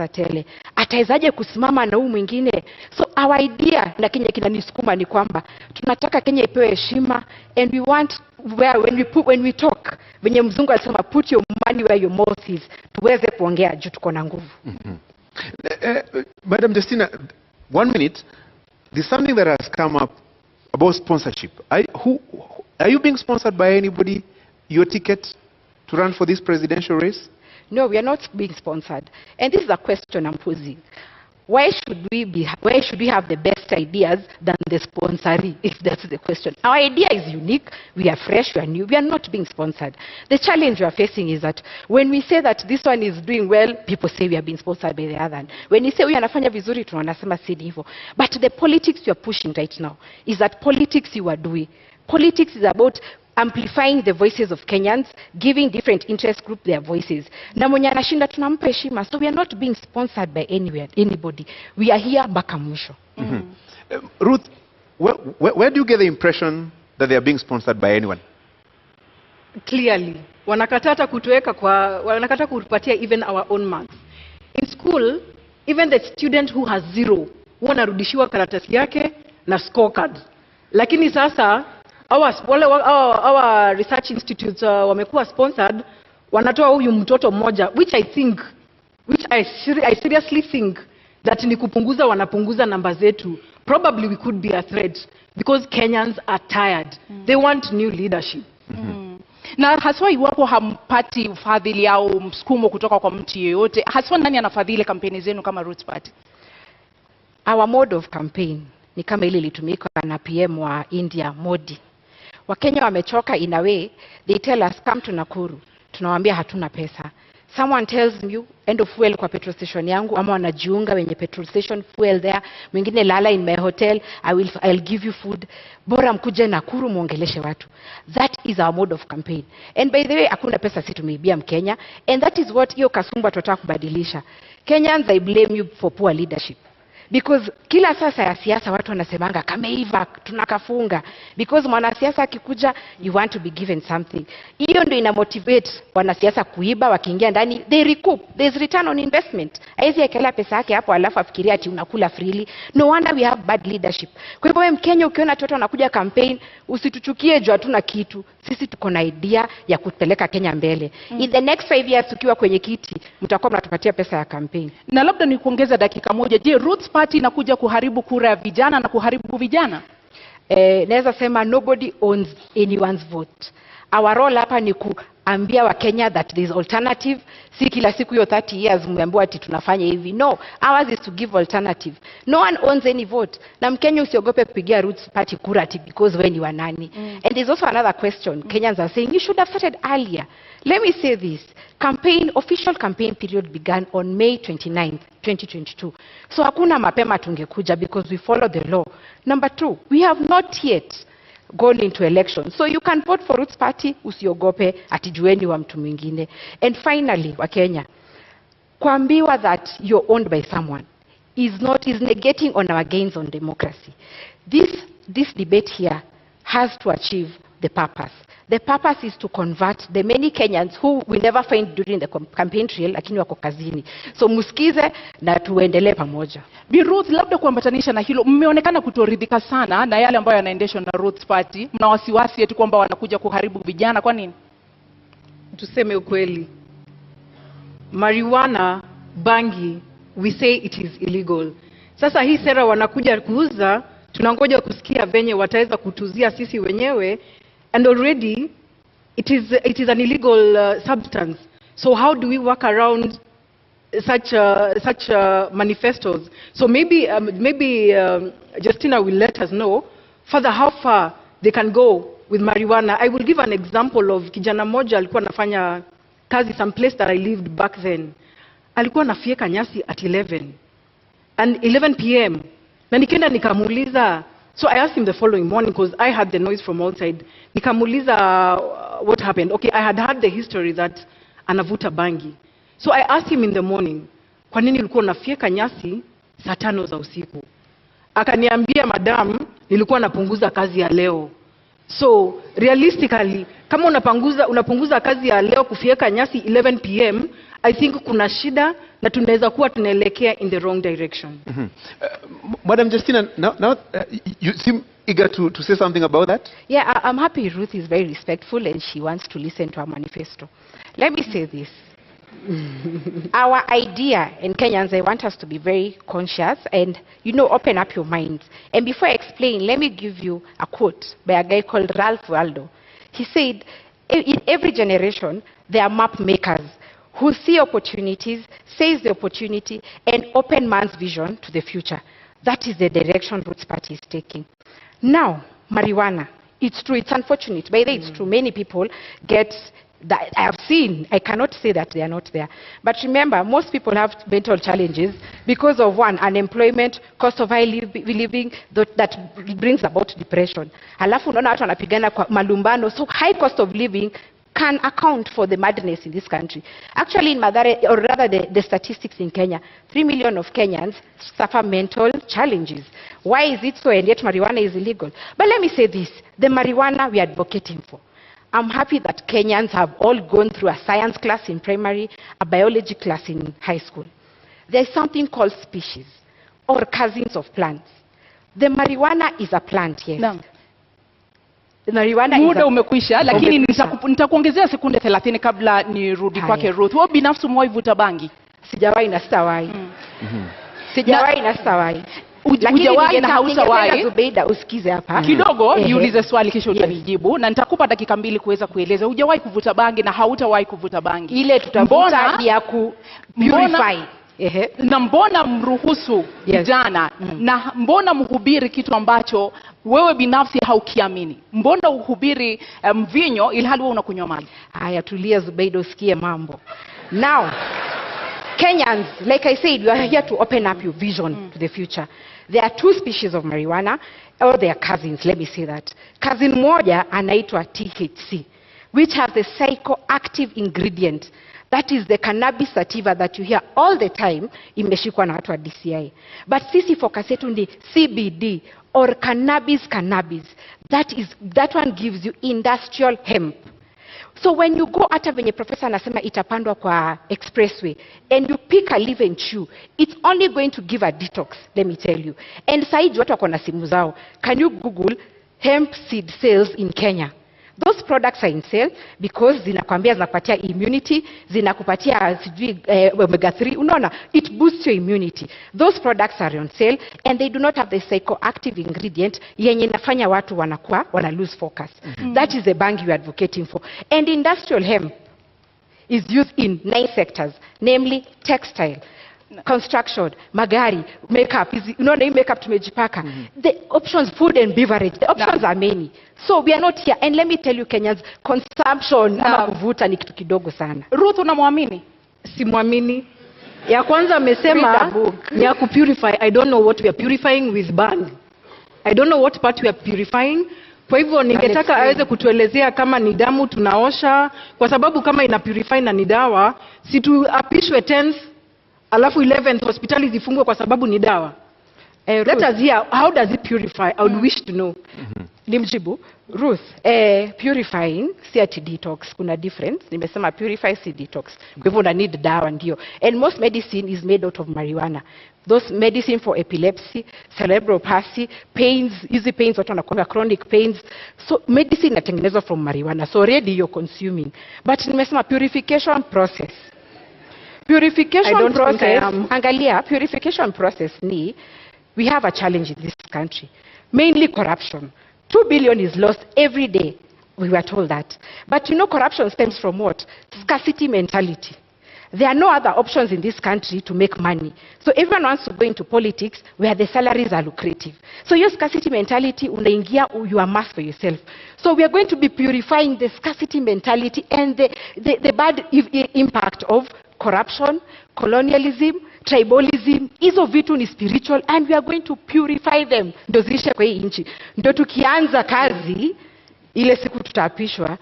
tele. Atawezaje kusimama na huyu mwingine? So our idea na Kenya kinanisukuma ni kwamba tunataka Kenya ipewe heshima, and we want when we talk, venye mzungu alisema put your money where your mouth is, tuweze kuongea juu tuko na nguvu. Madam Justina, 1 minute. There's something that has come up about sponsorship. Are you being sponsored by anybody, your ticket to run for this presidential race? No, we are not being sponsored. And this is a question I'm posing. Why should we have the best ideas than the sponsoree, if that's the question? Our idea is unique, we are fresh, we are new, we are not being sponsored. The challenge we are facing is that when we say that this one is doing well, people say we are being sponsored by the other. When we say we anafanya vizuri, tunasema si hivyo. But the politics you are pushing right now is that politics you are doing. Politics is about amplifying the voices of Kenyans, giving different interest groups their voices. Na mwenye anashinda tunampa heshima. So we are not being sponsored by anybody. We are here mpaka mwisho. Ruth, where do you get the impression that they are being sponsored by anyone? Clearly, wanakatata kutupatia even our own marks. In school, even the student who has 0, wanarudishiwa karatasi yake na scorecard. Lakini sasa our research institutes wamekuwa sponsored, wanatoa huyu mtoto mmoja, which I seriously think that ni kupunguza, wanapunguza namba zetu. Probably we could be a threat because Kenyans are tired. They want new leadership. Na haswa iwapo hampati ufadhili au msukumo kutoka kwa mtu yeyote, haswa nani anafadhili kampeni zenu kama Roots Party? Our mode of campaign ni kama ile ilitumika na PM wa India, Modi. Wakenya wamechoka in a way, they tell us come to Nakuru. Tunawaambia hatuna pesa. Someone tells you end of fuel kwa petrol station yangu, ama wanajiunga wenye petrol station fuel there, mwingine lala in my hotel, I'll give you food. Bora mkuje Nakuru muongeleshe watu. That is our mode of campaign. And by the way, hakuna pesa si tumeibia Mkenya, and that is what hiyo kasumba tunataka kubadilisha. Kenyans, I blame you for poor leadership. Because kila sasa ya siasa watu wanasemanga kameiva tunakafunga, because mwanasiasa akikuja you want to be given something. Hiyo ndio ina motivate wanasiasa kuiba, wakiingia ndani they recoup, there's return on investment. Haizi ekela pesa yake hapo alafu afikiria ati unakula freely. No wonder we have bad leadership. Kwa hivyo wewe Mkenya ukiona watu wanakuja campaign, usituchukie juu hatuna kitu. Sisi tuko na idea ya kupeleka Kenya mbele. In the next 5 years tukiwa kwenye kiti, mtakuwa mnatupatia pesa ya campaign. Na labda ni kuongeza dakika moja. Je, Roots Party inakuja kuharibu kura ya vijana na kuharibu vijana? Naweza sema nobody owns anyone's vote. Our role hapa ni kuambia wa Kenya that there is alternative. Si kila siku hiyo 30 years mmeambiwa ati tunafanya hivi. No, ours is to give alternative. No one owns any vote. Na Mkenya usiogope kupigia Roots Party kura ati because when you are nani. And there's also another question. Kenyans are saying you should have started earlier. Let me say this. Official campaign period began on May 29th, 2022. So hakuna mapema tungekuja because we follow the law. Number 2, we have not yet gone into election. So you can vote for Roots Party, usiogope atijueni wa mtu mwingine. And finally, wa Kenya, kuambiwa that you're owned by someone is negating on our gains on democracy. This debate here has to achieve the purpose. The purpose is to convert the many Kenyans who we never find during the campaign trail, lakini wako kazini. So musikize na tuendelee pamoja. Bi Ruth, labda kuambatanisha na hilo, mmeonekana kutoridhika sana na yale ambayo yanaendeshwa na Roots Party. Mna wasiwasi eti kwamba wanakuja kuharibu vijana, kwa nini? Tuseme ukweli. Marijuana, bangi, we say it is illegal. Sasa hii sera wanakuja kuuza, tunangoja kusikia venye wataweza kutuzia sisi wenyewe. And already it is an illegal substance. So how do we work around such manifestos? So maybe Justina will let us know further how far they can go with marijuana. I will give an example of kijana moja alikuwa anafanya kazi some place that I lived back then. Alikuwa anafieka nyasi at 11 p.m. Na nikaenda nikamuuliza. So I asked him the following morning because I heard the noise from outside. Nikamuuliza what happened. Okay, I had heard the history that anavuta bangi. So I asked him in the morning, kwa nini ulikuwa unafieka nyasi saa 5 za usiku? Akaniambia, madam, nilikuwa napunguza kazi ya leo. So realistically, kama unapunguza kazi ya leo kufieka nyasi 11 p.m., I think kuna shida na tunaweza kuwa tunaelekea in the wrong direction. Madam Justina, now you seem eager to say something about that. Yeah, I'm happy Ruth is very respectful and she wants to listen to our manifesto. Let me say this. Our idea in Kenyans, I want us to be very conscious and, open up your minds. And before I explain, let me give you a quote by a guy called Ralph Waldo. He said, in every generation, there are map makers who see opportunities, seize the opportunity, and open man's vision to the future. That is the direction Roots Party is taking. Now, marijuana. It's true, it's unfortunate. By the way, it's true, many people get that I have seen. I cannot say that they are not there. But remember, most people have mental challenges because of one, unemployment, cost of high living, that brings about depression. Halafu unaona watu wanapigana kwa malumbano, so high cost of living can account for the madness in this country. Actually, in Mathare, or rather the statistics in Kenya, 3 million of Kenyans suffer mental challenges. Why is it so, and yet marijuana is illegal? But let me say this, the marijuana we are advocating for. I'm happy that Kenyans have all gone through a science class in primary, a biology class in high school. There's something called species, or cousins of plants. The marijuana is a plant, yes. Naam. Muda umekwisha, lakini nitakuongezea sekunde 30 kabla nirudi kwake Ruth. Wewe binafsi umewahi vuta bangi? Sijawahi na sitawahi. Sijawahi na sitawahi. Hujawahi na hautawahi. Zubeida usikize hapa. Kidogo niulize swali kisha utanijibu na nitakupa dakika 2 kuweza kueleza. Hujawahi kuvuta bangi na hautawahi kuvuta bangi. Ile tutavuta ya ku purify. Na mbona mruhusu vijana na mbona mhubiri kitu ambacho wewe binafsi haukiamini? Mbona uhubiri mvinyo ilhali wewe unakunywa maji? Haya, tulia Zubeida usikie mambo. Now, Kenyans, like I said, we are here to open up your vision to the future. There are 2 species of marijuana, or they are cousins, let me say that. Cousin moja anaitwa THC, which has the psychoactive ingredient. That is the cannabis sativa that you hear all the time, imeshikwa na watu wa DCI. But sisi focus yetu ni CBD, or cannabis. That one gives you industrial hemp. So when you go hata venye professor anasema itapandwa kwa expressway and you pick a leaf and chew, it's only going to give a detox, let me tell you. And saiji watu wako na simu zao. Can you Google hemp seed sales in Kenya? Those products are in sale because zinakwambia zinakupatia immunity, zinakupatia sijui omega 3. Unaona, it boosts your immunity. Those products are on sale and they do not have the psychoactive ingredient yenye inafanya watu wana lose focus. That is the bangi you are advocating for. And industrial hemp is used in 9 sectors, namely textile, construction, magari, makeup. Unaona hii makeup tumejipaka. The options, food and beverage, the options are many. So we are not here. And let me tell you Kenyans, consumption ama kuvuta ni kitu kidogo sana. Ruth, unamwamini? Simwamini. Ya kwanza amesema ni ya kupurify. I don't know what we are purifying with bang. I don't know what part we are purifying. Kwa hivyo ningetaka aweze kutuelezea kama ni damu tunaosha, kwa sababu kama ina purify na ni dawa, si tuapishwe 10th alafu 11th hospitali zifungwe kwa sababu ni dawa. Let us hear, how does it purify? I would wish to know. Nimjibu, Ruth, purifying si ati detox, kuna difference. Nimesema purify si detox. Kwa hivyo una need dawa ndio. And most medicine is made out of marijuana. Those medicine for epilepsy, cerebral palsy, pains, easy pains, watu wanakuanga chronic pains. So medicine inatengenezwa from marijuana. So already you're consuming. But nimesema purification process. Purification process, angalia, purification process ni, we have a challenge in this country. Mainly corruption. 2 billion is lost every day. We were told that. But corruption stems from what? Scarcity mentality. There are no other options in this country to make money. So everyone wants to go into politics where the salaries are lucrative. So your scarcity mentality, unaingia, you amass for yourself. So we are going to be purifying the scarcity mentality and the bad impact of corruption, colonialism, tribalism. Hizo vitu ni spiritual and we are going to purify them. Ndio ziishe kwa hii nchi. Ndio tukianza kazi, ile siku tutaapishwa,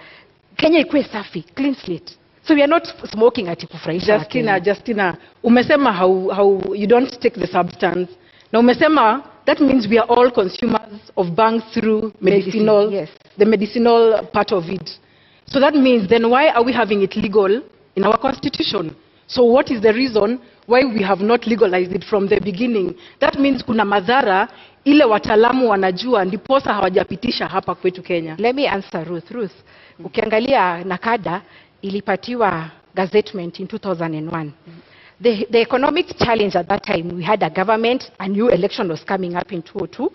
Kenya ikuwe safi, clean slate. So we are not smoking ati kufurahisha. Justina, umesema how you don't take the substance. Na umesema that means we are all consumers of bangs through medicinal, yes, the medicinal part of it. So that means then why are we having it legal in our constitution? So what is the reason why we have not legalized it from the beginning? That means kuna madhara ile wataalamu wanajua ndiposa hawajapitisha hapa kwetu Kenya. Let me answer Ruth. Ukiangalia nakada ilipatiwa gazettement in 2001. The economic challenge at that time, we had a government, a new election was coming up in 2002.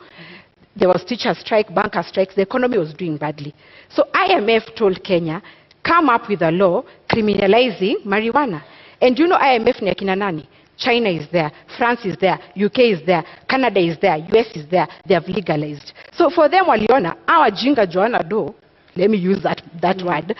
There was teacher strike, banker strikes, the economy was doing badly. So IMF told Kenya, come up with a law criminalizing marijuana. And you know IMF ni akina nani? China is there, France is there, UK is there, Canada is there, US is there, they have legalized. So for them waliona, our jinga Joanna do, let me use that word,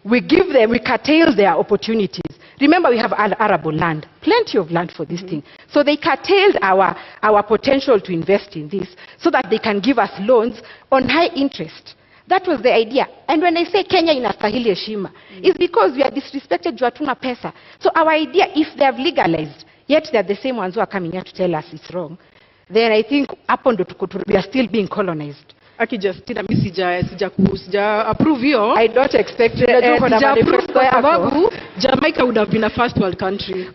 we give them, we curtail their opportunities. Remember, we have arable land, plenty of land for this thing. So they curtailed our potential to invest in this so that they can give us loans on high interest. That was the idea. And when I say Kenya inastahili heshima, it's because we are disrespected juu hatuna pesa. So our idea, if they have legalized, yet they are the same ones who are coming here to tell us it's wrong, then I think we are still being colonized. Aki Justina, mimi sija approve hiyo. I don't expect sija approve kwa sababu Jamaica would have been a first world country.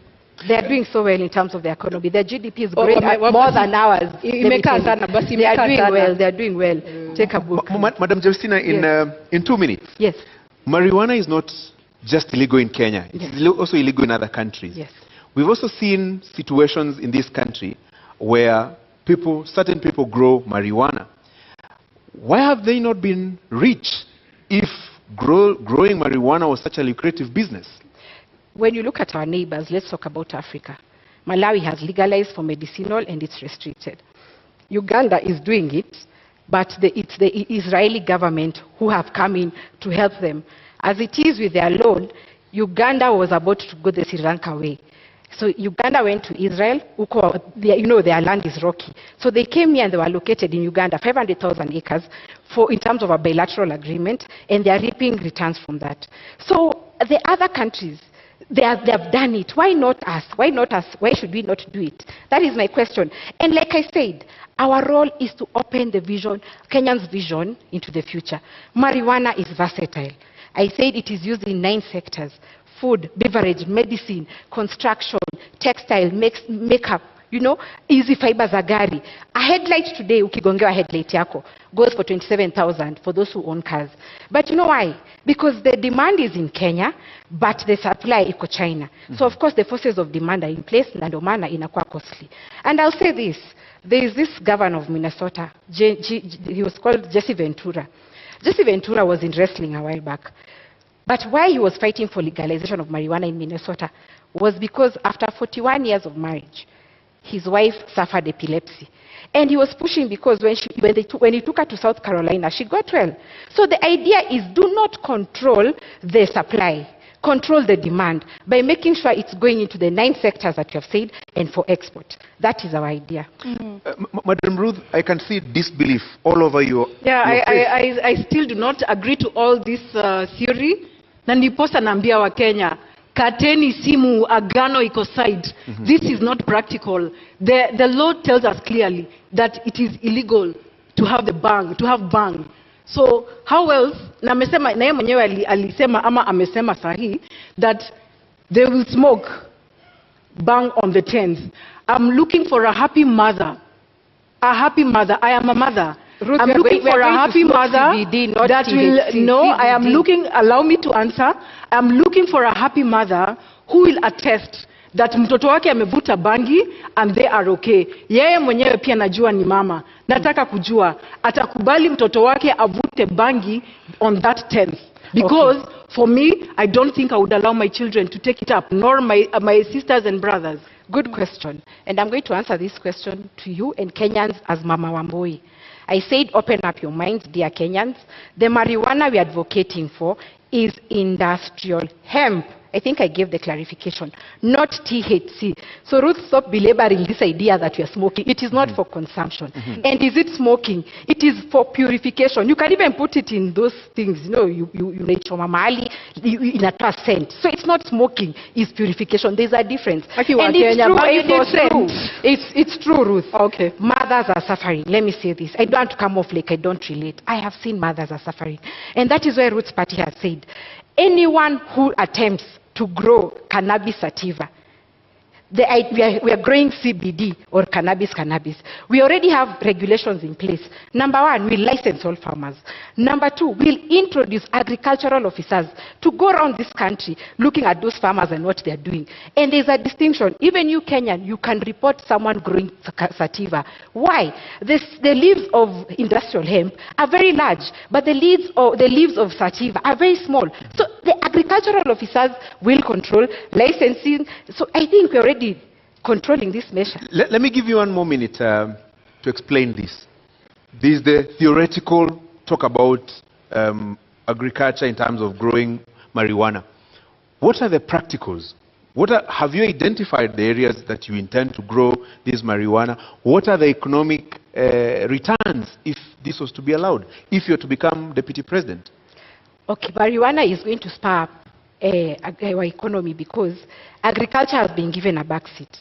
They are doing so well in terms of the economy. Their GDP is growing more than ours. Imekaa sana basi they are doing well. They are doing well. Take a book. Madam Justina, in 2 minutes. Yes. Marijuana is not just illegal in Kenya. It's also illegal in other countries. Yes. We've also seen situations in this country where certain people grow marijuana. Why have they not been rich if growing marijuana was such a lucrative business? When you look at our neighbors, let's talk about Africa. Malawi has legalized for medicinal and it's restricted. Uganda is doing it, but it's the Israeli government who have come in to help them. As it is with their loan, Uganda was about to go the Sri Lanka way. So Uganda went to Israel, you know their land is rocky. So they came here and they were located in Uganda, 500,000 acres in terms of a bilateral agreement, and they are reaping returns from that. So the other countries, they have done it. Why not us? Why not us? Why should we not do it? That is my question. And like I said, our role is to open the vision, Kenyan's vision into the future. Marijuana is versatile. I said it is used in 9 sectors. Food, beverage, medicine, construction, textile, makeup, you know, easy fibers za gari. A headlight today, ukigongewa headlight yako, goes for 27,000 for those who own cars. But you know why? Because the demand is in Kenya, but the supply iko China. So of course the forces of demand are in place, na ndio maana inakuwa costly. And I'll say this, there is this governor of Minnesota, he was called Jesse Ventura. Jesse Ventura was in wrestling a while back. But why he was fighting for legalization of marijuana in Minnesota was because after 41 years of marriage, his wife suffered epilepsy. And he was pushing because when he took her to South Carolina, she got well. So the idea is do not control the supply, control the demand by making sure it's going into the 9 sectors that you have said and for export. That is our idea. Madam Ruth, I can see disbelief all over your face. I still do not agree to all this theory. Na ndiposa naambia wa Kenya, kateni simu, agano iko side. This is not practical. The law tells us clearly that it is illegal to have bang. So how else, na amesema, na yeye mwenyewe alisema ama amesema sahi, that they will smoke bang on the 10th. I'm looking for a happy mother. A happy mother. I am a mother. Ruth, I'm looking for a happy mother CBD, that will, no, I am looking, allow me to answer. I'm looking for a happy mother who will attest that mtoto wake amevuta bangi and they are okay. Yeye mwenyewe pia najua ni mama. Nataka kujua, atakubali mtoto wake avute bangi on that 10th. Because for me, I don't think I would allow my children to take it up, nor my sisters and brothers. Good question. And I'm going to answer this question to you and Kenyans as Mama Wambui. I said open up your minds, dear Kenyans. The marijuana we are advocating for is industrial hemp. I think I gave the clarification, not THC. So Ruth, stop belaboring this idea that we are smoking. It is not for consumption. And is it smoking? It is for purification. You can even put it in those things, you know, you choma mahali, inatoa scent. So it's not smoking, it's purification. There's a difference. And it's true, Ruth. Okay. Mothers are suffering. Let me say this. I don't want to come off like I don't relate. I have seen mothers are suffering. And that is why Ruth's party has said, anyone who attempts to grow cannabis sativa. We are growing CBD or cannabis. We already have regulations in place. Number one, we'll license all farmers. Number two, we'll introduce agricultural officers to go around this country looking at those farmers and what they're doing. And there's a distinction. Even you, Kenyan, you can report someone growing sativa. Why? The leaves of industrial hemp are very large, but the leaves of sativa are very small. So the agricultural officers will control licensing. So I think we're already controlling this measure. Let me give you one more minute to explain this. This is the theoretical talk about agriculture in terms of growing marijuana. What are the practicals? Have you identified the areas that you intend to grow this marijuana? What are the economic returns if this was to be allowed, if you're to become deputy president? Okay, marijuana is going to spur up our economy because agriculture has been given a backseat.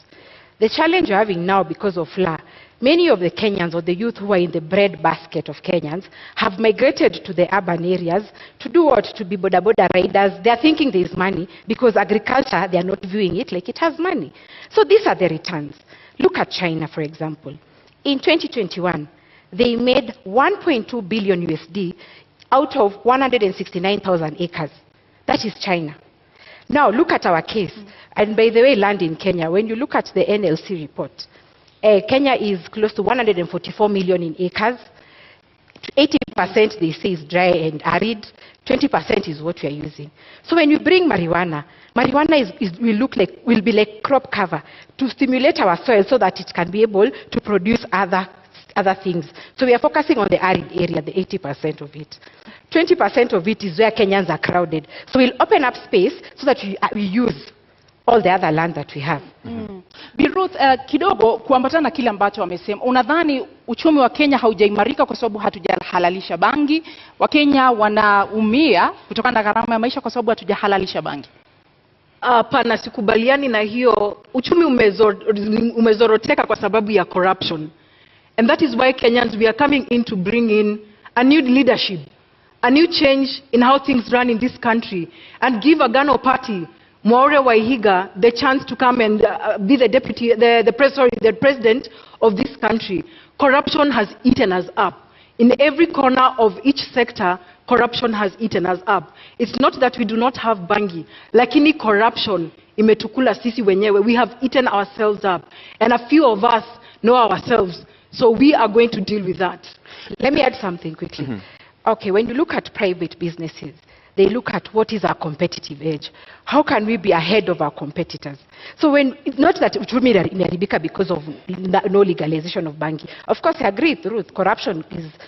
The challenge we're having now because of FLA, many of the Kenyans or the youth who are in the bread basket of Kenyans have migrated to the urban areas to do what? To be boda riders. They're thinking there is money because agriculture, they are not viewing it like it has money. So these are the returns. Look at China, for example. In 2021, they made 1.2 billion USD out of 169,000 acres. That is China. Now look at our case. And by the way, land in Kenya, when you look at the NLC report, Kenya is close to 144 million in acres. 80% they say is dry and arid. 20% is what we are using. So when you bring marijuana will be like crop cover to stimulate our soil so that it can be able to produce other things. So we are focusing on the arid area, the 80% of it. 20% of it is where Kenyans are crowded. So we'll open up space so that we use all the other land that we have. Bi Ruth, kidogo kuambatana na kile ambacho wamesema, unadhani uchumi wa Kenya haujaimarika kwa sababu hatujahalalisha bangi? Wakenya wanaumia kutokana na gharama ya maisha kwa sababu hatujahalalisha bangi? Hapana, sikubaliani na hiyo. Uchumi umezoroteka kwa sababu ya corruption. And that is why Kenyans, we are coming in to bring in a new leadership, a new change in how things run in this country, and give a Gano party, Mwaure Waihiga, the chance to come and be the president of this country. Corruption has eaten us up. In every corner of each sector, corruption has eaten us up. It's not that we do not have bangi, lakini corruption imetukula sisi wenyewe. We have eaten ourselves up, and a few of us know ourselves. So we are going to deal with that. Let me add something quickly. Okay, when you look at private businesses, they look at what is our competitive edge. How can we be ahead of our competitors? So it's not that uchumi imeharibika because of no legalization of banking. Of course, I agree with Ruth, corruption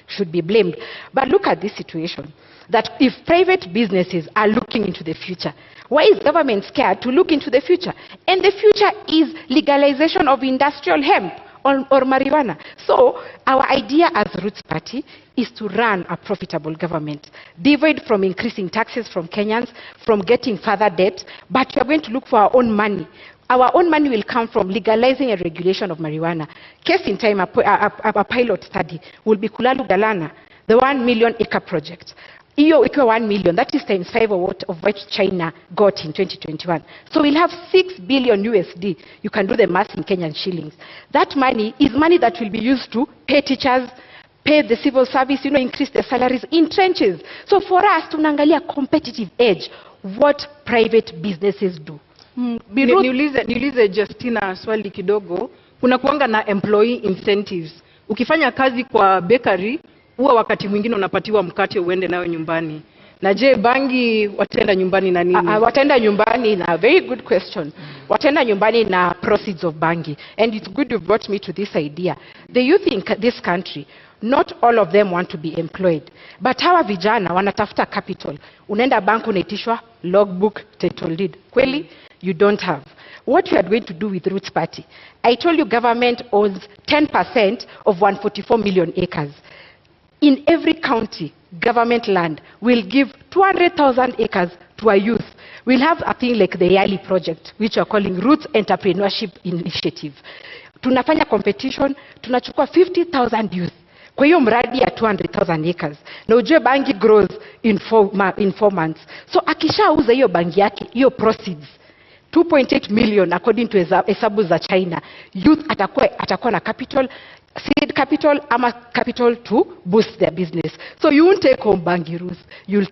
should be blamed. But look at this situation, that if private businesses are looking into the future, why is government scared to look into the future? And the future is legalization of industrial hemp or marijuana. So our idea as Roots Party is to run a profitable government, devoid from increasing taxes from Kenyans, from getting further debt, but we are going to look for our own money. Our own money will come from legalizing a regulation of marijuana. Case in time, a pilot study will be Kulalu Galana, the 1 million acre project. Iyo ikiwa 1 million, that is times 5 of what China got in 2021. So we'll have 6 billion USD. You can do the math in Kenyan shillings. That money is money that will be used to pay teachers, pay the civil service, increase the salaries in trenches. So for us, tunaangalia competitive edge, what private businesses do. Niulize Justina swali kidogo. Kuna kuanga na employee incentives. Ukifanya kazi kwa bakery, huwa wakati mwingine unapatiwa mkate uende nayo nyumbani. Na je, bangi watenda nyumbani na nini? Watenda nyumbani na very good question. Watenda nyumbani na proceeds of bangi. And it's good you brought me to this idea. The youth in this country, not all of them want to be employed. But hawa vijana wanatafuta capital. Unaenda bank unaitishwa logbook, title deed. Kweli? You don't have. What we are going to do with Roots Party, I told you government owns 10% of 144 million acres. In every county, government land will give 200,000 acres to our youth. We'll have a thing like the Yali project, which we are calling Roots Entrepreneurship Initiative. Tunafanya competition, tunachukua 50,000 youth. Kwa hiyo mradi ya 200,000 acres. Na ujue bangi grows in 4 months. So akishauza hiyo bangi yake, hiyo proceeds 2.8 million according to hesabu za China, youth atakuwa na capital, seed capital ama capital to boost their business. So you won't take home bangi, Ruth. You'll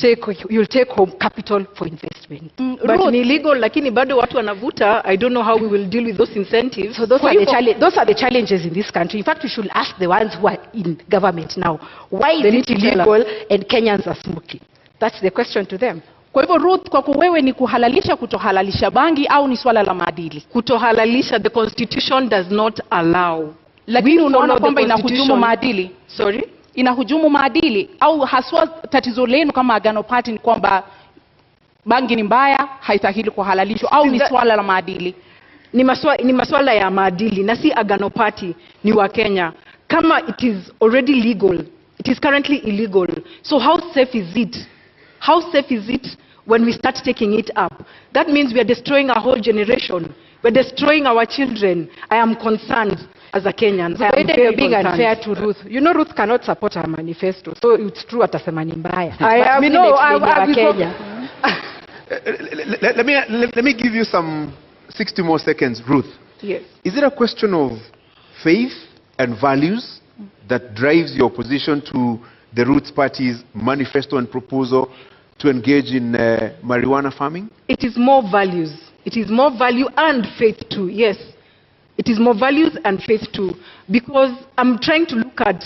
take home capital for investment. But ni illegal, lakini bado watu wanavuta. I don't know how we will deal with those incentives. So those are the challenges in this country. In fact, we should ask the ones who are in government now, why is it illegal and Kenyans are smoking? That's the question to them. Kwa hivyo Ruth, kwako wewe ni kuhalalisha kutohalalisha bangi au ni swala la maadili? Kutohalalisha, the constitution does not allow. Lakini unaona kwamba inahujumu maadili? Sorry? Inahujumu maadili au haswa tatizo lenu kama Agano Party ni kwamba bangi ni mbaya, haistahili kuhalalishwa au ni swala la maadili? Ni maswala ya maadili na si Agano Party, ni wa Kenya. Kama it is already legal, it is currently illegal. So how safe is it? How safe is it when we start taking it up? That means we are destroying our whole generation. We're destroying our children. I am concerned as a Kenyan. So you're being unfair to Ruth. You know Ruth cannot support her manifesto. So it's true atasema ni mbaya. Let me give you some 60 more seconds, Ruth. Yes. Is it a question of faith and values that drives your opposition to the Roots Party's manifesto and proposal to engage in marijuana farming? It is more values. It is more value and faith too, yes. It is more values and faith too. Because I'm trying to look at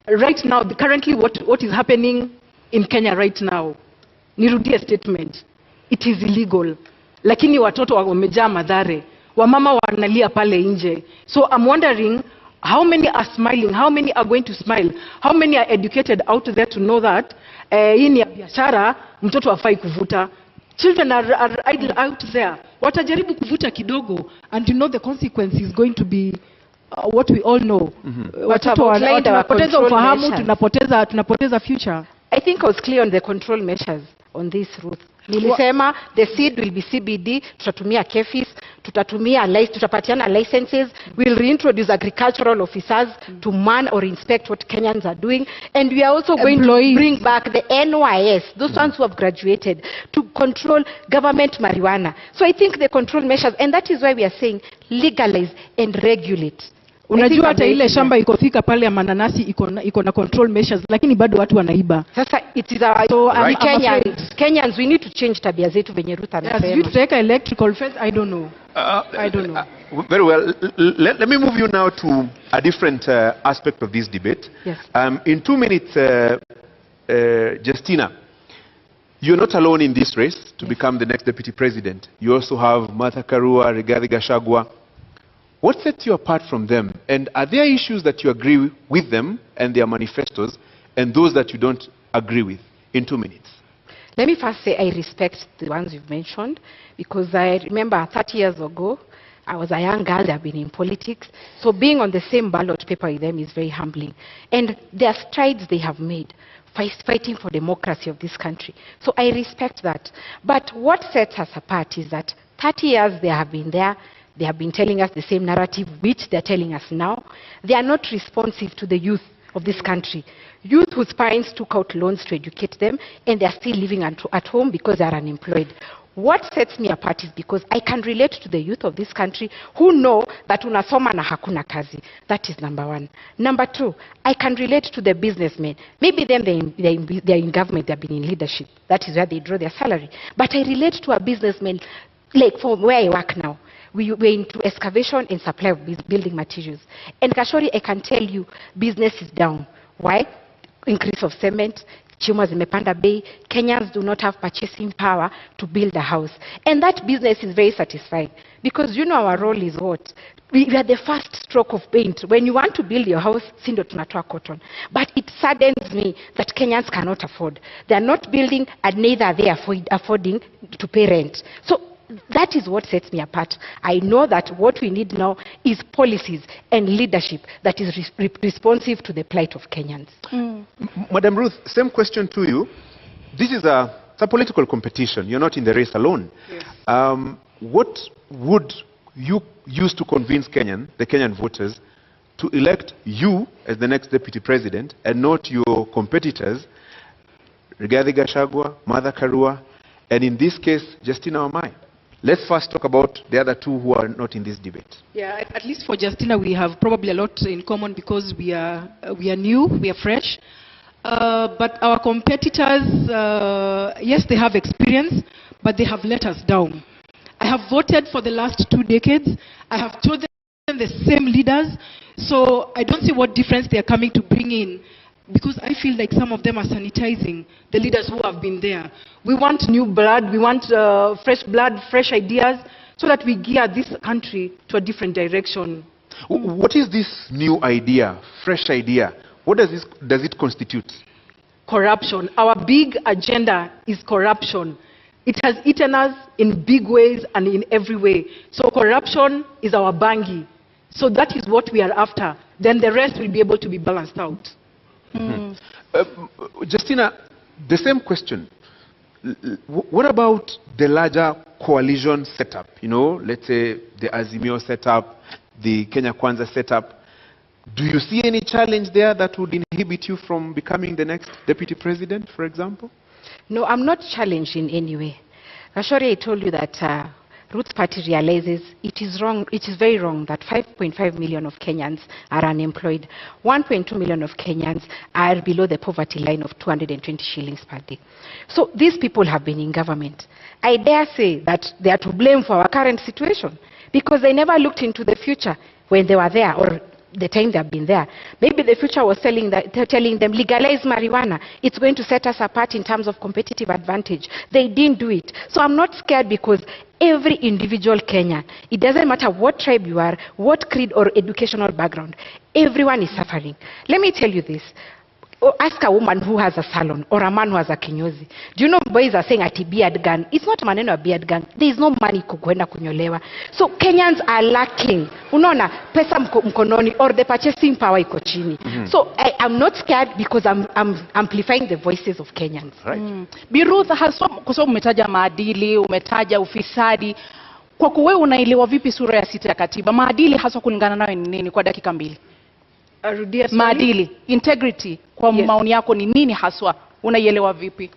right now, currently what is happening in Kenya right now. Nirudie statement. It is illegal. Lakini watoto wamejaa madhare. Wamama wanalia pale nje. So I'm wondering, how many are smiling? How many are going to smile? How many are educated out there to know that hii ni biashara, mtoto hafai kuvuta? Children are idle out there. Watajaribu kuvuta kidogo, and you know the consequence is going to be what we all know. Watoto wanapoteza ufahamu, tunapoteza future. I think I was clear on the control measures on this, Ruth. Nilisema the seed will be CBD, tutatumia KEFIS, tutapatiana licenses, we'll reintroduce agricultural officers to man or inspect what Kenyans are doing, and we are also going to bring back the NYS, those ones who have graduated, to control government marijuana. So I think the control measures, and that is why we are saying legalize and regulate. Unajua hata ile shamba iko thika pale ya mananasi iko na control measures, lakini bado watu wanaiba. Sasa it is our Kenyans, we need to change tabia zetu venye Ruth anasema. Yes, you take electrical fence, I don't know. Very well. Let me move you now to a different aspect of this debate. Yes. In 2 minutes, Justina, you're not alone in this race to become the next deputy president. You also have Martha Karua, Rigathi Gachagua. What sets you apart from them? And are there issues that you agree with them and their manifestos, and those that you don't agree with? In 2 minutes. Let me first say I respect the ones you've mentioned, because I remember 30 years ago, I was a young girl, I've been in politics. So being on the same ballot paper with them is very humbling. And their strides they have made, fighting for democracy of this country. So I respect that. But what sets us apart is that 30 years they have been there. They have been telling us the same narrative which they're telling us now. They are not responsive to the youth of this country. Youth whose parents took out loans to educate them, and they're still living at home because they're unemployed. What sets me apart is because I can relate to the youth of this country who know that unasoma na hakuna kazi. That is number one. Number two, I can relate to the businessmen. Maybe them they're in government, they've been in leadership. That is where they draw their salary. But I relate to a businessman, like from where I work now. We're into excavation and supply of building materials. And Kashori, I can tell you, business is down. Why? Increase of cement, chuma zimepanda bei, Kenyans do not have purchasing power to build a house. And that business is very satisfying. Because you know our role is what? We are the first stroke of paint. When you want to build your house, sindo tunatoa cotton. But it saddens me that Kenyans cannot afford. They are not building, and neither are they affording to pay rent. So that is what sets me apart. I know that what we need now is policies and leadership that is responsive to the plight of Kenyans. Madam Ruth, same question to you. This is a political competition. You're not in the race alone. Yes. What would you use to convince the Kenyan voters, to elect you as the next deputy president and not your competitors, Rigathi Gachagua, Mother Karua, and in this case, Justina Wamai. Let's first talk about the other two who are not in this debate. Yeah, at least for Justina, we have probably a lot in common because we are new, we are fresh. But our competitors, yes, they have experience, but they have let us down. I have voted for the last 2 decades. I have chosen the same leaders. So I don't see what difference they are coming to bring in, because I feel like some of them are sanitizing the leaders who have been there. We want new blood, we want fresh blood, fresh ideas, so that we gear this country to a different direction. What is this new idea, fresh idea? What does it constitute? Corruption. Our big agenda is corruption. It has eaten us in big ways and in every way. So corruption is our bangi. So that is what we are after. Then the rest will be able to be balanced out. Justina, the same question. What about the larger coalition setup? You know, let's say the Azimio setup, the Kenya Kwanza setup. Do you see any challenge there that would inhibit you from becoming the next deputy president, for example? No, I'm not challenged in any way. Ashori, I told you that Roots Party realizes it is wrong, it is very wrong that 5.5 million of Kenyans are unemployed. 1.2 million of Kenyans are below the poverty line of 220 shillings per day. So these people have been in government. I dare say that they are to blame for our current situation because they never looked into the future when they were there, or the time they have been there. Maybe the future was telling them, legalize marijuana. It's going to set us apart in terms of competitive advantage. They didn't do it. So I'm not scared because every individual Kenyan, it doesn't matter what tribe you are, what creed or educational background, everyone is suffering. Let me tell you this. Ask a woman who has a salon or a man who has a kinyozi. Do you know boys are saying ati beard gun? It's not maneno a beard gun. There is no money kukwenda kunyolewa. So Kenyans are lacking. Unaona pesa mkononi or the purchasing power iko chini. So I'm not scared because I'm amplifying the voices of Kenyans. Right. Bi Ruth, haswa kwa sababu umetaja maadili, umetaja ufisadi. Kwa kuwe unaelewa vipi sura ya 6 ya katiba? Maadili haswa kulingana nawe ni nini kwa dakika 2? Arudia swali. Maadili, integrity, kwa maoni yako ni nini haswa? Unaielewa vipi?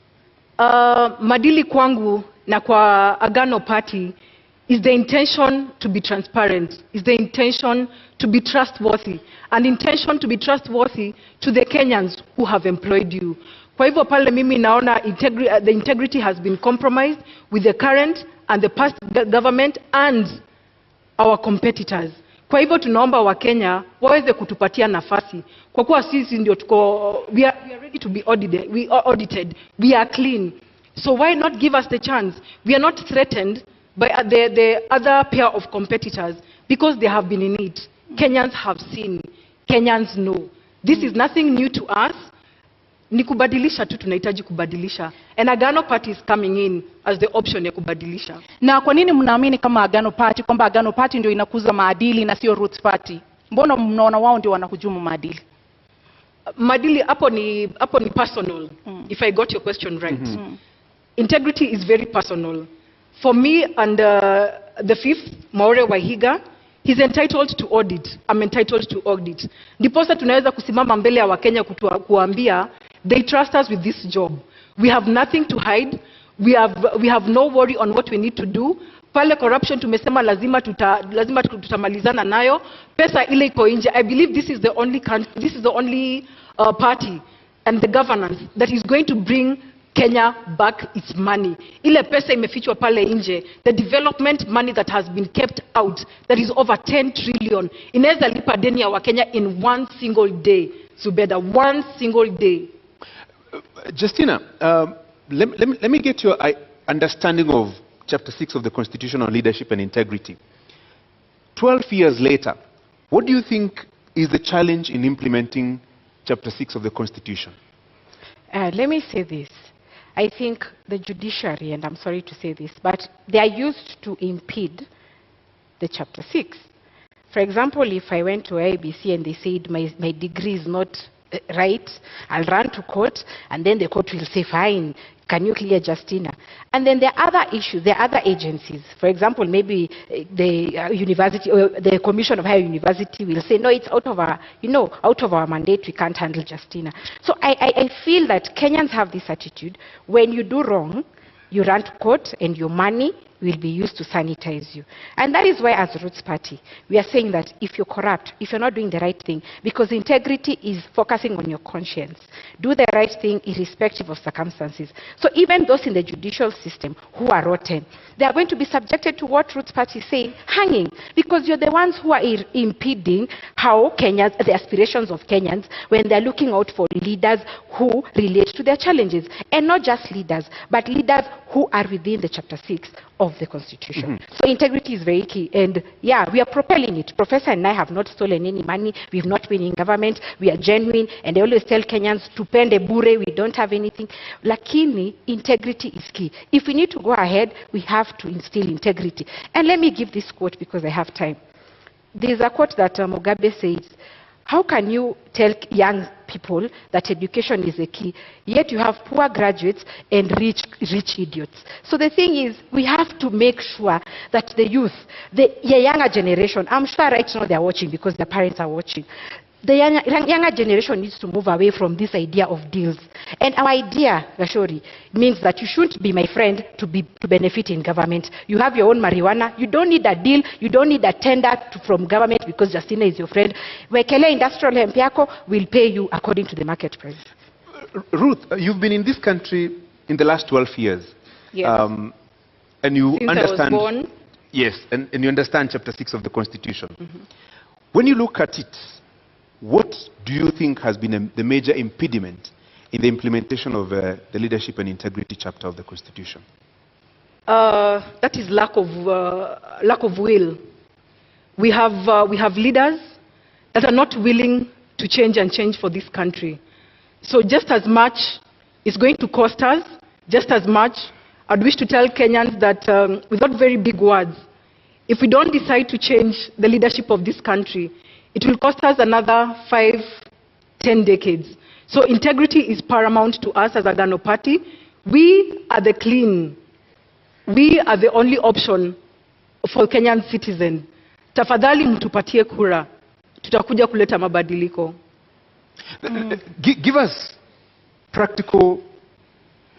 Maadili kwangu na kwa Agano Party is the intention to be transparent, is the intention to be trustworthy, an intention to be trustworthy to the Kenyans who have employed you. Kwa hivyo pale mimi naona the integrity has been compromised with the current and the past government and our competitors. Kwa hivyo tunaomba Wakenya waweze kutupatia nafasi. Kwa kuwa sisi ndio tuko, we are ready to be audited. We are clean. So why not give us the chance? We are not threatened by the other pair of competitors because they have been in it. Kenyans have seen. Kenyans know. This is nothing new to us. Ni kubadilisha tu, tunahitaji kubadilisha. And Agano Party is coming in as the option ya kubadilisha. Na kwa nini mnaamini kama Agano Party kwamba Agano Party ndio inakuza maadili na sio Roots Party? Mbona mnaona wao ndio wanahujumu maadili? Maadili hapo ni personal. If I got your question right. Integrity is very personal. For me and the fifth, Maure Wahiga, he's entitled to audit. I'm entitled to audit. Ndiposa tunaweza kusimama mbele ya Wakenya kuambia they trust us with this job. We have nothing to hide. We have no worry on what we need to do. Pale corruption tumesema lazima tutamalizana nayo. Pesa ile iko nje. I believe this is the only party and the governance that is going to bring Kenya back its money. Ile pesa imefichwa pale nje. The development money that has been kept out, that is over 10 trillion. Inaweza lipa deni ya Wakenya in one single day. Zubeda, one single day. Justina, let me get your understanding of Chapter 6 of the Constitution on Leadership and Integrity. 12 years later, what do you think is the challenge in implementing Chapter 6 of the Constitution? Let me say this. I think the judiciary, and I'm sorry to say this, but they are used to impede the Chapter 6. For example, if I went to IBC and they said my degree is not right, I'll run to court, and then the court will say, fine, can you clear Justina? And then there are other issues, there are other agencies. For example, maybe the university or the Commission of Higher University will say, no, it's out of our, out of our mandate, we can't handle Justina. So I feel that Kenyans have this attitude: when you do wrong, you run to court and your money will be used to sanitize you. And that is why, as a Roots Party, we are saying that if you're corrupt, if you're not doing the right thing, because integrity is focusing on your conscience, do the right thing irrespective of circumstances. So even those in the judicial system who are rotten, they are going to be subjected to what Roots Party is saying, hanging, because you're the ones who are impeding how Kenyans, the aspirations of Kenyans, when they're looking out for leaders who relate to their challenges. And not just leaders, but leaders who are within the Chapter 6 of the Constitution. So integrity is very key. And yeah, we are propelling it. Professor and I have not stolen any money. We've not been in government. We are genuine. And I always tell Kenyans, tupende bure, we don't have anything. Lakini, integrity is key. If we need to go ahead, we have to instill integrity. And let me give this quote because I have time. There's a quote that Mugabe says, how can you tell young people that education is the key, yet you have poor graduates and rich idiots? So the thing is, we have to make sure that the youth, the younger generation, I'm sure right now they're watching because their parents are watching, the younger generation needs to move away from this idea of deals. And our idea, Gashori, means that you shouldn't be my friend to benefit in government. You have your own marijuana. You don't need a deal. You don't need a tender from government because Justina is your friend. Wekele industrial hemp yako will pay you according to the market price. Ruth, you've been in this country in the last 12 years. Yes. And you Since understand. I was born. Yes, and you understand Chapter 6 of the Constitution. When you look at it, what do you think has been the major impediment in the implementation of the leadership and integrity chapter of the Constitution? That is lack of will. We have leaders that are not willing to change for this country. So just as much it's going to cost us, just as much I'd wish to tell Kenyans that without very big words, if we don't decide to change the leadership of this country, it will cost us another 5, 10 decades. So integrity is paramount to us as a Gano party. We are the clean. We are the only option for Kenyan citizens. Tafadhali mtupatie kura. Tutakuja kuleta mabadiliko. Give us practical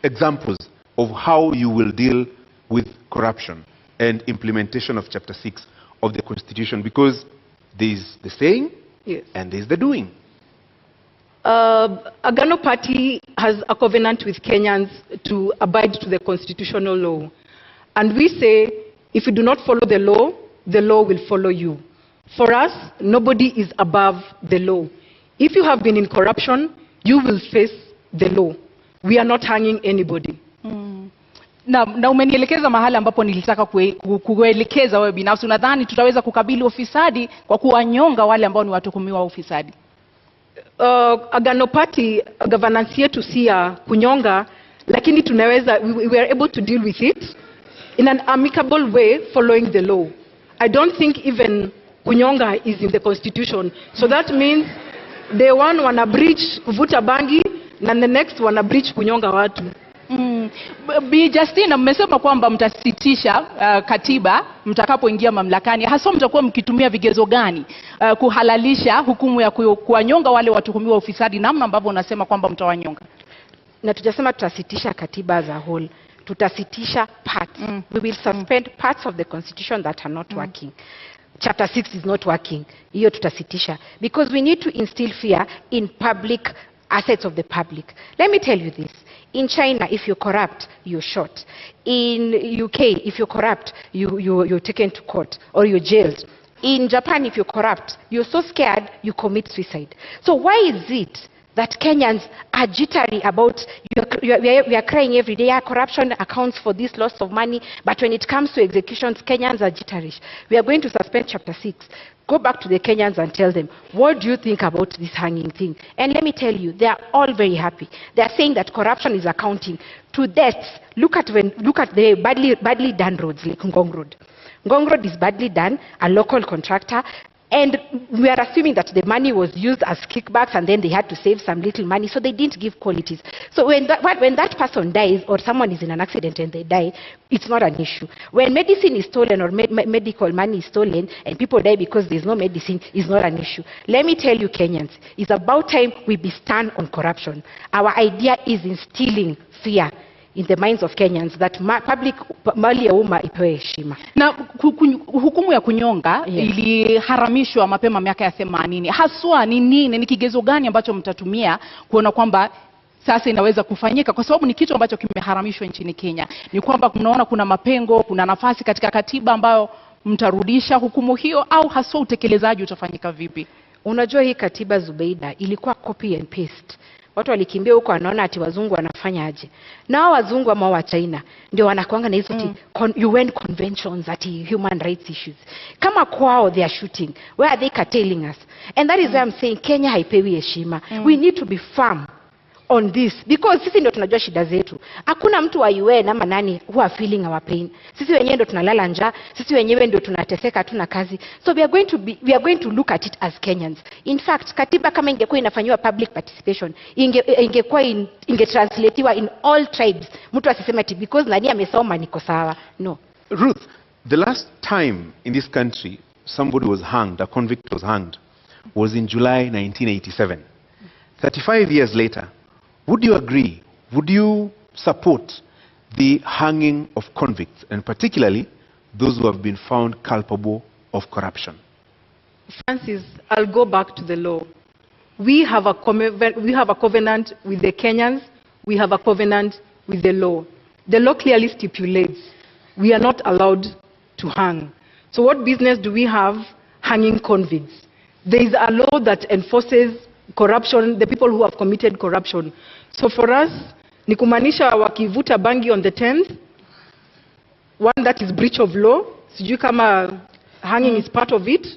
examples of how you will deal with corruption and implementation of Chapter 6 of the Constitution, because there's the saying, yes, and there's the doing. Agano Party has a covenant with Kenyans to abide to the constitutional law. And we say, if you do not follow the law will follow you. For us, nobody is above the law. If you have been in corruption, you will face the law. We are not hanging anybody. Na umenielekeza mahali ambapo nilitaka kuelekeza wewe binafsi. Unadhani tutaweza kukabili ufisadi kwa kuwanyonga wale ambao ni watuhumiwa wa ufisadi? Agano Party governance yetu si ya kunyonga, lakini tunaweza, we are able to deal with it in an amicable way following the law. I don't think even kunyonga is in the Constitution. So that means the one wana breach kuvuta bangi na the next wana breach kunyonga watu. Bi Justina, mmesema kwamba mtasitisha katiba mtakapoingia mamlakani. Hasa mtakuwa mkitumia vigezo gani kuhalalisha hukumu ya kuwanyonga wale watuhumiwa ufisadi, namna ambavyo unasema kwamba mtawanyonga? Na tujasema tutasitisha katiba as a whole. Tutasitisha parts. We will suspend parts of the Constitution that are not working. Chapter 6 is not working. Hiyo tutasitisha. Because we need to instill fear in public assets of the public. Let me tell you this. In China, if you're corrupt, you're shot. In UK, if you're corrupt, you're taken to court or you're jailed. In Japan, if you're corrupt, you're so scared, you commit suicide. So why is it that Kenyans are jittery about, we are crying every day, corruption accounts for this loss of money, but when it comes to executions, Kenyans are jittery. We are going to suspend Chapter 6. Go back to the Kenyans and tell them, what do you think about this hanging thing? And let me tell you, they are all very happy. They are saying that corruption is accounting to deaths. Look at the badly done roads like Ngong Road. Ngong Road is badly done, a local contractor. And we are assuming that the money was used as kickbacks and then they had to save some little money, so they didn't give qualities. So when that person dies or someone is in an accident and they die, it's not an issue. When medicine is stolen or medical money is stolen and people die because there's no medicine, it's not an issue. Let me tell you, Kenyans, it's about time we be stand on corruption. Our idea is instilling fear in the minds of Kenyans that public mali ya umma ipewe heshima. Na hukumu ya kunyonga iliharamishwa mapema miaka ya 80. Haswa ni nini, ni kigezo gani ambacho mtatumia kuona kwamba sasa inaweza kufanyika, kwa sababu ni kitu ambacho kimeharamishwa nchini Kenya? Ni kwamba mnaona kuna mapengo, kuna nafasi katika katiba ambayo mtarudisha hukumu hiyo, au haswa utekelezaji utafanyika vipi? Unajua hii katiba, Zubeida, ilikuwa copy and paste. Watu walikimbia huko wanaona ati wazungu wanafanya aje. Na wazungu ama wa China ndio wanakuanga na hizo UN conventions ati human rights issues. Kama kwao they are shooting, where are they curtailing us? And that is why I'm saying Kenya haipewi heshima. We need to be firm on this, because sisi ndio tunajua shida zetu. Hakuna mtu wa UN ama nani who are feeling our pain. Sisi wenyewe ndio tunalala njaa, sisi wenyewe ndio tunateseka, hatuna kazi. So we are going to look at it as Kenyans. In fact, katiba kama ingekuwa inafanywa public participation, ingekuwa ingetranslatiwa in all tribes. Mtu asiseme ati because nani amesoma niko sawa. No. Ruth, the last time in this country somebody was hanged, a convict was hanged, was in July 1987. 35 years later, would you agree, would you support the hanging of convicts, and particularly those who have been found culpable of corruption? Francis, I'll go back to the law. We have a covenant with the Kenyans. We have a covenant with the law. The law clearly stipulates we are not allowed to hang. So what business do we have hanging convicts? There is a law that enforces corruption, the people who have committed corruption. So for us, ni kumaanisha wakivuta bangi on the 10th, one, that is breach of law. Sijui kama hanging is part of it,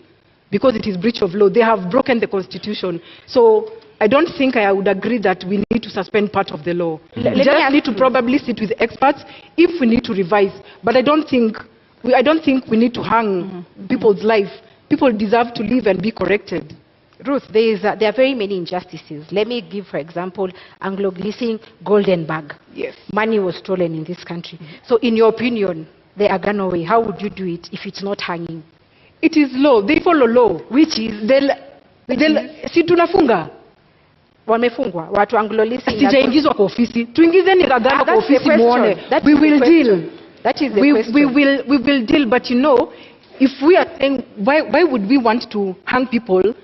because it is breach of law. They have broken the constitution. So I don't think I would agree that we need to suspend part of the law. We just need to probably sit with experts if we need to revise. But I don't think we need to hang people's life. People deserve to live and be corrected. Ruth, there are very many injustices. Let me give, for example, Anglo-Gleasing Golden Bag. Yes. Money was stolen in this country. So in your opinion, the Agano way, how would you do it if it's not hanging? It is law. They follow law. Which is, si tunafunga? Wamefungwa. Watu Anglo-Gleasing. Sijaingizwa kwa ofisi. Tuingizeni Agano kwa ofisi muone. We will deal. That is the question. We will deal, but you know, if we are saying, why would we want to hang people?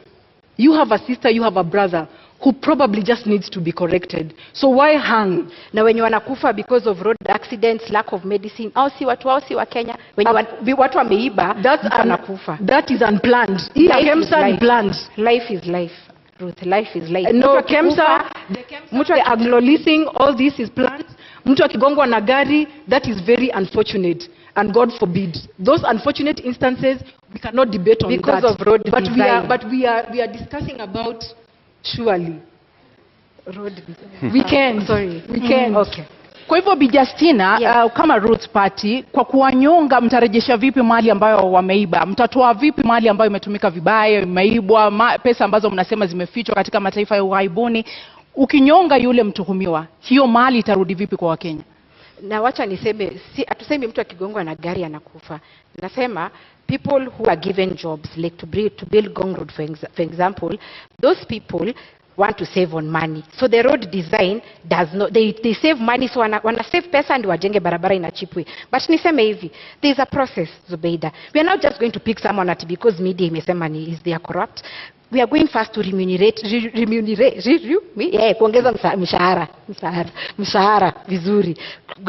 You have a sister, you have a brother who probably just needs to be corrected. So why hang? Na wenye wanakufa because of road accidents, lack of medicine, au si wa Kenya, wenye watu wameiba, wanakufa. That is unplanned. Life is life. Ruth, life is life. No, the Anglo-Gleasing, all this is planned. Mtu akigongwa na gari, that is very unfortunate. And God forbid. Those unfortunate instances, we cannot debate on because that. Of road design. But we are discussing about, surely. Road design. We can. Sorry. We can. Okay. Kwa hivyo Bi Justina, kama Roots Party, kwa kuwanyonga mtarejesha vipi mali ambayo wameiba? Mtatoa vipi mali ambayo imetumika vibaya, imeibwa, pesa ambazo mnasema zimefichwa katika mataifa ya ughaibuni? Ukinyonga yule mtuhumiwa, hiyo mali itarudi vipi kwa Wakenya? Na wacha niseme, atusemi mtu akigongwa na gari anakufa. Nasema people who are given jobs, like to build Gong Road, for example, those people want to save on money. So the road design does not, they save money, so wana save pesa and wajenge barabara in a cheap way. But niseme hivi, there is a process, Zubeida. We are not just going to pick someone at because media imesema is they are corrupt. We are going first to kuongeza mshahara vizuri,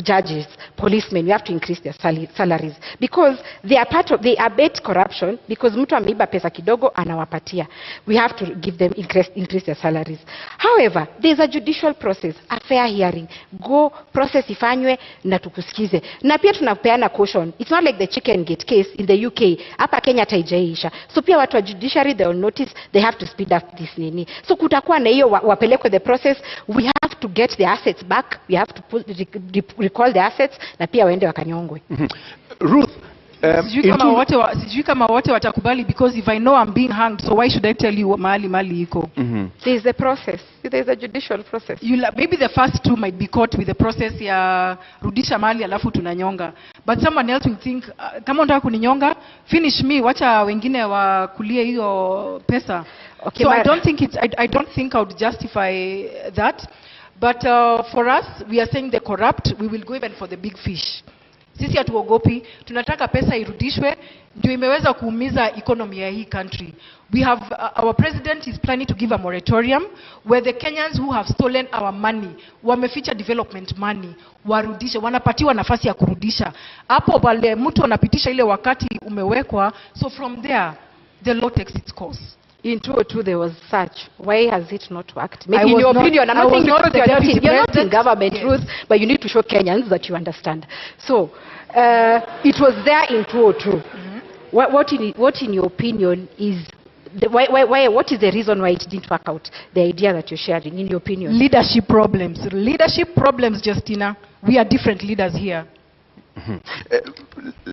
judges, policemen, we have to increase their salaries because they are bait corruption, because mtu ameiba pesa kidogo anawapatia. We have to give them increase their salaries. However, there is a judicial process, a fair hearing. Go process ifanywe na tukusikize. Na pia tunapeana caution. It's not like the chicken gate case in the UK. Hapa Kenya taijaisha. So pia watu wa judiciary, they will notice they have to speed up this nini. So kutakuwa na hiyo wapelekwe the process. We have to get the assets back. We have to recall the assets na pia waende wakanyongwe. Ruth, Sijui kama wote watakubali, because if I know I'm being hanged, so why should I tell you mali iko? There is a process. There is a judicial process. Maybe the first two might be caught with the process ya rudisha mali alafu tunanyonga. But someone else will think, kama unataka kuninyonga, finish me, wacha wengine wakulie hiyo pesa. Okay, so I don't think I would justify that. But for us, we are saying the corrupt, we will go even for the big fish. Sisi hatuogopi, tunataka pesa irudishwe, ndio imeweza kuumiza economy ya hii country. We have, our president is planning to give a moratorium where the Kenyans who have stolen our money, wameficha development money, warudishe, wanapatiwa nafasi ya kurudisha. Hapo pale mtu anapitisha ile wakati umewekwa, so from there, the law takes its course. In 2002 there was such. Why has it not worked? Maybe in your opinion, I'm not saying you're not in government, yes. Ruth, but you need to show Kenyans that you understand. So, it was there in 2002. What in your opinion is, what is the reason why it didn't work out? The idea that you're sharing, in your opinion? Leadership problems. Leadership problems, Justina. We are different leaders here.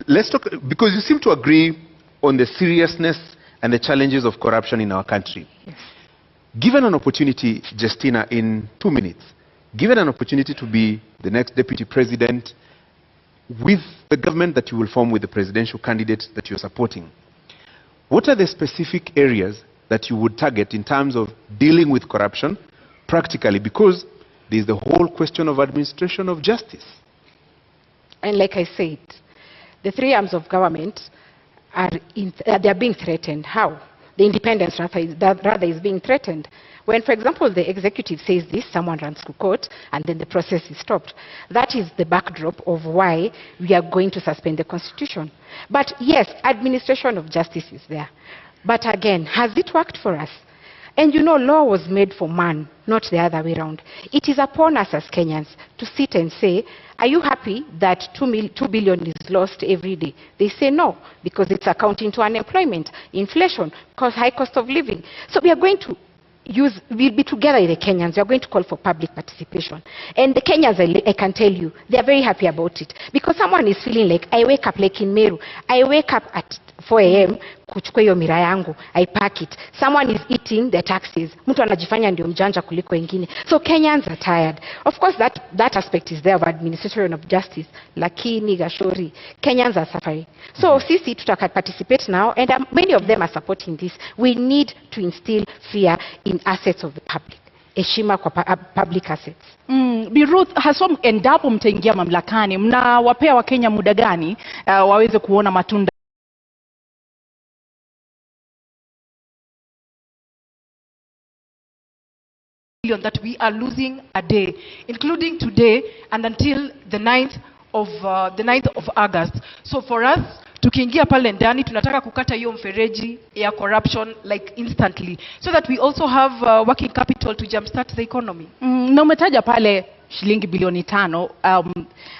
Let's talk, because you seem to agree on the seriousness and the challenges of corruption in our country. Yes. Given an opportunity, Justina, in 2 minutes, given an opportunity to be the next deputy president with the government that you will form with the presidential candidate that you're supporting, what are the specific areas that you would target in terms of dealing with corruption practically? Because there's the whole question of administration of justice. And like I said, the three arms of government they are being threatened. How? The independence rather is being threatened. When, for example, the executive says this, someone runs to court, and then the process is stopped. That is the backdrop of why we are going to suspend the Constitution. But yes, administration of justice is there. But again, has it worked for us? And you know, law was made for man, not the other way around. It is upon us as Kenyans to sit and say, are you happy that 2 billion is lost every day? They say no, because it's accounting to unemployment, inflation, high cost of living. So we are going to we'll be together, the Kenyans. We are going to call for public participation. And the Kenyans, I can tell you, they are very happy about it. Because someone is feeling like, I wake up like in Meru, I wake up at 4 a.m. kuchukua hiyo mira yangu, I pack it. Someone is eating the taxes. Mtu anajifanya ndio mjanja kuliko wengine. So Kenyans are tired. Of course, that aspect is there of administration of justice. Lakini Gashori, Kenyans are suffering. So sisi tutaka participate now, and many of them are supporting this. We need to instill fear in assets of the public. Heshima kwa public assets. Bi Ruth, haswa endapo mtaingia mamlakani, mnawapea Wakenya muda gani waweze kuona matunda that we are losing a day, including today and until the 9th of August. So for us, tukiingia pale ndani, tunataka kukata hiyo mfereji ya corruption like instantly, so that we also have working capital to jumpstart the economy. Na umetaja pale shilingi bilioni 5,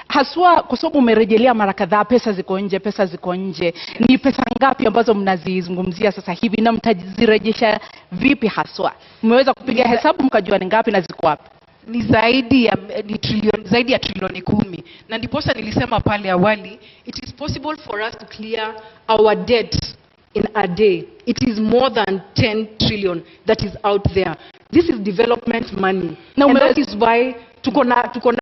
haswa kwa sababu umerejelea mara kadhaa pesa ziko nje. Ni pesa ngapi ambazo mnazizungumzia sasa hivi na mtazirejesha vipi haswa? Mmeweza kupiga hesabu mkajua ni ngapi na ziko wapi? Ni zaidi ya trilioni 10. Na ndiposa nilisema pale awali, it is possible for us to clear our debt in a day. It is more than 10 trillion that is out there. This is development money. And that is why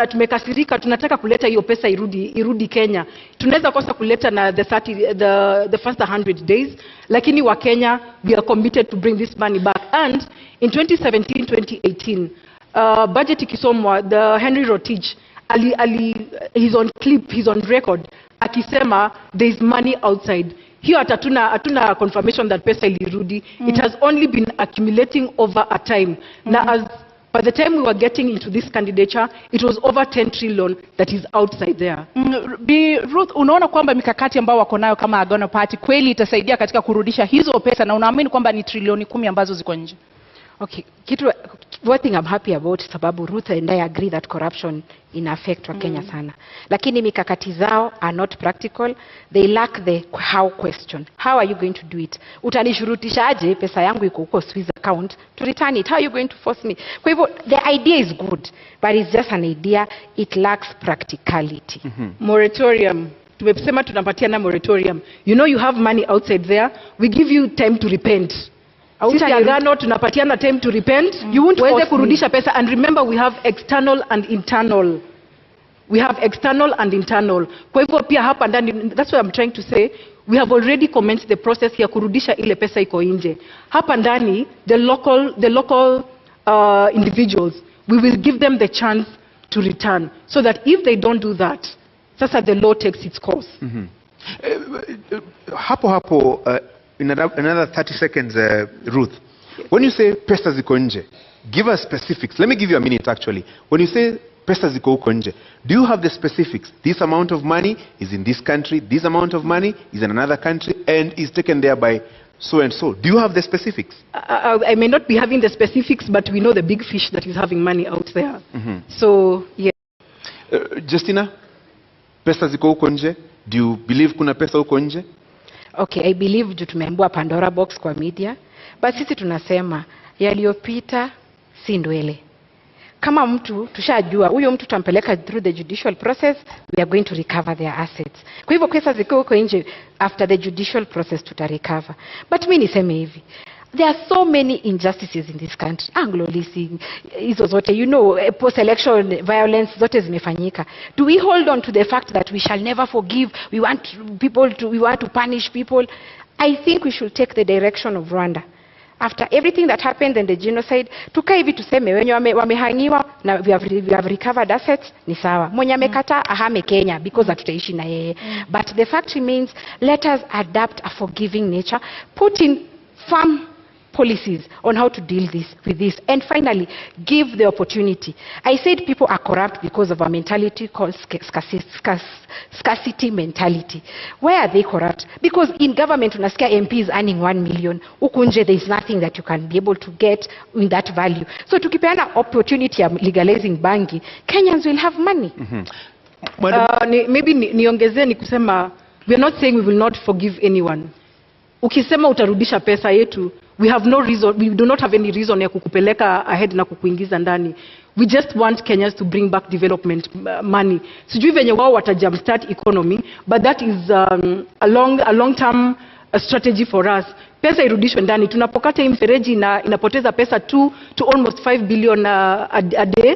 tumekasirika, tunataka kuleta hiyo pesa irudi Kenya. Tunaweza kosa kuleta na the first 100 days, lakini wa Kenya, we are committed to bring this money back. And in 2017-2018, budget ikisomwa, the Henry Rotich, he's on clip, he's on record, akisema there is money outside. Hiyo hatuna confirmation that pesa ilirudi. It has only been accumulating over a time. Now, by the time we were getting into this candidature, it was over 10 trillion that is outside there. Bi Ruth, unaona kwamba mikakati ambao wako nayo kama Agano Party kweli itasaidia katika kurudisha hizo pesa, na unaamini kwamba ni trilioni 10 ambazo ziko nje? Okay, one thing I'm happy about, sababu Ruth and I agree that corruption in affect wa Kenya sana. Lakini mikakati zao are not practical. They lack the how question. How are you going to do it? Utanishurutisha aje pesa yangu iko huko Swiss account to return it? How are you going to force me? Kwa hivyo, the idea is good, but it's just an idea. It lacks practicality. Moratorium tumesema tunapatiana moratorium. You know you have money outside there, we give you time to repent. Sisi agano tunapatiana time to repent. You won't uweze force kurudisha pesa, and remember we have external and internal. We have external and internal. Kwa hivyo pia hapa ndani, that's what I'm trying to say, we have already commenced the process ya kurudisha ile pesa iko nje. Hapa ndani, the local individuals, we will give them the chance to return, so that if they don't do that, sasa the law takes its course. Hapo, in another 30 seconds, Ruth. When you say pesa ziko nje, give us specifics. Let me give you a minute actually. When you say pesa ziko huko nje, do you have the specifics? This amount of money is in this country, this amount of money is in another country, and is taken there by so and so. Do you have the specifics? I may not be having the specifics, but we know the big fish that is having money out there. So, yeah. Justina, pesa ziko huko nje? Do you believe kuna pesa huko nje? Okay, I believe juu tumeambiwa Pandora box kwa media, but sisi tunasema yaliyopita si ndwele. Kama mtu tushajua huyo mtu tutampeleka through the judicial process, we are going to recover their assets. Kwa hivyo pesa ziko huko nje, after the judicial process tutarecover. But mimi niseme hivi, there are so many injustices in this country. Anglo leasing, hizo zote, you know, post-election violence zote zimefanyika. Do we hold on to the fact that we shall never forgive? We want to punish people? I think we should take the direction of Rwanda. After everything that happened in the genocide, tukae hivi tuseme wenye wamehangiwa na we have recovered assets, ni sawa. Mwenye amekata ahame Kenya because hatutaishi na yeye. But the fact remains, let us adapt a forgiving nature, put in firm policies on how to deal with this, and finally give the opportunity. I said people are corrupt because of a mentality called scarcity mentality. Why are they corrupt? Because in government unasikia MP is earning 1 million, huku nje there is nothing that you can be able to get in that value. So tukipeana opportunity of legalizing bangi, Kenyans will have money. Maybe niongezee ni kusema, we are not saying we will not forgive anyone. Ukisema utarudisha pesa yetu, we have no reason, we do not have any reason ya kukupeleka ahead na kukuingiza ndani. We just want Kenyans to bring back development money. Sijui venye wao wata jumpstart economy, but that is a long term strategy for us. Pesa irudishwe ndani. Tunapokata hii mfereji na inapoteza pesa 2 to almost 5 billion a day.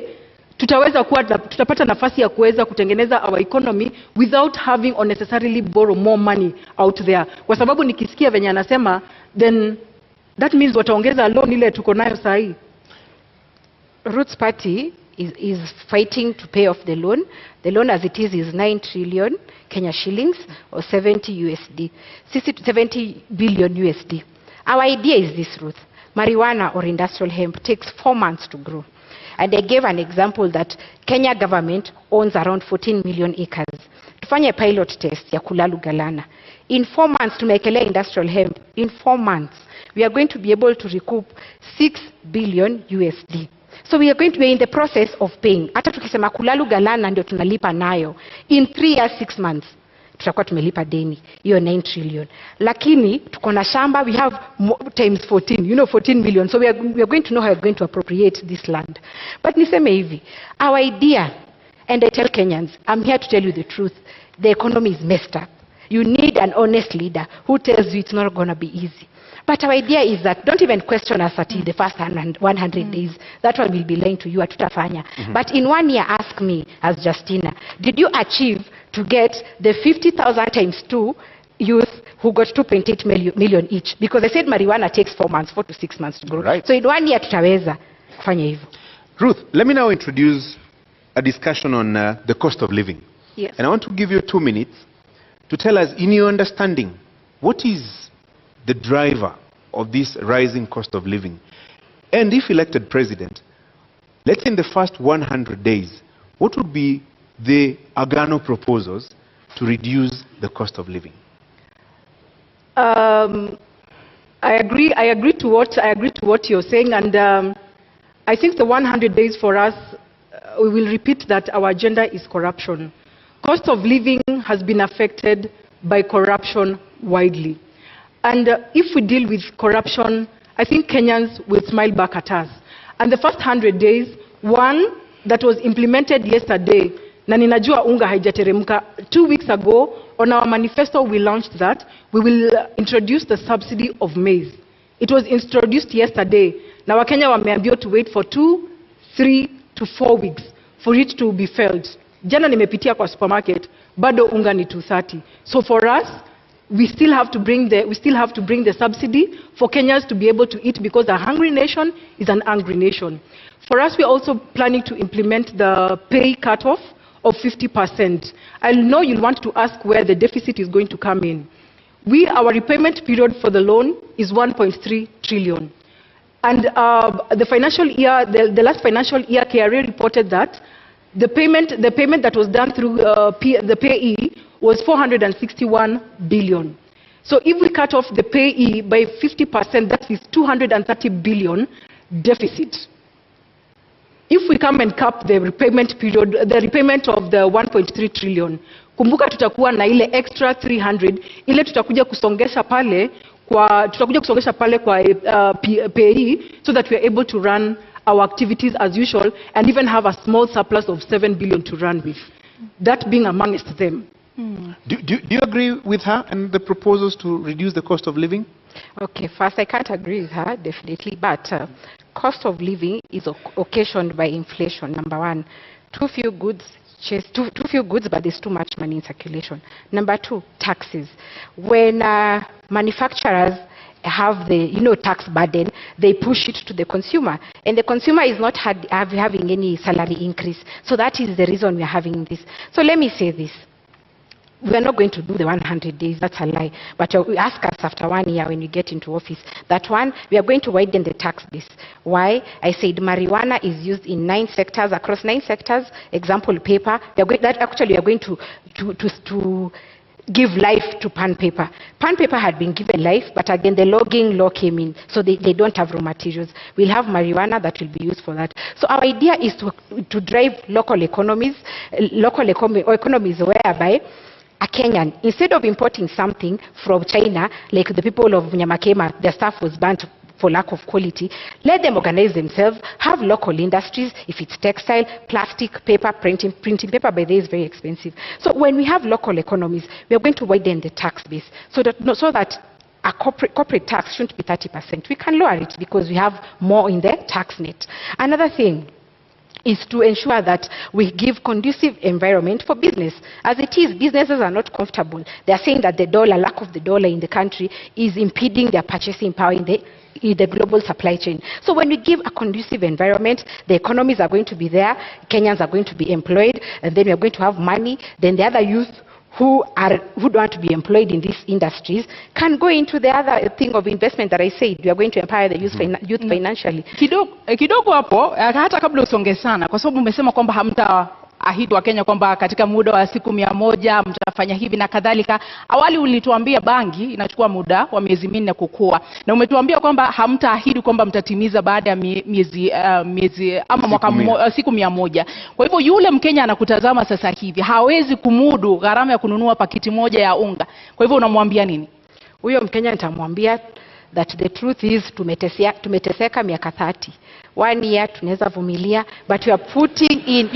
Tutapata nafasi ya kuweza kutengeneza our economy without having unnecessarily borrow more money out there. Kwa sababu nikisikia venye anasema, then that means wataongeza loan ile tuko nayo sahi. Roots Party is fighting to pay off the loan. The loan as it is 9 trillion Kenya shillings or 70 billion USD. Our idea is this, Ruth. Marijuana or industrial hemp takes 4 months to grow. And I gave an example that Kenya government owns around 14 million acres. Tufanye pilot test ya Kulalu Galana. In 4 months tumekelea industrial hemp. In 4 months we are going to be able to recoup 6 billion USD. So we are going to be in the process of paying. Hata tukisema Kulalu Galana ndio tunalipa nayo. In 3 years 6 months tutakuwa tumelipa deni hiyo 9 trillion. Lakini tuko na shamba, we have times 14, you know, 14 million. So we are going to know how we are going to appropriate this land. But niseme hivi, our idea, and I tell Kenyans, I'm here to tell you the truth, the economy is messed up. You need an honest leader who tells you it's not going to be easy. But our idea is that don't even question us at the first 100 days. That one will be lying to you, atutafanya. But in 1 year, ask me as Justina, did you achieve to get the 50,000 times 2 youth who got 2.8 million each? Because I said marijuana takes 4 to 6 months to grow. Right. So in 1 year, tutaweza kufanya hivyo. Ruth, let me now introduce a discussion on the cost of living. Yes. And I want to give you 2 minutes to tell us, in your understanding, what is the driver of this rising cost of living? And if elected president, let's say in the first 100 days, what would be the Agano proposals to reduce the cost of living? I agree to what you're saying, and I think the 100 days for us, we will repeat that our agenda is corruption. Cost of living has been affected by corruption widely. And if we deal with corruption, I think Kenyans will smile back at us. And the first 100 days, one that was implemented yesterday, na ninajua unga haijateremka, 2 weeks ago, on our manifesto, we launched that. We will introduce the subsidy of maize. It was introduced yesterday. Now, Kenya wameambiwa to wait for 2, 3 to 4 weeks for it to be felt. Jana nimepitia kwa supermarket, bado unga ni 230. So for us, we still have to bring the subsidy for Kenyans to be able to eat, because a hungry nation is an angry nation. For us, we're also planning to implement the pay cutoff of 50%. I know you'll want to ask where the deficit is going to come in. Our repayment period for the loan is 1.3 trillion. And the financial year, the last financial year, KRA reported that the payment that was done through the payee was 461 billion. So if we cut off the payee by 50%, that is 230 billion deficit. If we come and cap the repayment period, the repayment of the 1.3 trillion, kumbuka tutakuwa na ile extra 300, ile tutakuja kusongesha pale kwa payee, so that we are able to run our activities as usual and even have a small surplus of 7 billion to run with. That being amongst them. Do you agree with her and the proposals to reduce the cost of living? Okay, first, I can't agree with her, definitely, but cost of living is occasioned by inflation, number one. Too few goods, but there's too much money in circulation. Number two, taxes. When manufacturers have the tax burden, they push it to the consumer, and the consumer is not having any salary increase. So that is the reason we are having this. So let me say this. We are not going to do the 100 days, that's a lie. But you ask us after 1 year when you get into office. That one, we are going to widen the tax base. Why? I said marijuana is used in 9 sectors, across 9 sectors. Example, paper. We are going to give life to pan paper. Pan paper had been given life, but again the logging law came in, so they don't have raw materials. We'll have marijuana that will be used for that. So our idea is to drive local economies whereby a Kenyan, instead of importing something from China, like the people of Nyamakema, their stuff was burnt for lack of quality, let them organize themselves, have local industries. If it's textile, plastic, paper, printing paper by the way is very expensive. So when we have local economies, we are going to widen the tax base so that a corporate tax shouldn't be 30%. We can lower it because we have more in the tax net. Another thing is to ensure that we give conducive environment for business. As it is, businesses are not comfortable. They are saying that lack of the dollar in the country is impeding their purchasing power in the global supply chain. So when we give a conducive environment, the economies are going to be there, Kenyans are going to be employed, and then we are going to have money. Then the other youth who want to be employed in these industries can go into the other thing of investment that I said. We are going to empower the youth financially. Kidogo hapo, hata kabla usonge sana, kwa sababu umesema kwamba hamtaahidi wa Kenya kwamba katika muda wa siku 100 mtafanya hivi na kadhalika. Awali ulituambia bangi inachukua muda wa miezi 4 kukua, na umetuambia kwamba hamtaahidi kwamba mtatimiza baada ya miezi ama siku 100. Kwa hivyo yule Mkenya anakutazama sasa hivi hawezi kumudu gharama ya kununua pakiti moja ya unga. Kwa hivyo unamwambia nini? Huyo Mkenya nitamwambia that the truth is tumeteseka miaka 30. 1 year tunaweza vumilia, but we are putting in,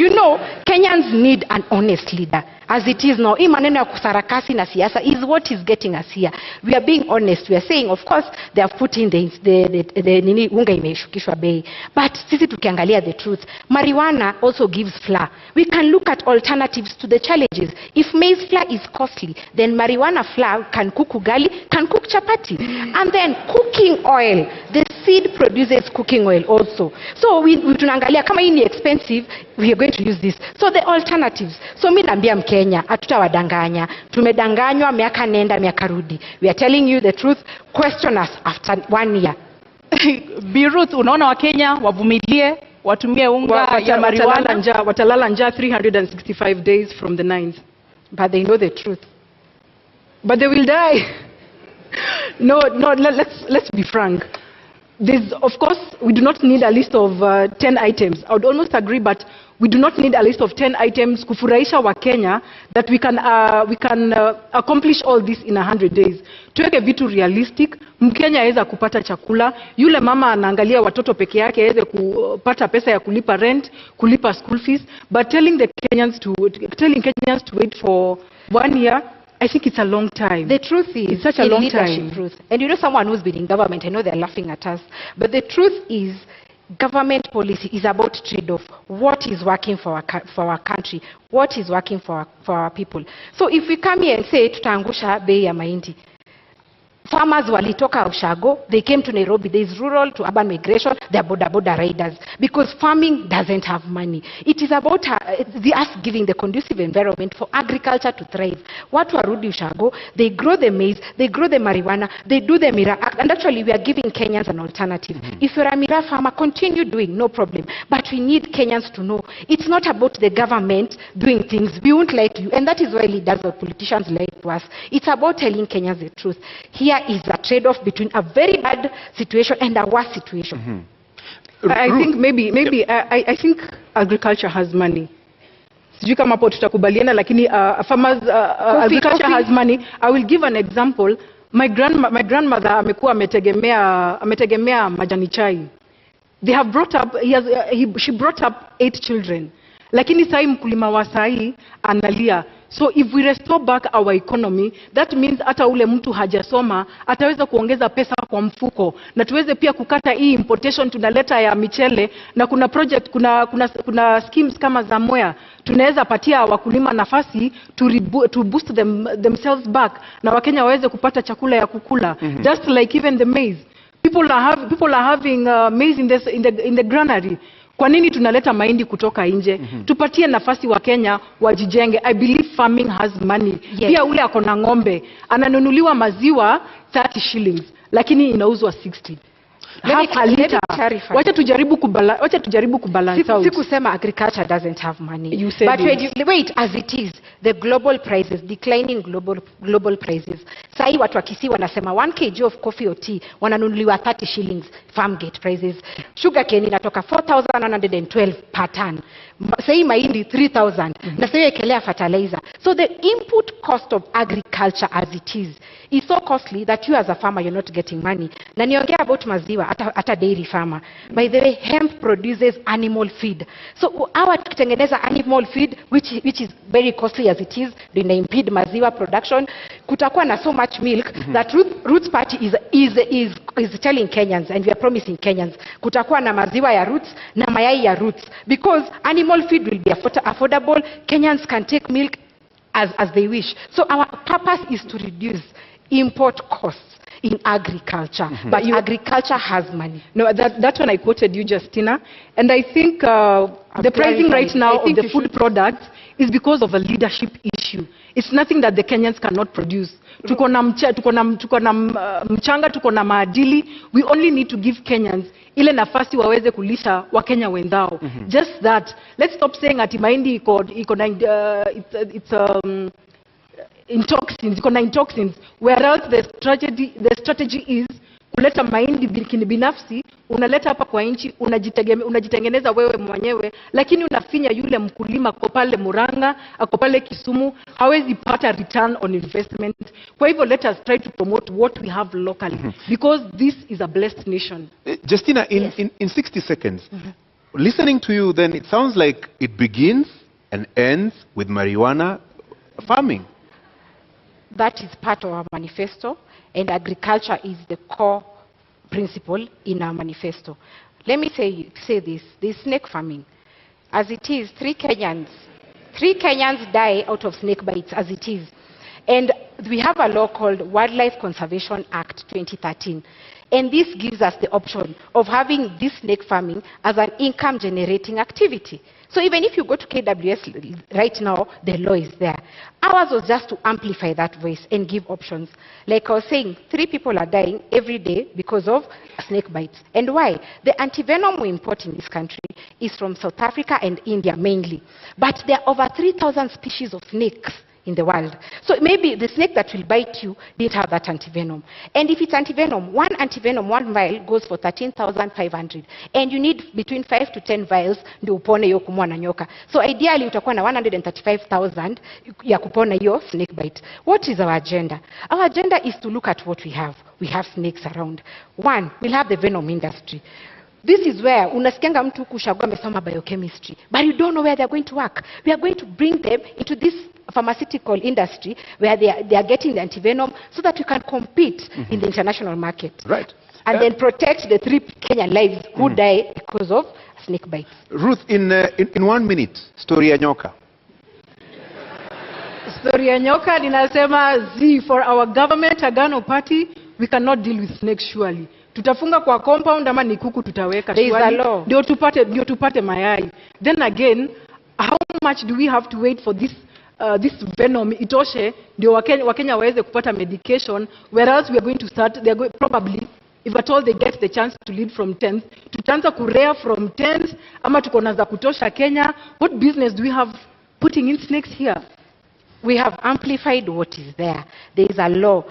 Kenyans need an honest leader. As it is now, hii maneno ya kusarakasi na siasa is what is getting us here. We are being honest. We are saying, of course, they have put in the unga imeshukishwa bei. But sisi tukiangalia the truth, marijuana also gives flour. We can look at alternatives to the challenges. If maize flour is costly, then marijuana flour can cook ugali, can cook chapati. And then cooking oil, the seed produces cooking oil also. So we tunaangalia kama hii ni expensive, we are going to use this. So the alternatives. So mimi naambia Mkenya, hatutawadanganya. Tumedanganywa miaka nenda miaka rudi. We are telling you the truth. Question us after 1 year. Birut, unaona Wakenya wavumilie, watumie unga ya marijuana, watalala njaa 365 days from the 9th. But they know the truth. But they will die. No, let's be frank. Of course, we do not need a list of 10 items. I would almost agree, but we do not need a list of 10 items kufurahisha wa Kenya that we can accomplish all this in 100 days. Tuweke vitu realistic. Mkenya aweza kupata chakula. Yule mama anaangalia watoto peke yake aweze kupata pesa ya kulipa rent, kulipa school fees. But telling Kenyans to wait for 1 year, I think it's a long time. The truth is, It's such a in long leadership time. truth, and you know someone who's been in government, I know they're laughing at us, but the truth is, government policy is about trade-off. What is working for our country? What is working for our people? So if we come here and say, tutaangusha bei ya mahindi, farmers walitoka Ushago, they came to Nairobi. There is rural to urban migration. They are border riders because farming doesn't have money. It is about us giving the conducive environment for agriculture to thrive. Watu warudi Ushago, they grow the maize, they grow the marijuana, they do the Mira Act, and actually we are giving Kenyans an alternative. If you're a Mira farmer, continue doing, no problem. But we need Kenyans to know it's not about the government doing things. We won't lie to you, and that is why leaders or politicians lie to us. It's about telling Kenyans the truth. Here is a trade-off between a very bad situation and a worse situation. I think maybe I think agriculture has money. Sijui kama hapo tutakubaliana, lakini agriculture has money. I will give an example. My grandmother amekuwa ametegemea majani chai. They have brought up she brought up 8 children. Lakini sai mkulima wa sai analia. So if we restore back our economy, that means hata ule mtu hajasoma ataweza kuongeza pesa kwa mfuko, na tuweze pia kukata hii importation tunaleta ya michele, na kuna project kuna schemes kama za Mwea tunaweza patia wakulima nafasi to boost themselves back, na Wakenya waweze kupata chakula ya kukula. Just like even the maize, people are having maize in the granary. Kwa nini tunaleta mahindi kutoka nje? Tupatie nafasi wa Kenya wajijenge. I believe farming has money. Yes. Pia ule akona ng'ombe ananunuliwa maziwa 30 shillings lakini inauzwa 60. Wacha tujaribu kubalance out. Sikusema agriculture doesn't have money. You said but it. wait, as it is, the global prices, declining global prices. Sahi watu wa Kisii wanasema 1 kg of coffee or tea wananunuliwa 30 shillings farm gate prices. Sugar cane inatoka 4,112 per ton. Sahi mahindi 3,000. Na sahi ekelea fertilizer. So the input cost of agriculture as it is so costly that you as a farmer you're not getting money. Na niongea about maziwa at a dairy farmer. By the way, hemp produces animal feed. So our tukitengeneza animal feed which is very costly as it is, ina impede maziwa production. Kutakuwa na so much milk that Roots Party is telling Kenyans, and we are promising Kenyans, kutakuwa na maziwa ya Roots na mayai ya Roots, because animal feed will be affordable. Kenyans can take milk as they wish. So our purpose is to reduce import costs in agriculture, but agriculture has money. No, that's when I quoted you, Justina, and I think the pricing right now of the food products is because of a leadership issue. It's nothing that the Kenyans cannot produce. Tuko na mchanga, tuko na maadili. We only need to give Kenyans ile nafasi waweze kulisha Wakenya wendao. Just that. Let's stop saying ati mahindi it's intoxins, whereas the strategy is kuleta mahindi binafsi, unaleta hapa kwa nchi, unajitengeneza wewe mwenyewe, lakini unafinya yule mkulima kwa pale Murang'a, ako pale Kisumu, hawezi pata return on investment. Kwa hivyo let us try to promote what we have locally, because this is a blessed nation. Justina, in 60 seconds, listening to you, then it sounds like it begins and ends with marijuana farming. That is part of our manifesto, and agriculture is the core principle in our manifesto. Let me say this snake farming. As it is, 3 Kenyans die out of snake bites as it is. And we have a law called Wildlife Conservation Act 2013. And this gives us the option of having this snake farming as an income generating activity. So even if you go to KWS right now, the law is there. Ours was just to amplify that voice and give options. Like I was saying, 3 people are dying every day because of snake bites. And why? The antivenom we import in this country is from South Africa and India mainly. But there are over 3,000 species of snakes in the world. So maybe the snake that will bite you didn't have that antivenom. And if it's antivenom, one vial goes for 13,500. And you need between 5 to 10 vials ndio upone hiyo kumwa na nyoka. So ideally utakuwa na 135,000 ya kupona hiyo snake bite. What is our agenda? Our agenda is to look at what we have. We have snakes around. 1, we'll have the venom industry. This is where unasikianga mtu kushagua amesoma biochemistry, but you don't know where they're going to work. We are going to bring them into this pharmaceutical industry where they are getting the antivenom so that we can compete in the international market. Right. And then protect the 3 Kenyan lives who die because of snake bites. Ruth, in 1 minute, story ya nyoka. Story ya nyoka ninasema for our government Agano party we cannot deal with snakes surely. Tutafunga kwa compound ama ni kuku tutaweka There is a surely. law. Ndio tupate mayai. Then again, how much do we have to wait for this venom itoshe ndio Wakenya waweze kupata medication, whereas we are going to start probably, if at all they get the chance to lead from 10th, tutaanza kurare from 10th ama tuko na za kutosha Kenya. What business do we have putting in snakes here? We have amplified what is there. There is a law,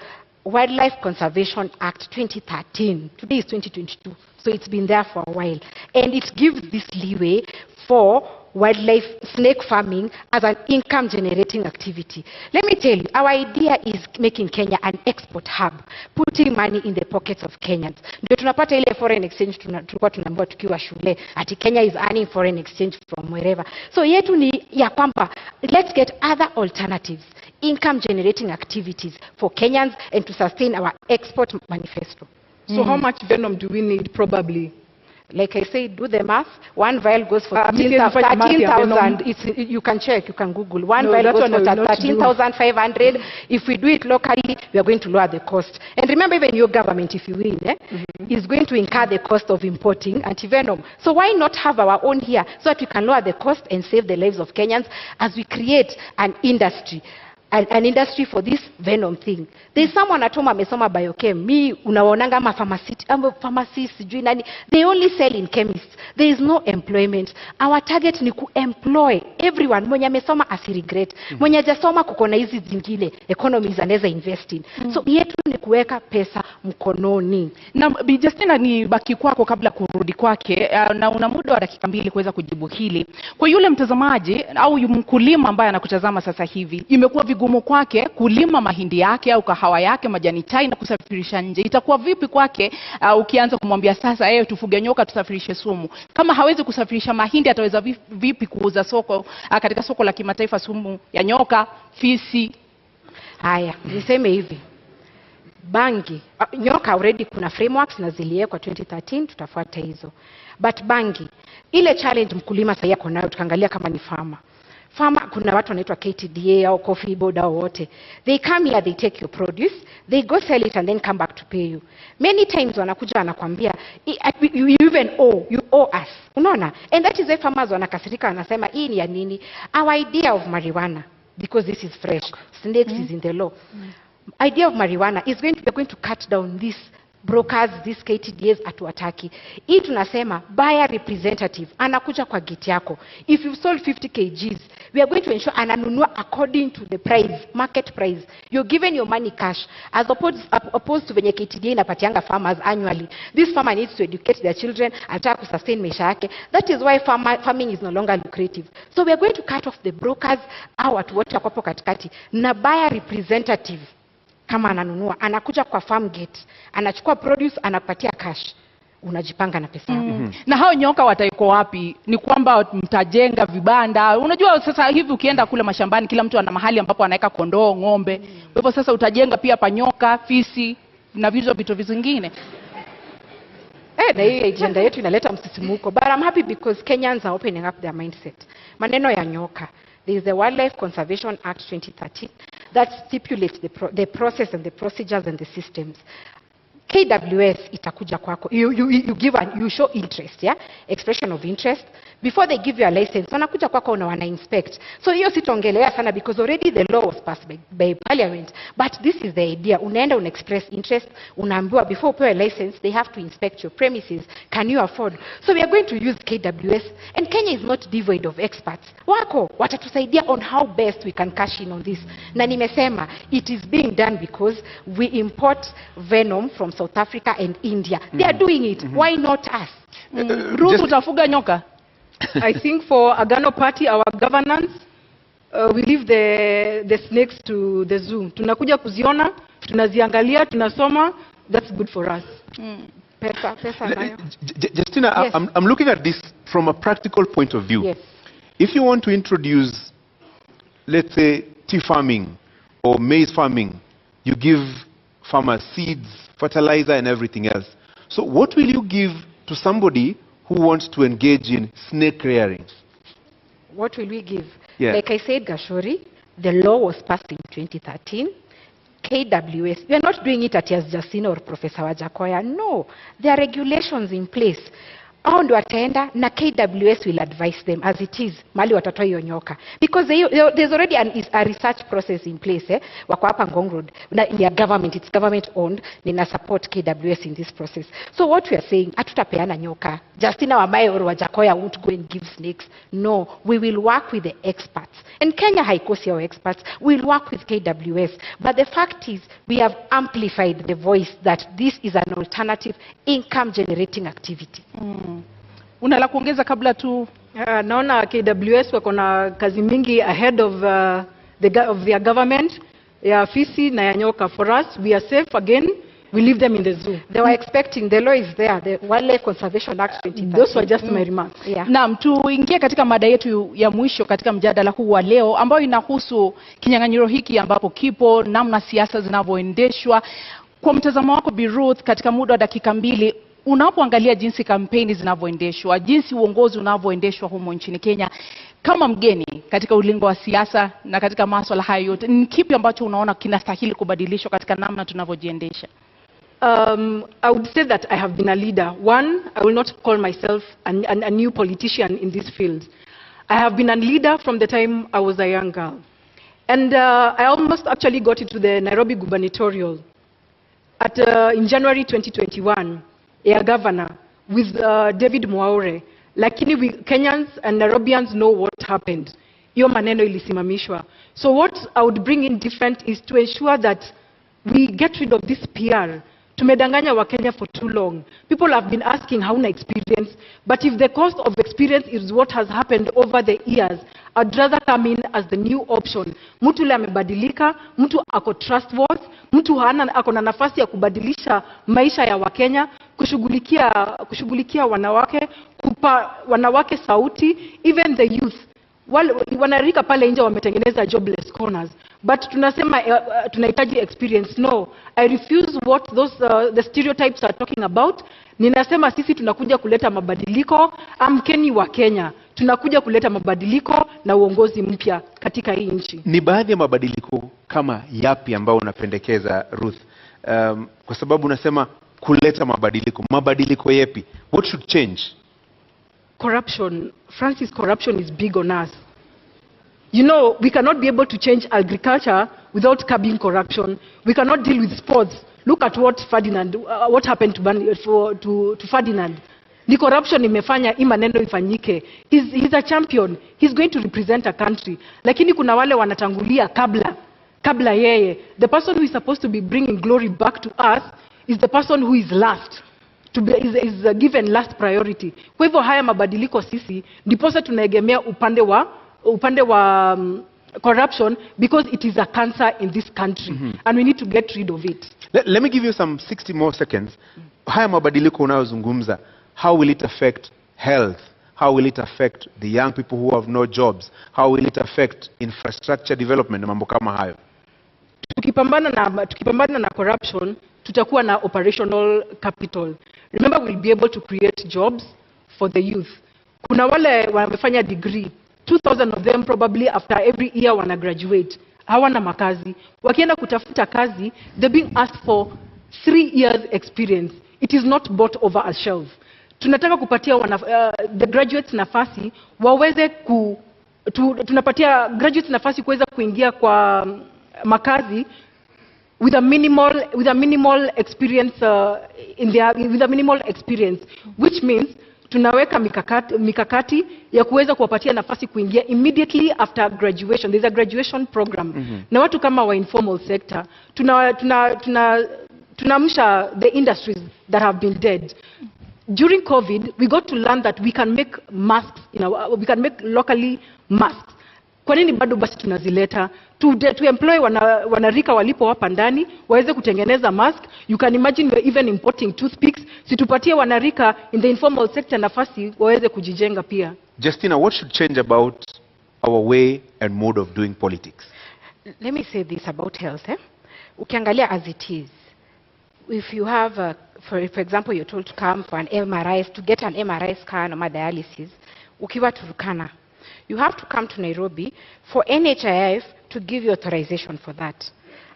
Wildlife Conservation Act 2013. Today is 2022, so it's been there for a while. And it gives this leeway for wildlife snake farming as an income generating activity. Let me tell you, our idea is making Kenya an export hub, putting money in the pockets of Kenyans. Ndio tunapata ile foreign exchange tulikuwa tunaambiwa tukiwa shule, ati Kenya is earning foreign exchange from wherever. So yetu ni ya kwamba let's get other alternatives, income generating activities for Kenyans and to sustain our export manifesto. So how much venom do we need probably? Like I say, do the math. 1 vial goes for Mimi nifanye math ya 13,000. You can check, you can Google. 1 No, vial that goes one for I will not do. 13,500. If we do it locally, we are going to lower the cost. And remember, even your government, if you win, is going to incur the cost of importing antivenom. So why not have our own here so that we can lower the cost and save the lives of Kenyans as we create an industry? An industry for this venom thing. There's someone at home amesoma biochem. Me unaonanga ama pharmacist sijui nani. They only sell in chemists. There is no employment. Our target ni kuemploy everyone. Mwenye amesoma asiregret. Mwenye hajasoma kuko na hizi zingine economies anaweza invest in. So yetu ni kuweka pesa mkononi. Na Bi Justina, ni baki kwako kabla kurudi kwake, na una muda wa dakika 2 kuweza kujibu hili. Kwa yule mtazamaji au mkulima ambaye anakutazama sasa hivi, imekuwa vigumu kwake kulima mahindi yake au kahawa yake, majani chai na kusafirisha nje. Itakuwa vipi kwake ukianza kumwambia sasa tufuge nyoka tusafirishe sumu? Kama hawezi kusafirisha mahindi, ataweza vipi kuuza katika soko la kimataifa sumu ya nyoka, fisi? Haya, niseme hivi. Bangi, nyoka already kuna frameworks na ziliwekwa 2013, tutafuata hizo. But bangi, ile challenge mkulima sasa yako nayo, tukaangalia kama ni farmer, kuna watu wanaitwa KTDA au Coffee Board au wote. They come here, they take your produce, they go sell it and then come back to pay you. Many times wanakuja wanakuambia, you even you owe us. Unaona? And that is why farmers wanakasirika, wanasema hii ni ya nini? Our idea of marijuana, because this is fresh, snakes is in the law. Idea of marijuana is we're going to cut down these brokers, these KTDAs atuataki. Hii tunasema buyer representative anakuja kwa gate yako. If you've sold 50 kgs, we are going to ensure ananunua according to the price, market price. You're given your money cash as opposed to venye KTDA inapatianga farmers annually. This farmer needs to educate their children, anataka kusustain maisha yake. That is why farming is no longer lucrative. So we are going to cut off the brokers au watu wote wako katikati na buyer representative. Kama ananunua, anakuja kwa farm gate, anachukua produce, anakupatia cash, unajipanga na pesa yako. Na hao nyoka wataiko wapi? Ni kwamba mtajenga vibanda? Unajua sasa hivi ukienda kule mashambani, kila mtu ana mahali ambapo anaweka kondoo, ng'ombe. Kwa hivyo sasa utajenga pia panyoka, fisi na vitu vingine. Na hii agenda yetu inaleta msisimuko. But I'm happy because Kenyans are opening up their mindset. Maneno ya nyoka. There is the Wildlife Conservation Act 2013 that stipulates the process and the procedures and the systems. KWS itakuja kwako. You show interest, yeah? Expression of interest. Before they give you a license, wanakuja kwako na wana inspect. So hiyo sitaongelea sana because already the law was passed by parliament. But this is the idea. Unaenda express interest, unaambiwa before upewe license, they have to inspect your premises. Can you afford? So we are going to use KWS, and Kenya is not devoid of experts. Wako watatusaidia on how best we can cash in on this. Na nimesema it is being done because we import venom from South Africa and India. They are doing it. Why not us? Ruth, utafuga nyoka? I think for Agano party, our governance, we leave the snakes to the zoo. Tunakuja kuziona, tunaziangalia, tunasoma. That's good for us. Pesa nayo. Justina, yes. I'm looking at this from a practical point of view. Yes. If you want to introduce, let's say, tea farming or maize farming, you give farmers seeds, fertilizer, and everything else. So what will you give to somebody who wants to engage in snake rearing? What will we give? Yeah. Like I said, Gashori, the law was passed in 2013. KWS, we are not doing it at Justina or Professor Wajakoya. No, there are regulations in place. Hao ndio wataenda na KWS will advise them as it is mali watatoa hiyo nyoka, because there's already a research process in place. Wako hapa Ngong Road na ya government, it's government owned, nina support KWS in this process. So what we are saying, hatutapeana nyoka. Justina Wamae or Wajakoya won't go and give snakes. No, we will work with the experts, and Kenya haikosi our experts. We'll work with KWS, but the fact is we have amplified the voice that this is an alternative income generating activity. Una la kuongeza kabla tu? Naona KWS wako na kazi mingi ahead of their government ya fisi na ya nyoka. For us, we are safe again. We leave them in the zoo. They were expecting, the law is there, the Wildlife Conservation Act 2013. Those were just my remarks. Yeah. Naam, tuingie katika mada yetu ya mwisho katika mjadala huu wa leo, ambayo inahusu kinyang'anyiro hiki ambapo kipo, namna siasa zinavyoendeshwa. Kwa mtazamo wako Bi Ruth, katika muda wa dakika 2, unapoangalia jinsi kampeni zinavyoendeshwa, jinsi uongozi unavyoendeshwa humo nchini Kenya, kama mgeni katika ulingo wa siasa na katika masuala hayo yote, ni kipi ambacho unaona kinastahili kubadilishwa katika namna tunavyojiendesha? I would say that I have been a leader. One, I will not call myself a new politician in this field. I have been a leader from the time I was a young girl. And I almost actually got into the Nairobi gubernatorial in January 2021, a governor with David Mwaure. Lakini Kenyans and Nairobians know what happened. Hiyo maneno ilisimamishwa. So what I would bring in different is to ensure that we get rid of this PR. Tumedanganya wa Kenya for too long. People have been asking hauna experience, but if the cost of experience is what has happened over the years, I'd rather come in as the new option. Mtu le amebadilika, mtu ako trustworthy, mtu ako na nafasi ya kubadilisha maisha ya Wakenya, kushughulikia wanawake, kupa wanawake sauti, even the youth. Wanarika pale nje wametengeneza jobless corners, but tunasema tunahitaji experience. No, I refuse what the stereotypes are talking about. Ninasema sisi tunakuja kuleta mabadiliko. Amkeni wa Kenya, tunakuja kuleta mabadiliko na uongozi mpya katika hii nchi. Ni baadhi ya mabadiliko kama yapi ambao unapendekeza Ruth? Kwa sababu unasema kuleta mabadiliko yapi? What should change? Corruption. Francis, corruption is big on us. You know, we cannot be able to change agriculture without curbing corruption. We cannot deal with sports. Look at what happened to Ferdinand. Ni corruption imefanya hii maneno ifanyike. He's a champion. He's going to represent a country. Lakini kuna wale wanatangulia kabla yeye. The person who is supposed to be bringing glory back to us is the person who is last. Is given last priority. Kwa hivyo haya mabadiliko sisi ndiposa tunaegemea upande wa corruption, because it is a cancer in this country, and we need to get rid of it. Let me give you some 60 more seconds. Haya mabadiliko unayozungumza, how will it affect health? How will it affect the young people who have no jobs? How will it affect infrastructure development na mambo kama hayo? Tukipambana na corruption, tutakuwa na operational capital. Remember, we'll be able to create jobs for the youth. Kuna wale wamefanya degree, 2,000 of them probably after every year wana graduate. Hawana makazi. Wakienda kutafuta kazi, they're being asked for 3 years experience. It is not bought over a shelf. Tunataka kupatia the graduates nafasi waweze tunapatia graduates nafasi kuweza kuingia kwa makazi with a minimal experience with a minimal experience, which means tunaweka mikakati ya kuweza kuwapatia nafasi kuingia immediately after graduation. There's a graduation program. Na watu kama wa informal sector tunamsha the industries that have been dead. During COVID, we got to learn that we can make masks we can make locally masks. Kwa nini bado basi tunazileta? To employ wanarika walipo hapa ndani waweze kutengeneza mask. You can imagine we're even importing toothpicks. Situpatie wanarika in the informal sector nafasi waweze kujijenga pia. Justina, what should change about our way and mode of doing politics? Let me say this about health. Ukiangalia as it is, if you have, for example, you're told to come for an MRI, to get an MRI scan or dialysis, ukiwa Turkana, you have to come to Nairobi for NHIF to give you authorization for that.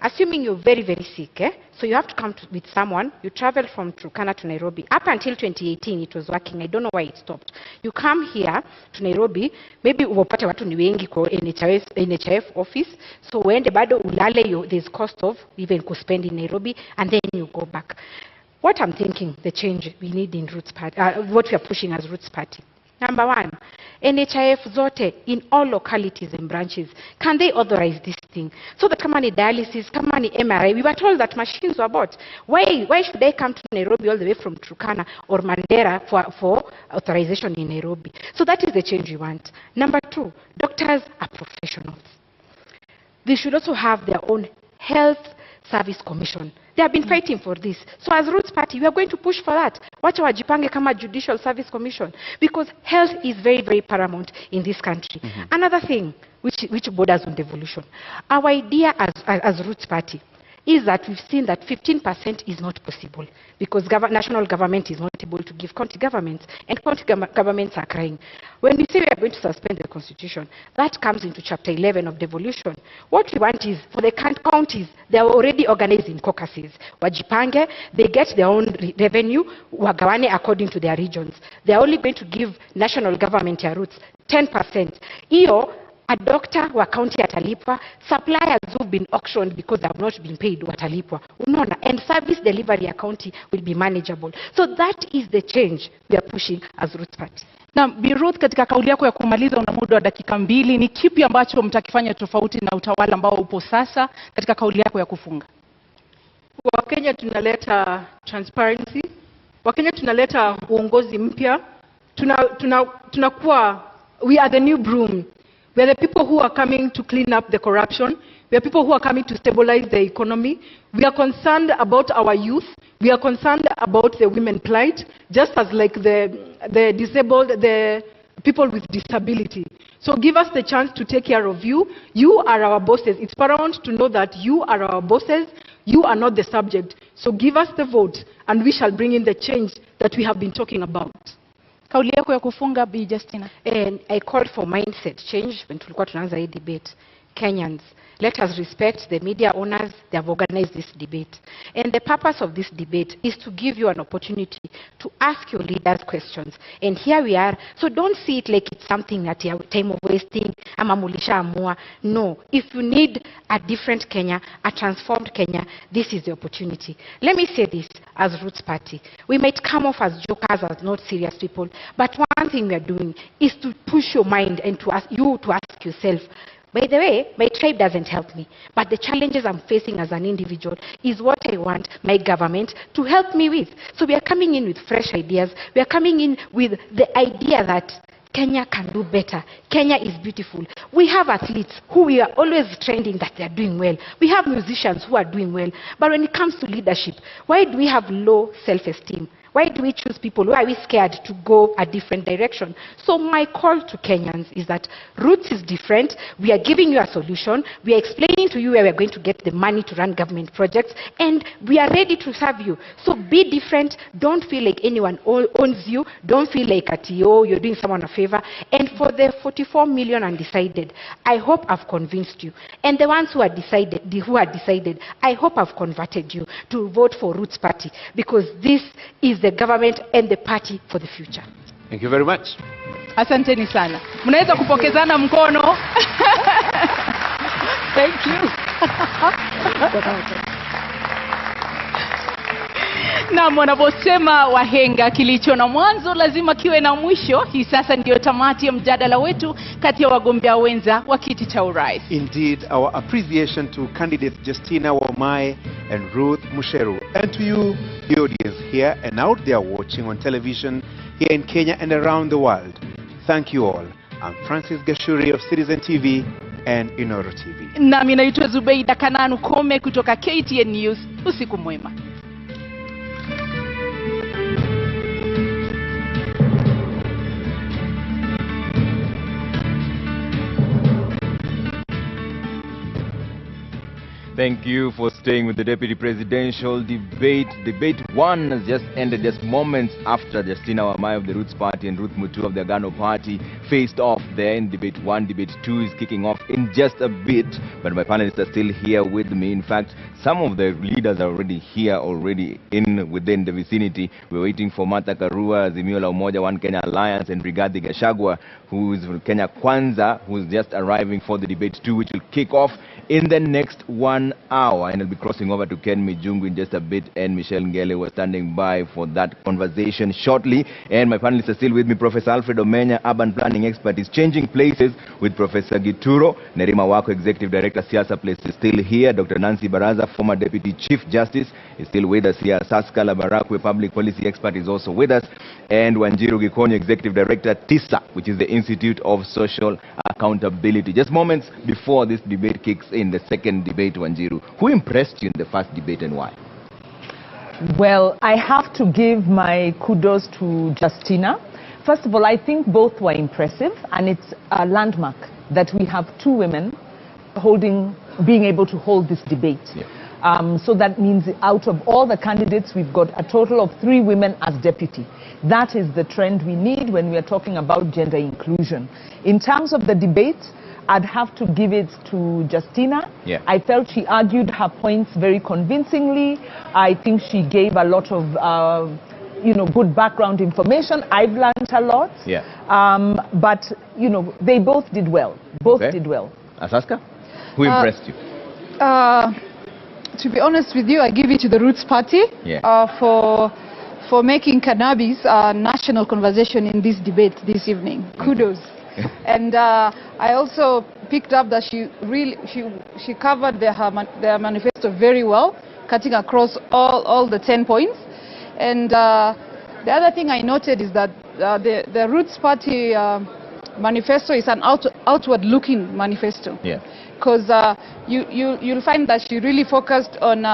Assuming you're very, very sick, so you have to come with someone. You travel from Turkana to Nairobi. Up until 2018, it was working. I don't know why it stopped. You come here to Nairobi, maybe upate watu ni wengi kwa NHIF office, so uende bado ulale, there's cost of even kuspend in Nairobi, and then you go back. What I'm thinking, the change we need in Roots Party, what we are pushing as Roots Party. Number one, NHIF zote in all localities and branches, can they authorize this thing? So that kama ni dialysis, kama ni MRI, we were told that machines were bought. Why should they come to Nairobi all the way from Turkana or Mandera for authorization in Nairobi? So that is the change we want. Number two, doctors are professionals. They should also have their own health service commission. They have been fighting for this. So as Roots Party, we are going to push for that. Wacha wajipange kama Judicial Service Commission, because health is very, very paramount in this country. Another thing which borders on devolution. Our idea as Roots Party is that we've seen that 15% is not possible because national government is not able to give county governments, and county governments are crying. When we say we are going to suspend the constitution, that comes into chapter 11 of devolution. What we want is for the counties, they are already organized in caucuses. Wajipange, they get their own revenue, wagawane according to their regions. They are only going to give national government their roots 10%. Iyo, a doctor wa county atalipwa, suppliers who've been auctioned because they have not been paid watalipwa. Unaona, and service delivery ya county will be manageable. So that is the change we are pushing as Roots Party. Na Bi Ruth, katika kauli yako ya kumaliza una muda wa dakika 2, ni kipi ambacho mtakifanya tofauti na utawala ambao upo sasa katika kauli yako ya kufunga? Wakenya tunaleta transparency. Wakenya tunaleta uongozi mpya. Tunakuwa, we are the new broom. We are the people who are coming to clean up the corruption. We are people who are coming to stabilize the economy. We are concerned about our youth. We are concerned about the women plight, just as like the disabled, the people with disability. So give us the chance to take care of you. You are our bosses. It's paramount to know that you are our bosses. You are not the subject. So give us the vote, and we shall bring in the change that we have been talking about. Kauli yako ya kufunga, Bi Justina. And I called for mindset change when tulikuwa tunaanza hii debate. Kenyans, let us respect the media owners. They have organized this debate. And the purpose of this debate is to give you an opportunity to ask your leaders questions. And here we are. So don't see it like it's something that you have time of wasting. Ama mulisha amua. No. If you need a different Kenya, a transformed Kenya, this is the opportunity. Let me say this as Roots Party. We might come off as jokers, as not serious people. But one thing we are doing is to push your mind and to ask you to ask yourself, by the way, my tribe doesn't help me, but the challenges I'm facing as an individual is what I want my government to help me with. So we are coming in with fresh ideas. We are coming in with the idea that Kenya can do better. Kenya is beautiful. We have athletes who we are always trending that they are doing well. We have musicians who are doing well. But when it comes to leadership, why do we have low self-esteem? Why do we choose people? Why are we scared to go a different direction? So my call to Kenyans is that Roots is different. We are giving you a solution. We are explaining to you where we are going to get the money to run government projects. And we are ready to serve you. So be different. Don't feel like anyone owns you. Don't feel like you're doing someone a favor. And for the 44 million undecided, I hope I've convinced you. And the ones who are decided, I hope I've converted you to vote for Roots Party, because this is the government and the party for the future. Thank you very much. Asanteni sana. Mnaweza kupokezana mkono. Thank you. Na wanaposema wahenga, kilicho na mwanzo lazima kiwe na mwisho. Hii sasa ndio tamati ya mjadala wetu kati ya wagombea wenza wa kiti cha urais. Indeed, our appreciation to candidate Justina Wamae and Ruth Musheru, and to you, the audience here and out there watching on television here in Kenya and around the world. Thank you all. I'm Francis Gashuri of Citizen TV and Inoro TV. Nami naitwa Zubeida Kananu Kome kutoka KTN News. Usiku mwema. Thank you for staying with the deputy presidential debate. Debate 1 has just ended just moments after Justina Wamai of the Roots Party and Ruth Mutu of the Agano Party faced off there in debate 1. Debate 2 is kicking off in just a bit, but my panelists are still here with me. In fact, some of the leaders are already here, within the vicinity. We're waiting for Martha Karua, Azimio la Umoja, One Kenya Alliance, and Rigathi Gachagua, who is from Kenya Kwanza, who is just arriving for the debate 2, which will kick off in the next 1 hour. And I'll be crossing over to Ken Mijungu in just a bit, and Michelle Ngele was standing by for that conversation shortly. And my panelists are still with me. Professor Alfred Omenya, urban planning expert, is changing places with Professor Gituro. Nerima Wako, executive director, Siasa Place, is still here. Dr. Nancy Baraza, former deputy chief justice, is still with us here. Saska Labarakwe, public policy expert, is also with us. And Wanjiru Gikonyo, executive director, TISA, which is the Institute of Social Accountability. Just moments before this debate kicks in, the second debate, Wanjiru, who impressed you in the first debate and why? Well, I have to give my kudos to Justina. First of all, I think both were impressive, and it's a landmark that we have two women being able to hold this debate. Yeah. So that means out of all the candidates, we've got a total of 3 women as deputy. That is the trend we need when we are talking about gender inclusion. In terms of the debate, I'd have to give it to Justina. Yeah. I felt she argued her points very convincingly. I think she gave a lot of good background information. I've learned a lot. Yeah. But they both did well. Both did well. Asaska, who impressed you? To be honest with you, I give it to the Roots Party for making cannabis a national conversation in this debate this evening. Kudos. And I also picked up that she covered their manifesto very well, cutting across all the 10 points. And the other thing I noted is that the Roots Party manifesto is an outward-looking manifesto. Yeah. Because you'll find that she really focused on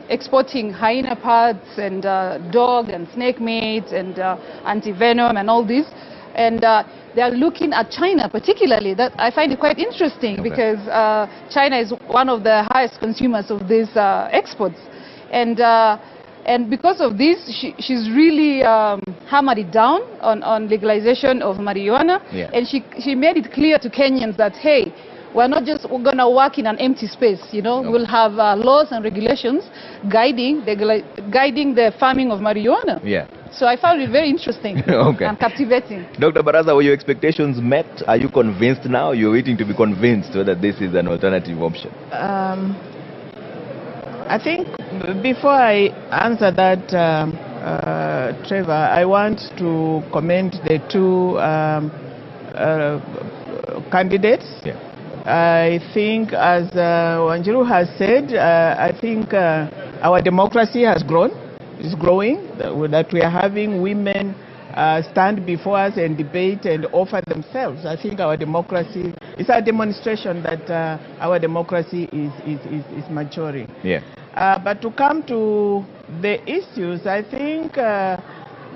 exporting hyena parts and dog and snake meat and anti-venom and all this. And they are looking at China particularly. That I find it quite interesting because China is one of the highest consumers of these exports. And because of this, she's really hammered it down on legalization of marijuana. Yeah. And she made it clear to Kenyans that, hey, we're not just going to work in an empty space, No. We'll have laws and regulations guiding the farming of marijuana. Yeah. So I found it very interesting and captivating. Dr. Baraza, were your expectations met? Are you convinced now? You're waiting to be convinced whether this is an alternative option. I think before I answer that, Trevor, I want to commend the two candidates. Yeah. I think, as Wanjiru has said, I think our democracy has grown. It's growing, that we are having women stand before us and debate and offer themselves. I think our democracy is a demonstration that our democracy is maturing. Yeah. But to come to the issues, I think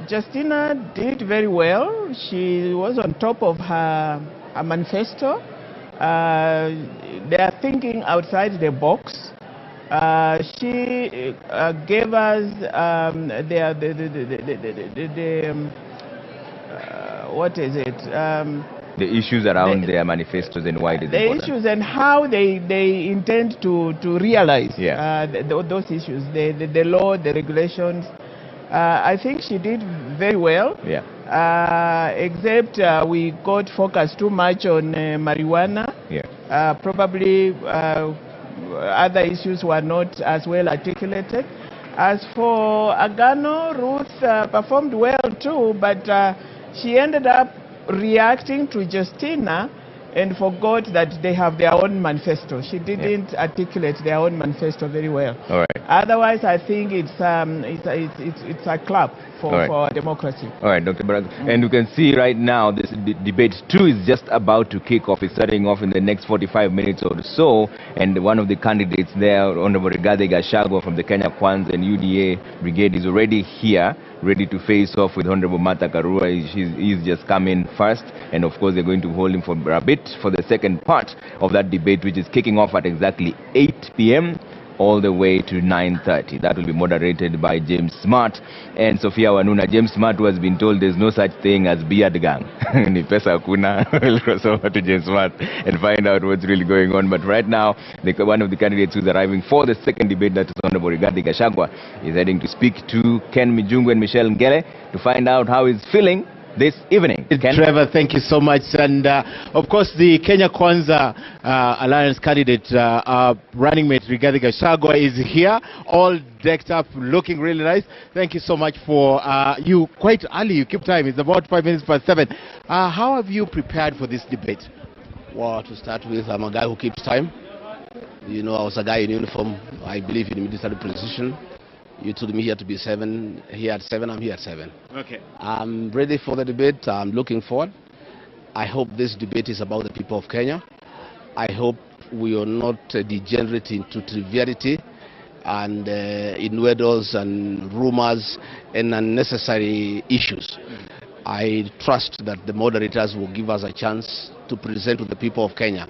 Justina did very well. She was on top of her manifesto. They are thinking outside the box. She gave us what is it? The issues around their manifestos and why it is important. The issues and how they intend to realize those issues, the law, the regulations. I think she did very well. Yeah. Except we got focused too much on marijuana. Yeah. Probably other issues were not as well articulated. As for Agano, Ruth performed well too, but she ended up reacting to Justina and forgot that they have their own manifesto. She didn't articulate their own manifesto very well. All right. Otherwise, I think it's a clap for our democracy. All right, Dr. Baraza. And you can see right now this debate 2 is just about to kick off. It's starting off in the next 45 minutes or so. And one of the candidates there, Honorable Rigathi Gachagua from the Kenya Kwanza and UDA Brigade, is already here, ready to face off with Honorable Martha Karua. He's just come in first. And of course, they're going to hold him for a bit. wait for the second part of that debate, which is kicking off at exactly 8 p.m. all the way to 9:30. That will be moderated by James Smart and Sophia Wanuna. James Smart, who has been told there's no such thing as beard gang. Ni pesa hakuna. We'll cross over to James Smart and find out what's really going on. But right now, one of the candidates who's arriving for the second debate, that is Honorable Gachagua, is heading to speak to Ken Mijungu and Michelle Ngele to find out how he's feeling this evening. Trevor, thank you so much. And of course, the Kenya Kwanza Alliance candidate, running mate Rigathi Gachagua, is here, all decked up, looking really nice. Thank you so much for you quite early. You keep time. It's about 5 minutes past 7. How have you prepared for this debate? Well, to start with, I'm a guy who keeps time. You know, I was a guy in uniform. I believe in military precision. You told me here to be 7, here at 7, I'm here at 7. Okay. I'm ready for the debate. I'm looking forward. I hope this debate is about the people of Kenya. I hope we are not degenerate into triviality and innuendos and rumors and unnecessary issues. I trust that the moderators will give us a chance to present to the people of Kenya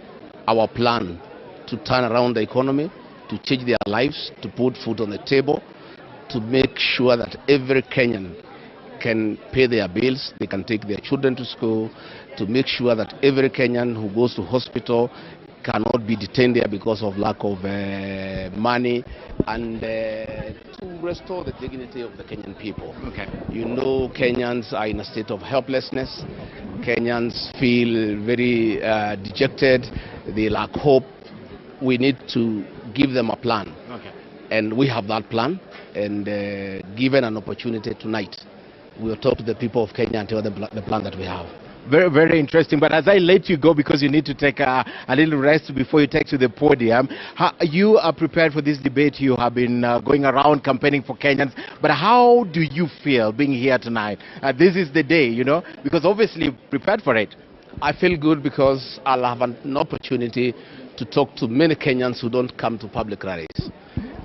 our plan to turn around the economy, to change their lives, to put food on the table, to make sure that every Kenyan can pay their bills, they can take their children to school, to make sure that every Kenyan who goes to hospital cannot be detained there because of lack of money, and to restore the dignity of the Kenyan people. Okay. You know, Kenyans are in a state of helplessness. Kenyans feel very dejected. They lack hope. We need to give them a plan. Okay. And we have that plan. And given an opportunity tonight, we'll talk to the people of Kenya and tell them the plan that we have. Very, very interesting. But as I let you go, because you need to take a little rest before you take to the podium, you are prepared for this debate. You have been going around campaigning for Kenyans. But how do you feel being here tonight? This is the day, you know, because obviously you prepared for it. I feel good because I'll have an opportunity to talk to many Kenyans who don't come to public rallies.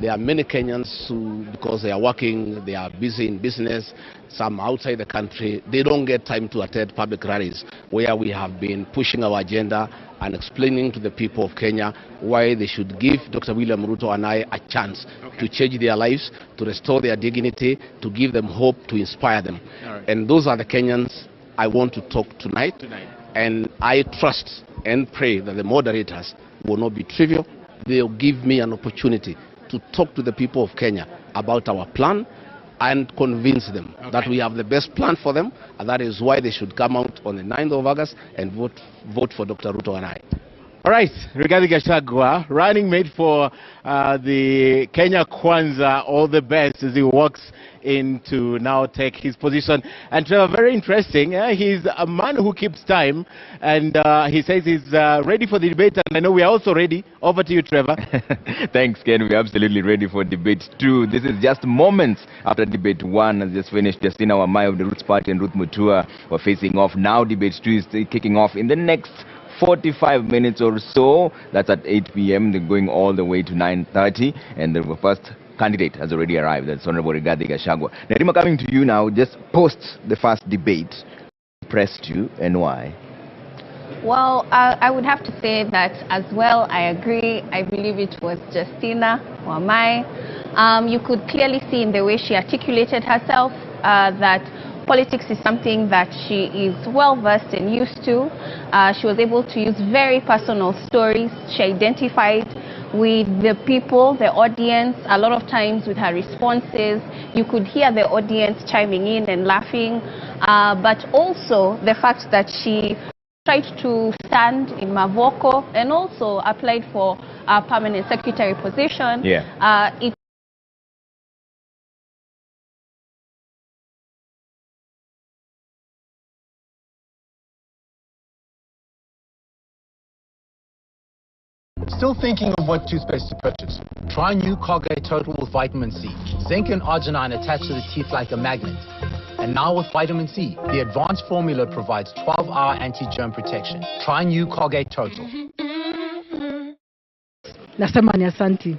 There are many Kenyans who, because they are working, they are busy in business, some outside the country, they don't get time to attend public rallies where we have been pushing our agenda and explaining to the people of Kenya why they should give Dr. William Ruto and I a chance to change their lives, to restore their dignity, to give them hope, to inspire them. Right. And those are the Kenyans I want to talk tonight. And I trust and pray that the moderators will not be trivial. They'll give me an opportunity to talk to the people of Kenya about our plan and convince them that we have the best plan for them, and that is why they should come out on the 9th of August and vote for Dr. Ruto and I. All right, Rigathi Gachagua, running mate for the Kenya Kwanza, all the best as he walks in to now take his position. And Trevor, very interesting, he's a man who keeps time, and he says he's ready for the debate, and I know we are also ready. Over to you, Trevor. Thanks, Ken. We're absolutely ready for debate 2. This is just moments after debate 1 has just finished. Justina Wamai of the Roots Party and Ruth Mutua were facing off. Now debate 2 is kicking off in the next 45 minutes or so. That's at 8 p.m. They're going all the way to 9:30, and the first candidate has already arrived. That's Honorable Rigathi Gachagua. Narima, coming to you now, just post the first debate. Impressed you, and why? Well, I would have to say that as well. I agree. I believe it was Justina Wamai. You could clearly see in the way she articulated herself that politics is something that she is well versed and used to. She was able to use very personal stories. She identified with the people, the audience. A lot of times with her responses, you could hear the audience chiming in and laughing. But also the fact that she tried to stand in Mavoko and also applied for a permanent secretary position. Yeah. Still thinking of what toothpaste to purchase? Try new Colgate Total with vitamin C. Zinc and arginine attached to the teeth like a magnet. And now with vitamin C, the advanced formula provides 12-hour anti-germ protection. Try new Colgate Total. Nasema ni asanti.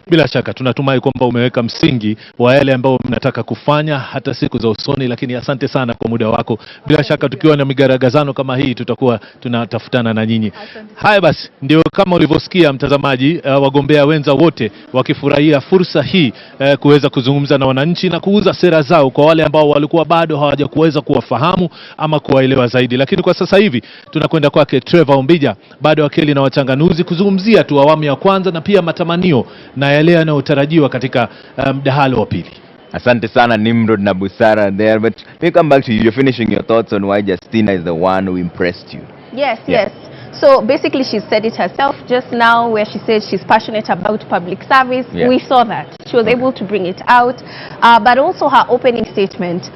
Bila shaka tunatumai kwamba umeweka msingi wa yale ambao mnataka kufanya hata siku za usoni, lakini asante sana kwa muda wako. Bila shaka tukiwa na migaragazano kama hii tutakuwa tunatafutana na nyinyi. Haya basi, ndio kama ulivyosikia mtazamaji, wagombea wenza wote wakifurahia fursa hii kuweza kuzungumza na wananchi na kuuza sera zao kwa wale ambao walikuwa bado hawajakuweza kuwafahamu ama kuwaelewa zaidi. Lakini kwa sasa hivi tunakwenda kwake Trevor Ombija, bado akili na wachanganuzi, kuzungumzia tu awamu ya kwanza na pia matamanio na yale yanayotarajiwa katika mdahalo wa pili. Asante sana Nimrod na Busara there, but let me come back to you. You're finishing your thoughts on why Justina is the one who impressed you. Yes. So basically she said it herself just now, where she said she's passionate about public service. We saw that. She was able to bring it out. But also her opening statement,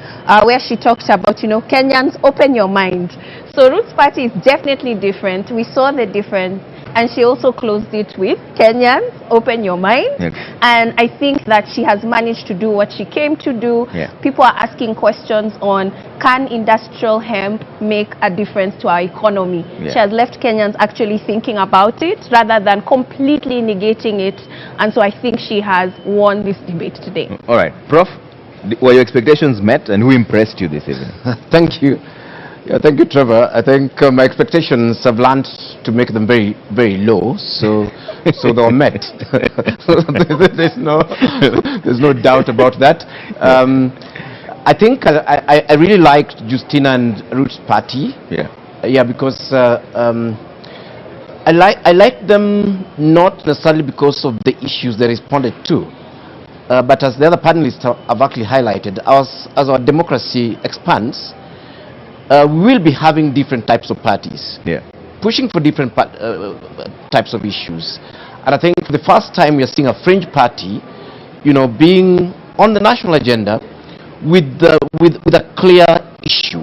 where she talked about, Kenyans, open your mind. So Roots Party is definitely different. We saw the difference. And she also closed it with Kenyans, open your mind. And I think that she has managed to do what she came to do. People are asking questions on, can industrial hemp make a difference to our economy? She has left Kenyans actually thinking about it rather than completely negating it. And so I think she has won this debate today. All right. Prof, were your expectations met, and who impressed you this evening? Thank you. Yeah, thank you, Trevor. I think my expectations have learned to make them very, very low, so they were met. there's no doubt about that. I think I really liked Justina and Roots Party. Because I like them not necessarily because of the issues they responded to, but as the other panelists have actually highlighted, as our democracy expands, we will be having different types of parties, pushing for different types of issues. And I think for the first time we are seeing a fringe party, being on the national agenda with a clear issue.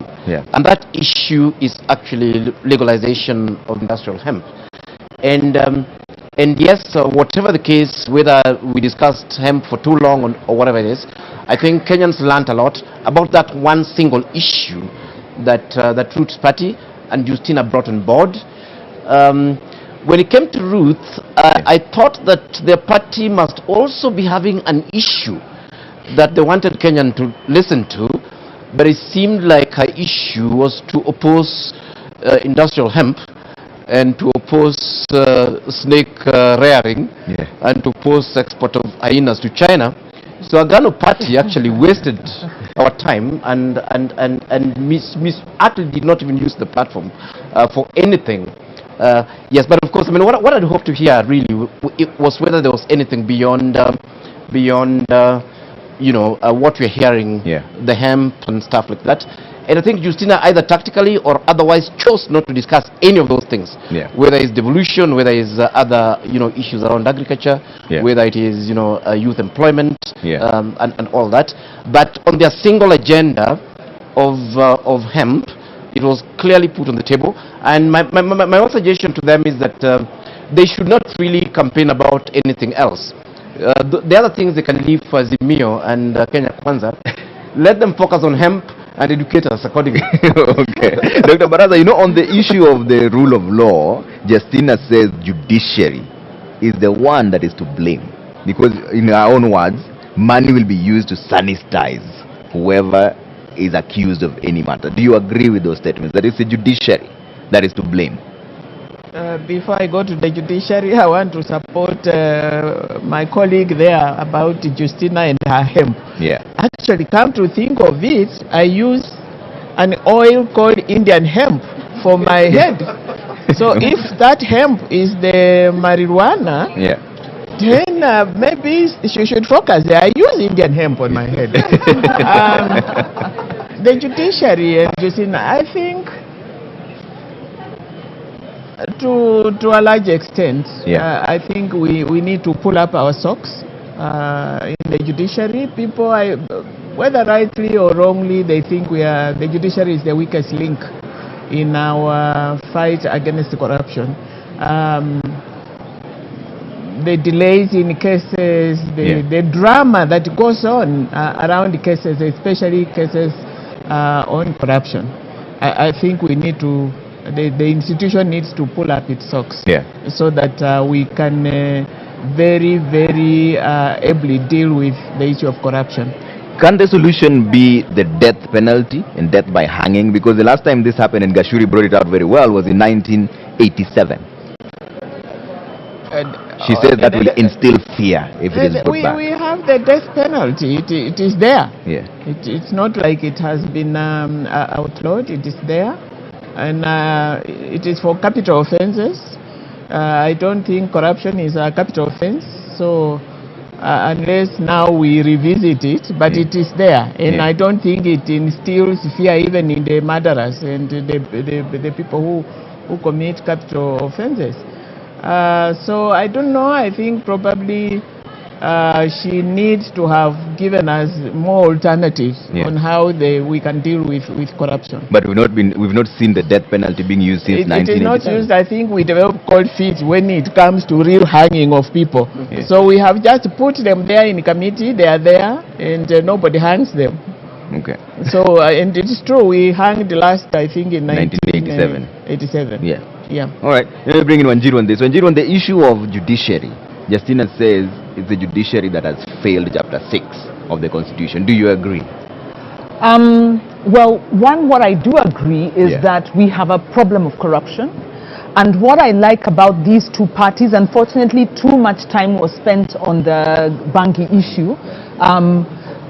And that issue is actually legalization of industrial hemp. And yes, whatever the case, whether we discussed hemp for too long or whatever it is, I think Kenyans learned a lot about that one single issue that Roots Party and Justina brought on board. When it came to Ruth, I thought that their party must also be having an issue that they wanted Kenyan to listen to, but it seemed like her issue was to oppose industrial hemp and to oppose snake rearing and to oppose export of hyenas to China. So Agano Party actually wasted our time and actually did not even use the platform for anything. Yes, but of course, I mean, what I'd hope to hear really was whether there was anything beyond what we're hearing, the hemp and stuff like that. And I think Justina either tactically or otherwise chose not to discuss any of those things. Whether it's devolution, whether it's other issues around agriculture, whether it is youth employment, and all that. But on their single agenda of hemp, it was clearly put on the table. And my one suggestion to them is that they should not really campaign about anything else. The other things they can leave for Azimio and Kenya Kwanza. Let them focus on hemp and educate us accordingly. Okay. Dr. Baraza, on the issue of the rule of law, Justina says judiciary is the one that is to blame. Because in her own words, money will be used to sanitize whoever is accused of any matter. Do you agree with those statements? That it's the judiciary that is to blame? Before I go to the judiciary, I want to support my colleague there about Justina and her hemp. Actually, come to think of it, I use an oil called Indian hemp for my head. So if that hemp is the marijuana, then maybe she should focus there. I use Indian hemp on my head. The judiciary and Justina, I think, to a large extent, I think we need to pull up our socks in the judiciary. People, whether rightly or wrongly, they think the judiciary is the weakest link in our fight against corruption. The delays in cases, the drama that goes on around the cases, especially cases on corruption. I think we need to, the institution needs to pull up its socks so that we can very, very ably deal with the issue of corruption. Can the solution be the death penalty and death by hanging? Because the last time this happened, and Gachuri brought it out very well, was in 1987. She said that will instill fear if it is brought back. We have the death penalty. It is there. Yeah. It's not like it has been outlawed. It is there. And it is for capital offenses. I don't think corruption is a capital offense. So unless now we revisit it, but it is there. And I don't think it instills fear even in the murderers and the people who commit capital offenses. So I don't know. I think probably she needs to have given us more alternatives on how we can deal with corruption. But we've not seen the death penalty being used since 1987. It is not used. I think we develop cold feet when it comes to real hanging of people. So we have just put them there in committee. They are there, and nobody hangs them. Okay. So and it is true. We hanged last, I think, in 1987. 87. Yeah. Yeah. All right. Let me bring in Wanjiru on this. Wanjiru, on the issue of judiciary, Justina says it's the judiciary that has failed Chapter 6 of the Constitution. Do you agree? Well, what I do agree is that we have a problem of corruption. And what I like about these two parties, unfortunately, too much time was spent on the Bangi issue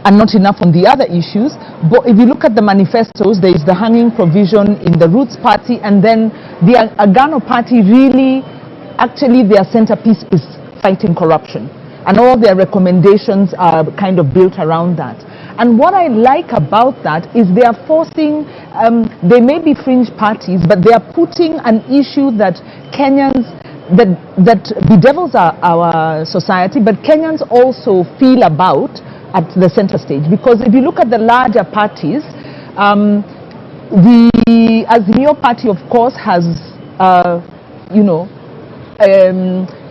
and not enough on the other issues. But if you look at the manifestos, there is the hanging provision in the Roots Party, and then the Agano Party really, actually their centerpiece is fighting corruption. And all their recommendations are kind of built around that. And what I like about that is they are forcing, they may be fringe parties, but they are putting an issue that Kenyans, that bedevils our society, but Kenyans also feel about at the center stage. Because if you look at the larger parties, the Azimio Party, of course, has,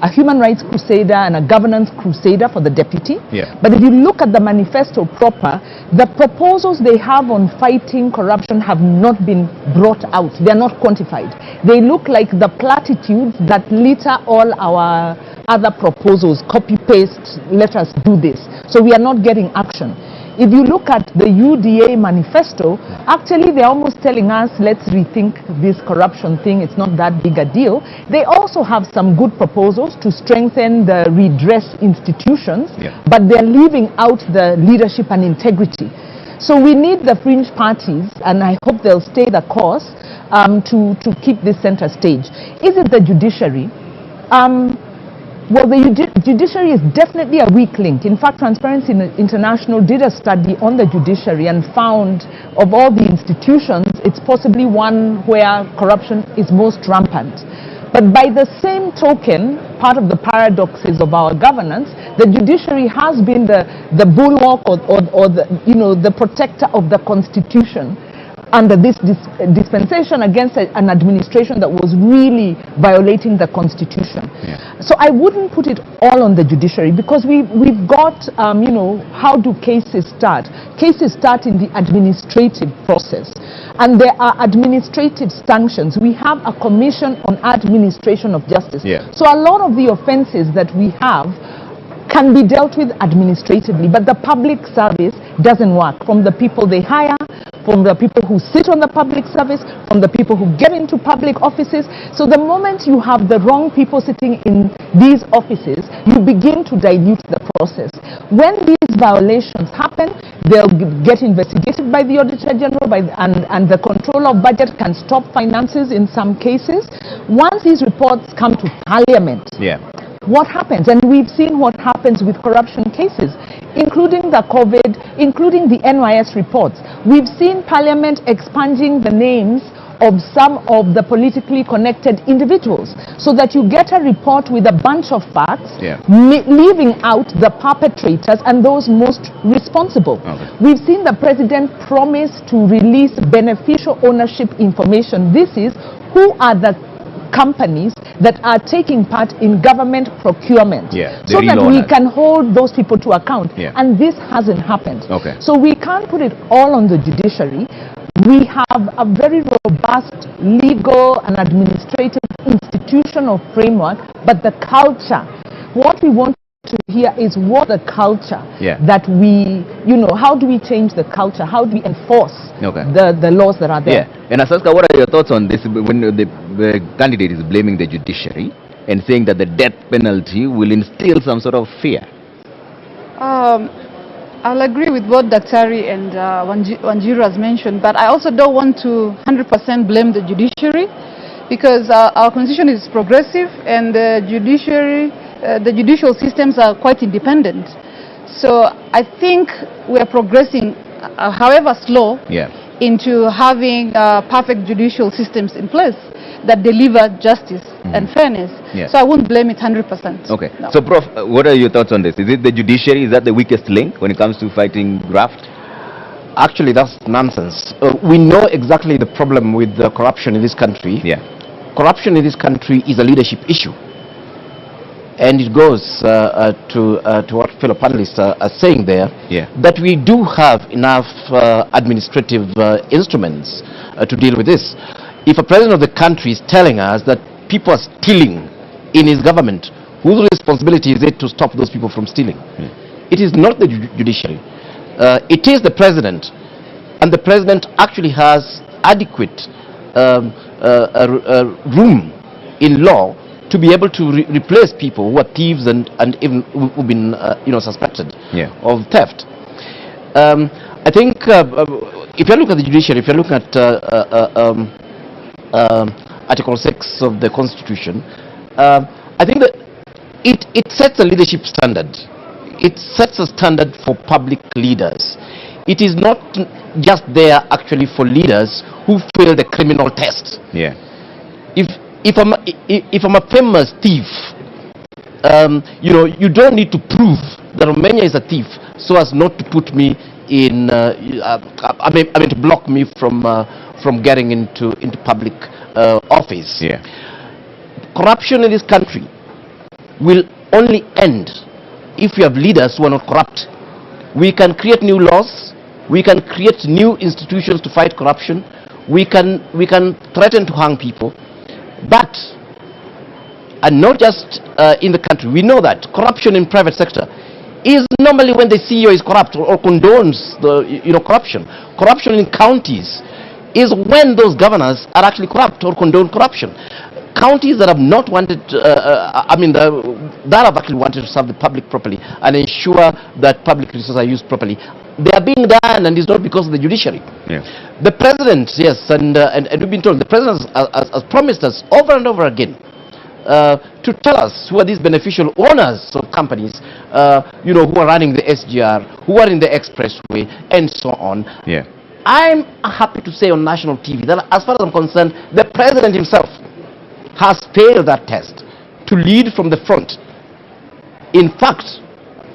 a human rights crusader and a governance crusader for the deputy. But if you look at the manifesto proper, the proposals they have on fighting corruption have not been brought out. They are not quantified. They look like the platitudes that litter all our other proposals, copy paste, let us do this. So we are not getting action. If you look at the UDA manifesto, actually they're almost telling us, let's rethink this corruption thing, it's not that big a deal. They also have some good proposals to strengthen the redress institutions, but they're leaving out the leadership and integrity. So we need the fringe parties, and I hope they'll stay the course to keep this center stage. Is it the judiciary? Well, the judiciary is definitely a weak link. In fact, Transparency International did a study on the judiciary and found of all the institutions, it's possibly one where corruption is most rampant. But by the same token, part of the paradoxes of our governance, the judiciary has been the bulwark or the protector of the Constitution under this dispensation against an administration that was really violating the Constitution. So I wouldn't put it all on the judiciary, because we've got, how do cases start? Cases start in the administrative process, and there are administrative sanctions. We have a Commission on Administration of Justice. So a lot of the offenses that we have can be dealt with administratively, but the public service doesn't work. From the people they hire, from the people who sit on the public service, from the people who get into public offices. So the moment you have the wrong people sitting in these offices, you begin to dilute the process. When these violations happen, they'll get investigated by the Auditor General, and the Controller of Budget can stop finances in some cases. Once these reports come to Parliament, what happens? And we've seen what happens with corruption cases, including the COVID, including the NYS reports. We've seen Parliament expunging the names of some of the politically connected individuals, so that you get a report with a bunch of facts, leaving out the perpetrators and those most responsible. We've seen the President promise to release beneficial ownership information. This is who are the companies that are taking part in government procurement, so that we can hold those people to account. And this hasn't happened. So we can't put it all on the judiciary. We have a very robust legal and administrative institutional framework, but the culture, What we want to hear is what the culture that we, how do we change the culture? How do we enforce the laws that are there? Yeah. And Asaska, what are your thoughts on this when the candidate is blaming the judiciary and saying that the death penalty will instill some sort of fear? I'll agree with what Daktari and Wanjiru has mentioned, but I also don't want to 100% blame the judiciary, because our constitution is progressive and the judicial systems are quite independent. So I think we are progressing, however slow, into having perfect judicial systems in place that deliver justice and fairness. So I won't blame it 100%. Okay. No. So, Prof, what are your thoughts on this? Is it the judiciary? Is that the weakest link when it comes to fighting graft? Actually, that's nonsense. We know exactly the problem with the corruption in this country. Corruption in this country is a leadership issue. And it goes to what fellow panelists are saying there, that we do have enough administrative instruments to deal with this. If a president of the country is telling us that people are stealing in his government, whose responsibility is it to stop those people from stealing? It is not the judiciary. It is the president. And the president actually has adequate room in law to be able to replace people who are thieves and even who've been suspected of theft. I think if you look at the judiciary, if you look at Article 6 of the Constitution, I think that it sets a leadership standard. It sets a standard for public leaders. It is not just there actually for leaders who fail the criminal test. If I'm a famous thief, you don't need to prove that Romania is a thief so as not to put me in, to block me from getting into public office. Corruption in this country will only end if we have leaders who are not corrupt. We can create new laws. We can create new institutions to fight corruption. We can threaten to hang people. But, and not just in the country, we know that corruption in private sector is normally when the CEO is corrupt or condones the corruption. Corruption in counties is when those governors are actually corrupt or condone corruption. Counties that have not wanted, that have actually wanted to serve the public properly and ensure that public resources are used properly, they are being done, and it's not because of the judiciary. The president, and we've been told, the president has promised us over and over again to tell us who are these beneficial owners of companies, who are running the SGR, who are in the expressway, and so on. I'm happy to say on national TV that as far as I'm concerned, the president himself has failed that test to lead from the front. In fact,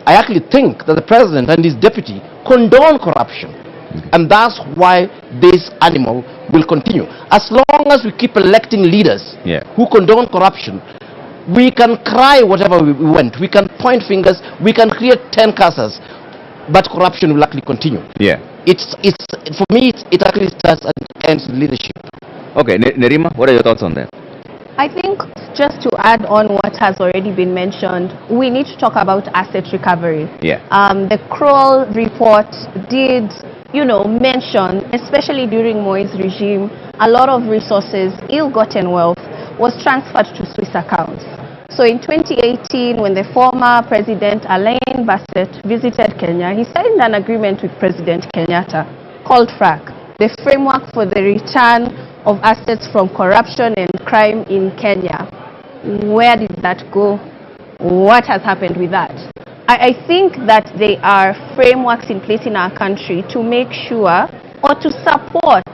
I actually think that the president and his deputy condone corruption. And that's why this animal will continue. As long as we keep electing leaders who condone corruption, we can cry whatever we want. We can point fingers. We can create 10 cases. But corruption will actually continue. For me, it actually starts and ends with leadership. Okay, Nerima, what are your thoughts on that? I think just to add on what has already been mentioned, we need to talk about asset recovery. The Kroll report did, mention, especially during Moi's regime, a lot of resources, ill-gotten wealth, was transferred to Swiss accounts. So in 2018, when the former President Alain Berset visited Kenya, he signed an agreement with President Kenyatta called FRAC, the Framework for the Return of Assets from Corruption and Crime in Kenya. Where did that go? What has happened with that? I think that there are frameworks in place in our country to make sure or to support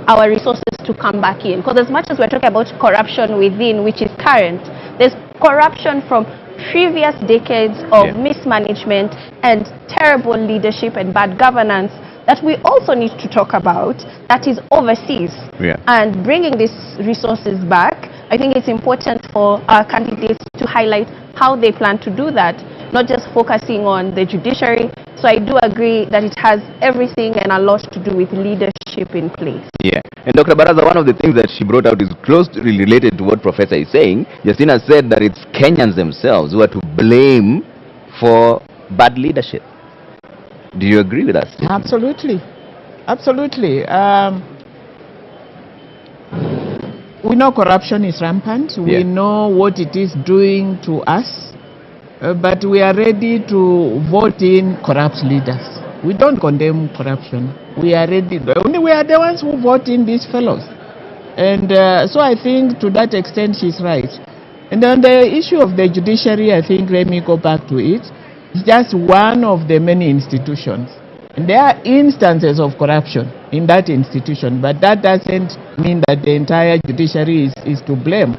our resources to come back in. Because as much as we're talking about corruption within, which is current, there's corruption from previous decades of mismanagement and terrible leadership and bad governance that we also need to talk about, that is overseas. And bringing these resources back, I think it's important for our candidates to highlight how they plan to do that, not just focusing on the judiciary. So I do agree that it has everything and a lot to do with leadership leadership in place. Yeah. And Dr. Baraza, one of the things that she brought out is closely related to what Professor is saying. Justina said that it's Kenyans themselves who are to blame for bad leadership. Do you agree with us? Absolutely. Absolutely. We know corruption is rampant. We know what it is doing to us. But we are ready to vote in corrupt leaders. We don't condemn corruption. We are ready. Only we are the ones who vote in these fellows. And so I think to that extent she's right. And on the issue of the judiciary, I think, let me go back to it. It's just one of the many institutions. And there are instances of corruption in that institution, but that doesn't mean that the entire judiciary is to blame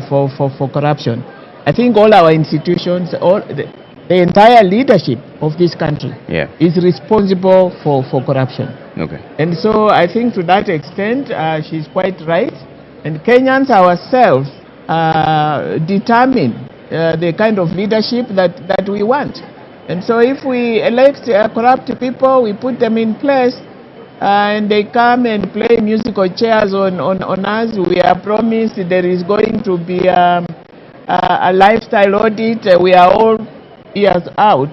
for corruption. I think all our institutions, the entire leadership of this country is responsible for corruption. Okay. And so I think to that extent, she's quite right. And Kenyans ourselves determine the kind of leadership that we want. And so if we elect corrupt people, we put them in place, and they come and play musical chairs on us, we are promised there is going to be a lifestyle audit. We are all years out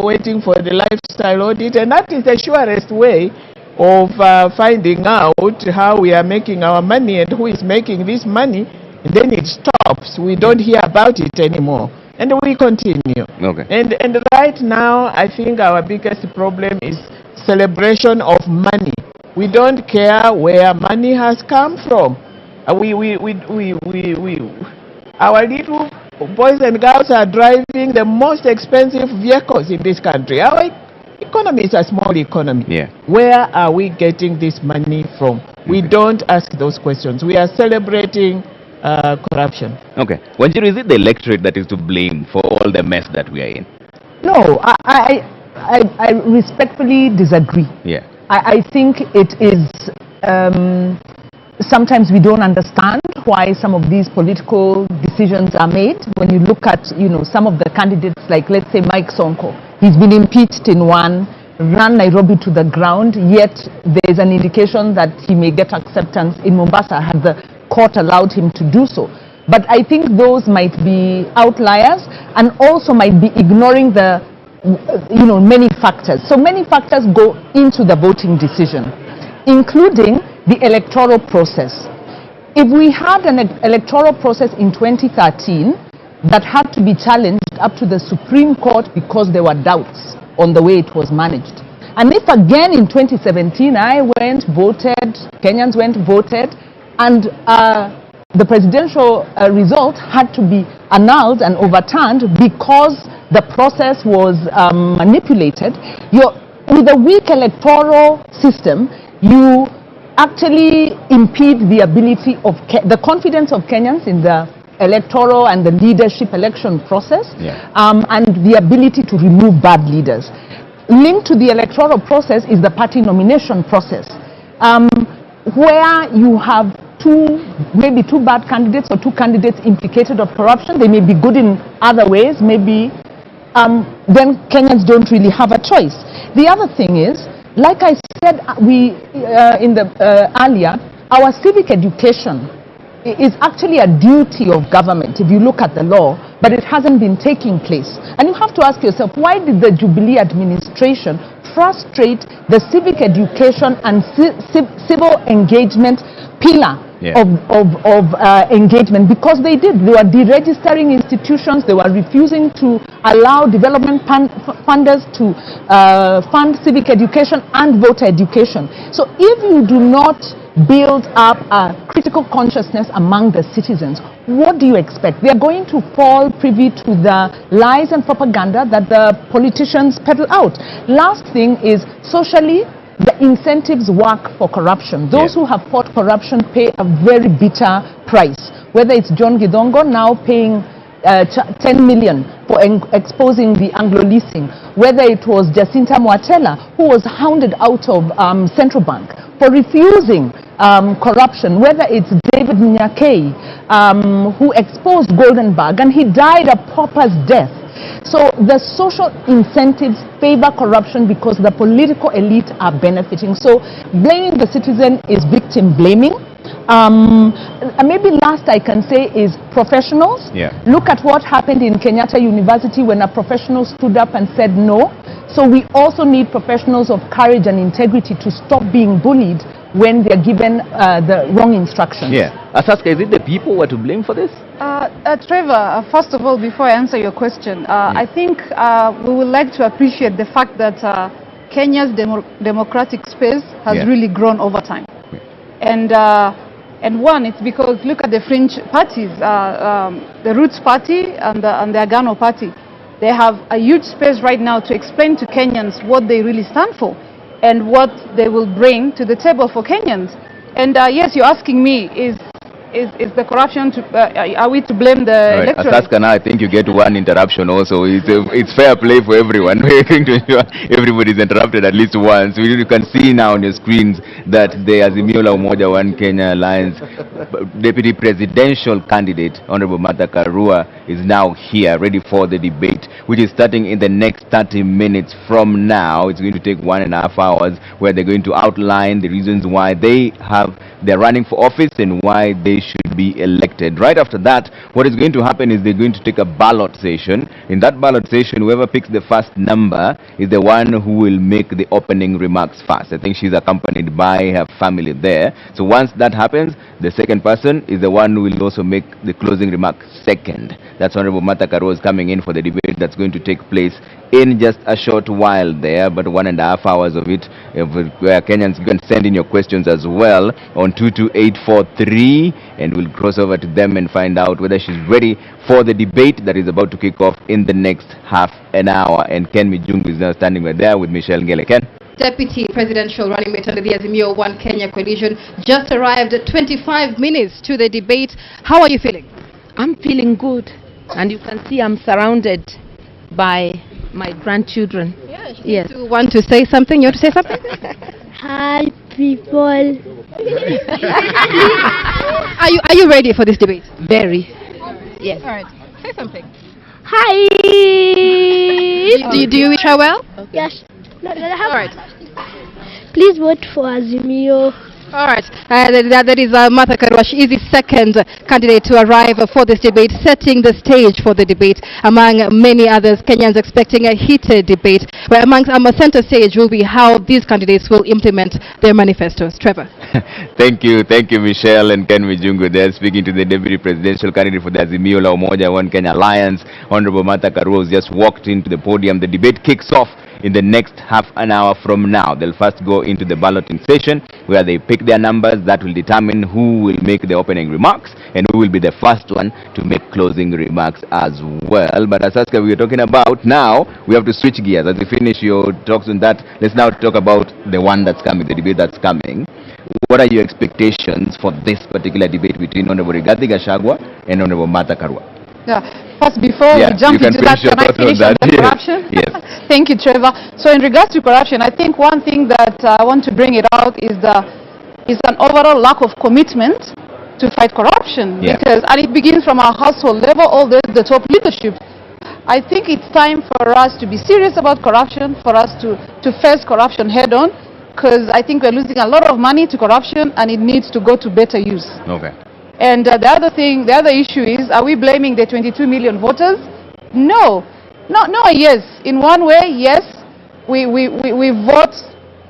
waiting for the lifestyle audit, and that is the surest way of finding out how we are making our money and who is making this money. And then it stops. We don't hear about it anymore, and we continue. Okay. And right now, I think our biggest problem is celebration of money. We don't care where money has come from. Our little boys and girls are driving the most expensive vehicles in this country. Our economy is a small economy. Where are we getting this money from? We don't ask those questions. We are celebrating corruption. Okay. Wanjiru, is it the electorate that is to blame for all the mess that we are in? No, I respectfully disagree. I think it is sometimes we don't understand why some of these political decisions are made. When you look at, some of the candidates, like let's say Mike Sonko, he's been impeached in one, ran Nairobi to the ground, yet there is an indication that he may get acceptance in Mombasa had the court allowed him to do so. But I think those might be outliers and also might be ignoring the many factors. So many factors go into the voting decision, including the electoral process. If we had an electoral process in 2013 that had to be challenged up to the Supreme Court because there were doubts on the way it was managed, and if again in 2017 I went, voted, Kenyans went, voted, and the presidential result had to be annulled and overturned because the process was manipulated, with a weak electoral system, you actually impede the ability of the confidence of Kenyans in the electoral and the leadership election process, and the ability to remove bad leaders. Linked to the electoral process is the party nomination process, where you have maybe two bad candidates or two candidates implicated of corruption. They may be good in other ways, maybe then Kenyans don't really have a choice. The other thing is, like I said earlier, our civic education is actually a duty of government if you look at the law, but it hasn't been taking place. And you have to ask yourself, why did the Jubilee administration frustrate the civic education and civil engagement pillar of engagement? Because they did. They were deregistering institutions. They were refusing to allow development funders to fund civic education and voter education. So if you do not build up a critical consciousness among the citizens, what do you expect? They are going to fall privy to the lies and propaganda that the politicians peddle out. Last thing is, socially, the incentives work for corruption. Those who have fought corruption pay a very bitter price. Whether it's John Gidongo now paying 10 million for exposing the Anglo leasing, whether it was Jacinta Mwatela, who was hounded out of Central Bank for refusing corruption, whether it's David Nyakei, who exposed Goldenberg and he died a pauper's death So the social incentives favor corruption because the political elite are benefiting. So blaming the citizen is victim blaming. Maybe last I can say is professionals. Look at what happened in Kenyatta University when a professional stood up and said no. So we also need professionals of courage and integrity to stop being bullied when they're given the wrong instructions. Asaska, is it the people who are to blame for this? Trevor, first of all, before I answer your question, I think we would like to appreciate the fact that Kenya's democratic space has really grown over time. And one, it's because look at the fringe parties, the Roots Party and the Agano Party. They have a huge space right now to explain to Kenyans what they really stand for and what they will bring to the table for Kenyans. And yes, you're asking me, is the corruption, are we to blame the electorate? Asaska, now I think you get one interruption also. It's fair play for everyone. We're going to ensure everybody's interrupted at least once. You can see now on your screens that the Azimio la Umoja One Kenya Alliance Deputy Presidential Candidate, Honorable Martha Karua, is now here, ready for the debate, which is starting in the next 30 minutes from now. It's going to take 1.5 hours, where they're going to outline the reasons why they're running for office and why they should be elected. Right after that, what is going to happen is they're going to take a ballot session. In that ballot session, whoever picks the first number is the one who will make the opening remarks first. I think she's accompanied by her family there. So once that happens, the second person is the one who will also make the closing remarks second. That's Honorable Martha Karua is coming in for the debate that's going to take place in just a short while there, but 1.5 hours of it, where Kenyans, you can send in your questions as well on 22843, and we'll cross over to them and find out whether she's ready for the debate that is about to kick off in the next half an hour. And Ken Mijungu is now standing right there with Michelle Ngele. Ken? Deputy Presidential Running Mate under the Azimio One Kenya Coalition just arrived at 25 minutes to the debate. How are you feeling? I'm feeling good, and you can see I'm surrounded by my grandchildren. Yes. You want to say something? You want to say something? Hi, people. Are you ready for this debate? Very. Yes. All right. Say something. Hi. Do you wish her well? Yes. All right. Please vote for Azimio. All right. That is Martha Karua. She is the second candidate to arrive for this debate, setting the stage for the debate. Among many others, Kenyans expecting a heated debate, where amongst center stage will be how these candidates will implement their manifestos. Trevor. Thank you, Michelle and Ken Mijungu there, speaking to the Deputy Presidential Candidate for the Azimio la Umoja One Kenya Alliance. Honorable Martha Karua has just walked into the podium. The debate kicks off in the next half an hour from now. They'll first go into the balloting session, where they pick their numbers. That will determine who will make the opening remarks and who will be the first one to make closing remarks as well. But as Asaska, we were talking about, now we have to switch gears. As you finish your talks on that, let's now talk about the one that's coming, the debate that's coming. What are your expectations for this particular debate between Honorable Gachagua and Honorable Martha Karua? First, before we jump into that, can I finish on the corruption? Yes. Thank you, Trevor. So in regards to corruption, I think one thing that I want to bring it out is an overall lack of commitment to fight corruption. And it begins from our household level all the top leadership. I think it's time for us to be serious about corruption, for us to face corruption head on, because I think we're losing a lot of money to corruption and it needs to go to better use. Okay. And the other issue is, are we blaming the 22 million voters? No. Yes. In one way, yes. We vote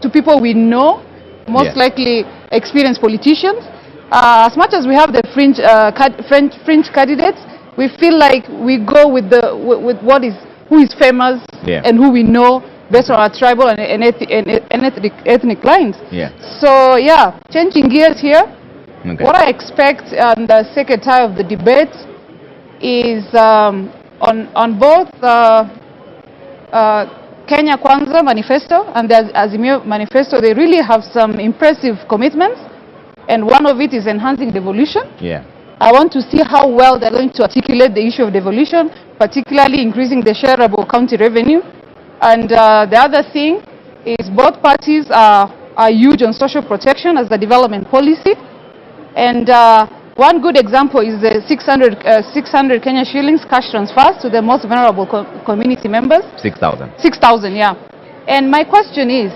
to people we know, most likely experienced politicians. As much as we have the fringe candidates, we feel like we go with who is famous and who we know based on our tribal and ethnic lines. So changing gears here. Okay. What I expect on the second time of the debate is on both Kenya Kwanza manifesto and the Azimio manifesto, they really have some impressive commitments, and one of it is enhancing devolution. I want to see how well they're going to articulate the issue of devolution, particularly increasing the shareable county revenue. And the other thing is both parties are huge on social protection as the development policy. And One good example is the 600 Kenya shillings cash transfers to the most vulnerable community members. 6,000. 6,000, yeah. And my question is,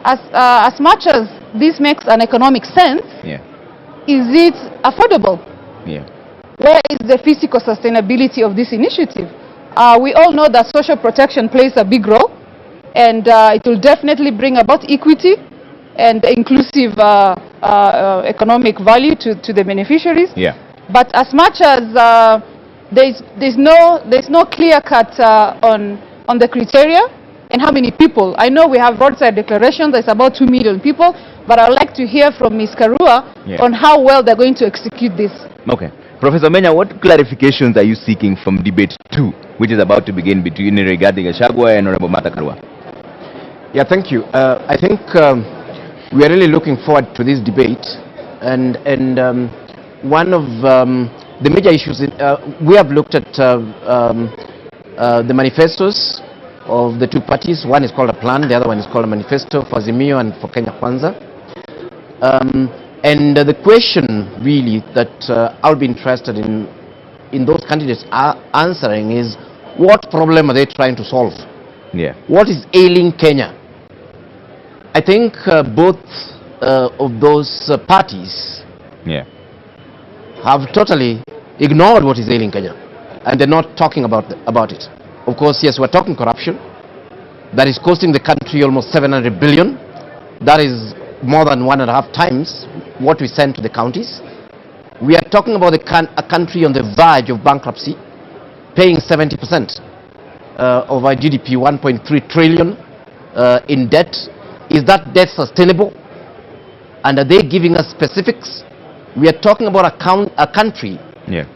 as much as this makes an economic sense, Yeah. is it affordable? Yeah. Where is the physical sustainability of this initiative? We all know that social protection plays a big role, and it will definitely bring about equity and inclusive economic value to the beneficiaries. Yeah. But as much as there's no clear cut on the criteria and how many people. I know we have roadside declarations. There's about 2 million people, but I'd like to hear from Ms. Karua on how well they're going to execute this. Okay. Professor Menya, what clarifications are you seeking from debate 2, which is about to begin between regarding Gachagua and Honorable Martha Karua? Yeah, thank you. I think we are really looking forward to this debate, and one of the major issues we have looked at the manifestos of the two parties. One is called a plan, the other one is called a manifesto for Azimio and for Kenya Kwanza. And the question really that I'll be interested in those candidates are answering is, what problem are they trying to solve? Yeah. What is ailing Kenya? I think both of those parties have totally ignored what is ailing Kenya, and they're not talking about it. Of course, yes, we're talking corruption. That is costing the country almost 700 billion. That is more than 1.5 times what we send to the counties. We are talking about a country on the verge of bankruptcy, paying 70% of our GDP, 1.3 trillion in debt. Is that debt sustainable? And are they giving us specifics? We are talking about a country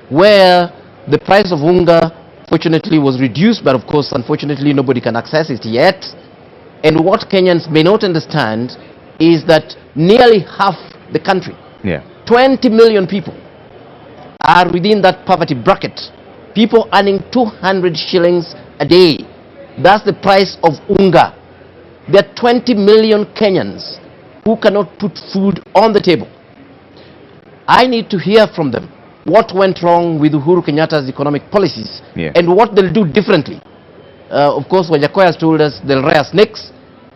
where the price of unga fortunately was reduced, but of course unfortunately nobody can access it yet. And what Kenyans may not understand is that nearly half the country, 20 million people, are within that poverty bracket. People earning 200 shillings a day. That's the price of unga. There are 20 million Kenyans who cannot put food on the table. I need to hear from them what went wrong with Uhuru Kenyatta's economic policies and what they'll do differently. Of course, when Gachagua has told us they'll rear snakes,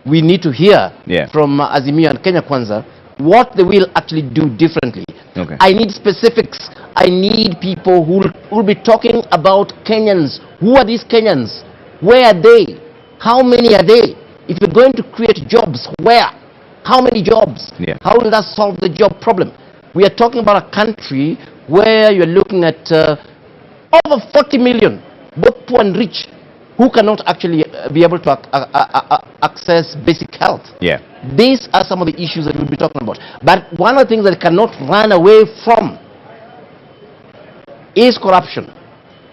we need to hear from Azimio and Kenya Kwanza what they will actually do differently. Okay. I need specifics. I need people who will be talking about Kenyans. Who are these Kenyans? Where are they? How many are they? If you're going to create jobs, where? How many jobs? How will that solve the job problem? We are talking about a country where you're looking at over 40 million, both poor and rich, who cannot actually be able to access basic health. These are some of the issues that we'll be talking about. But one of the things that cannot run away from is corruption.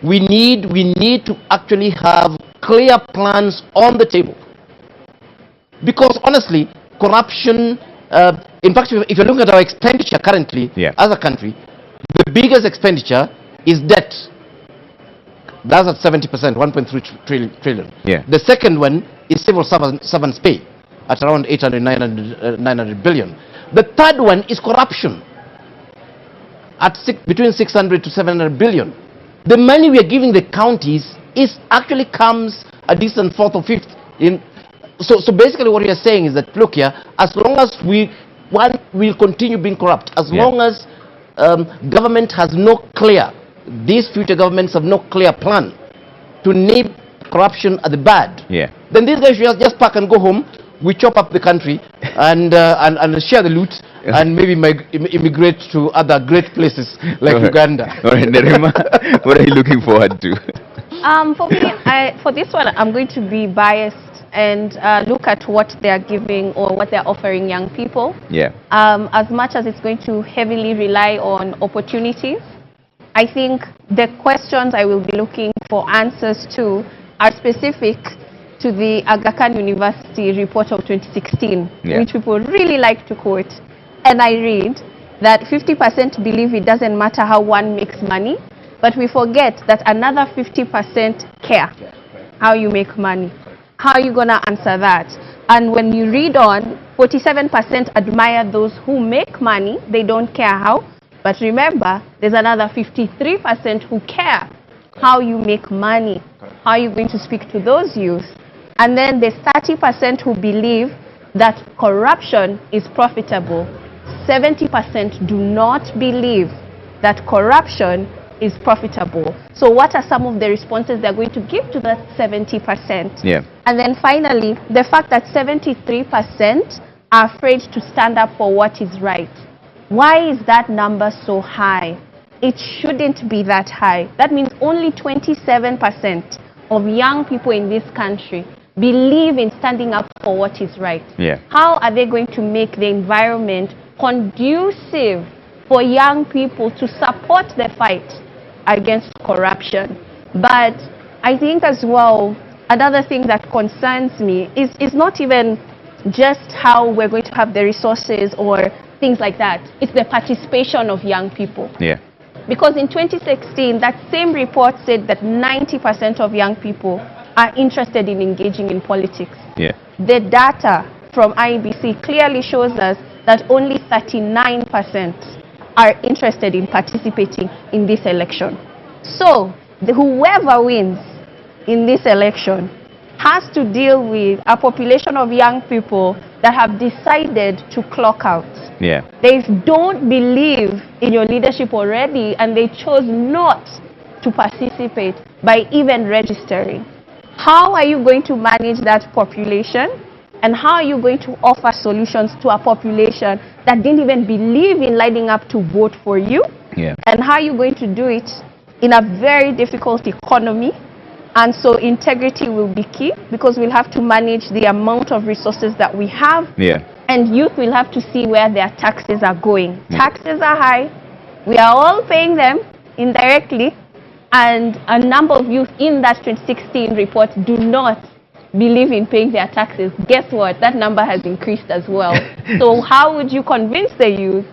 We need to actually have clear plans on the table. Because honestly, corruption, in fact, if you're looking at our expenditure currently as a country, the biggest expenditure is debt. That's at 70%, 1.3 trillion. The second one is civil servants pay at around 800, 900 billion. The third one is corruption at between 600 to 700 billion. The money we are giving the counties actually comes a distant fourth or fifth. So basically what we are saying is that, look here, as long as we'll continue being corrupt, as long as government has no clear, these future governments have no clear plan to nip corruption at the bud, then these guys should just pack and go home. We chop up the country and share the loot and maybe immigrate to other great places like Uganda. All right, Nerima, what are you looking forward to? For me, for this one, I'm going to be biased and look at what they are giving or what they're offering young people. As much as it's going to heavily rely on opportunities, I think the questions I will be looking for answers to are specific to the Aga Khan University report of 2016, which people really like to quote. And I read that 50% believe it doesn't matter how one makes money, but we forget that another 50% care how you make money. How are you going to answer that? And when you read on, 47% admire those who make money. They don't care how. But remember, there's another 53% who care how you make money, how you're going to speak to those youth. And then there's 30% who believe that corruption is profitable. 70% do not believe that corruption is profitable. So what are some of the responses they're going to give to that 70%? Yeah. And then finally, the fact that 73% are afraid to stand up for what is right. Why is that number so high? It shouldn't be that high. That means only 27% of young people in this country believe in standing up for what is right. Yeah. How are they going to make the environment conducive for young people to support the fight against corruption? But I think as well, another thing that concerns me is not even just how we're going to have the resources or things like that. It's the participation of young people. Yeah. Because in 2016, that same report said that 90% of young people are interested in engaging in politics. Yeah. The data from IEBC clearly shows us that only 39% are interested in participating in this election. So, whoever wins in this election has to deal with a population of young people that have decided to clock out. Yeah. They don't believe in your leadership already, and they chose not to participate by even registering. How are you going to manage that population? And how are you going to offer solutions to a population that didn't even believe in lining up to vote for you? Yeah. And how are you going to do it in a very difficult economy? And so integrity will be key, because we'll have to manage the amount of resources that we have. Yeah. And youth will have to see where their taxes are going. Taxes are high. We are all paying them indirectly. And a number of youth in that 2016 report do not believe in paying their taxes. Guess what? That number has increased as well. So how would you convince the youth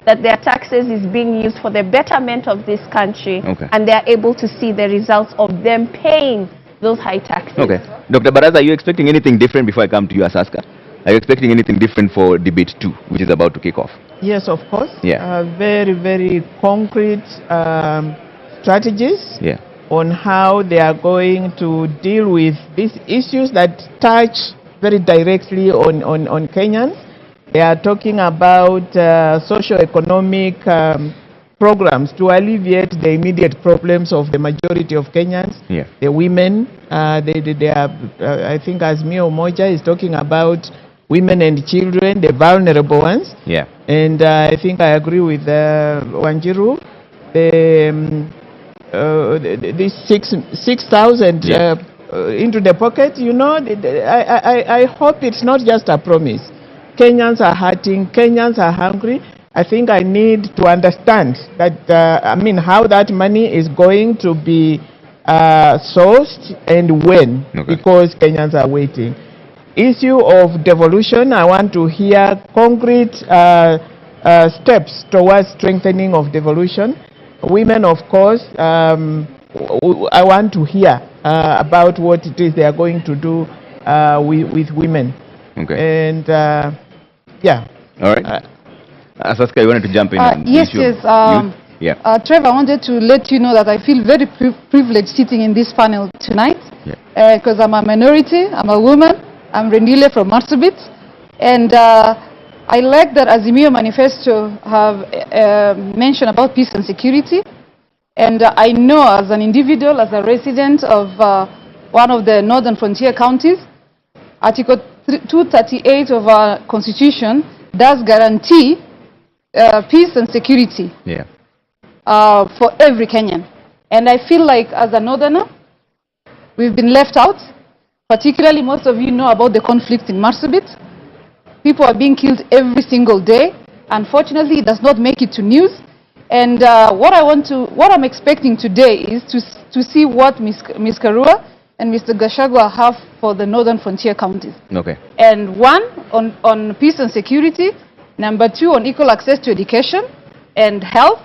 that their taxes is being used for the betterment of this country, and they're able to see the results of them paying those high taxes? Okay. Dr. Baraza, are you expecting anything different before I come to you as Aska? Are you expecting anything different for debate 2, which is about to kick off? Yes, of course. Yeah. Very, very concrete strategies Yeah. on how they are going to deal with these issues that touch very directly on Kenyans. They are talking about socio-economic programs to alleviate the immediate problems of the majority of Kenyans. Yeah. The women, they are, I think Azimio Moja is talking about women and children, the vulnerable ones. Yeah. And I think I agree with Wanjiru. This 6,000 into the pocket, you know, I hope it's not just a promise. Kenyans are hurting, Kenyans are hungry. I think I need to understand that, how that money is going to be sourced and when, because Kenyans are waiting. Issue of devolution, I want to hear concrete steps towards strengthening of devolution. Women, of course, I want to hear about what it is they are going to do with women. Okay. And, yeah. All right. Saska, you wanted to jump in on the Yes, issue of yes. youth? Trevor, I wanted to let you know that I feel very privileged sitting in this panel tonight, because I'm a minority, I'm a woman, I'm Rendile from Marsabit, and I like that Azimio Manifesto have mentioned about peace and security. And I know as an individual, as a resident of one of the northern frontier counties, Article 238 of our constitution does guarantee peace and security for every Kenyan. And I feel like as a northerner, we've been left out. Particularly, most of you know about the conflict in Marsabit. People are being killed every single day. Unfortunately, it does not make it to news. And what I'm expecting today is to see what Ms. Karua and Mr. Gachagua have for the northern frontier counties. Okay. And one, on peace and security. Number two, on equal access to education and health.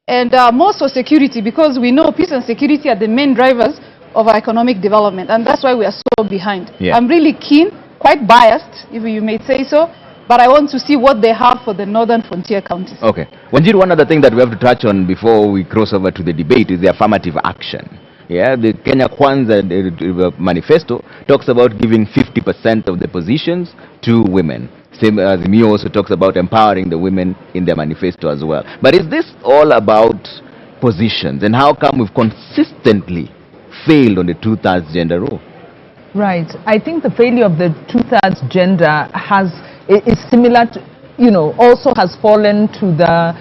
And more so security, because we know peace and security are the main drivers of our economic development. And that's why we are so behind. Yeah. I'm really keen, quite biased, if you may say so, but I want to see what they have for the northern frontier counties. Okay. Wanjiru, one other thing that we have to touch on before we cross over to the debate is the affirmative action. Yeah, the Kenya Kwanza manifesto talks about giving 50% of the positions to women. Same as Mio also talks about empowering the women in their manifesto as well. But is this all about positions? And how come we've consistently failed on the 2/3 gender rule? Right. I think the failure of the 2/3 gender is similar to, also has fallen to the,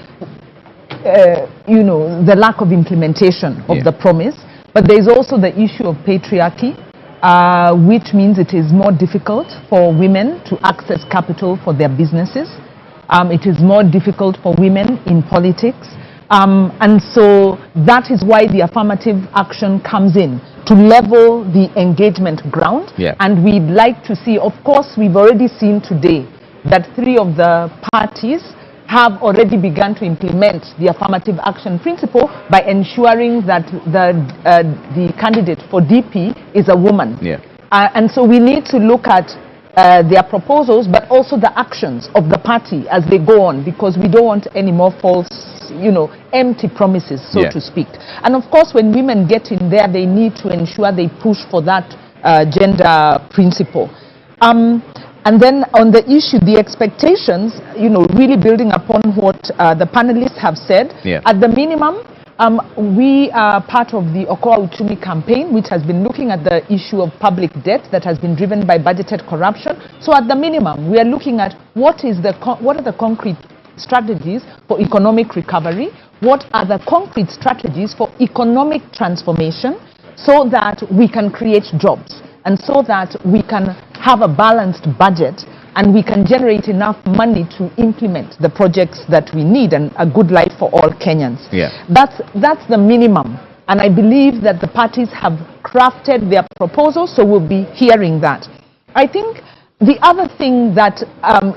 the lack of implementation of the promise. But there is also the issue of patriarchy, which means it is more difficult for women to access capital for their businesses. It is more difficult for women in politics. And so that is why the affirmative action comes in, to level the engagement ground. And we'd like to see, of course, we've already seen today that 3 of the parties have already begun to implement the affirmative action principle by ensuring that the candidate for DP is a woman. And so we need to look at their proposals, but also the actions of the party as they go on, because we don't want any more false, empty promises, so to speak. And of course, when women get in there, they need to ensure they push for that gender principle. And then on the issue, the expectations, really building upon what the panelists have said, at the minimum, we are part of the Okoa Uchumi campaign, which has been looking at the issue of public debt that has been driven by budgeted corruption. So at the minimum, we are looking at what are the concrete strategies for economic recovery, what are the concrete strategies for economic transformation, so that we can create jobs and so that we can have a balanced budget and we can generate enough money to implement the projects that we need and a good life for all Kenyans. That's the minimum. And I believe that the parties have crafted their proposals, so we'll be hearing that. I think the other thing that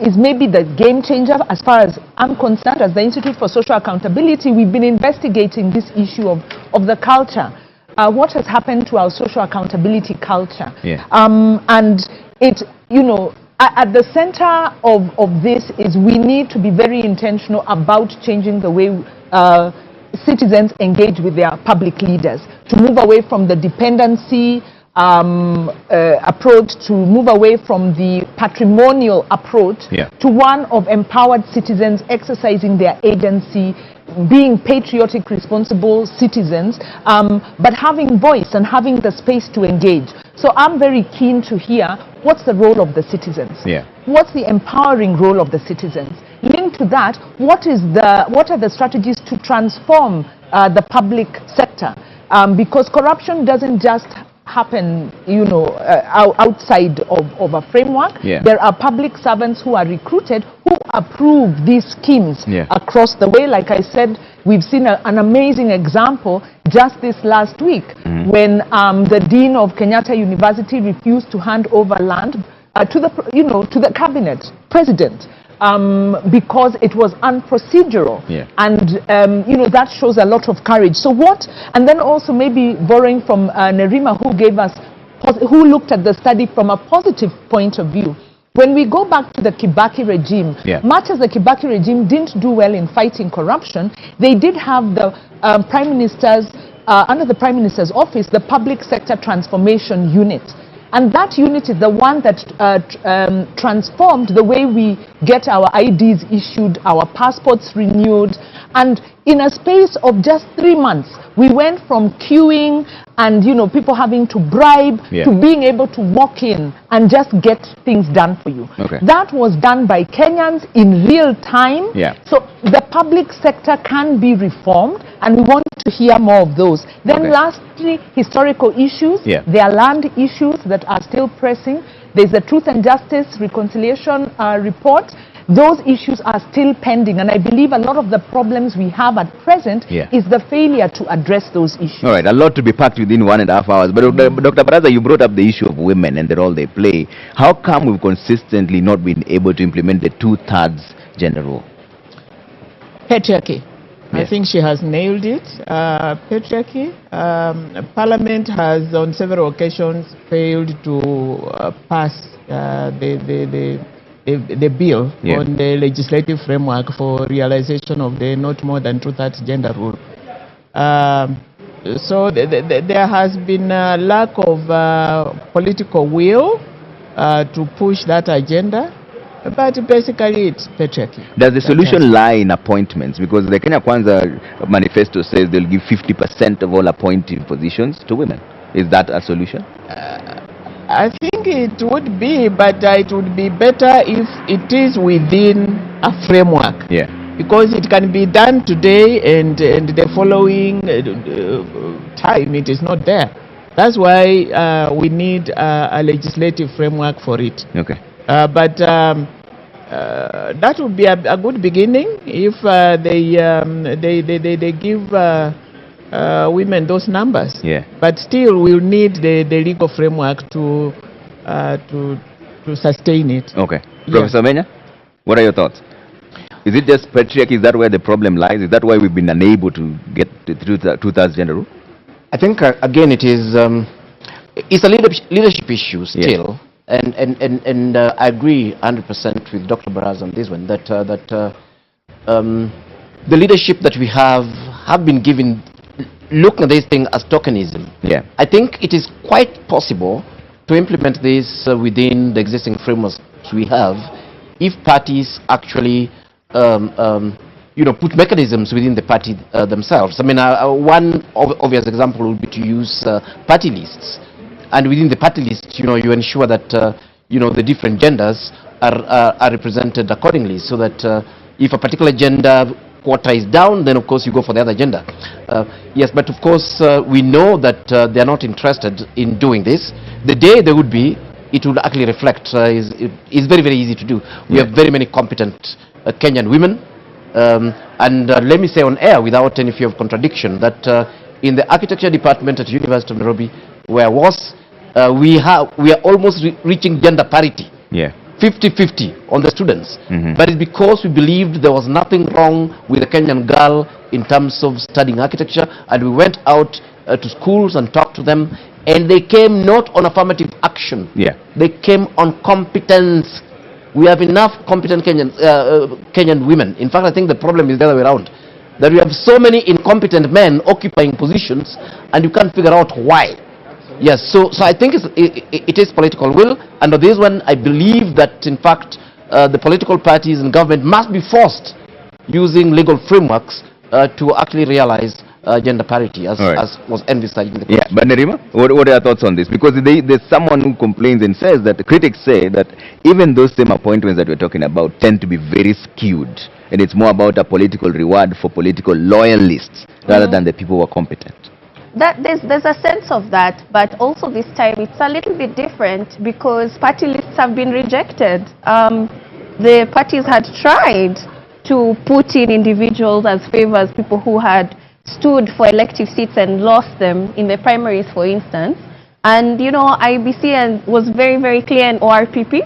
is maybe the game changer, as far as I'm concerned, as the Institute for Social Accountability, we've been investigating this issue of the culture. What has happened to our social accountability culture? And it, at the center of this is we need to be very intentional about changing the way citizens engage with their public leaders, to move away from the dependency approach, to move away from the patrimonial approach to one of empowered citizens exercising their agency, being patriotic, responsible citizens, but having voice and having the space to engage. So I'm very keen to hear what's the role of the citizens. What's the empowering role of the citizens? Linked to that, what are the strategies to transform the public sector? Because corruption doesn't just happen, outside of a framework. There are public servants who are recruited who approve these schemes across the way. Like I said, we've seen an amazing example just this last week when the dean of Kenyatta University refused to hand over land to the cabinet president. Because it was unprocedural. And, that shows a lot of courage. So and then also maybe borrowing from Nerima, who looked at the study from a positive point of view. When we go back to the Kibaki regime, much as the Kibaki regime didn't do well in fighting corruption, they did have the prime minister's, under the prime minister's office, the public sector transformation unit. And that unit is the one that transformed the way we get our IDs issued, our passports renewed. And in a space of just 3 months, we went from queuing and, people having to bribe to being able to walk in and just get things done for you. That was done by Kenyans in real time. So the public sector can be reformed, and we want to hear more of those. Then lastly, historical issues. There are land issues that are still pressing. There's a Truth and Justice Reconciliation report. Those issues are still pending, and I believe a lot of the problems we have at present is the failure to address those issues. All right, a lot to be packed within 1.5 hours. But Dr. Baraza, you brought up the issue of women and the role they play. How come we've consistently not been able to implement the 2/3 gender rule? Patriarchy. I think she has nailed it. Patriarchy. Parliament has on several occasions failed to pass the the bill Yeah. on the legislative framework for realization of the not more than 2/3 gender rule. So there has been a lack of political will to push that agenda, but basically it's patriarchy. Does the solution lie in appointments? Because the Kenya Kwanza manifesto says they'll give 50% of all appointed positions to women. Is that a solution? I think it would be, but it would be better if it is within a framework. Yeah. Because it can be done today and the following time it is not there. That's why we need a legislative framework for it. Okay. But that would be a good beginning if they give women those numbers. Yeah. But still, we'll need the legal framework to sustain it. Okay. Yeah. Professor Menya, what are your thoughts? Is it just patriarchy? Is that where the problem lies? Is that why we've been unable to get the 2/3 gender rule? I think again it is it's a leadership issue still, and I agree 100% with Dr. Baraz on this one that the leadership that we have been given looking at this thing as tokenism. Yeah. I think it is quite possible to implement this within the existing frameworks we have if parties actually put mechanisms within the party themselves. I mean, one obvious example would be to use party lists, and within the party list, you ensure that the different genders are represented accordingly, so that if a particular gender quota is down, then of course you go for the other gender. Yes, but of course we know that they are not interested in doing this. The day they would be, it would actually reflect. It's very, very easy to do. We have very many competent Kenyan women, and let me say on air without any fear of contradiction that in the architecture department at University of Nairobi, where I was, we are almost reaching gender parity. Yeah. 50-50 on the students. But it's because we believed there was nothing wrong with a Kenyan girl in terms of studying architecture, and we went out to schools and talked to them, and they came not on affirmative action. Yeah. They came on competence. We have enough competent Kenyan women. In fact, I think the problem is the other way around, that we have so many incompetent men occupying positions, and you can't figure out why. Yes, so I think it is political will, and on this one, I believe that in fact the political parties and government must be forced using legal frameworks to actually realize gender parity as was envisaged in the Yeah, but Nerima, what are your thoughts on this? Because there's someone who complains and says that the critics say that even those same appointments that we're talking about tend to be very skewed, and it's more about a political reward for political loyalists rather than the people who are competent. There's a sense of that, but also this time it's a little bit different because party lists have been rejected. The parties had tried to put in individuals as favors, people who had stood for elective seats and lost them in the primaries, for instance. And, IBC was very, very clear in ORPP.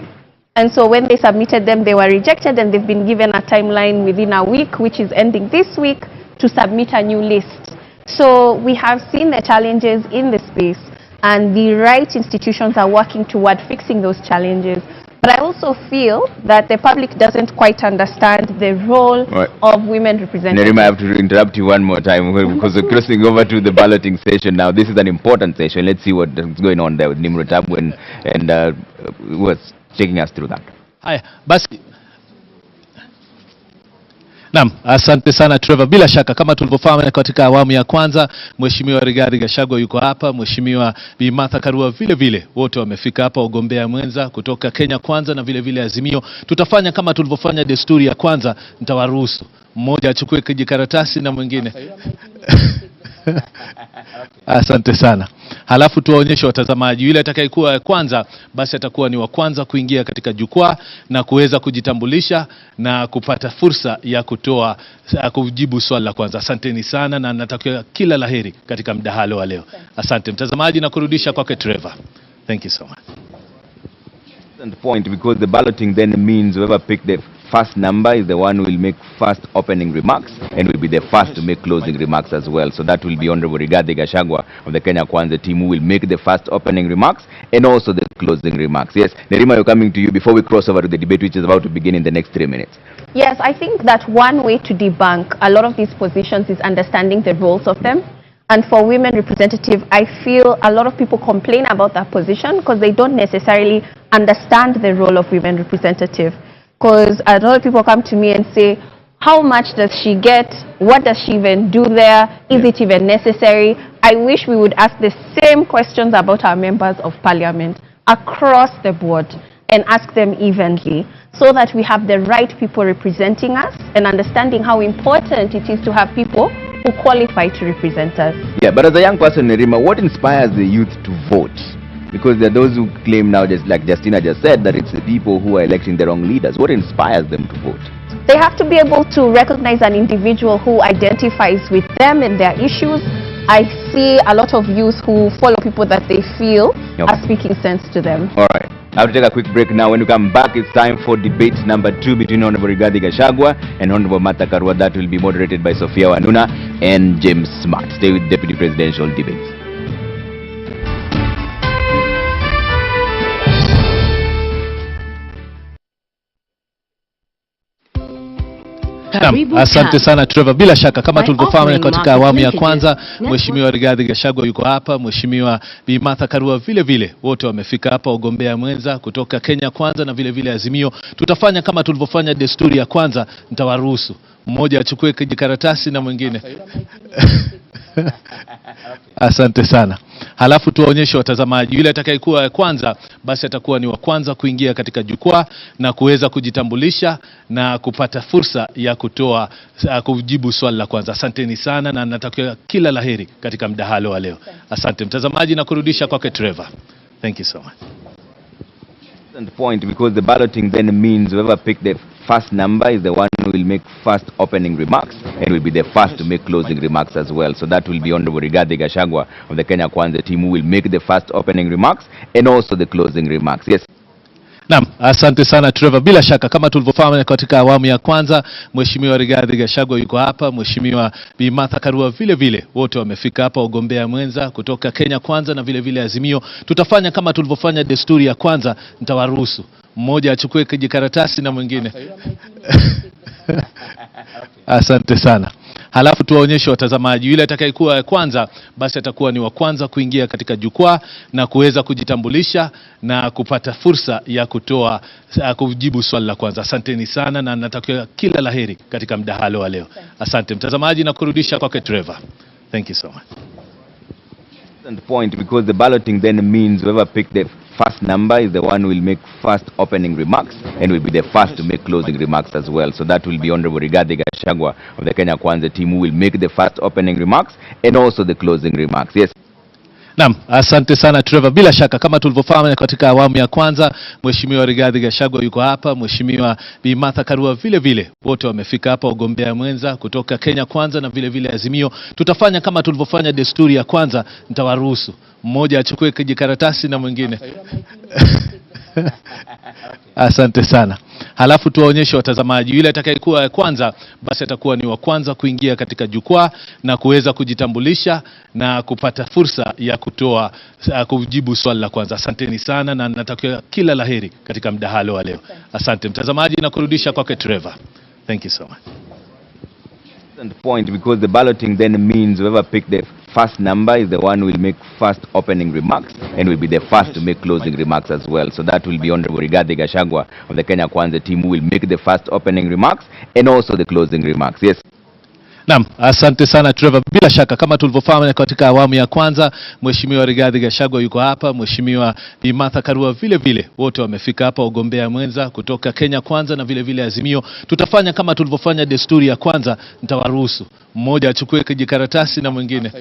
And so when they submitted them, they were rejected, and they've been given a timeline within a week, which is ending this week, to submit a new list. So we have seen the challenges in the space, and the right institutions are working toward fixing those challenges. But I also feel that the public doesn't quite understand the role of women representation. Nerima, I have to interrupt you one more time because we're crossing over to the balloting session now. This is an important session. Let's see what's going on there with Nimrod Tabu and was taking us through that. Haya, basi. Naam, asante sana Trevor. Bila shaka kama tulivyofahamu katika awamu ya kwanza, Mheshimiwa Rigathi Gachagua yuko hapa, Mheshimiwa Bi Martha Karua vile vile, wote wamefika hapa, ugombea mwenza kutoka Kenya Kwanza na vile vile Azimio. Tutafanya kama tulivyofanya desturi ya kwanza, nitawaruhusu mmoja achukue kijikaratasi na mwingine. Asante sana. Halafu tuwaonyeshe watazamaji, yule atakayekuwa kwanza basi atakuwa ni wa kwanza kuingia katika jukwaa na kuweza kujitambulisha na kupata fursa ya kujibu swali la kwanza. Asanteni sana na natakia kila laheri katika mdahalo wa leo. Asante mtazamaji na kurudisha kwake Trevor. Thank you so much. Point, because the balloting then means whoever picked the first number is the one who will make first opening remarks and will be the first to make closing remarks as well. So that will be Honorable Rigathi Gachagua of the Kenya Kwanza team who will make the first opening remarks and also the closing remarks. Yes, Nerima, you're coming to you before we cross over to the debate which is about to begin in the next 3 minutes. Yes, I think that one way to debunk a lot of these positions is understanding the roles of them. And for women representative, I feel a lot of people complain about that position because they don't necessarily understand the role of women representative. Because a lot of people come to me and say, how much does she get? What does she even do there? Is it even necessary? I wish we would ask the same questions about our members of parliament across the board and ask them evenly so that we have the right people representing us and understanding how important it is to have people who qualify to represent us. Yeah, but as a young person, Nerima, what inspires the youth to vote? Because there are those who claim now, just like Justina just said, that it's the people who are electing the wrong leaders. What inspires them to vote? They have to be able to recognize an individual who identifies with them and their issues. I see a lot of youth who follow people that they feel are speaking sense to them. All right. I have to take a quick break now. When we come back, it's time for debate number 2 between Honorable Rigathi Gachagua and Honorable Martha Karua. That will be moderated by Sophia Wanuna and James Smart. Stay with Deputy Presidential Debates. Asante sana Trevor. Bila shaka kama tulivyofahamu katika awamu ya kwanza, Mheshimiwa Rigathi Gachagua yuko hapa, Mheshimiwa Bi Martha Karua vile vile, wote wamefika hapa, wagombea mwenza kutoka Kenya Kwanza na vile vile Azimio. Tutafanya kama tulivyofanya desturi ya kwanza, nitawaruhusu mmoja achukue kijikaratasi na mwingine Asante sana. Halafu tuwaonyeshe watazamaji, yule atakayekuwa kwanza basi atakuwa ni wa kwanza kuingia katika jukwaa na kuweza kujitambulisha na kupata fursa ya kujibu swali la kwanza. Asanteni sana na natakia kila laheri katika mdahalo wa leo. Asante mtazamaji na kurudisha kwake Trevor. Thank you so much. Point, because the balloting then means whoever picked the first number is the one who will make first opening remarks and will be the first to make closing remarks as well. So that will be Honorable Rigathi Gachagua of the Kenya Kwanza team who will make the first opening remarks and also the closing remarks. Yes. Naam, asante sana Trevor. Bila shaka kama tulivyofahamu katika awamu ya kwanza, Mheshimiwa Rigathi Gachagua yuko hapa, Mheshimiwa Bi Martha Karua vile vile, wote wamefika hapa, wagombea mwenza kutoka Kenya Kwanza na vile vile Azimio. Tutafanya kama tulivyofanya desturi ya kwanza, nitawaruhusu mmoja achukue kijikaratasi na mwingine Asante sana. Halafu tuwaonyeshe watazamaji, yule atakayekuwa kwanza basi atakuwa ni wa kwanza kuingia katika jukwaa na kuweza kujitambulisha na kupata fursa ya kujibu swali la kwanza. Asanteni sana na natakia kila laheri katika mdahalo wa leo. Asante mtazamaji na kurudisha kwake Trevor. Thank you so much. Point, because the balloting then means whoever picked the first number is the one who will make first opening remarks and will be the first to make closing remarks as well. So that will be Honorable Rigathi Gachagua of the Kenya Kwanza team who will make the first opening remarks and also the closing remarks. Yes. Naam, asante sana Trevor. Bila shaka kama tulivyofahamu katika awamu ya kwanza, Mheshimiwa Rigathi Gachagua yuko hapa, Mheshimiwa Bi Martha Karua vile vile, wote wamefika hapa, wagombea mwenza kutoka Kenya Kwanza na vile vile Azimio. Tutafanya kama tulivyofanya desturi ya kwanza, nitawaruhusu mmoja achukue kijikaratasi na mwingine Asante sana. Halafu tuwaonyeshe watazamaji, yule atakayekuwa kwanza basi atakuwa ni wa kwanza kuingia katika jukwaa na kuweza kujitambulisha na kupata fursa ya kujibu swali la kwanza. Asanteni sana na natakia kila laheri katika mdahalo wa leo. Asante mtazamaji na kurudisha kwake Trevor. Thank you so much. Point, because the balloting then means whoever picked the first number is the one who will make first opening remarks and will be the first to make closing remarks as well. So that will be Honorable Rigathi Gachagua of the Kenya Kwanza team who will make the first opening remarks and also the closing remarks. Yes. Naam, asante sana Trevor. Bila shaka kama tulivyofahamu katika awamu ya kwanza, Mheshimiwa Rigathi Gachagua yuko hapa, Mheshimiwa Bi Martha Karua vile vile, wote wamefika hapa, wagombea mwenza kutoka Kenya Kwanza na vile vile Azimio. Tutafanya kama tulivyofanya desturi ya kwanza, nitawaruhusu mmoja achukue kijikaratasi na mwingine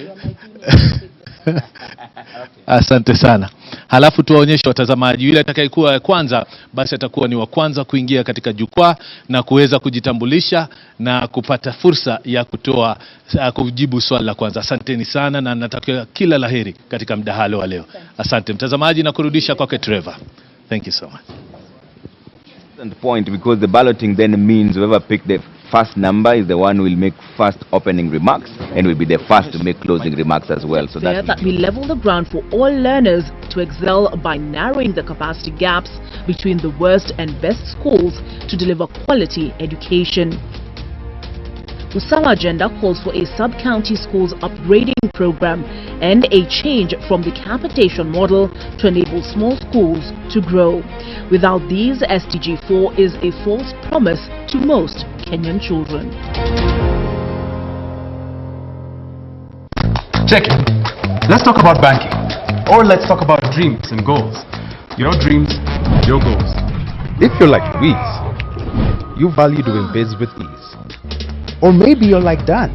Asante sana. Halafu tuwaonyeshe watazamaji, yule atakayekuwa kwanza basi atakuwa ni wa kwanza kuingia katika jukwaa na kuweza kujitambulisha na kupata fursa ya kujibu swali la kwanza. Asanteni sana na natakia kila laheri katika mdahalo wa leo. Asante mtazamaji na kurudisha kwake Trevor. Thank you so much. important point, because the balloting then means whoever picked the first number is the one who will make first opening remarks and will be the first to make closing remarks as well. So that we level the ground for all learners to excel by narrowing the capacity gaps between the worst and best schools to deliver quality education. Usawa agenda calls for a sub-county schools upgrading program and a change from the capitation model to enable small schools to grow. Without these, SDG4 is a false promise to most Kenyan children. Check it. Let's talk about banking. Or let's talk about dreams and goals. Your dreams, your goals. If you're like Louise, you value doing biz with ease. Or maybe you're like Dan,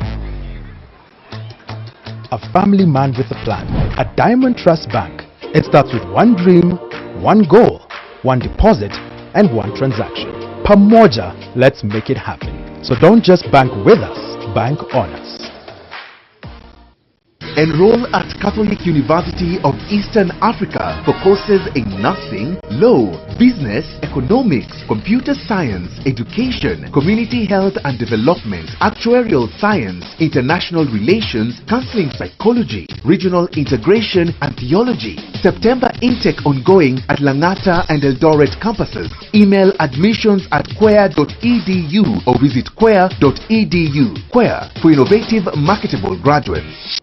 a family man with a plan. At Diamond Trust Bank, it starts with one dream, one goal, one deposit, and one transaction. Pamoja, let's make it happen. So don't just bank with us, bank on us. Enroll at Catholic University of Eastern Africa for courses in nursing, law, business, economics, computer science, education, community health and development, actuarial science, international relations, counseling psychology, regional integration and theology. September intake ongoing at Langata and Eldoret campuses. Email admissions@quer.edu or visit quer.edu. Quer, for innovative, marketable graduates.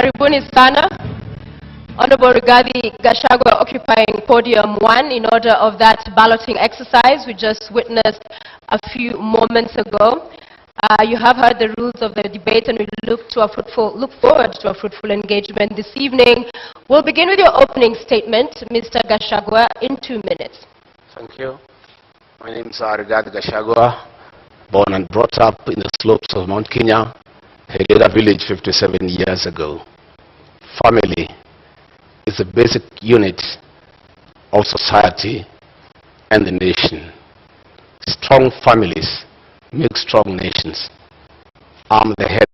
Karibuni sana. Honorable Rigathi Gachagua occupying podium 1 in order of that balloting exercise we just witnessed a few moments ago. You have heard the rules of the debate, and we look forward to a fruitful engagement this evening. We'll begin with your opening statement, Mr. Gachagua, in 2 minutes. Thank you. My name is Rigathi Gachagua, born and brought up in the slopes of Mount Kenya, Helena village 57 years ago. Family is the basic unit of society and the nation. Strong families make strong nations. I'm the head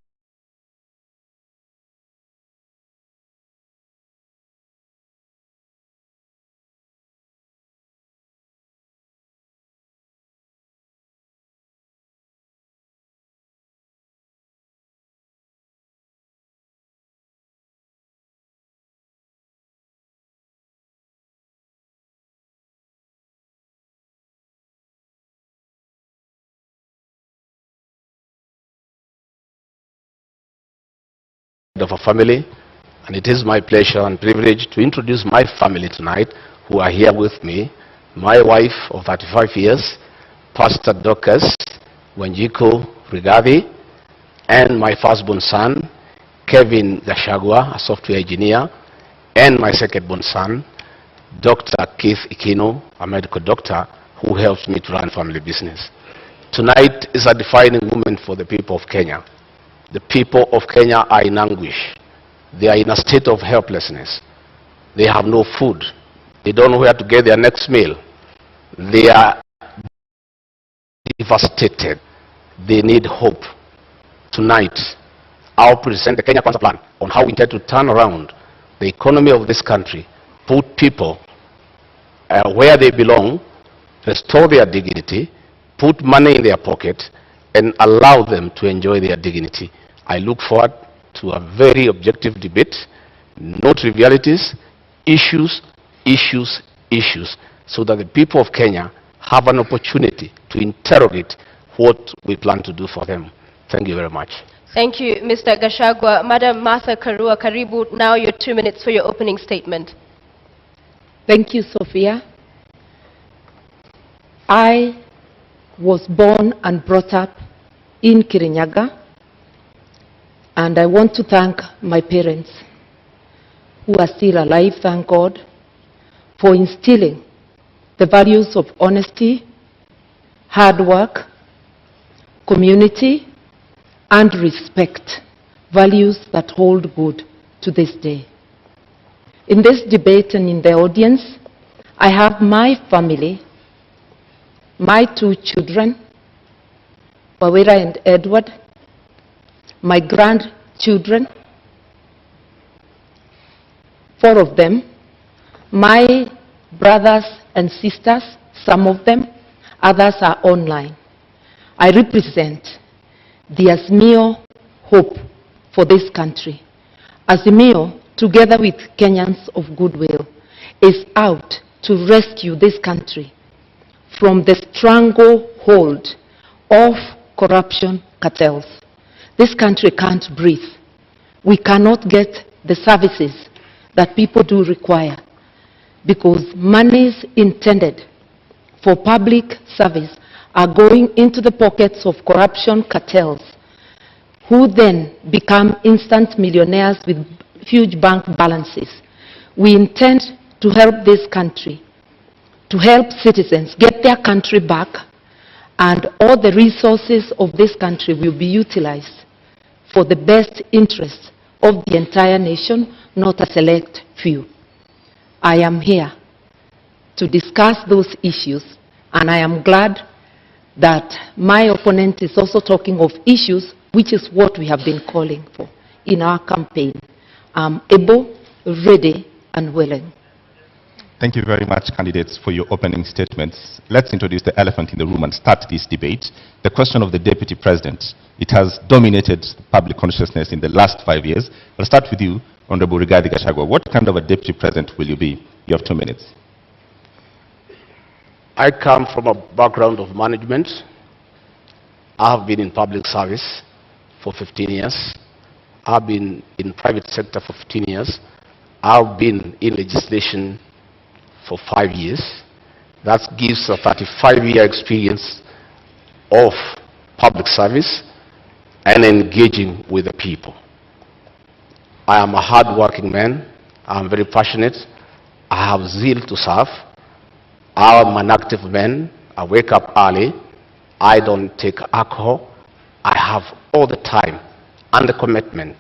of a family, and it is my pleasure and privilege to introduce my family tonight who are here with me. My wife of 35 years, Pastor Dorcas Wanjiku Rigathi, and my firstborn son, Kevin Gachagua, a software engineer, and my secondborn son, Dr. Keith Ikino, a medical doctor who helps me to run family business. Tonight is a defining moment for the people of Kenya. The people of Kenya are in anguish. They are in a state of helplessness. They have no food. They don't know where to get their next meal. They are devastated. They need hope. Tonight, I'll present the Kenya Kwanza plan on how we intend to turn around the economy of this country, put people where they belong, restore their dignity, put money in their pocket, and allow them to enjoy their dignity. I look forward to a very objective debate, no trivialities, issues, issues, issues, so that the people of Kenya have an opportunity to interrogate what we plan to do for them. Thank you very much. Thank you, Mr. Gachagua. Madam Martha Karua, karibu, now your 2 minutes for your opening statement. Thank you, Sophia. I was born and brought up in Kirinyaga, and I want to thank my parents who are still alive, thank God, for instilling the values of honesty, hard work, community, and respect, values that hold good to this day. In this debate and in the audience, I have my family, my 2 children, Wawira and Edward, my grandchildren, 4 of them, my brothers and sisters, some of them, others are online. I represent the Azimio hope for this country. Azimio, together with Kenyans of goodwill, is out to rescue this country from the stranglehold of corruption cartels. This country can't breathe. We cannot get the services that people do require because monies intended for public service are going into the pockets of corruption cartels, who then become instant millionaires with huge bank balances. We intend to help this country, to help citizens get their country back, and all the resources of this country will be utilized for the best interests of the entire nation, not a select few. I am here to discuss those issues, and I am glad that my opponent is also talking of issues, which is what we have been calling for in our campaign. I'm able, ready, and willing. Thank you very much, candidates, for your opening statements. Let's introduce the elephant in the room and start this debate. The question of the deputy president. It has dominated public consciousness in the last 5 years. I'll start with you, Honorable Rigathi Gachagua. What kind of a deputy president will you be? You have 2 minutes. I come from a background of management. I have been in public service for 15 years. I've been in private sector for 15 years. I've been in legislation for 5 years. That gives a 35-year experience of public service and engaging with the people. I am a hard-working man. I'm very passionate. I have zeal to serve. I'm an active man. I wake up early. I don't take alcohol. I have all the time and the commitment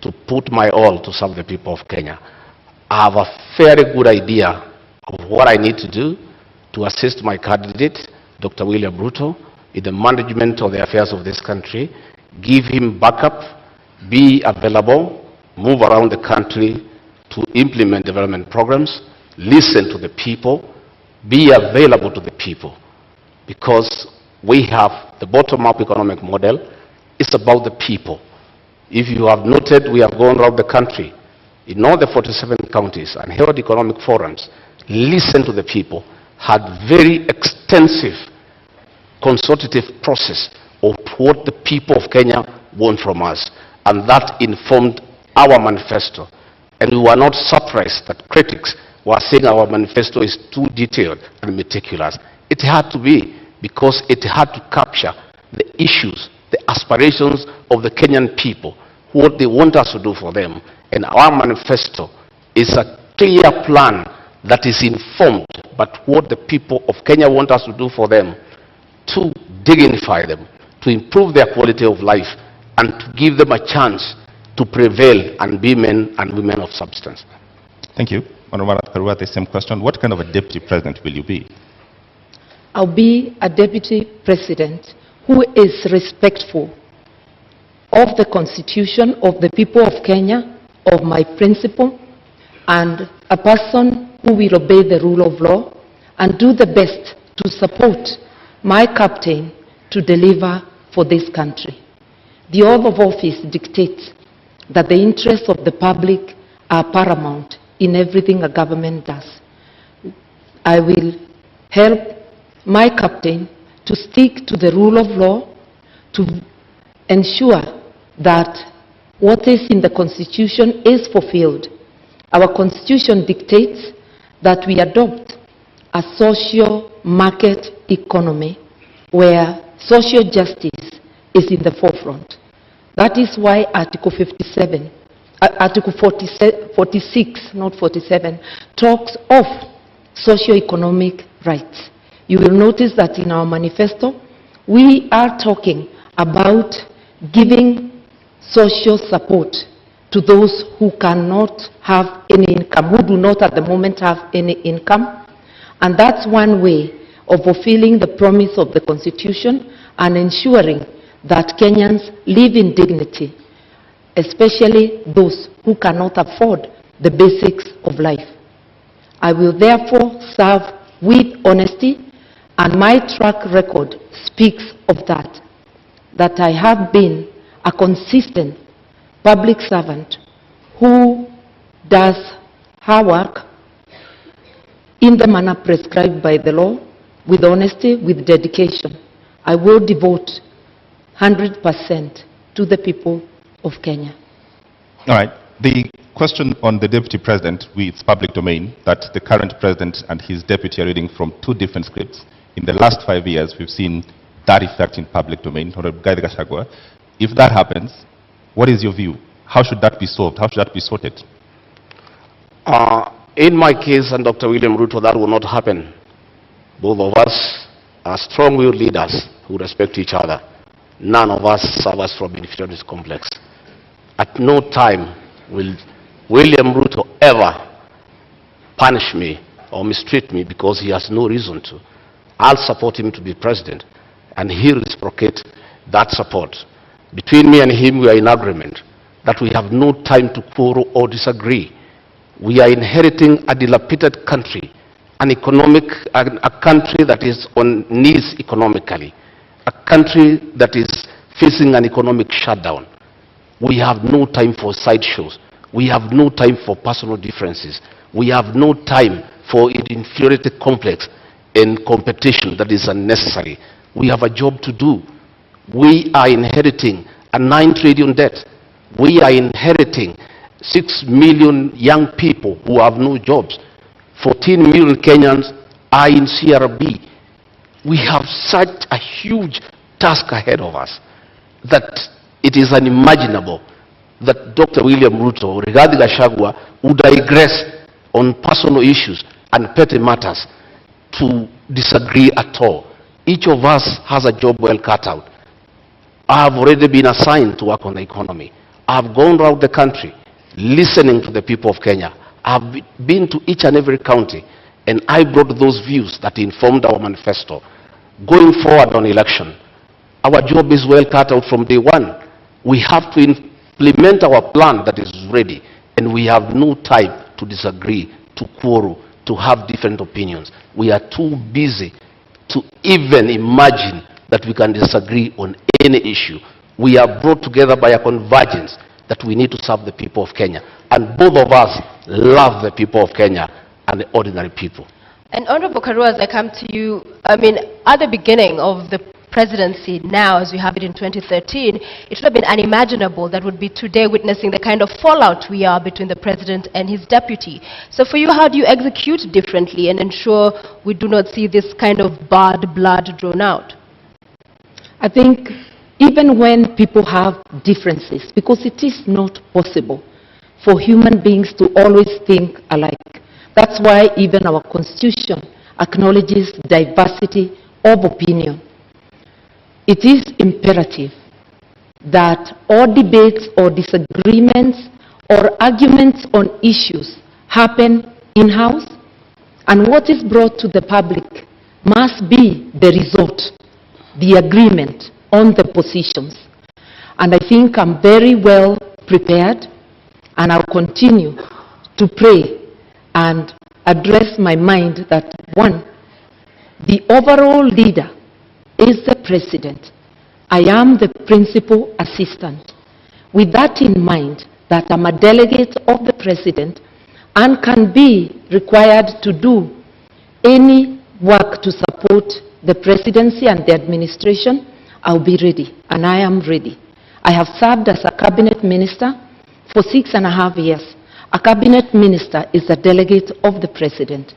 to put my all to serve the people of Kenya. I have a very good idea of what I need to do to assist my candidate, Dr. William Ruto, in the management of the affairs of this country, give him backup, be available, move around the country to implement development programs, listen to the people, be available to the people. Because we have the bottom-up economic model. It's about the people. If you have noted, we have gone around the country in all the 47 counties and held economic forums, listened to the people, had very extensive consultative process of what the people of Kenya want from us. And that informed our manifesto. And we were not surprised that critics were saying our manifesto is too detailed and meticulous. It had to be, because it had to capture the issues, the aspirations of the Kenyan people, what they want us to do for them. And our manifesto is a clear plan that is informed by what the people of Kenya want us to do for them, to dignify them, to improve their quality of life, and to give them a chance to prevail and be men and women of substance. Thank you. Honorable Karua, the same question. What kind of a deputy president will you be? I'll be a deputy president who is respectful of the Constitution, of the people of Kenya, of my principle, and a person who will obey the rule of law and do the best to support my captain to deliver for this country. The oath of office dictates that the interests of the public are paramount in everything a government does. I will help my captain to stick to the rule of law, to ensure that what is in the Constitution is fulfilled. Our Constitution dictates that we adopt a social market economy where social justice is in the forefront. That is why Article 46, not 47, talks of socio-economic rights. You will notice that in our manifesto, we are talking about giving social support to those who cannot have any income, who do not at the moment have any income. And that's one way of fulfilling the promise of the Constitution and ensuring that Kenyans live in dignity, especially those who cannot afford the basics of life. I will therefore serve with honesty, and my track record speaks of that, that I have been a consistent public servant who does her work in the manner prescribed by the law, with honesty, with dedication. I will devote 100% to the people of Kenya. All right. The question on the deputy president, it's public domain, that the current president and his deputy are reading from two different scripts. In the last 5 years, we've seen that effect in public domain. Honorable Gachagua, if that happens, what is your view? How should that be solved? How should that be sorted? In my case and Dr. William Ruto, that will not happen. Both of us are strong-willed leaders who respect each other. None of us suffers from inferiority complex. At no time will William Ruto ever punish me or mistreat me because he has no reason to. I'll support him to be president, and he'll reciprocate that support. Between me and him, we are in agreement that we have no time to quarrel or disagree. We are inheriting a dilapidated country, a country that is on knees economically, a country that is facing an economic shutdown. We have no time for sideshows. We have no time for personal differences. We have no time for inferiority complex and competition that is unnecessary. We have a job to do. We are inheriting a 9 trillion debt. We are inheriting 6 million young people who have no jobs. 14 million Kenyans are in CRB. We have such a huge task ahead of us that it is unimaginable that Dr. William Ruto, Rigathi Gachagua, would digress on personal issues and petty matters to disagree at all. Each of us has a job well cut out. I have already been assigned to work on the economy. I have gone around the country listening to the people of Kenya. I have been to each and every county, and I brought those views that informed our manifesto. Going forward on election, our job is well cut out from day one. We have to implement our plan that is ready, and we have no time to disagree, to quarrel, to have different opinions. We are too busy to even imagine that we can disagree on any issue. We are brought together by a convergence that we need to serve the people of Kenya. And both of us love the people of Kenya and the ordinary people. And Honorable Karua, as I come to you, I mean, at the beginning of the presidency now, as we have it in 2013, it should have been unimaginable that would be today witnessing the kind of fallout we are between the president and his deputy. So for you, how do you execute differently and ensure we do not see this kind of bad blood drawn out? I think even when people have differences, because it is not possible for human beings to always think alike. That's why even our constitution acknowledges diversity of opinion. It is imperative that all debates or disagreements or arguments on issues happen in-house, and what is brought to the public must be the result, the agreement on the positions. And I think I'm very well prepared, and I'll continue to pray and address my mind that, one, the overall leader is the president. I am the principal assistant. With that in mind, that I'm a delegate of the president and can be required to do any work to support the presidency and the administration, I'll be ready, and I am ready. I have served as a cabinet minister for 6.5 years. A cabinet minister is a delegate of the president.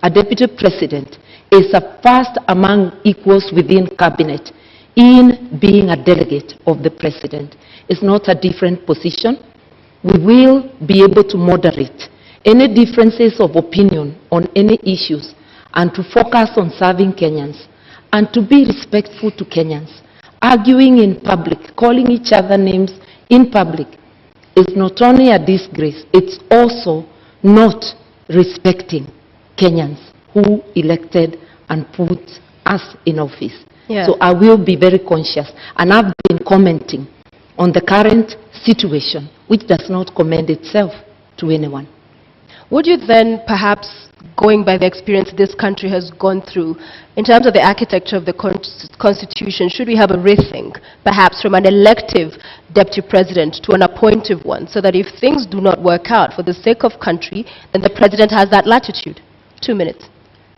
A deputy president is a first among equals within cabinet in being a delegate of the president. It's not a different position. We will be able to moderate any differences of opinion on any issues and to focus on serving Kenyans and to be respectful to Kenyans. Arguing in public, calling each other names in public is not only a disgrace, it's also not respecting Kenyans who elected and put us in office. Yeah. So I will be very conscious, and I've been commenting on the current situation, which does not commend itself to anyone. Would you then, perhaps going by the experience this country has gone through, in terms of the architecture of the Constitution, should we have a rethink, perhaps from an elective deputy president to an appointive one, so that if things do not work out for the sake of country, then the president has that latitude? 2 minutes.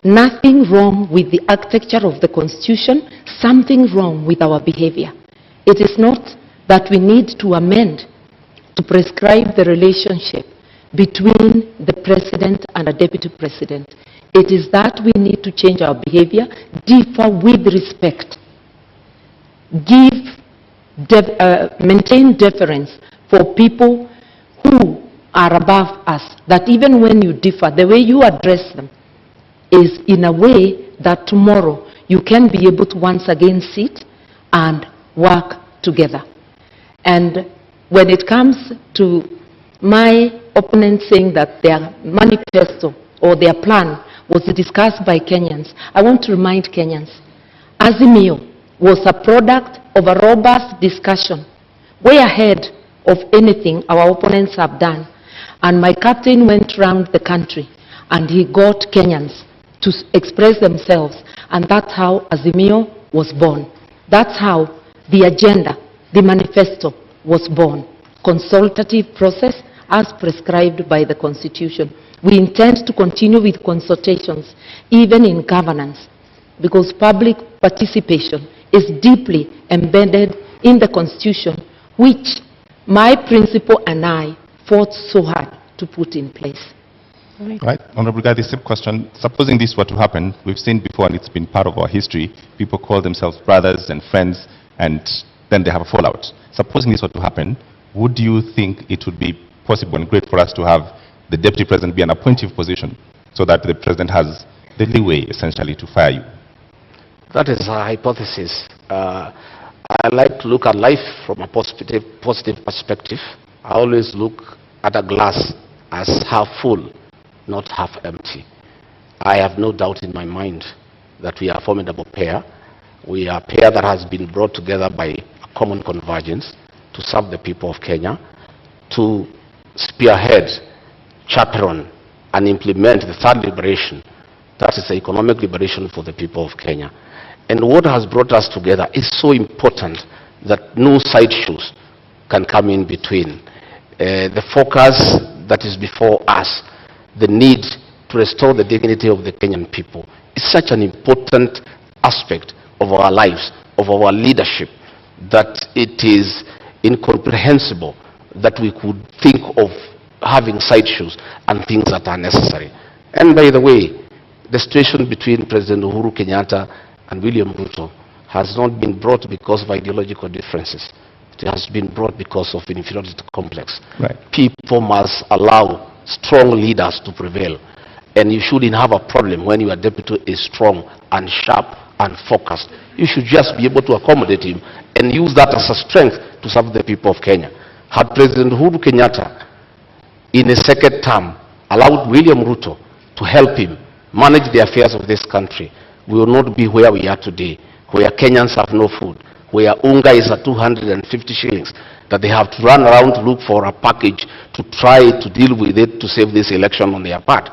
Nothing wrong with the architecture of the Constitution, something wrong with our behavior. It is not that we need to amend to prescribe the relationship between the president and a deputy president. It is that we need to change our behavior, differ with respect, maintain deference for people who are above us, that even when you differ, the way you address them is in a way that tomorrow you can be able to once again sit and work together. And when it comes to my opponent saying that their manifesto or their plan was discussed by Kenyans, I want to remind Kenyans, Azimio was a product of a robust discussion, way ahead of anything our opponents have done. And my captain went around the country and he got Kenyans to express themselves, and that's how Azimio was born. That's how the agenda, the manifesto was born. Consultative process as prescribed by the Constitution. We intend to continue with consultations, even in governance, because public participation is deeply embedded in the Constitution, which my principal and I fought so hard to put in place. Right. Honorable Gadi, same question. Supposing this were to happen, we've seen before and it's been part of our history, people call themselves brothers and friends and then they have a fallout. Supposing this were to happen, would you think it would be possible and great for us to have the Deputy President be an appointive position so that the President has the leeway essentially to fire you? That is a hypothesis. I like to look at life from a positive perspective. I always look at a glass as half full, not half empty. I have no doubt in my mind that we are a formidable pair. We are a pair that has been brought together by a common convergence to serve the people of Kenya, to spearhead, chaperone, and implement the third liberation, that is the economic liberation for the people of Kenya. And what has brought us together is so important that no sideshows can come in between. The focus that is before us, the need to restore the dignity of the Kenyan people, is such an important aspect of our lives, of our leadership, that it is incomprehensible that we could think of having sideshows and things that are necessary. And by the way, the situation between President Uhuru Kenyatta and William Ruto has not been brought because of ideological differences. It has been brought because of inferiority complex. Right. People must allow strong leaders to prevail. And you shouldn't have a problem when your deputy is strong and sharp and focused. You should just be able to accommodate him and use that as a strength to serve the people of Kenya. Had President Uhuru Kenyatta, in a second term, allowed William Ruto to help him manage the affairs of this country, we will not be where we are today, where Kenyans have no food, where unga is at 250 shillings, that they have to run around to look for a package to try to deal with it to save this election on their part.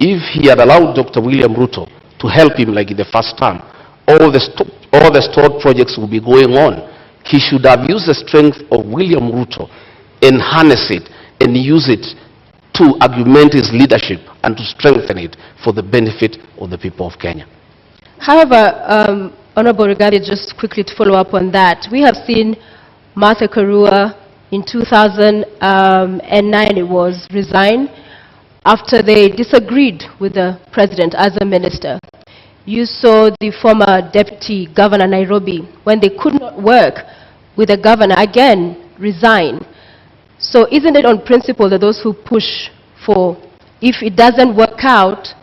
If he had allowed Dr. William Ruto to help him like in the first term, all the stored projects will be going on. He should have used the strength of William Ruto and harness it and use it to augment his leadership and to strengthen it for the benefit of the people of Kenya. However, Honorable Rigathi, just quickly to follow up on that, we have seen Martha Karua in 2009, it was, resign after they disagreed with the president as a minister. You saw the former deputy governor Nairobi, when they could not work with the governor, again resign. So isn't it on principle that those who push for, if it doesn't work out?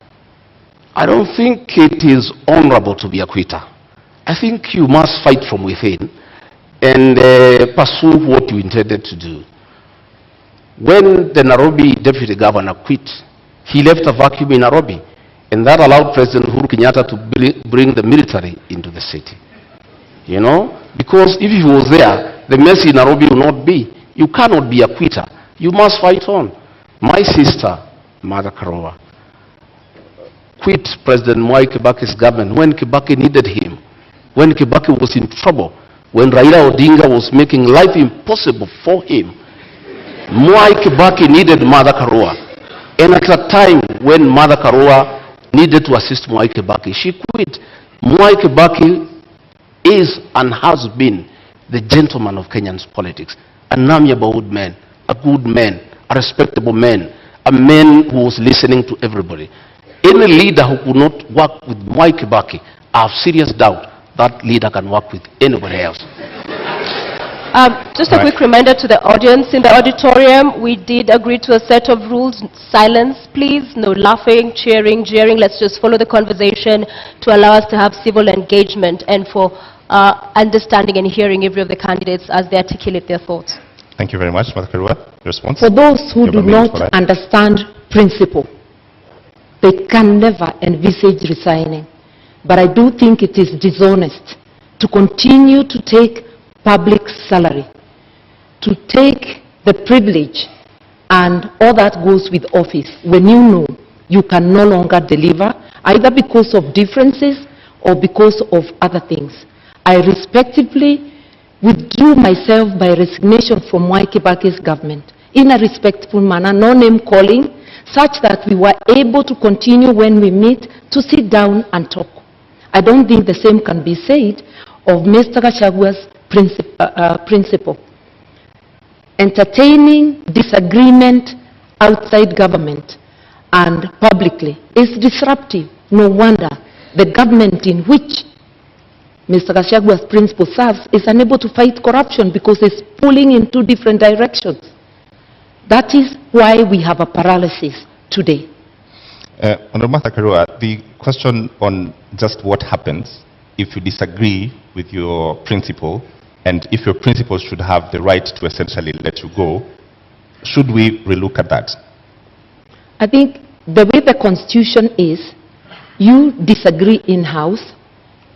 I don't think it is honorable to be a quitter. I think you must fight from within and pursue what you intended to do. When the Nairobi deputy governor quit, he left a vacuum in Nairobi, and that allowed President Uhuru Kenyatta to bring the military into the city. You know, because if he was there, the mess in Nairobi will not be. You cannot be a quitter. You must fight on. My sister, Mother Karua, quit President Mwai Kibaki's government when Kibaki needed him, when Kibaki was in trouble, when Raila Odinga was making life impossible for him. Mwai Kibaki needed Mother Karua. And at a time when Mother Karua needed to assist Mwai Kibaki, she quit. Mwai Kibaki is and has been the gentleman of Kenyan's politics, an amiable man, a good man, a respectable man, a man who was listening to everybody. Any leader who could not work with Mwai Kibaki, I have serious doubt that leader can work with anybody else. Just a quick reminder to the audience in the auditorium, we did agree to a set of rules. Silence, please. No laughing, cheering, jeering. Let's just follow the conversation to allow us to have civil engagement and for understanding and hearing every of the candidates as they articulate their thoughts. Thank you very much, Mother Karua. Response? For those who do not understand principle, they can never envisage resigning. But I do think it is dishonest to continue to take public salary, to take the privilege and all that goes with office when you know you can no longer deliver, either because of differences or because of other things. I respectively withdrew myself by resignation from Mwai Kibaki's government in a respectful manner, no name calling, such that we were able to continue when we meet to sit down and talk. I don't think the same can be said of Mr. Gachagua's principle. entertaining disagreement outside government and publicly is disruptive. No wonder the government in which Mr. Gachagua's principle serves is unable to fight corruption because it's pulling in two different directions. That is why we have a paralysis today. Honorable Karua, the question on just what happens if you disagree with your principle and if your principle should have the right to essentially let you go, should we relook at that? I think the way the Constitution is, you disagree in-house,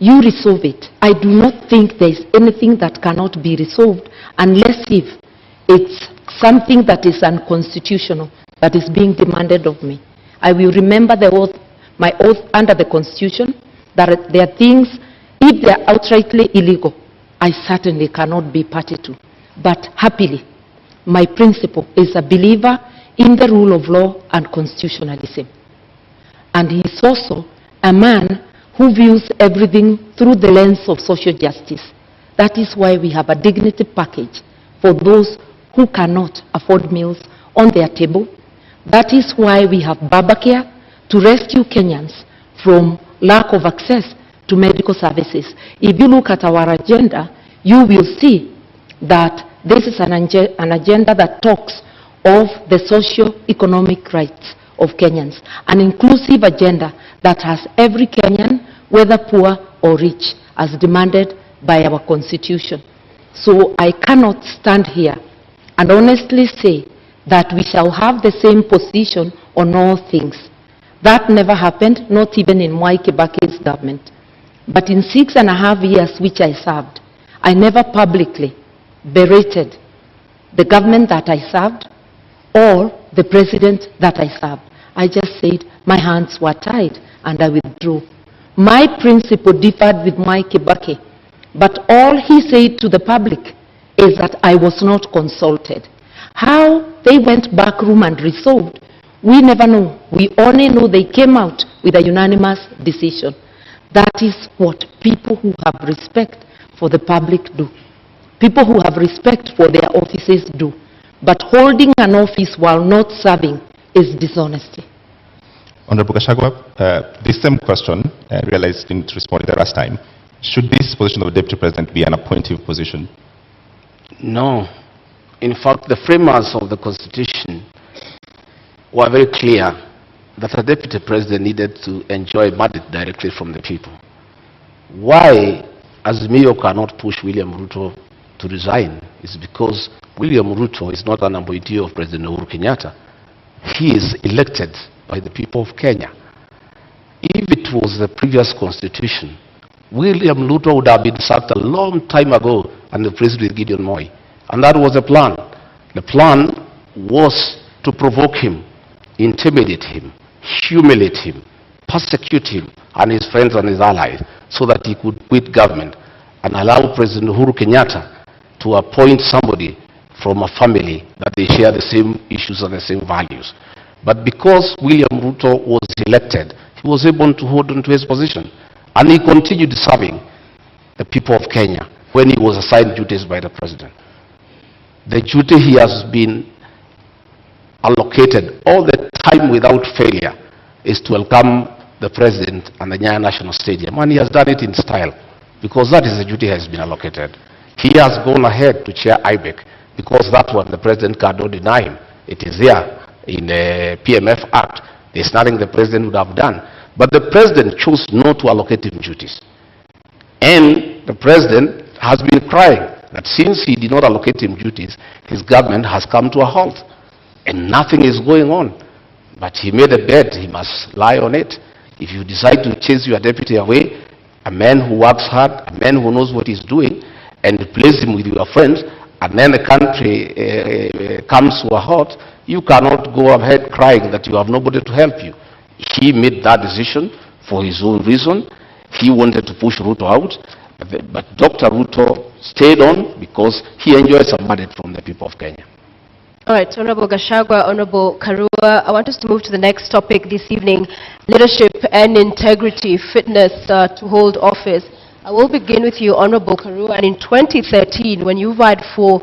you resolve it. I do not think there is anything that cannot be resolved unless if it's something that is unconstitutional that is being demanded of me. I will remember the oath, my oath under the Constitution, that there are things, if they are outrightly illegal, I certainly cannot be party to. But happily, my principle is a believer in the rule of law and constitutionalism. And he is also a man who views everything through the lens of social justice. That is why we have a dignity package for those who cannot afford meals on their table. That is why we have Babacare to rescue Kenyans from lack of access to medical services. If you look at our agenda, you will see that this is an agenda that talks of the socio-economic rights of Kenyans, an inclusive agenda that has every Kenyan, whether poor or rich, as demanded by our Constitution. So I cannot stand here and honestly say that we shall have the same position on all things. That never happened, not even in Mwai Kibaki's government. But in 6.5 years which I served, I never publicly berated the government that I served or the president that I served. I just said my hands were tied and I withdrew. My principle differed with Mwai Kibaki, but all he said to the public is that I was not consulted. How they went back room and resolved, we never know. We only know they came out with a unanimous decision. That is what people who have respect for the public do. People who have respect for their offices do. But holding an office while not serving is dishonesty. Honorable Gachagua, the same question, I realized you didn't respond the last time. Should this position of Deputy President be an appointive position? No. In fact, the framers of the Constitution were very clear that a Deputy President needed to enjoy mandate directly from the people. Why Azimio cannot push William Ruto to resign is because William Ruto is not an appointee of President Uhuru Kenyatta. He is elected by the people of Kenya. If it was the previous Constitution, William Ruto would have been sacked a long time ago and replaced with Gideon Moi. And that was the plan. The plan was to provoke him, intimidate him, humiliate him, persecute him and his friends and his allies so that he could quit government and allow President Uhuru Kenyatta to appoint somebody from a family that they share the same issues and the same values. But because William Ruto was elected, he was able to hold on to his position. And he continued serving the people of Kenya when he was assigned duties by the president. The duty he has been allocated all the time without failure is to welcome the president and the Nyayo National Stadium. And he has done it in style because that is the duty he has been allocated. He has gone ahead to chair IBEC because that one the president cannot deny him. It is there in the PMF Act. There's nothing the president would have done. But the president chose not to allocate him duties. And the president has been crying that since he did not allocate him duties, his government has come to a halt. And nothing is going on. But he made a bed, he must lie on it. If you decide to chase your deputy away, a man who works hard, a man who knows what he's doing, and replace him with your friends, and then the country comes to a halt, you cannot go ahead crying that you have nobody to help you. He made that decision for his own reason. He wanted to push Ruto out, but Dr. Ruto stayed on because he enjoys a mandate from the people of Kenya. All right, Honorable Gachagua, Honorable Karua, I want us to move to the next topic this evening, leadership and integrity, fitness to hold office. I will begin with you, Honorable Karua, and in 2013, when you vied for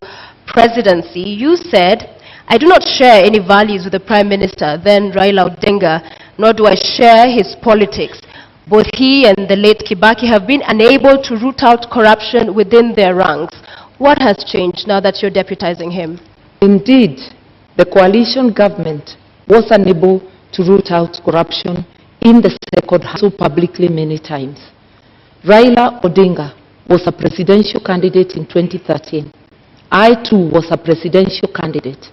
presidency, you said, "I do not share any values with the Prime Minister, then Raila Odinga, nor do I share his politics. Both he and the late Kibaki have been unable to root out corruption within their ranks." What has changed now that you're deputizing him? Indeed, the coalition government was unable to root out corruption in the second house so publicly many times. Raila Odinga was a presidential candidate in 2013. I too was a presidential candidate.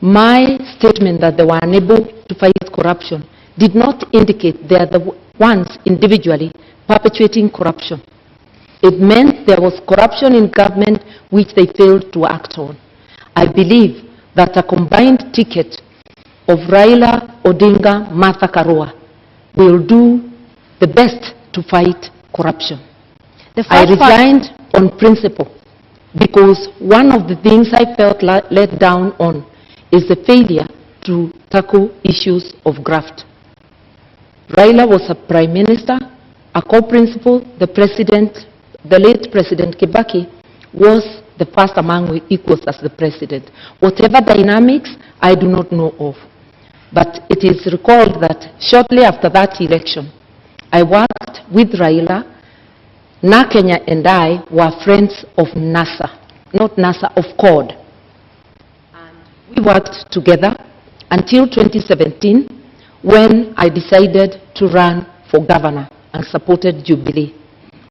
My statement that they were unable to fight corruption did not indicate they are the ones individually perpetuating corruption. It meant there was corruption in government which they failed to act on. I believe that a combined ticket of Raila Odinga, Martha Karua will do the best to fight corruption. I resigned on principle because one of the things I felt let down on is the failure to tackle issues of graft. Raila was a prime minister, a co-principal, the late President Kibaki was the first among equals as the president. Whatever dynamics, I do not know of. But it is recalled that shortly after that election, I worked with Raila. Kenya and I were friends of NASA, not NASA, of CORD. And we worked together until 2017 when I decided to run for governor and supported Jubilee.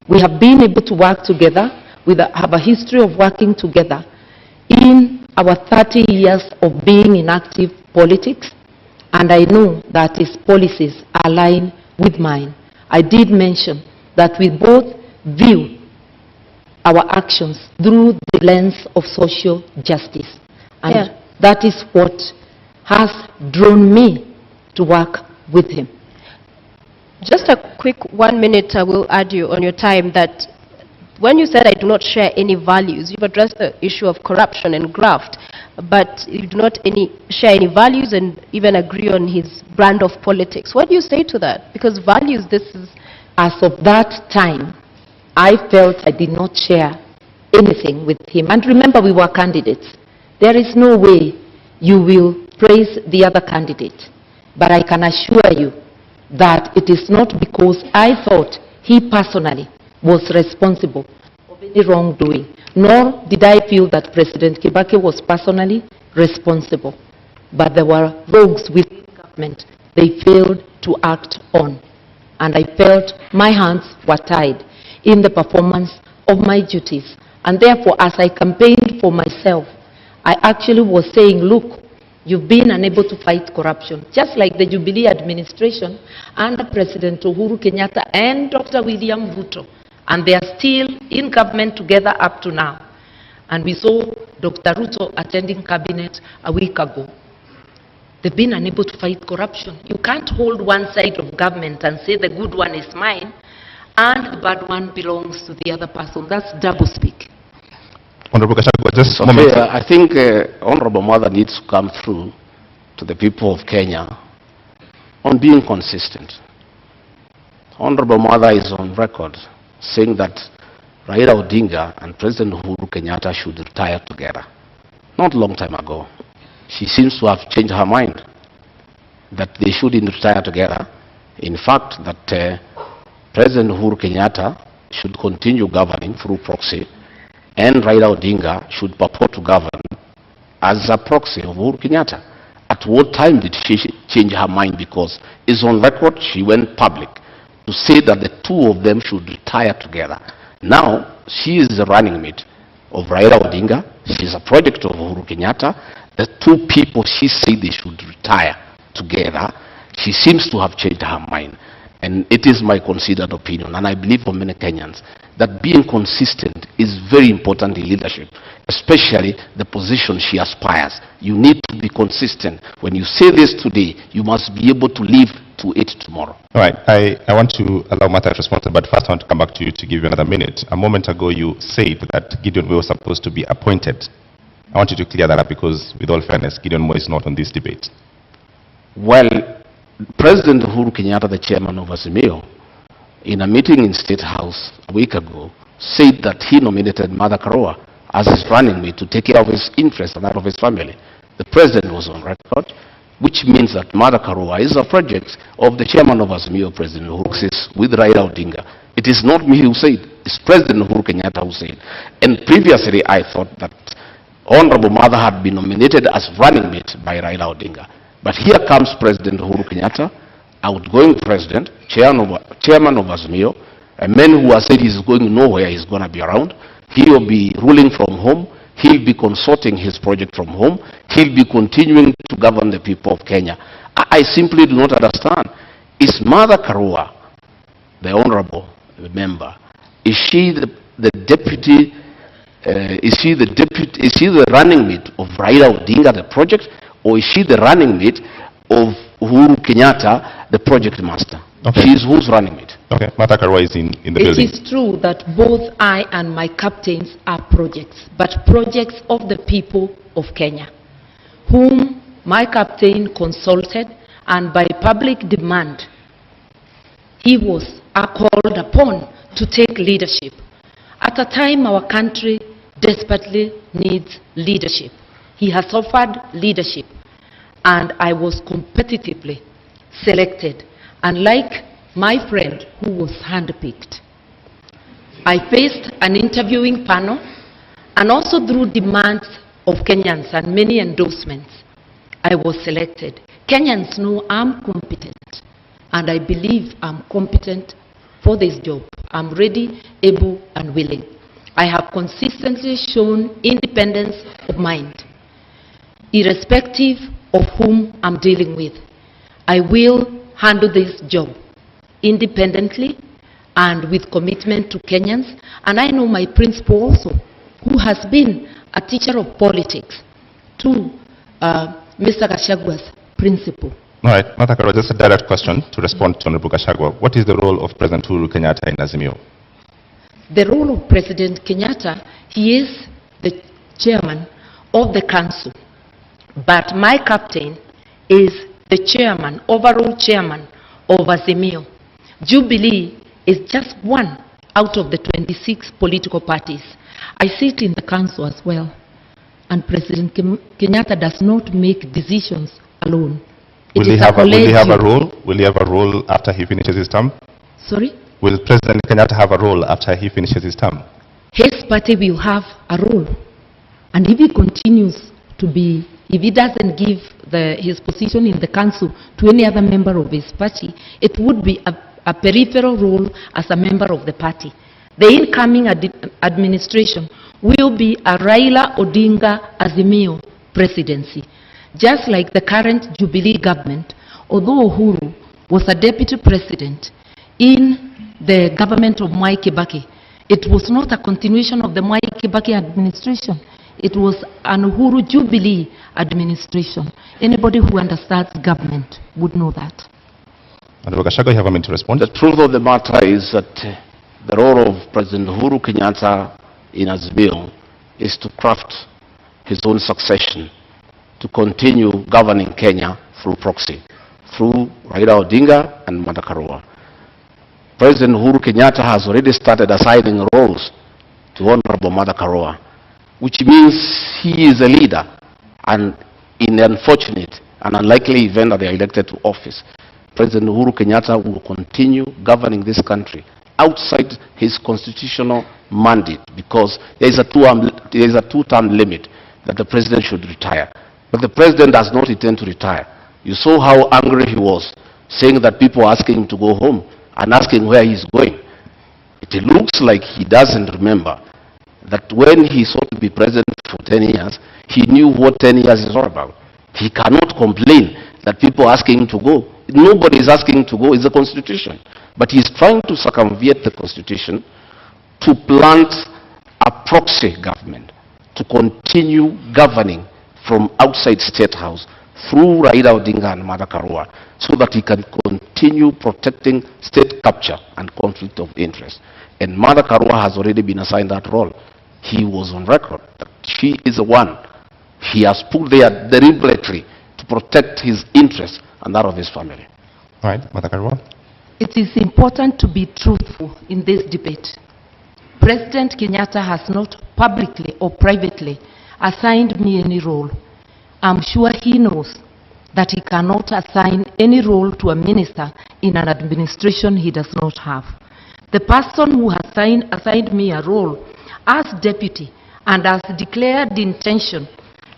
We have been able to work together. We have a history of working together in our 30 years of being in active politics, and I know that his policies align with mine. I did mention that we both view our actions through the lens of social justice, and that is what has drawn me to work with him. Just a quick 1 minute, I will add you on your time that when you said I do not share any values, you've addressed the issue of corruption and graft, but you do not share any values and even agree on his brand of politics. What do you say to that? Because values, this is... As of that time, I felt I did not share anything with him. And remember, we were candidates. There is no way you will praise the other candidate. But I can assure you that it is not because I thought he personally was responsible of any wrongdoing, nor did I feel that President Kibaki was personally responsible. But there were rogues within government they failed to act on. And I felt my hands were tied in the performance of my duties. And therefore, as I campaigned for myself, I actually was saying, look, you've been unable to fight corruption, just like the Jubilee administration under President Uhuru Kenyatta and Dr. William Ruto. And they are still in government together up to now. And we saw Dr. Ruto attending cabinet a week ago. They've been unable to fight corruption. You can't hold one side of government and say the good one is mine and the bad one belongs to the other person. That's doublespeak. Honorable Gachagua, just a moment. I think Honorable Mother needs to come through to the people of Kenya on being consistent. Honorable Mother is on record saying that Raila Odinga and President Uhuru Kenyatta should retire together. Not a long time ago. She seems to have changed her mind that they shouldn't retire together. In fact, that President Uhuru Kenyatta should continue governing through proxy, and Raila Odinga should purport to govern as a proxy of Uhuru Kenyatta. At what time did she change her mind? Because it's on record, she went public to say that the two of them should retire together. Now, she is the running mate of Raila Odinga. She's a project of Uhuru Kenyatta. The two people she said they should retire together, she seems to have changed her mind. And it is my considered opinion, and I believe for many Kenyans, that being consistent is very important in leadership, especially the position she aspires. You need to be consistent. When you say this today, you must be able to live to it tomorrow. All right, I want to allow Martha to respond, but first I want to come back to you to give you another minute. A moment ago you said that Gideon Moi was supposed to be appointed. I want you to clear that up because, with all fairness, Gideon Moi is not on this debate. Well, President Uhuru Kenyatta, the chairman of Azimio, in a meeting in State House a week ago, said that he nominated Martha Karua as his running mate to take care of his interests and that of his family. The president was on record, which means that Mother Karua is a project of the chairman of Azimio, President Uhuru, with Raila Odinga. It is not me who said, it's President Uhuru Kenyatta who said. And previously I thought that Honorable Mother had been nominated as running mate by Raila Odinga. But here comes President Uhuru Kenyatta, outgoing president, chairman of Azimio, a man who has said he's going nowhere, he's going to be around. He'll be ruling from home. He'll be consorting his project from home. He'll be continuing to govern the people of Kenya. I simply do not understand. Is Mother Karua, the honorable member, is she the deputy, is she the running mate of Raila Odinga, the project, or is she the running mate of Uhuru Kenyatta, the project master? Okay. She is who's running mate? Okay, Mother Karua is in the building. It is true that both I and my captains are projects, but projects of the people of Kenya, whom my captain consulted, and by public demand, he was called upon to take leadership. At a time our country desperately needs leadership. He has offered leadership, and I was competitively selected. Unlike my friend who was handpicked, I faced an interviewing panel, and also through demands of Kenyans and many endorsements, I was selected. Kenyans know I'm competent, and I believe I'm competent for this job. I'm ready, able, and willing. I have consistently shown independence of mind, irrespective of whom I'm dealing with. I will handle this job independently and with commitment to Kenyans. And I know my principal also, who has been a teacher of politics to Mr. Gachagua's principal. All right, Mother Karua, just a direct question to respond to Honorable Gachagua. What is the role of President Uhuru Kenyatta in Azimio? The role of President Kenyatta, he is the chairman of the council, but my captain is the chairman, overall chairman of Azimio. Jubilee is just one out of the 26 political parties. I sit in the council as well, and President Kenyatta does not make decisions alone. Will he have a role? Will he have a role after he finishes his term? Sorry? Will President Kenyatta have a role after he finishes his term? His party will have a role, and if he continues to be, if he doesn't give his position in the council to any other member of his party, it would be a peripheral role as a member of the party. The incoming administration will be a Raila Odinga Azimio presidency. Just like the current Jubilee government, although Uhuru was a deputy president in the government of Mwai Kibaki, it was not a continuation of the Mwai Kibaki administration. It was an Uhuru Jubilee administration. Anybody who understands government would know that. Honorable Gachagua, you have a minute to respond. The truth of the matter is that the role of President Uhuru Kenyatta in Azimio is to craft his own succession, to continue governing Kenya through proxy, through Raila Odinga and Mother Karua. President Uhuru Kenyatta has already started assigning roles to Honorable Mother Karua, which means he is a leader, and in the unfortunate and unlikely event that they are elected to office, President Uhuru Kenyatta will continue governing this country outside his constitutional mandate, because there is a two-term limit that the president should retire. But the president does not intend to retire. You saw how angry he was, saying that people are asking him to go home and asking where he's going. It looks like he doesn't remember that when he sought to be president for 10 years, he knew what 10 years is all about. He cannot complain that people are asking him to go. Nobody is asking him to go. It's the Constitution. But he's trying to circumvent the Constitution to plant a proxy government, to continue governing from outside State House through Raila Odinga and Mother Karua, so that he can continue protecting state capture and conflict of interest. And Mother Karua has already been assigned that role. He was on record that she is the one he has put there deliberately to protect his interests and that of his family. All right, Mother Karua. It is important to be truthful in this debate. President Kenyatta has not publicly or privately assigned me any role. I'm sure he knows that he cannot assign any role to a minister in an administration he does not have. The person who has assigned me a role as deputy and has declared the intention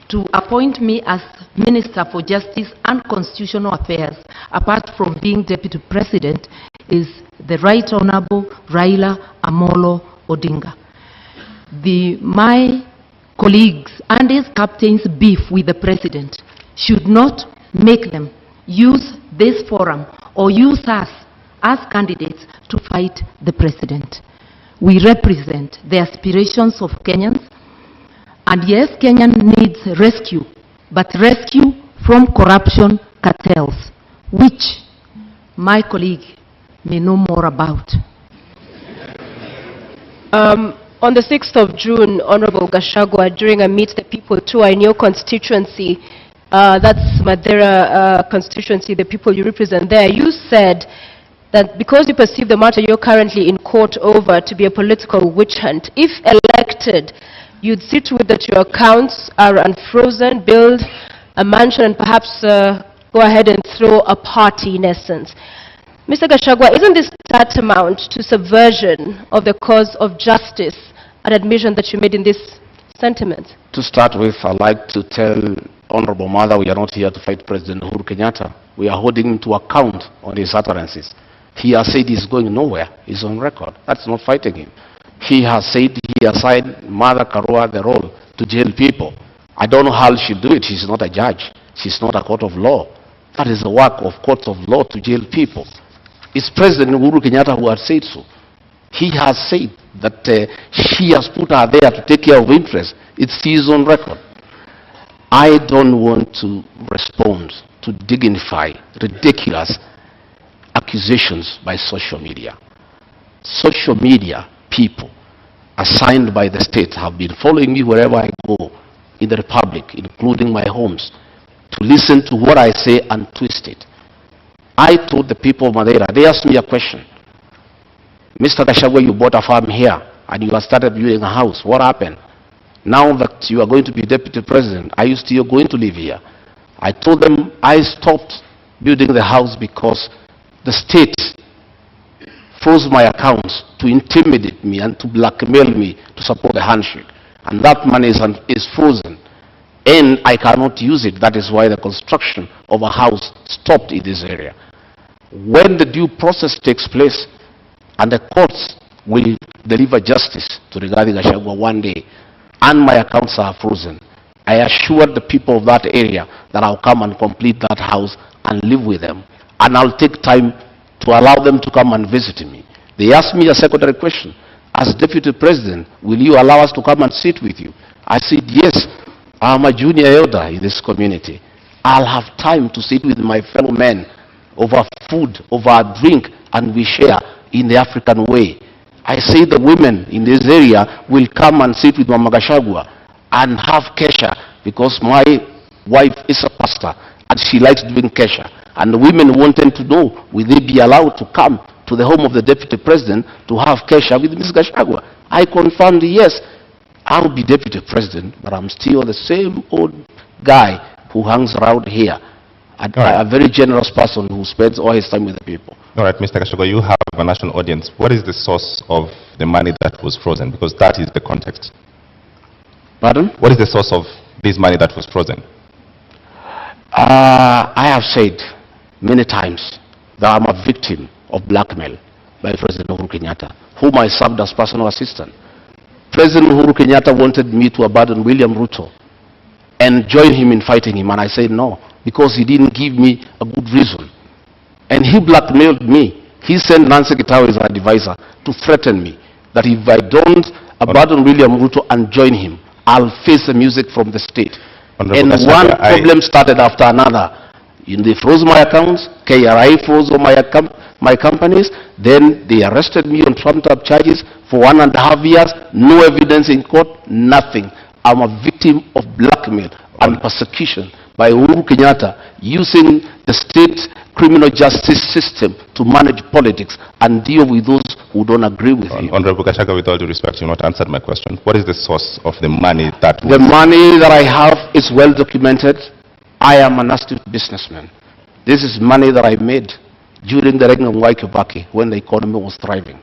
to appoint me as Minister for Justice and Constitutional Affairs, apart from being Deputy President, is the Right Honorable Raila Amolo Odinga. My colleagues and his captains' beef with the President should not make them use this forum or use us as candidates to fight the President. We represent the aspirations of Kenyans, and yes, Kenya needs rescue, but rescue from corruption cartels, which my colleague may know more about. On the 6th of June, Honorable Gachagua, during a Meet the People tour in your constituency, that's Madeira constituency, the people you represent there, you said that because you perceive the matter you're currently in court over to be a political witch hunt, if elected, you'd see to it that your accounts are unfrozen, build a mansion, and perhaps go ahead and throw a party in essence. Mr. Gachagua, isn't this tantamount to subversion of the cause of justice, an admission that you made in this sentiment? To start with, I'd like to tell Honorable Mother we are not here to fight President Uhuru Kenyatta. We are holding him to account on his utterances. He has said he's going nowhere. He's on record. That's not fighting him. He has said he assigned Mother Karua the role to jail people. I don't know how she'll do it. She's not a judge. She's not a court of law. That is the work of courts of law, to jail people. It's President Uhuru Kenyatta who has said so. He has said that she has put her there to take care of interests. It's his own record. I don't want to respond to dignify ridiculous accusations by social media. Social media people assigned by the state have been following me wherever I go in the Republic, including my homes, to listen to what I say and twist it. I told the people of Madeira, they asked me a question. Mr. Gachagua, you bought a farm here and you have started building a house. What happened? Now that you are going to be deputy president, are you still going to live here? I told them I stopped building the house because the state froze my accounts to intimidate me and to blackmail me to support the handshake. And that money is frozen. And I cannot use it. That is why the construction of a house stopped in this area. When the due process takes place and the courts will deliver justice to Rigathi Gachagua one day, and my accounts are frozen, I assured the people of that area that I'll come and complete that house and live with them. And I'll take time to allow them to come and visit me. They asked me a secondary question. As deputy president, will you allow us to come and sit with you? I said, yes, I'm a junior elder in this community. I'll have time to sit with my fellow men over food, over a drink, and we share in the African way. I say the women in this area will come and sit with Mama Gachagua and have kesha, because my wife is a pastor and she likes doing kesha. And the women wanted to know, will they be allowed to come to the home of the deputy president to have kesha with Ms. Gachagua? I confirmed, yes, I'll be deputy president, but I'm still the same old guy who hangs around here. A very generous person who spends all his time with the people. All right, Mr. Gachagua, you have a national audience. What is the source of the money that was frozen? Because that is the context. Pardon? What is the source of this money that was frozen? I have said many times that I'm a victim of blackmail by President Uhuru Kenyatta, whom I served as personal assistant. President Uhuru Kenyatta wanted me to abandon William Ruto and join him in fighting him, and I said no, because he didn't give me a good reason. And he blackmailed me. He sent Nancy Gitau as an advisor to threaten me that if I don't abandon William Ruto and join him, I'll face the music from the state. And one problem started after another. They froze my accounts, KRI froze all my companies, then they arrested me on trumped-up charges for 1.5 years, no evidence in court, nothing. I'm a victim of blackmail and persecution by Uhuru Kenyatta using the state criminal justice system to manage politics and deal with those who don't agree with you. Honorable Gachagua, with all due respect, you not answered my question. What is the source of the money that The money that I have is well documented. I am an astute businessman. This is money that I made during the reign of Mwai Kibaki when the economy was thriving.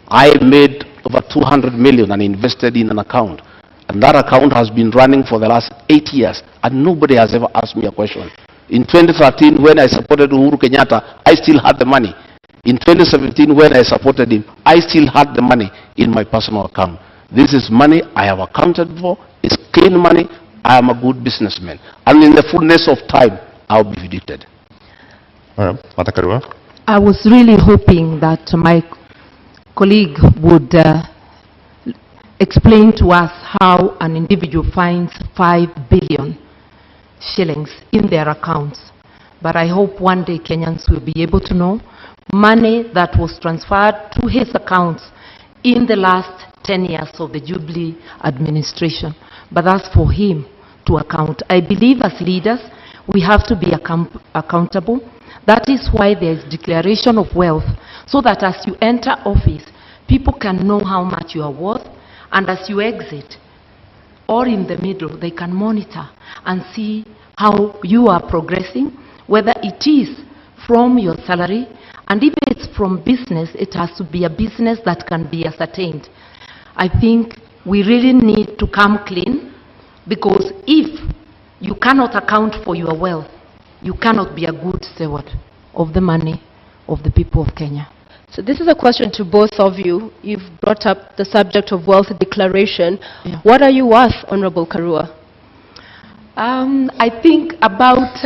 I made over 200 million and invested in an account. And that account has been running for the last 8 years, and nobody has ever asked me a question. In 2013, when I supported Uhuru Kenyatta, I still had the money. In 2017, when I supported him, I still had the money in my personal account. This is money I have accounted for. It's clean money. I am a good businessman. And in the fullness of time, I'll be vindicated. All right, Mata Karua. I was really hoping that my colleague would explain to us how an individual finds 5 billion shillings in their accounts. But I hope one day Kenyans will be able to know money that was transferred to his accounts in the last 10 years of the Jubilee administration. But that's for him to account. I believe as leaders, we have to be accountable. That is why there is declaration of wealth, so that as you enter office, people can know how much you are worth, and as you exit, or in the middle, they can monitor and see how you are progressing, whether it is from your salary, and if it's from business, it has to be a business that can be ascertained. I think we really need to come clean, because if you cannot account for your wealth, you cannot be a good steward of the money of the people of Kenya. So this is a question to both of you. You've brought up the subject of wealth declaration. Yeah. What are you worth, Honorable Karua? I think about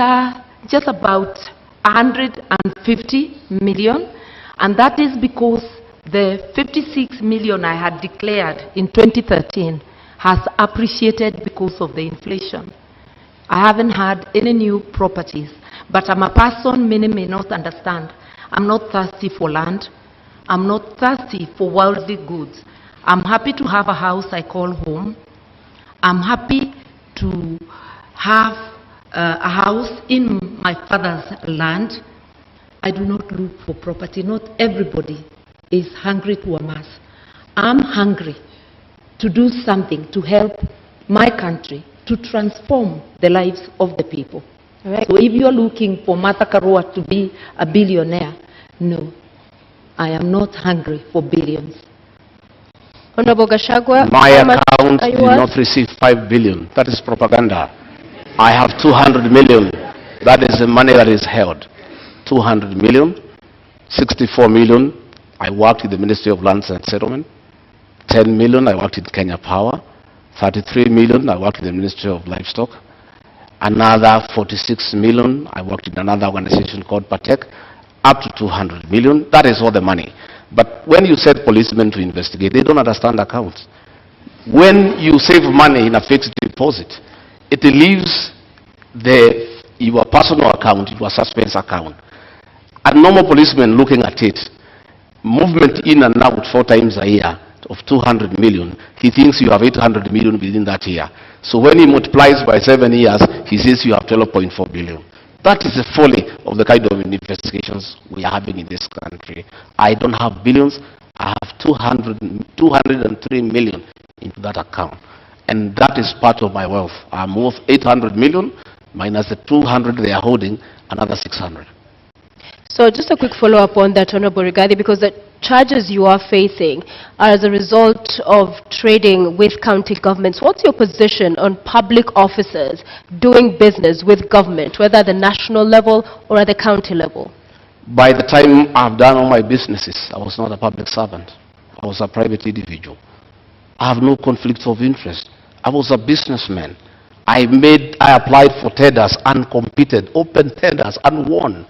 just about 150 million, and that is because the 56 million I had declared in 2013 has appreciated because of the inflation. I haven't had any new properties, but I'm a person many may not understand. I'm not thirsty for land. I'm not thirsty for worldly goods. I'm happy to have a house I call home. I'm happy to have a house in my father's land. I do not look for property. Not everybody is hungry to amass. I'm hungry to do something to help my country, to transform the lives of the people. Right. So if you're looking for Martha Karua to be a billionaire, no, I am not hungry for billions. Honorable Gachagua, my account did not receive 5 billion. That is propaganda. I have 200 million. That is the money that is held. 200 million, 64 million. I worked in the Ministry of Lands and Settlement. 10 million, I worked in Kenya Power. 33 million, I worked in the Ministry of Livestock. Another 46 million, I worked in another organization called Patek. Up to 200 million, that is all the money. But when you set policemen to investigate, they don't understand accounts. When you save money in a fixed deposit, it leaves your personal account into a suspense account. A normal policeman looking at it, movement in and out 4 times a year of 200 million, he thinks you have 800 million within that year. So when he multiplies by 7 years, he says you have 12.4 billion. That is the folly of the kind of investigations we are having in this country. I don't have billions. I have 203 million into that account. And that is part of my wealth. I'm worth 800 million minus the 200 they are holding, another 600. So just a quick follow-up on that, Honorable Rigathi, because the charges you are facing are as a result of trading with county governments. What's your position on public officers doing business with government, whether at the national level or at the county level? By the time I've done all my businesses, I was not a public servant. I was a private individual. I have no conflict of interest. I was a businessman. I applied for tenders and competed, open tenders and won,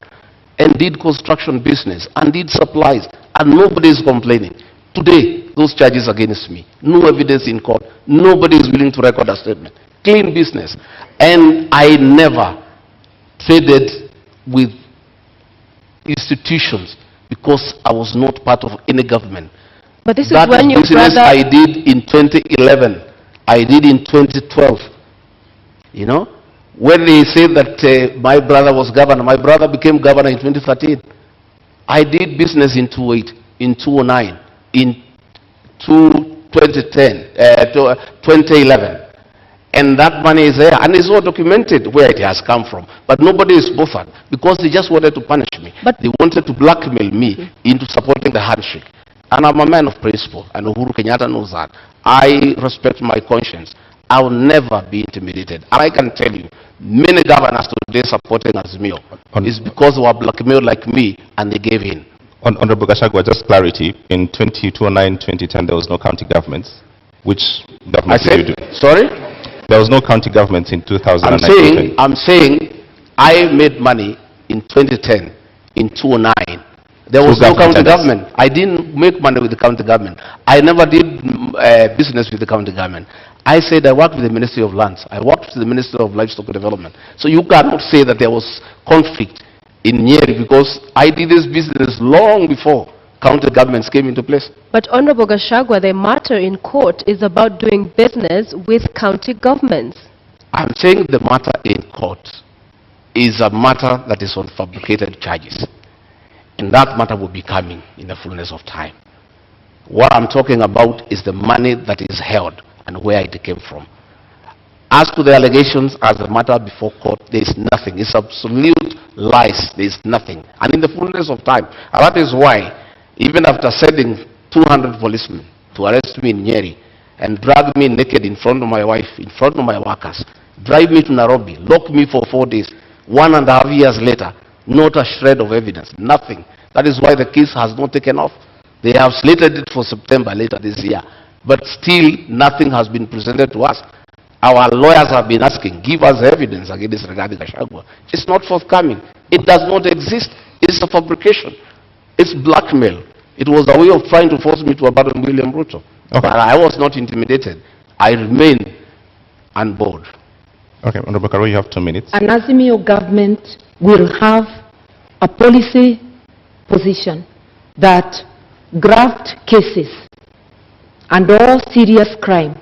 and did construction business and did supplies, and nobody is complaining. Today, those charges against me, no evidence in court, nobody is willing to record a statement. Clean business. And I never traded with institutions because I was not part of any government. But this is when your business I did in 2011, I did in 2012. You know, When they say that my brother was governor, my brother became governor in 2013. I did business in 2008, in 2009, in 2011. And that money is there, and it's all documented where it has come from. But nobody is bothered, because they just wanted to punish me. But they wanted to blackmail me into supporting the handshake. And I'm a man of principle, and Uhuru Kenyatta knows that. I respect my conscience. I will never be intimidated. And I can tell you, many governors today supporting Azimio is because they were blackmailed like me, and they gave in. Honorable Gachagua, just clarity. In 2009, 2010, there was no county governments. Which government did you do? Sorry? There was no county governments in 2009. I'm saying I made money in 2010, in 2009. There was no county government. I didn't make money with the county government. I never did business with the county government. I said I worked with the Ministry of Lands. I worked with the Ministry of Livestock Development. So you cannot say that there was conflict in Nyeri, because I did this business long before county governments came into place. But Honorable Gachagua, the matter in court is about doing business with county governments. I'm saying the matter in court is a matter that is on fabricated charges. And that matter will be coming in the fullness of time. What I'm talking about is the money that is held and where it came from. As to the allegations, as the matter before court, there is nothing. It's absolute lies. There is nothing. And in the fullness of time, and that is why, even after sending 200 policemen to arrest me in Nyeri and drag me naked in front of my wife, in front of my workers, drive me to Nairobi, lock me for 4 days, 1.5 years later, not a shred of evidence, nothing. That is why the case has not taken off. They have slated it for September later this year, but still nothing has been presented to us. Our lawyers have been asking, give us evidence against regarding Gachagua. It's not forthcoming. It does not exist. It's a fabrication. It's blackmail. It was a way of trying to force me to abandon William Ruto. Okay. But I was not intimidated. I remain on board. Okay, Honorable Karua, you have 2 minutes. An Azimio government will have a policy position that graft cases and all serious crime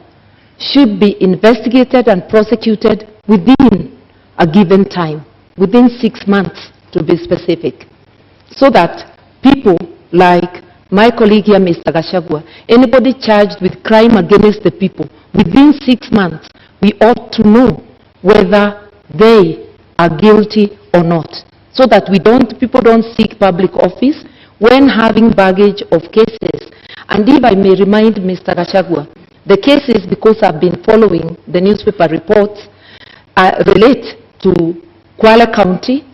should be investigated and prosecuted within a given time, within 6 months to be specific, so that people like my colleague here, Mr. Gachagua, anybody charged with crime against the people, within 6 months, we ought to know whether they are guilty or not, so that people don't seek public office when having baggage of cases. And if I may remind Mr. Gachagua, the cases, because I've been following the newspaper reports, relate to Kwale County,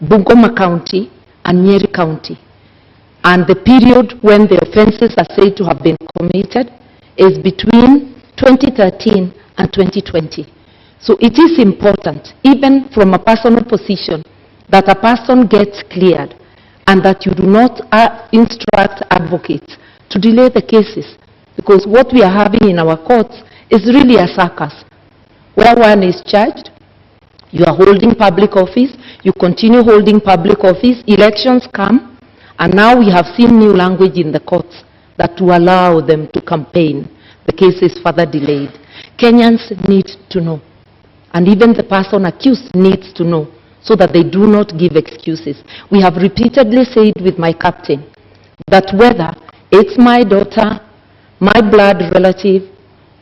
Bungoma County, and Nyeri County. And the period when the offenses are said to have been committed is between 2013 and 2020. So it is important, even from a personal position, that a person gets cleared and that you do not instruct advocates to delay the cases. Because what we are having in our courts is really a circus, where one is charged, you are holding public office, you continue holding public office, elections come, and now we have seen new language in the courts that to allow them to campaign, the case is further delayed. Kenyans need to know, and even the person accused needs to know, so that they do not give excuses. We have repeatedly said with my captain that whether it's my daughter, my blood relative,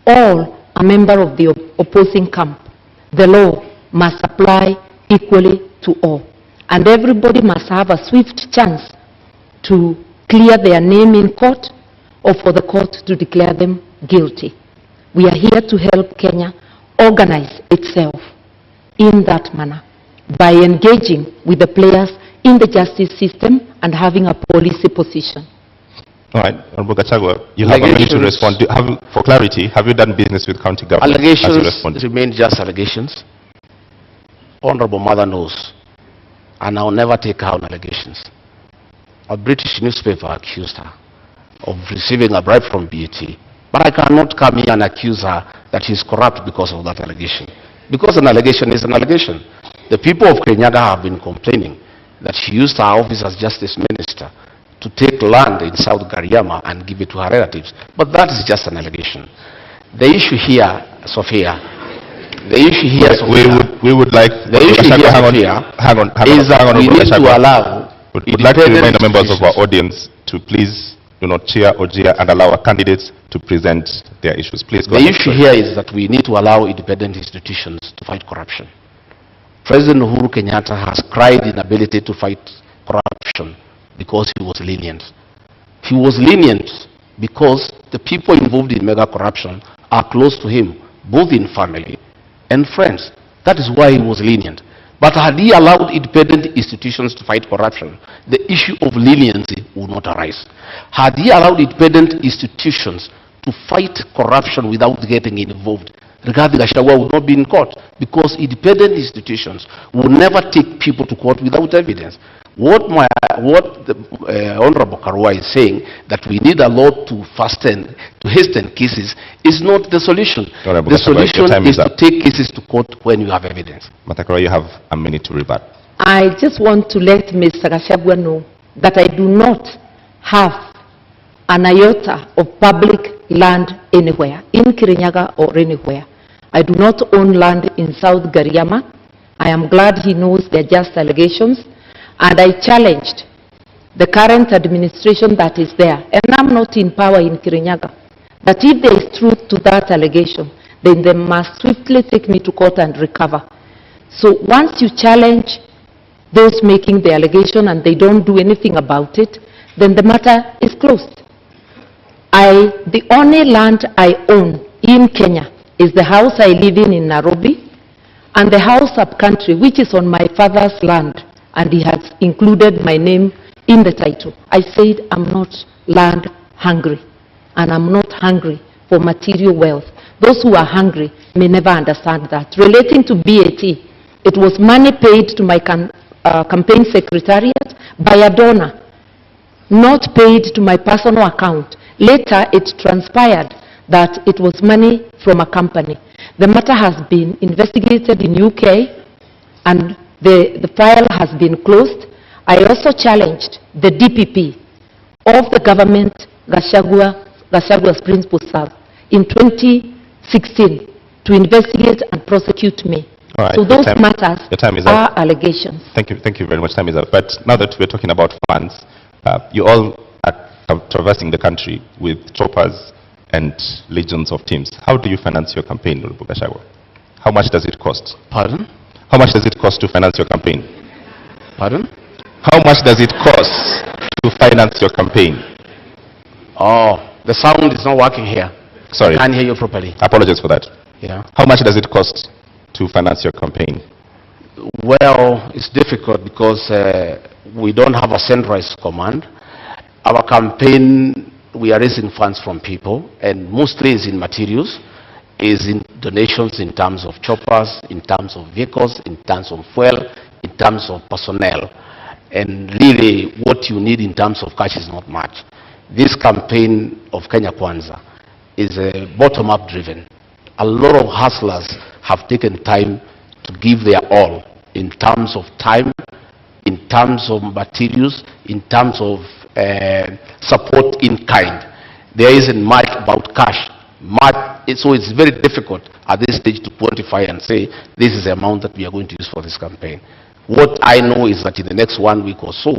or a member of the opposing camp, the law must apply equally to all. And everybody must have a swift chance to clear their name in court or for the court to declare them guilty. We are here to help Kenya organize itself in that manner by engaging with the players in the justice system and having a policy position. All right, Honorable Gachagua, you have a minute to respond. For clarity, have you done business with county government? Allegations remain just allegations. Honorable Mother knows, and I'll never take her on allegations. A British newspaper accused her of receiving a bribe from BAT, but I cannot come here and accuse her that she's corrupt because of that allegation. Because an allegation is an allegation. The people of Kenyatta have been complaining that she used her office as justice minister to take land in South Gariama and give it to her relatives. But that is just an allegation. The issue here, Sophia, The issue here, we would like the issue here, hang on, is that we need to allow. We'd like to remind the members of our audience to please do not cheer or jeer and allow our candidates to present their issues. Please go The ahead. issue here is that we need to allow independent institutions to fight corruption. President Uhuru Kenyatta has cried inability to fight corruption because he was lenient. He was lenient because the people involved in mega corruption are close to him, both in family and friends. That is why he was lenient. But had he allowed independent institutions to fight corruption, the issue of leniency would not arise. Had he allowed independent institutions to fight corruption without getting involved, Rigathi Gachagua would not be in court, because independent institutions will never take people to court without evidence. What the Honorable Karua is saying, that we need a law to hasten cases, is not the solution. The solution is to take cases to court when you have evidence. Karua, you have a minute to rebut. I just want to let Mr. Gachagua know that I do not have an iota of public land anywhere, in Kirinyaga or anywhere. I do not own land in South Gariama. I am glad he knows they're just allegations. And I challenged the current administration that is there, and I'm not in power in Kirinyaga. But if there is truth to that allegation, then they must swiftly take me to court and recover. So once you challenge those making the allegation and they don't do anything about it, then the matter is closed. The only land I own in Kenya is the house I live in Nairobi, and the house up country, which is on my father's land, and he has included my name in the title. I said I'm not land hungry, and I'm not hungry for material wealth. Those who are hungry may never understand that. Relating to BAT, it was money paid to my campaign secretariat by a donor, not paid to my personal account. Later, it transpired that it was money from a company. The matter has been investigated in UK, and the file has been closed. I also challenged the DPP of the government, Gachagua's principal staff, in 2016 to investigate and prosecute me. Right, so those matters are up. Allegations. Thank you very much. Time is up. But now that we're talking about funds, you all are traversing the country with choppers and legions of teams. How do you finance your campaign, Gachagua? How much does it cost? Pardon? How much does it cost to finance your campaign? Pardon? How much does it cost to finance your campaign? Oh, the sound is not working here. Sorry. I can't hear you properly. Apologies for that. Yeah. How much does it cost to finance your campaign? Well, it's difficult because we don't have a centralized command. Our campaign, we are raising funds from people, and mostly is in materials, is in donations in terms of choppers, in terms of vehicles, in terms of fuel, in terms of personnel. And really, what you need in terms of cash is not much. This campaign of Kenya Kwanza is bottom-up driven. A lot of hustlers have taken time to give their all in terms of time, in terms of materials, in terms of support in kind. There isn't much about cash. So it's very difficult at this stage to quantify and say this is the amount that we are going to use for this campaign. What I know is that in the next 1 week or so,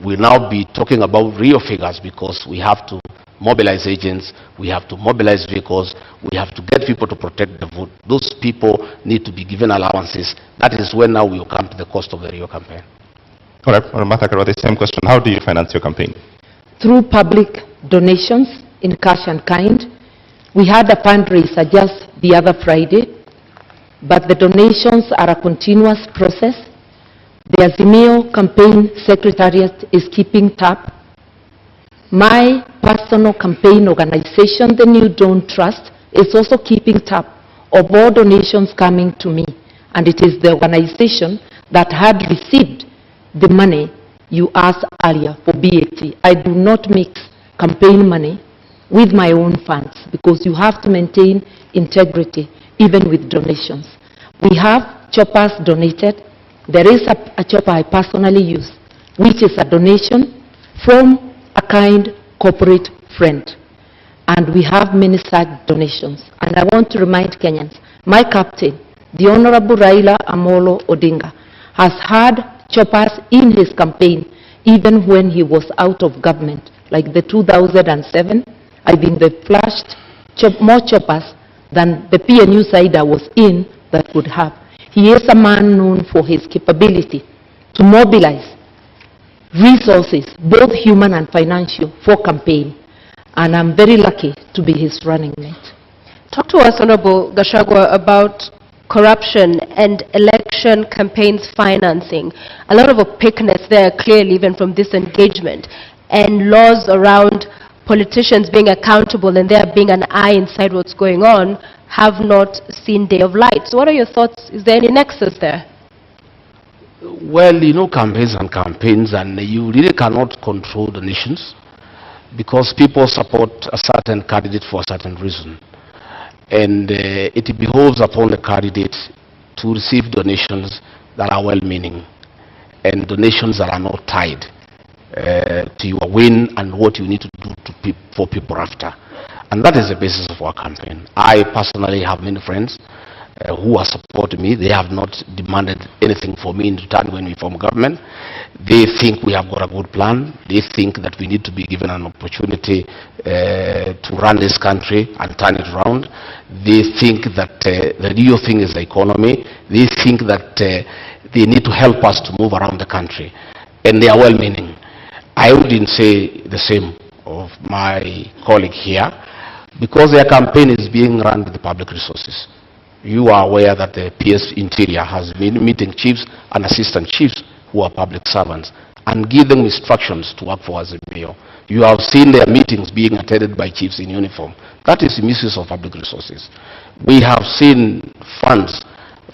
we'll now be talking about real figures, because we have to mobilize agents, we have to mobilize vehicles, we have to get people to protect the vote. Those people need to be given allowances. That is when now we will come to the cost of the real campaign. All right, Karua, the same question. How do you finance your campaign? Through public donations in cash and kind. We had a fundraiser just the other Friday, but the donations are a continuous process. The Azimio campaign secretariat is keeping tab. My personal campaign organization, the New Dawn Trust, is also keeping tab of all donations coming to me. And it is the organization that had received the money you asked earlier for BAT. I do not mix campaign money with my own funds, because you have to maintain integrity even with donations. We have choppers donated. There is a chopper I personally use, which is a donation from a kind corporate friend. And we have many such donations. And I want to remind Kenyans, my captain the Honorable Raila Amolo Odinga, has had choppers in his campaign even when he was out of government, like the 2007, I think they flashed more choppers than the PNU side I was in that could have. He is a man known for his capability to mobilize resources, both human and financial, for campaign. And I'm very lucky to be his running mate. Talk to us, Honorable Gachagua, about corruption and election campaigns financing. A lot of opaqueness there, clearly, even from this engagement, and laws around politicians being accountable and there being an eye inside what's going on have not seen day of light. So what are your thoughts? Is there any nexus there? Well, you know, campaigns, and you really cannot control the nations because people support a certain candidate for a certain reason. And it behoves upon the candidate to receive donations that are well-meaning and donations that are not tied to your win and what you need to do for people after. And that is the basis of our campaign. I personally have many friends who have supported me. They have not demanded anything for me in return when we form government. They think we have got a good plan. They think that we need to be given an opportunity to run this country and turn it around. They think that the real thing is the economy. They think that they need to help us to move around the country. And they are well-meaning. I wouldn't say the same of my colleague here because their campaign is being run with the public resources. You are aware that the PS Interior has been meeting chiefs and assistant chiefs who are public servants and give them instructions to work for Azimio. You have seen their meetings being attended by chiefs in uniform. That is misuse of public resources. We have seen funds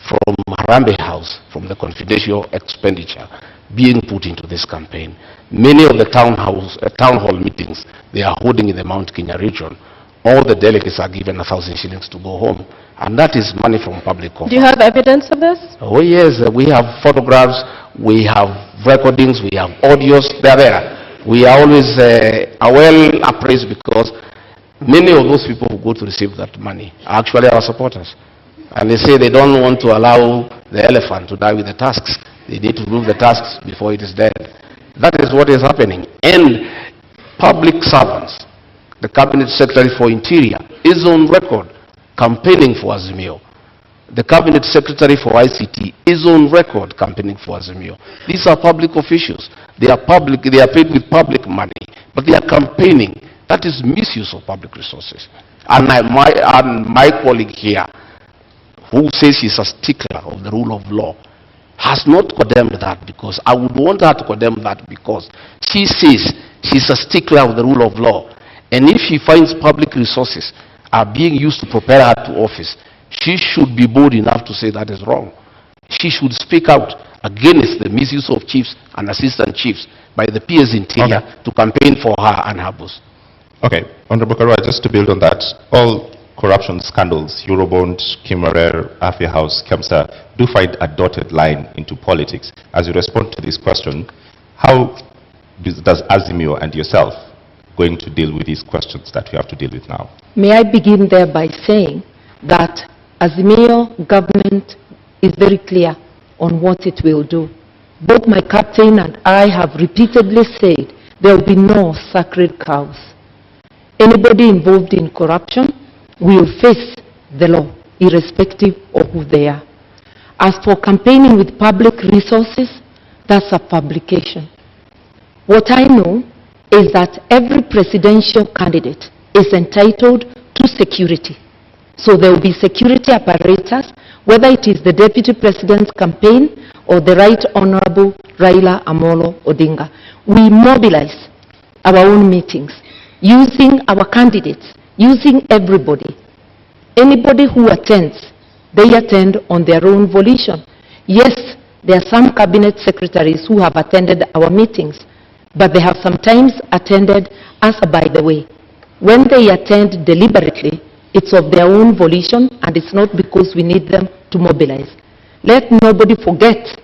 from Harambee House, from the confidential expenditure, being put into this campaign. Many of the town hall meetings they are holding in the Mount Kenya region, all the delegates are given 1,000 shillings to go home. And that is money from public coffers. Do you have evidence of this? Oh yes, we have photographs, we have recordings, we have audios, they are there. We are always well appraised because many of those people who go to receive that money are actually our supporters. And they say they don't want to allow the elephant to die with the tusks. They need to remove the tusks before it is dead. That is what is happening. And public servants, the Cabinet Secretary for Interior, is on record campaigning for Azimio. The Cabinet Secretary for ICT is on record campaigning for Azimio. These are public officials. They are public, they are paid with public money, but they are campaigning. That is misuse of public resources. And my colleague here, who says she's a stickler of the rule of law, has not condemned that because I would want her to condemn that because she says she's a stickler of the rule of law. And if she finds public resources are being used to prepare her to office, she should be bold enough to say that is wrong. She should speak out against the misuse of chiefs and assistant chiefs by the PS Interior to campaign for her and her boss. Okay, Honorable Karua, just to build on that, all corruption scandals, Eurobond, Kimarer, Afia House, Kemsa, do find a dotted line into politics. As you respond to this question, how does Azimio and yourself going to deal with these questions that we have to deal with now? May I begin there by saying that Azimio government is very clear on what it will do. Both my captain and I have repeatedly said there will be no sacred cows. Anybody involved in corruption will face the law, irrespective of who they are. As for campaigning with public resources, that's a publication. What I know is that every presidential candidate is entitled to security. So there will be security apparatus, whether it is the Deputy President's campaign or the Right Honorable Raila Amolo Odinga. We mobilize our own meetings, using our candidates, using everybody. Anybody who attends, they attend on their own volition. Yes, there are some cabinet secretaries who have attended our meetings, but they have sometimes attended as a by the way. When they attend deliberately, it's of their own volition and it's not because we need them to mobilize. Let nobody forget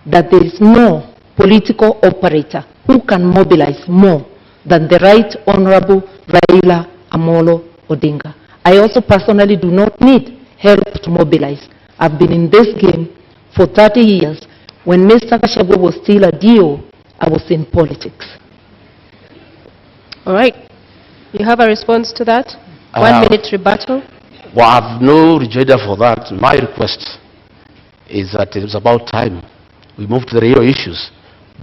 that there is no political operator who can mobilize more than the Right Honorable Raila Amolo Odinga. I also personally do not need help to mobilize. I've been in this game for 30 years. When Mr. Gachagua was still a DO, I was in politics. All right. You have a response to that? 1 minute rebuttal. Well, I have no rejoinder for that. My request is that it's about time we move to the real issues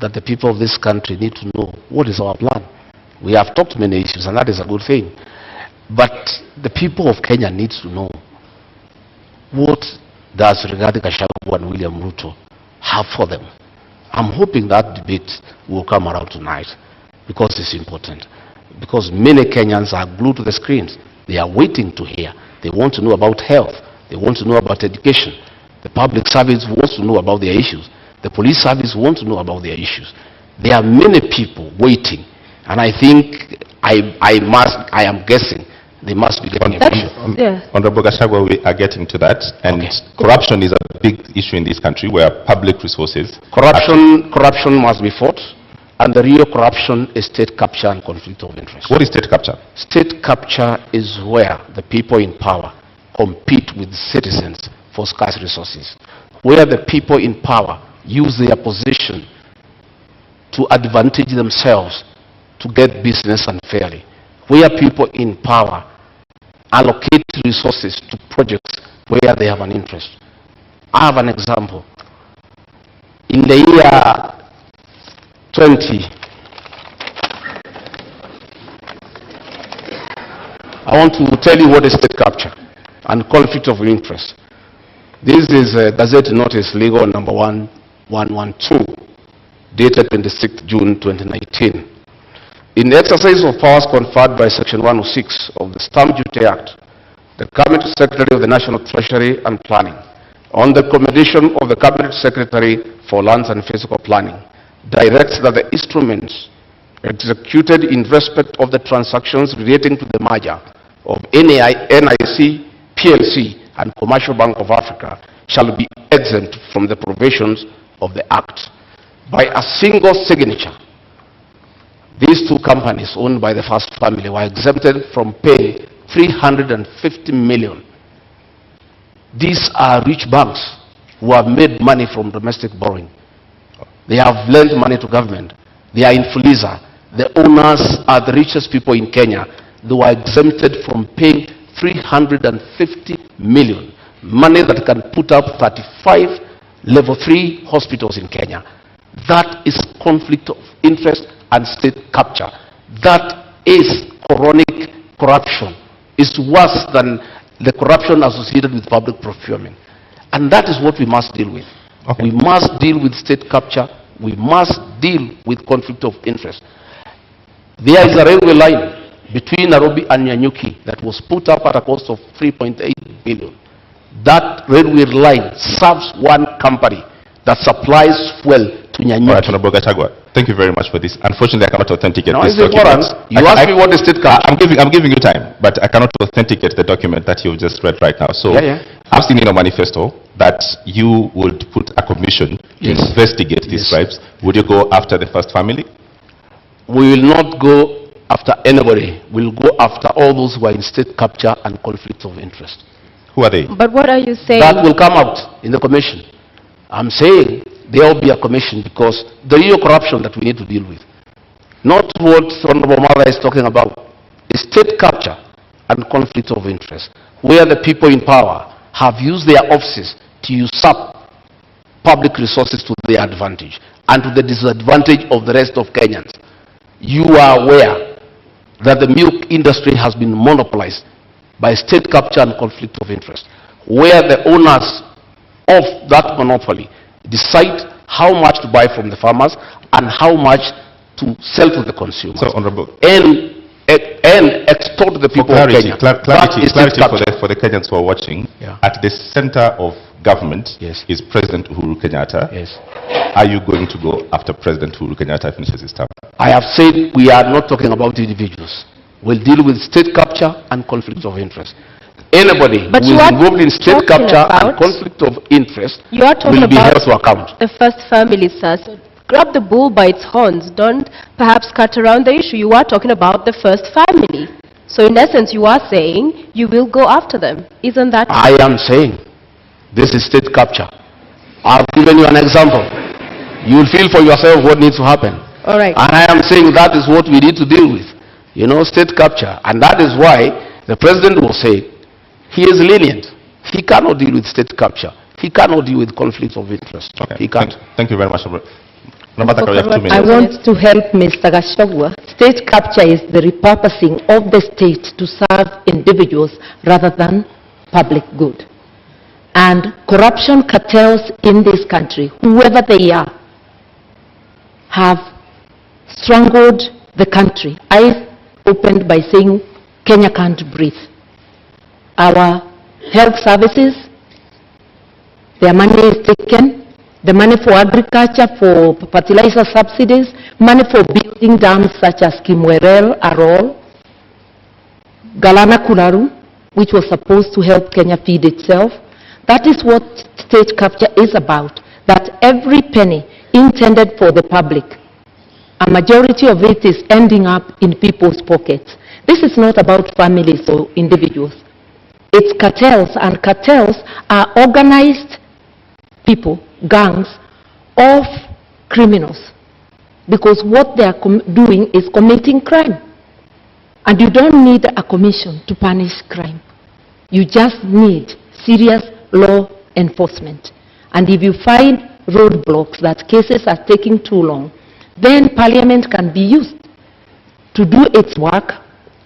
that the people of this country need to know. What is our plan? We have talked many issues, and that is a good thing. But the people of Kenya need to know, what does Rigathi Gachagua and William Ruto have for them? I'm hoping that debate will come around tonight, because it's important. Because many Kenyans are glued to the screens. They are waiting to hear. They want to know about health. They want to know about education. The public service wants to know about their issues. The police service wants to know about their issues. There are many people waiting. And I think, I am guessing, they must be getting information. Honorable Gachagua, we are getting to that. And corruption is a big issue in this country, where public resources... Corruption must be fought. And the real corruption is state capture and conflict of interest. What is state capture? State capture is where the people in power compete with citizens for scarce resources. Where the people in power use their position to advantage themselves to get business unfairly. Where people in power allocate resources to projects where they have an interest. I have an example. In the year 20, I want to tell you what is state capture and conflict of interest. This is Gazette Notice Legal number 1112, dated 26th June 2019. In the exercise of powers conferred by Section 106 of the Stamp Duty Act, the Cabinet Secretary of the National Treasury and Planning, on the recommendation of the Cabinet Secretary for Lands and Physical Planning, directs that the instruments executed in respect of the transactions relating to the merger of NIC, PLC, and Commercial Bank of Africa shall be exempt from the provisions of the Act. By a single signature, these two companies owned by the first family were exempted from paying 350 million. These are rich banks who have made money from domestic borrowing. They have lent money to government. They are in Fuliza. The owners are the richest people in Kenya. They were exempted from paying 350 million. Money that can put up 35 level 3 hospitals in Kenya. That is conflict of interest and state capture. That is chronic corruption. It's worse than the corruption associated with public procurement. And that is what we must deal with. We must deal with state capture. We must deal with conflict of interest. There is a railway line between Nairobi and Nyanyuki that was put up at a cost of 3.8 billion. That railway line serves one company that supplies fuel to Nyanyuki. All right, Honorable Gachagua, thank you very much for this. Unfortunately, I cannot authenticate this document. You asked me what the state capture. I'm giving you time, but I cannot authenticate the document that you've just read right now. So I've seen in your manifesto that you would put a commission to investigate these bribes. Would you go after the first family? We will not go after anybody. We'll go after all those who are in state capture and conflict of interest. Who are they? But what are you saying? That will come out in the commission. I'm saying there will be a commission, because the real corruption that we need to deal with, not what Honorable Mara is talking about, is state capture and conflict of interest, where the people in power have used their offices to usurp public resources to their advantage and to the disadvantage of the rest of Kenyans. You are aware that the milk industry has been monopolized by state capture and conflict of interest, where the owners of that monopoly decide how much to buy from the farmers and how much to sell to the consumers. So, Honorable, and extort the people of Kenya. Clarity for the Kenyans who are watching. At the center of government is President Uhuru Kenyatta. Are you going to go after President Uhuru Kenyatta finishes his term? I have said we are not talking about individuals. We'll deal with state capture and conflict of interest. Anybody who is involved in state capture and conflict of interest will be held to account. The first family, sir. So grab the bull by its horns. Don't perhaps cut around the issue. You are talking about the first family. So in essence, you are saying you will go after them. Isn't that true? I am saying This is state capture. I've given you an example. You'll feel for yourself what needs to happen. All right. And I am saying that is what we need to deal with. You know, state capture. And that is why the president will say he is lenient. He cannot deal with state capture. He cannot deal with conflicts of interest. Okay. He can't. Thank you very much. Karua, 2 minutes. I want to help Mr. Gachagua. State capture is the repurposing of the state to serve individuals rather than public good. And corruption cartels in this country, whoever they are, have strangled the country. I opened by saying Kenya can't breathe. Our health services, their money is taken, the money for agriculture, for fertilizer subsidies, money for building dams such as Kimwerel, Arol, Galana Kularu, which was supposed to help Kenya feed itself. That is what state capture is about, that every penny intended for the public, a majority of it is ending up in people's pockets. This is not about families or individuals. It's cartels, and cartels are organized people, gangs of criminals, because what they are doing is committing crime. And you don't need a commission to punish crime. You just need serious law enforcement. And if you find roadblocks, that cases are taking too long, then Parliament can be used to do its work,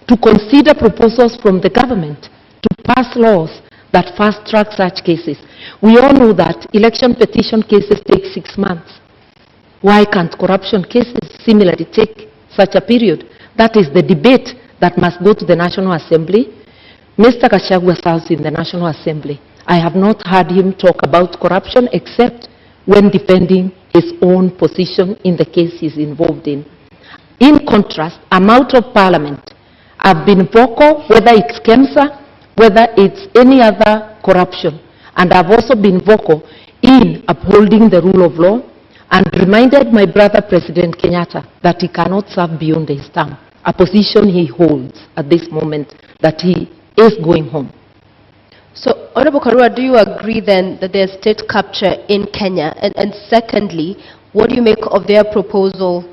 to consider proposals from the government, to pass laws that fast-track such cases. We all know that election petition cases take 6 months. Why can't corruption cases similarly take such a period? That is the debate that must go to the National Assembly. Mr. Gachagua serves in the National Assembly. I have not heard him talk about corruption except when defending his own position in the case he's involved in. In contrast, I'm out of Parliament. I've been vocal, whether it's KEMSA, whether it's any other corruption. And I've also been vocal in upholding the rule of law and reminded my brother President Kenyatta that he cannot serve beyond his term, a position he holds at this moment, that he is going home. So, Honorable Karua, do you agree then that there's state capture in Kenya? And secondly, what do you make of their proposal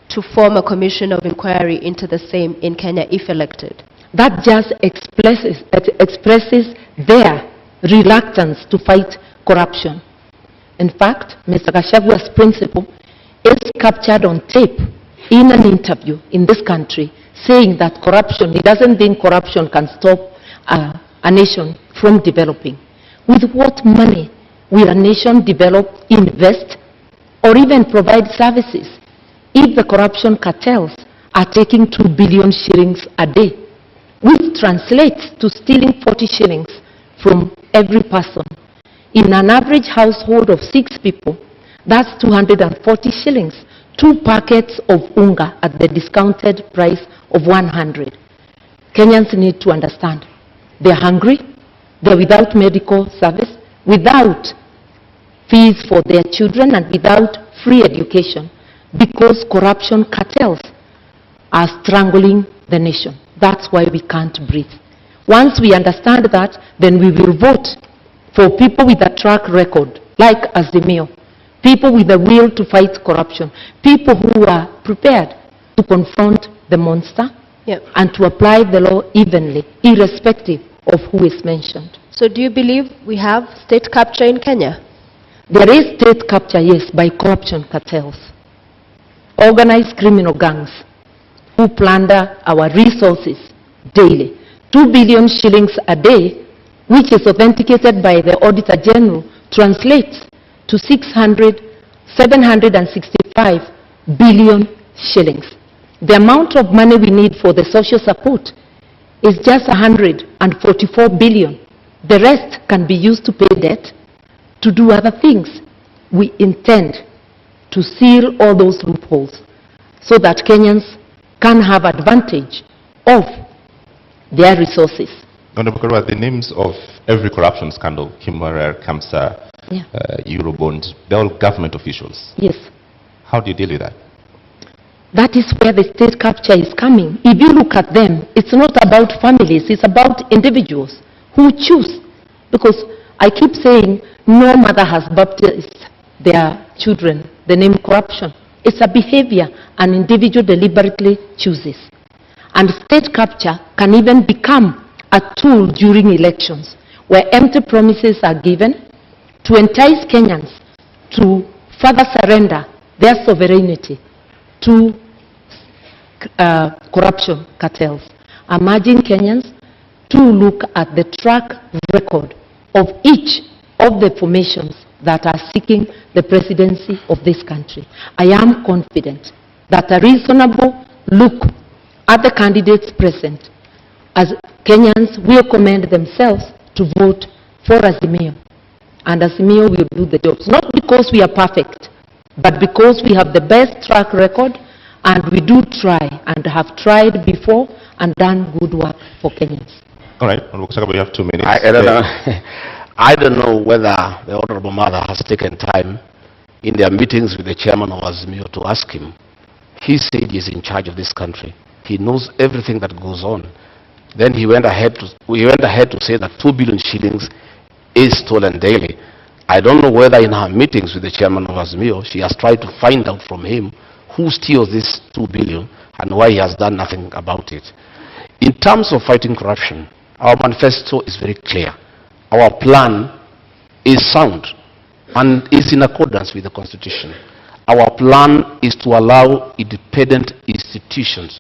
to form a commission of inquiry into the same in Kenya if elected? That just expresses their reluctance to fight corruption. In fact, Mr. Gachagua's principle is captured on tape in an interview in this country, saying that corruption, he doesn't think corruption can stop a nation from developing. With what money will a nation develop, invest, or even provide services if the corruption cartels are taking 2 billion shillings a day, which translates to stealing 40 shillings from every person? In an average household of 6 people, that's 240 shillings, 2 packets of unga at the discounted price of 100. Kenyans need to understand. They're hungry, they're without medical service, without fees for their children, and without free education, because corruption cartels are strangling the nation. That's why we can't breathe. Once we understand that, then we will vote for people with a track record, like Azimio, people with the will to fight corruption, people who are prepared to confront the monster and to apply the law evenly, irrespective of who is mentioned. So do you believe we have state capture in Kenya? There is state capture, yes, by corruption cartels, organized criminal gangs who plunder our resources daily. 2 billion shillings a day, which is authenticated by the Auditor General, translates to 765 billion shillings. The amount of money we need for the social support is just 144 billion. The rest can be used to pay debt, to do other things. We intend to seal all those loopholes so that Kenyans can have advantage of their resources. Honorable Karua, the names of every corruption scandal, Kimwarer, Kamsa, Eurobond, they're all government officials. Yes. How do you deal with that? That is where the state capture is coming. If you look at them, it's not about families, it's about individuals who choose. Because I keep saying no mother has baptized their children the name corruption. It's a behavior an individual deliberately chooses. And state capture can even become a tool during elections where empty promises are given to entice Kenyans to further surrender their sovereignty to corruption cartels. I'm urging Kenyans to look at the track record of each of the formations that are seeking the presidency of this country. I am confident that a reasonable look at the candidates present, as Kenyans will commend themselves to vote for Azimio. And Azimio will do the jobs, not because we are perfect, but because we have the best track record and we do try and have tried before and done good work for Kenyans. All right, we have 2 minutes. I don't know. I don't know whether the Honorable Mother has taken time in their meetings with the chairman of Azimio to ask him. He said he's in charge of this country. He knows everything that goes on. Then he went ahead to say that 2 billion shillings is stolen daily. I don't know whether in her meetings with the chairman of Azimio, she has tried to find out from him who steals this 2 billion and why he has done nothing about it. In terms of fighting corruption, our manifesto is very clear. Our plan is sound and is in accordance with the Constitution. Our plan is to allow independent institutions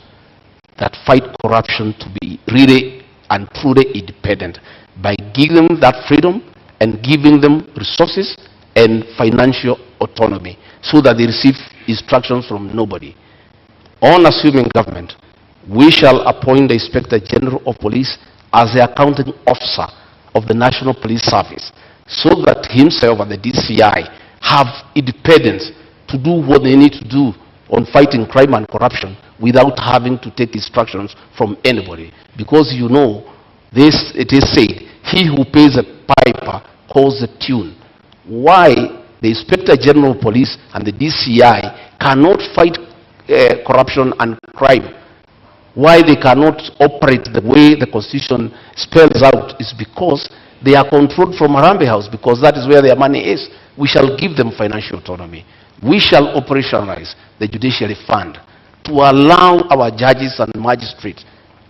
that fight corruption to be really and truly independent by giving them that freedom and giving them resources and financial autonomy so that they receive instructions from nobody. On assuming government, we shall appoint the Inspector General of Police as the accounting officer of the National Police Service so that himself and the DCI have independence to do what they need to do on fighting crime and corruption without having to take instructions from anybody. Because you know, this, it is said, he who pays a piper calls the tune. Why the Inspector General of Police and the DCI cannot fight corruption and crime, why they cannot operate the way the Constitution spells out, is because they are controlled from Harambee House, because that is where their money is. We shall give them financial autonomy. We shall operationalize the judiciary fund to allow our judges and magistrates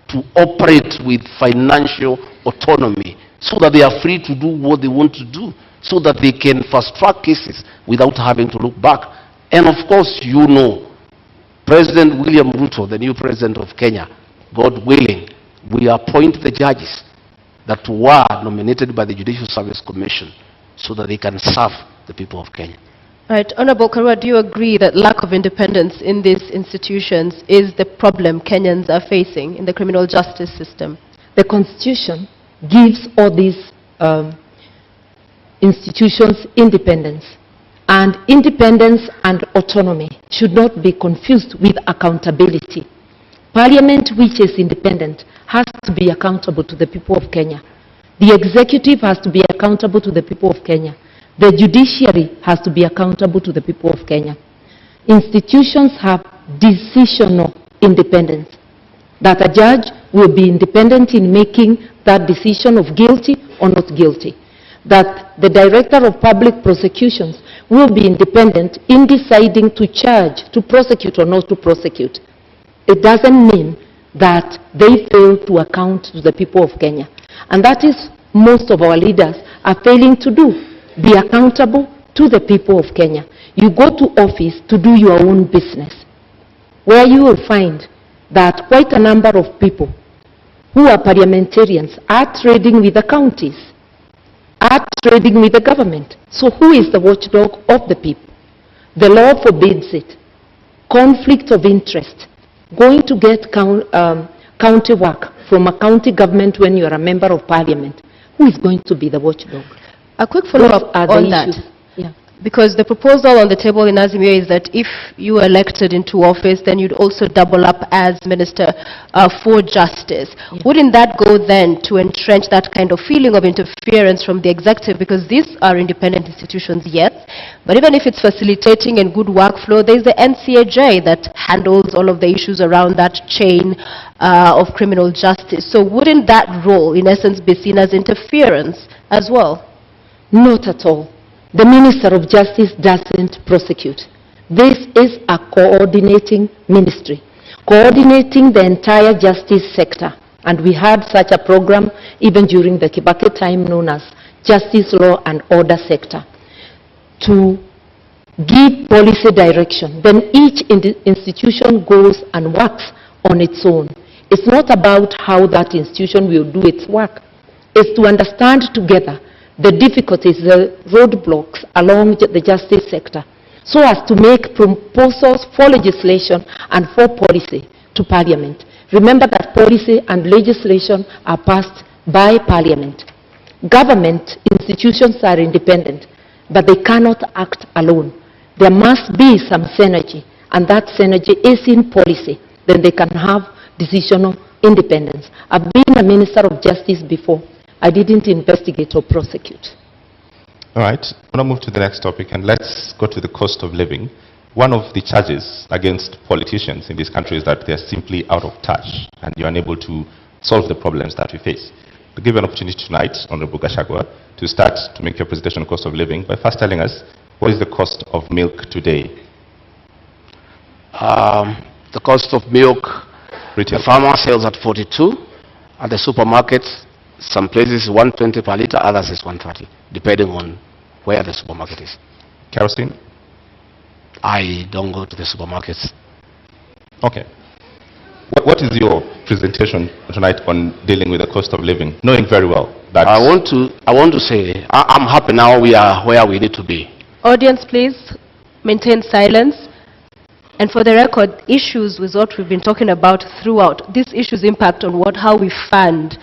to operate with financial autonomy so that they are free to do what they want to do, so that they can fast-track cases without having to look back. And of course, you know, President William Ruto, the new president of Kenya, God willing, we appoint the judges that were nominated by the Judicial Service Commission so that they can serve the people of Kenya. All right, Honorable Karua, do you agree that lack of independence in these institutions is the problem Kenyans are facing in the criminal justice system? The Constitution gives all these institutions independence. And independence and autonomy should not be confused with accountability. Parliament, which is independent, has to be accountable to the people of Kenya. The executive has to be accountable to the people of Kenya. The judiciary has to be accountable to the people of Kenya. Institutions have decisional independence, that a judge will be independent in making that decision of guilty or not guilty, that the director of public prosecutions will be independent in deciding to charge, to prosecute or not to prosecute. It doesn't mean that they fail to account to the people of Kenya. And that is most of our leaders are failing to do. Be accountable to the people of Kenya. You go to office to do your own business, where you will find that quite a number of people who are parliamentarians are trading with the counties, are trading with the government. So who is the watchdog of the people? The law forbids it. Conflict of interest. Going to get county work from a county government when you are a member of parliament. Who is going to be the watchdog? A quick follow-up on that. Yeah. Because the proposal on the table in Azimio is that if you are elected into office, then you'd also double up as Minister for Justice. Yeah. Wouldn't that go then to entrench that kind of feeling of interference from the executive? Because these are independent institutions, yes, but even if it's facilitating and good workflow, there's the NCAJ that handles all of the issues around that chain of criminal justice. So wouldn't that role, in essence, be seen as interference as well? Not at all. The Minister of Justice doesn't prosecute. This is a coordinating ministry, coordinating the entire justice sector. And we had such a program even during the Kibaki time known as Justice, Law and Order sector, to give policy direction. Then each institution goes and works on its own. It's not about how that institution will do its work. It's to understand together the difficulties, the roadblocks along the justice sector, so as to make proposals for legislation and for policy to Parliament. Remember that policy and legislation are passed by Parliament. Government institutions are independent, but they cannot act alone. There must be some synergy, and that synergy is in policy. Then they can have decisional independence. I've been a Minister of Justice before. I didn't investigate or prosecute. All right, I'm going to move to the next topic, and let's go to the cost of living. One of the charges against politicians in this country is that they're simply out of touch, and you're unable to solve the problems that we face. To give you an opportunity tonight, Honorable Gachagua, to start to make your presentation on cost of living by first telling us, what is the cost of milk today? The cost of milk, retail. The farmer sells at 42. At the supermarkets, some places 120 per litre, others is 130, depending on where the supermarket is. Kerosene? I don't go to the supermarkets. Okay. What is your presentation tonight on dealing with the cost of living, knowing very well that... I want to say, I'm happy now we are where we need to be. Audience, please maintain silence. And for the record, issues with what we've been talking about throughout. These issues impact on how we fund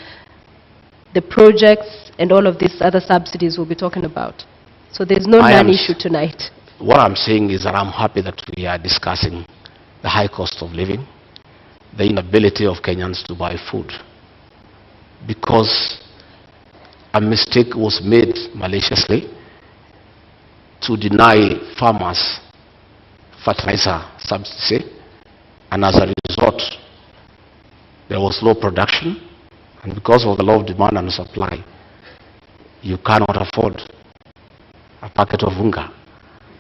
the projects and all of these other subsidies we'll be talking about. So there's no non-issue tonight. What I'm saying is that I'm happy that we are discussing the high cost of living, the inability of Kenyans to buy food, because a mistake was made maliciously to deny farmers fertilizer subsidy, and as a result there was low production, and because of the law of demand and supply, you cannot afford a packet of unga.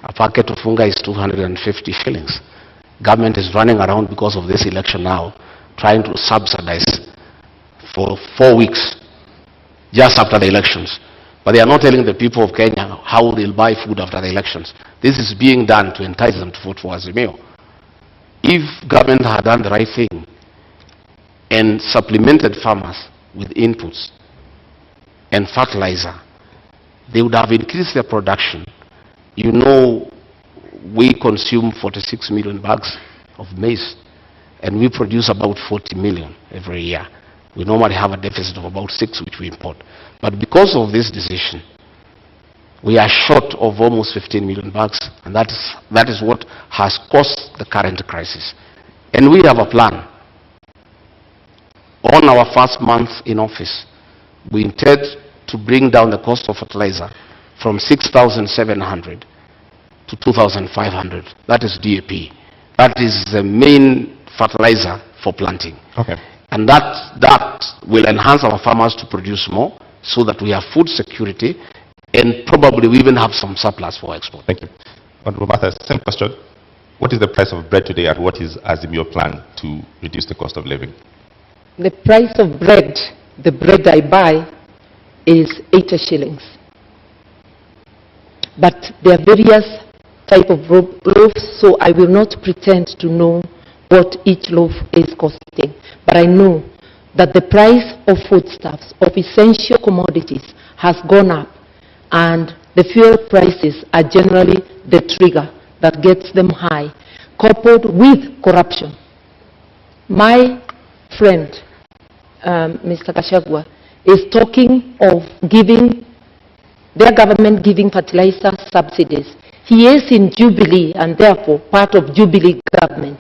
A packet of unga is 250 shillings. Government is running around because of this election now, trying to subsidize for 4 weeks just after the elections. But they are not telling the people of Kenya how they'll buy food after the elections. This is being done to entice them to vote for Azimio. If government had done the right thing and supplemented farmers with inputs and fertilizer, they would have increased their production. You know, we consume 46 million bags of maize, and we produce about 40 million every year. We normally have a deficit of about 6, which we import. But because of this decision, we are short of almost 15 million bags, and that is what has caused the current crisis. And we have a plan. On our first month in office, we intend to bring down the cost of fertilizer from 6,700 to 2,500. That is DAP. That is the main fertilizer for planting. Okay. And that will enhance our farmers to produce more, so that we have food security, and probably we even have some surplus for export. Thank you. Honorable Martha, same question. What is the price of bread today, and what is Azimio plan to reduce the cost of living? The price of bread, the bread I buy, is 80 shillings. But there are various types of loaves, so I will not pretend to know what each loaf is costing. But I know that the price of foodstuffs, of essential commodities, has gone up, and the fuel prices are generally the trigger that gets them high, coupled with corruption. My friend, Mr. Gachagua, is talking of giving, their government giving fertilizer subsidies. He is in Jubilee, and therefore part of Jubilee government.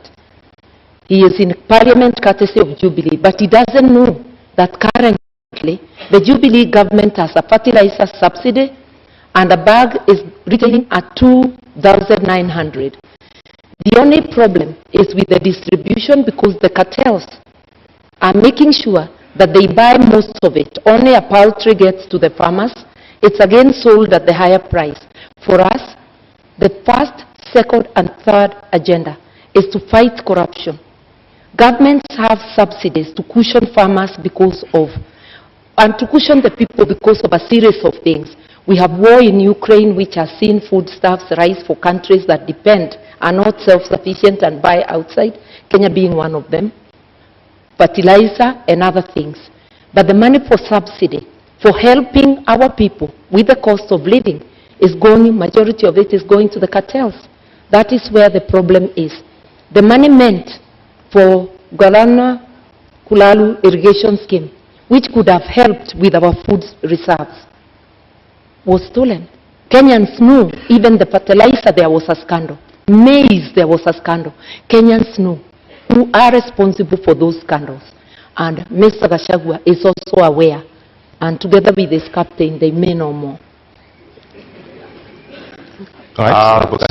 He is in Parliament courtesy of Jubilee, but he doesn't know that currently the Jubilee government has a fertilizer subsidy, and a bag is retailing at 2,900. The only problem is with the distribution, because the cartels are making sure that they buy most of it. Only a paltry gets to the farmers, It's again sold at the higher price. For us, the first, second, and third agenda is to fight corruption. Governments have subsidies to cushion farmers and to cushion the people because of a series of things. We have war in Ukraine, which has seen foodstuffs rise for countries that are not self-sufficient and buy outside, Kenya being one of them, fertilizer and other things. But the money for subsidy, for helping our people with the cost of living, majority of it is going to the cartels. That is where the problem is. The money meant for Garana Kulalu irrigation scheme, which could have helped with our food reserves, was stolen. Kenyans knew, even the fertilizer there was a scandal. Maize there was a scandal. Kenyans knew who are responsible for those scandals. And Mr. Gachagua is also aware. And together with his captain, they may know more.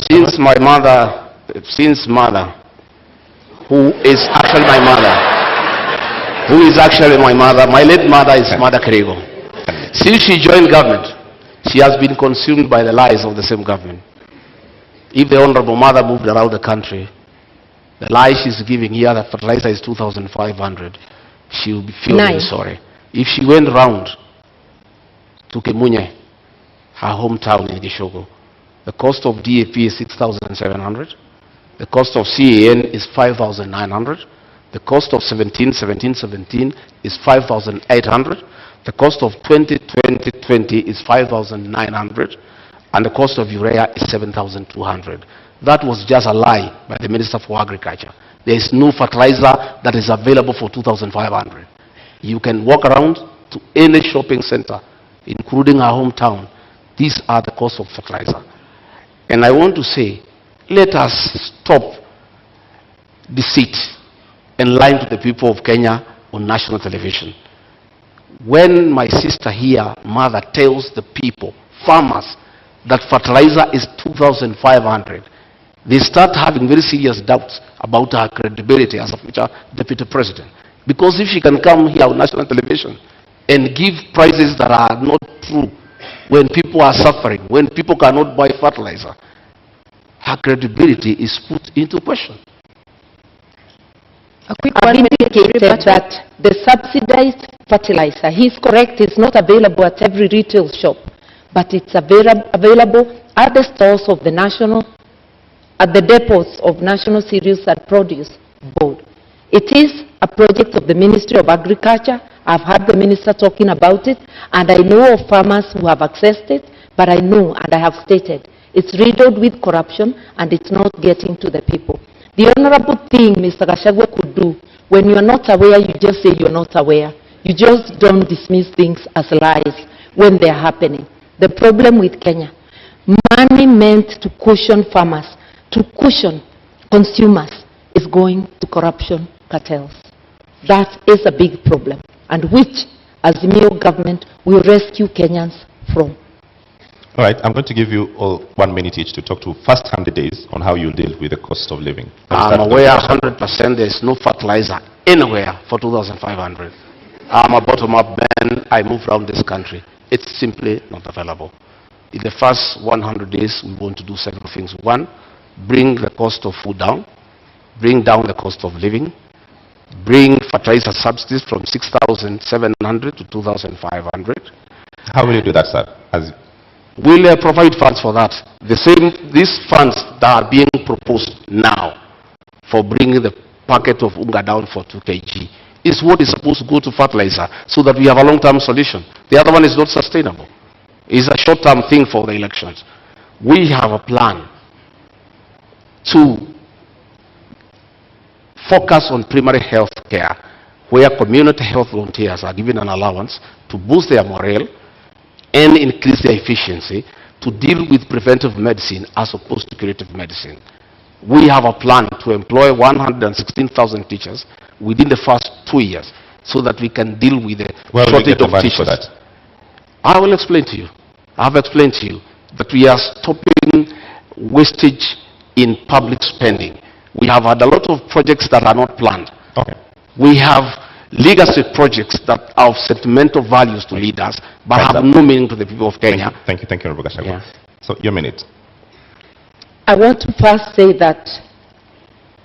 Since mother, who is actually my mother, my late mother is Mother Karua. Since she joined government, she has been consumed by the lies of the same government. If the honorable mother moved around the country, the lie she's giving here, that fertilizer is 2,500, she will be feeling sorry. If she went round to Kemunye, her hometown in Gishogo, the cost of DAP is 6,700. The cost of CAN is 5,900. The cost of 17 is 5,800. The cost of 20 is 5,900. And the cost of urea is 7,200. That was just a lie by the Minister for Agriculture. There is no fertilizer that is available for 2,500. You can walk around to any shopping center, including our hometown. These are the costs of fertilizer. And I want to say, let us stop deceit and lying to the people of Kenya on national television. When my sister here, mother, tells the people, farmers, that fertilizer is 2,500, they start having very serious doubts about her credibility as a future deputy president. Because if she can come here on national television and give prices that are not true, when people are suffering, when people cannot buy fertilizer, her credibility is put into question. I've indicated that the subsidized fertilizer, he's correct, is not available at every retail shop, but it's available at the stores of the at the depots of National Cereals and Produce Board. It is a project of the Ministry of Agriculture. I've heard the minister talking about it, and I know of farmers who have accessed it, but I know, and I have stated, it's riddled with corruption, and it's not getting to the people. The honorable thing Mr. Gachagua could do, when you're not aware, you just say you're not aware. You just don't dismiss things as lies when they're happening. The problem with Kenya, money meant to cushion farmers, to cushion consumers, is going to corruption cartels. That is a big problem, and which, as the Mio government, will rescue Kenyans from. All right, I'm going to give you all 1 minute each to talk to first-hand days on how you deal with the cost of living. I'm aware 100% there's no fertilizer anywhere for 2,500. I'm a bottom-up man. I move around this country. It's simply not available. In the first 100 days, we want to do several things. One, bring the cost of food down, bring down the cost of living, bring fertilizer subsidies from 6,700 to 2,500. How will you do that, sir? We'll provide funds for that. These funds that are being proposed now for bringing the packet of unga down for 2 kg is what is supposed to go to fertilizer so that we have a long-term solution. The other one is not sustainable. It's a short-term thing for the elections. We have a plan to focus on primary health care, where community health volunteers are given an allowance to boost their morale and increase their efficiency to deal with preventive medicine as opposed to curative medicine. We have a plan to employ 116,000 teachers within the first 2 years so that we can deal with the shortage of teachers. For that? I will explain to you. I have explained to you that we are stopping wastage in public spending. We have had a lot of projects that are not planned. Okay. We have legacy projects that are of sentimental values to leaders, but have no meaning to the people of Kenya. Thank you, Honorable Gachagua. So, your minute. I want to first say that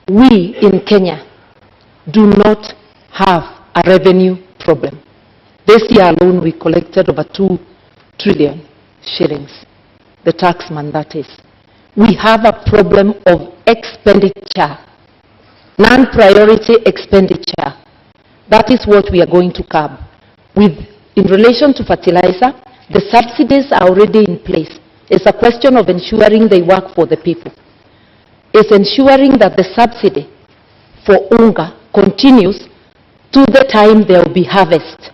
we in Kenya do not have a revenue problem. This year alone, we collected over 2 trillion shillings, the taxman that is. We have a problem of expenditure, non-priority expenditure. That is what we are going to curb. In relation to fertilizer, the subsidies are already in place. It's a question of ensuring they work for the people. It's ensuring that the subsidy for unga continues to the time there will be harvest.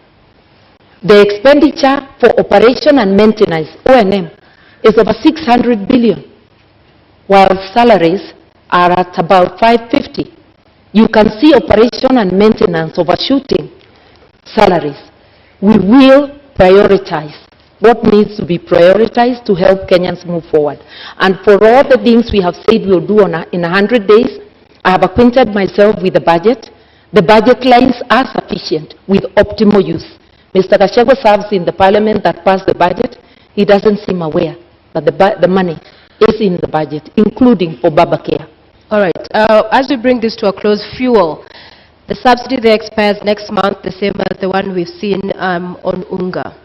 The expenditure for operation and maintenance, O&M, is over 600 billion, while salaries are at about 550. You can see operation and maintenance overshooting salaries. We will prioritize what needs to be prioritized to help Kenyans move forward. And for all the things we have said we'll do in 100 days, I have acquainted myself with the budget. The budget lines are sufficient with optimal use. Mr. Gachagua serves in the parliament that passed the budget. He doesn't seem aware that the money is in the budget, including for Baba Care. All right. As we bring this to a close, fuel. The subsidy there expires next month, the same as the one we've seen on unga.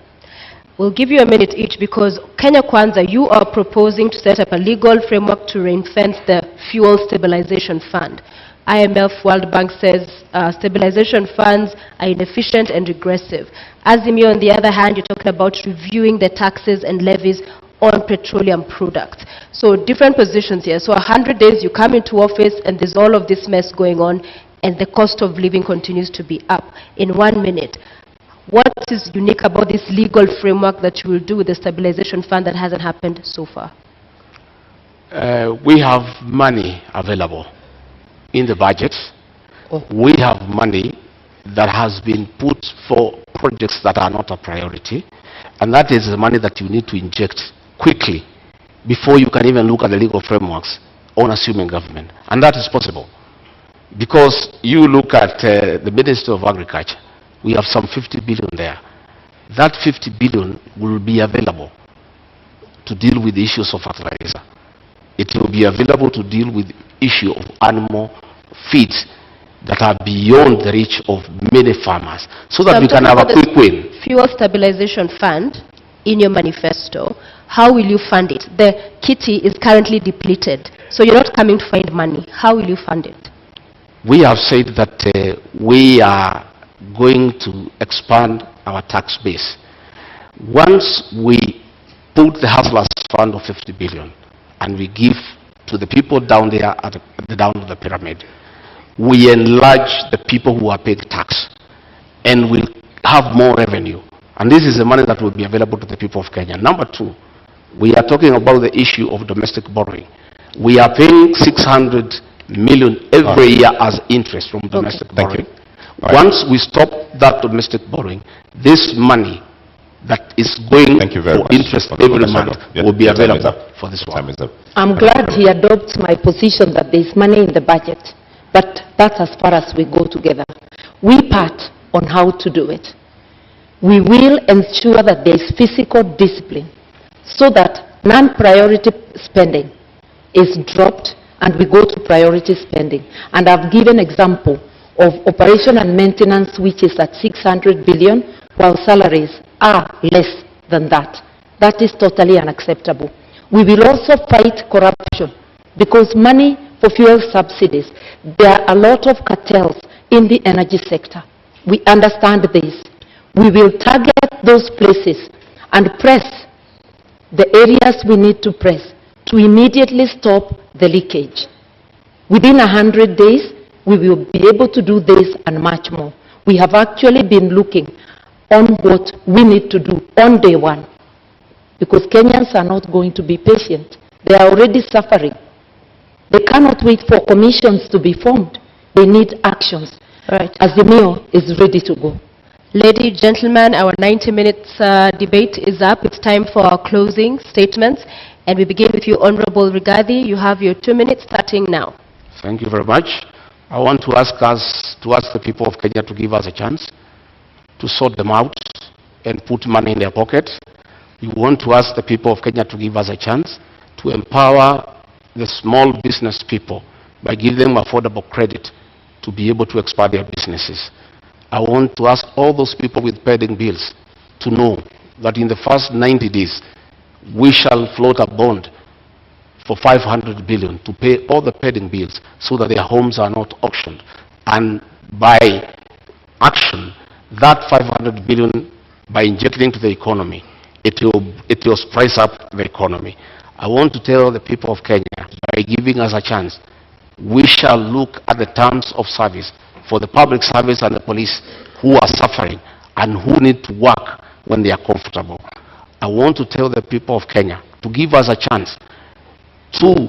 We'll give you a minute each because Kenya Kwanza, you are proposing to set up a legal framework to ring-fence the fuel stabilization fund. IMF, World Bank says stabilization funds are inefficient and regressive. Azimio, on the other hand, you're talking about reviewing the taxes and levies on petroleum products. So different positions here. So 100 days you come into office and there's all of this mess going on and the cost of living continues to be up. In 1 minute, what is unique about this legal framework that you will do with the stabilization fund that hasn't happened so far? We have money available in the budget. We have money that has been put for projects that are not a priority, and that is the money that you need to inject quickly before you can even look at the legal frameworks on assuming government. And that is possible because you look at the Ministry of Agriculture, we have some 50 billion there. That 50 billion will be available to deal with the issues of fertilizer. It will be available to deal with the issue of animal feeds that are beyond the reach of many farmers, so that we can have a quick win. Fuel Stabilization Fund, in your manifesto, how will you fund it? The kitty is currently depleted, so you're not coming to find money. How will you fund it? We have said that we are going to expand our tax base. Once we put the Hustlers Fund of 50 billion and we give to the people down there at the down of the pyramid, we enlarge the people who are paying tax and will have more revenue. And this is the money that will be available to the people of Kenya. Number two, we are talking about the issue of domestic borrowing. We are paying 600 million every year as interest from domestic borrowing. Once we stop that domestic borrowing, this money that is going for interest every month will be available for this one. I'm glad he adopts my position that there is money in the budget, but that's as far as we go together. We part on how to do it. We will ensure that there is physical discipline so that non-priority spending is dropped and we go to priority spending. And I've given example of operation and maintenance, which is at 600 billion, while salaries are less than that. That is totally unacceptable. We will also fight corruption because money for fuel subsidies, there are a lot of cartels in the energy sector. We understand this. We will target those places and press the areas we need to press to immediately stop the leakage. Within 100 days, we will be able to do this and much more. We have actually been looking on what we need to do on day one, because Kenyans are not going to be patient. They are already suffering. They cannot wait for commissions to be formed. They need actions. Right. Azimio is ready to go. Ladies, gentlemen, our 90 minutes debate is up. It's time for our closing statements. And we begin with you, Honorable Rigathi. You have your 2 minutes starting now. Thank you very much. I want to ask the people of Kenya to give us a chance to sort them out and put money in their pocket. We want to ask the people of Kenya to give us a chance to empower the small business people by giving them affordable credit to be able to expand their businesses. I want to ask all those people with pending bills to know that in the first 90 days, we shall float a bond for 500 billion to pay all the pending bills so that their homes are not auctioned. And by action, that 500 billion, by injecting into the economy, it will spice up the economy. I want to tell the people of Kenya, by giving us a chance, we shall look at the terms of service for the public service and the police who are suffering and who need to work when they are comfortable. I want to tell the people of Kenya to give us a chance to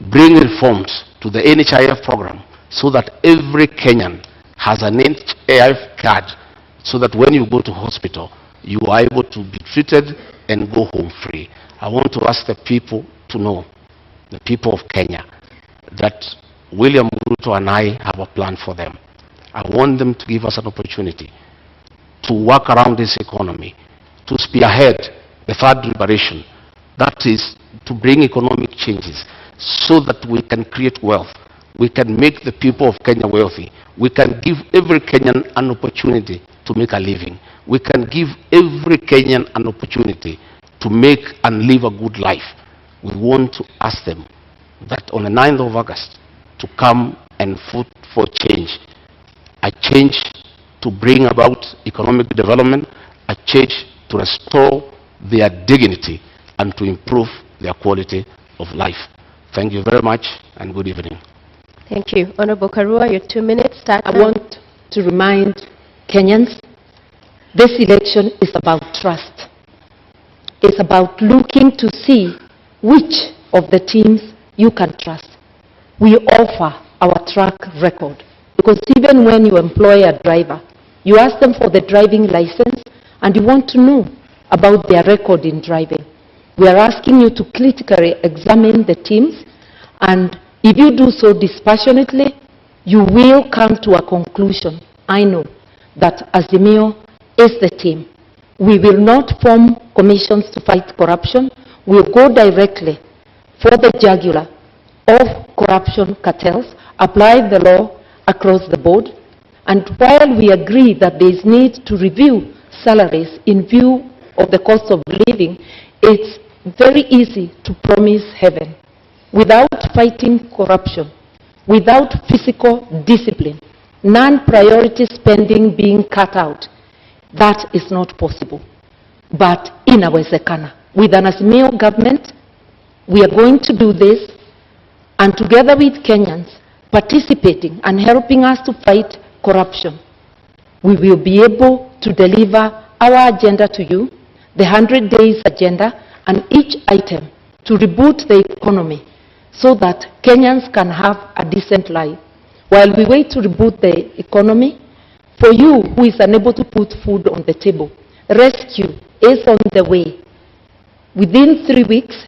bring reforms to the NHIF program so that every Kenyan has an NHIF card so that when you go to hospital, you are able to be treated and go home free. I want to ask the people to know, the people of Kenya, that William Ruto and I have a plan for them. I want them to give us an opportunity to work around this economy, to spearhead the third liberation, that is to bring economic changes so that we can create wealth. We can make the people of Kenya wealthy. We can give every Kenyan an opportunity to make a living. We can give every Kenyan an opportunity to make and live a good life. We want to ask them that on the 9th of August to come and vote for change. A change to bring about economic development, a change to restore their dignity and to improve their quality of life. Thank you very much and good evening. Thank you. Honorable Karua, your 2 minutes start. I want to remind Kenyans, this election is about trust. It's about looking to see which of the teams you can trust. We offer our track record because even when you employ a driver, you ask them for the driving license and you want to know about their record in driving. We are asking you to critically examine the teams, and if you do so dispassionately, you will come to a conclusion. I know that Azimio is the team. We will not form commissions to fight corruption. We'll go directly for the jugular of corruption cartels, apply the law across the board, and while we agree that there is need to review salaries in view of the cost of living, it's very easy to promise heaven. Without fighting corruption, without physical discipline, non-priority spending being cut out, that is not possible. But in our Zekana, with an Azimio government, we are going to do this, and together with Kenyans participating and helping us to fight corruption, we will be able to deliver our agenda to you, the 100 days agenda, and each item to reboot the economy so that Kenyans can have a decent life. While we wait to reboot the economy, for you who is unable to put food on the table, rescue is on the way. Within 3 weeks,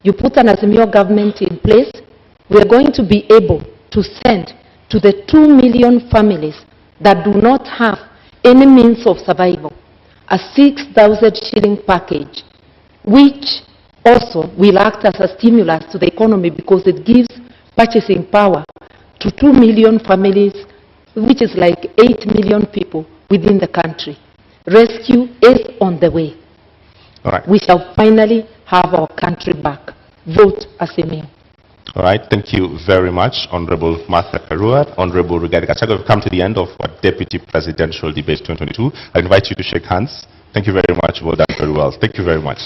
you put an Azimio government in place, we are going to be able to send to the 2 million families that do not have any means of survival a 6,000 shilling package, which also will act as a stimulus to the economy because it gives purchasing power to 2 million families, which is like 8 million people within the country. Rescue is on the way. All right. We shall finally have our country back. Vote Azimio. All right, thank you very much, Honorable Martha Karua, Honorable Gachagua. We've come to the end of our Deputy Presidential Debate 2022. I invite you to shake hands. Thank you very much. Well done very well. Thank you very much.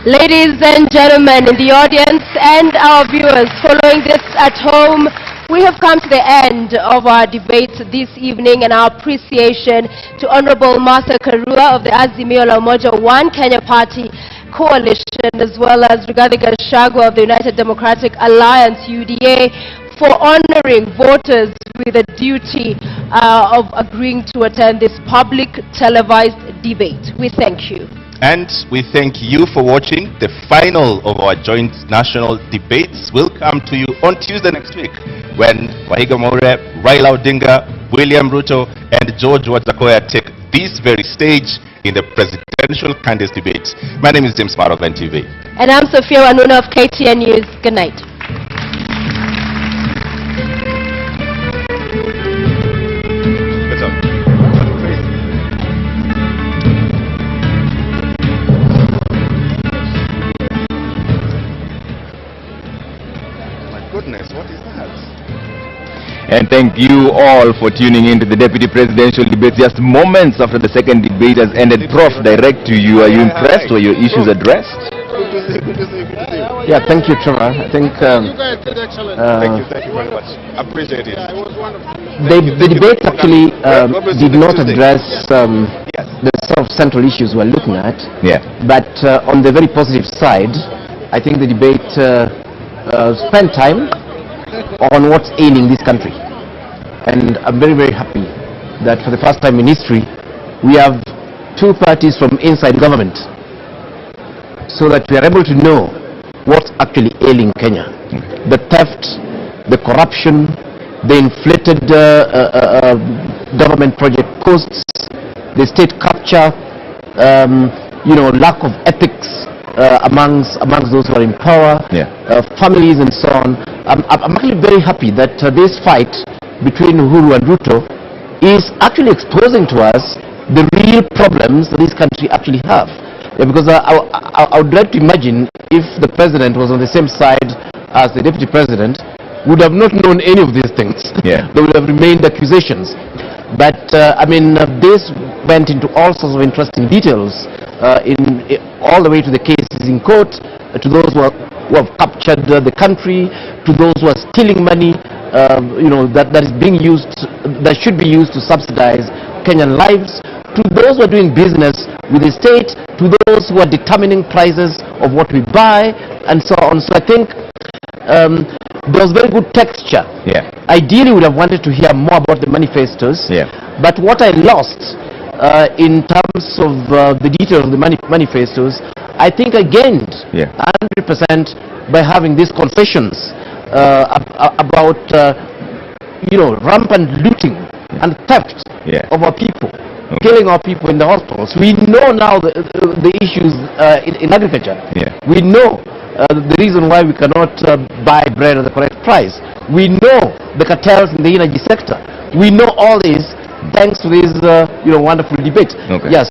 Ladies and gentlemen in the audience and our viewers following this at home, we have come to the end of our debate this evening, and our appreciation to Honorable Martha Karua of the Azimio la Umoja One Kenya Party Coalition, as well as Rigathi Gachagua of the United Democratic Alliance, UDA, for honoring voters with the duty of agreeing to attend this public televised debate. We thank you. And we thank you for watching. The final of our joint national debates will come to you on Tuesday next week, when Wahiga Maure, Raila Odinga, William Ruto, and George Wajackoyah take this very stage in the presidential candidates debate. My name is James Maro of NTV. And I'm Sophia Wanuna of KTN News. Good night. And thank you all for tuning in to the Deputy Presidential Debate just moments after the second debate has ended. Prof, direct to you. Are you impressed? Were your issues addressed? Yeah, thank you, Trevor. I think thank you very much. Appreciate it. the debate actually did not address the sort of central issues we're looking at. Yeah. But on the very positive side, I think the debate spent time on what's ailing this country. And I'm very, very happy that for the first time in history, we have two parties from inside government, so that we are able to know what's actually ailing Kenya. The theft, the corruption, the inflated government project costs, the state capture, lack of ethics amongst those who are in power, families and so on. I'm actually very happy that this fight between Uhuru and Ruto is actually exposing to us the real problems that this country actually have. Because I would like to imagine if the president was on the same side as the deputy president, would have not known any of these things. There would have remained accusations. But this went into all sorts of interesting details, all the way to the cases in court, to those who have captured the country, to those who are stealing money, that is being used, that should be used to subsidize Kenyan lives, to those who are doing business with the state, to those who are determining prices of what we buy, and so on. So I think there was very good texture. Ideally, we would have wanted to hear more about the manifestos. But what I lost in terms of the details of the manifestos, I think I gained 100% by having these confessions about rampant looting and theft of our people, killing our people in the hospitals. We know now the issues in agriculture. We know the reason why we cannot buy bread at the correct price. We know the cartels in the energy sector. We know all this thanks to this wonderful debate.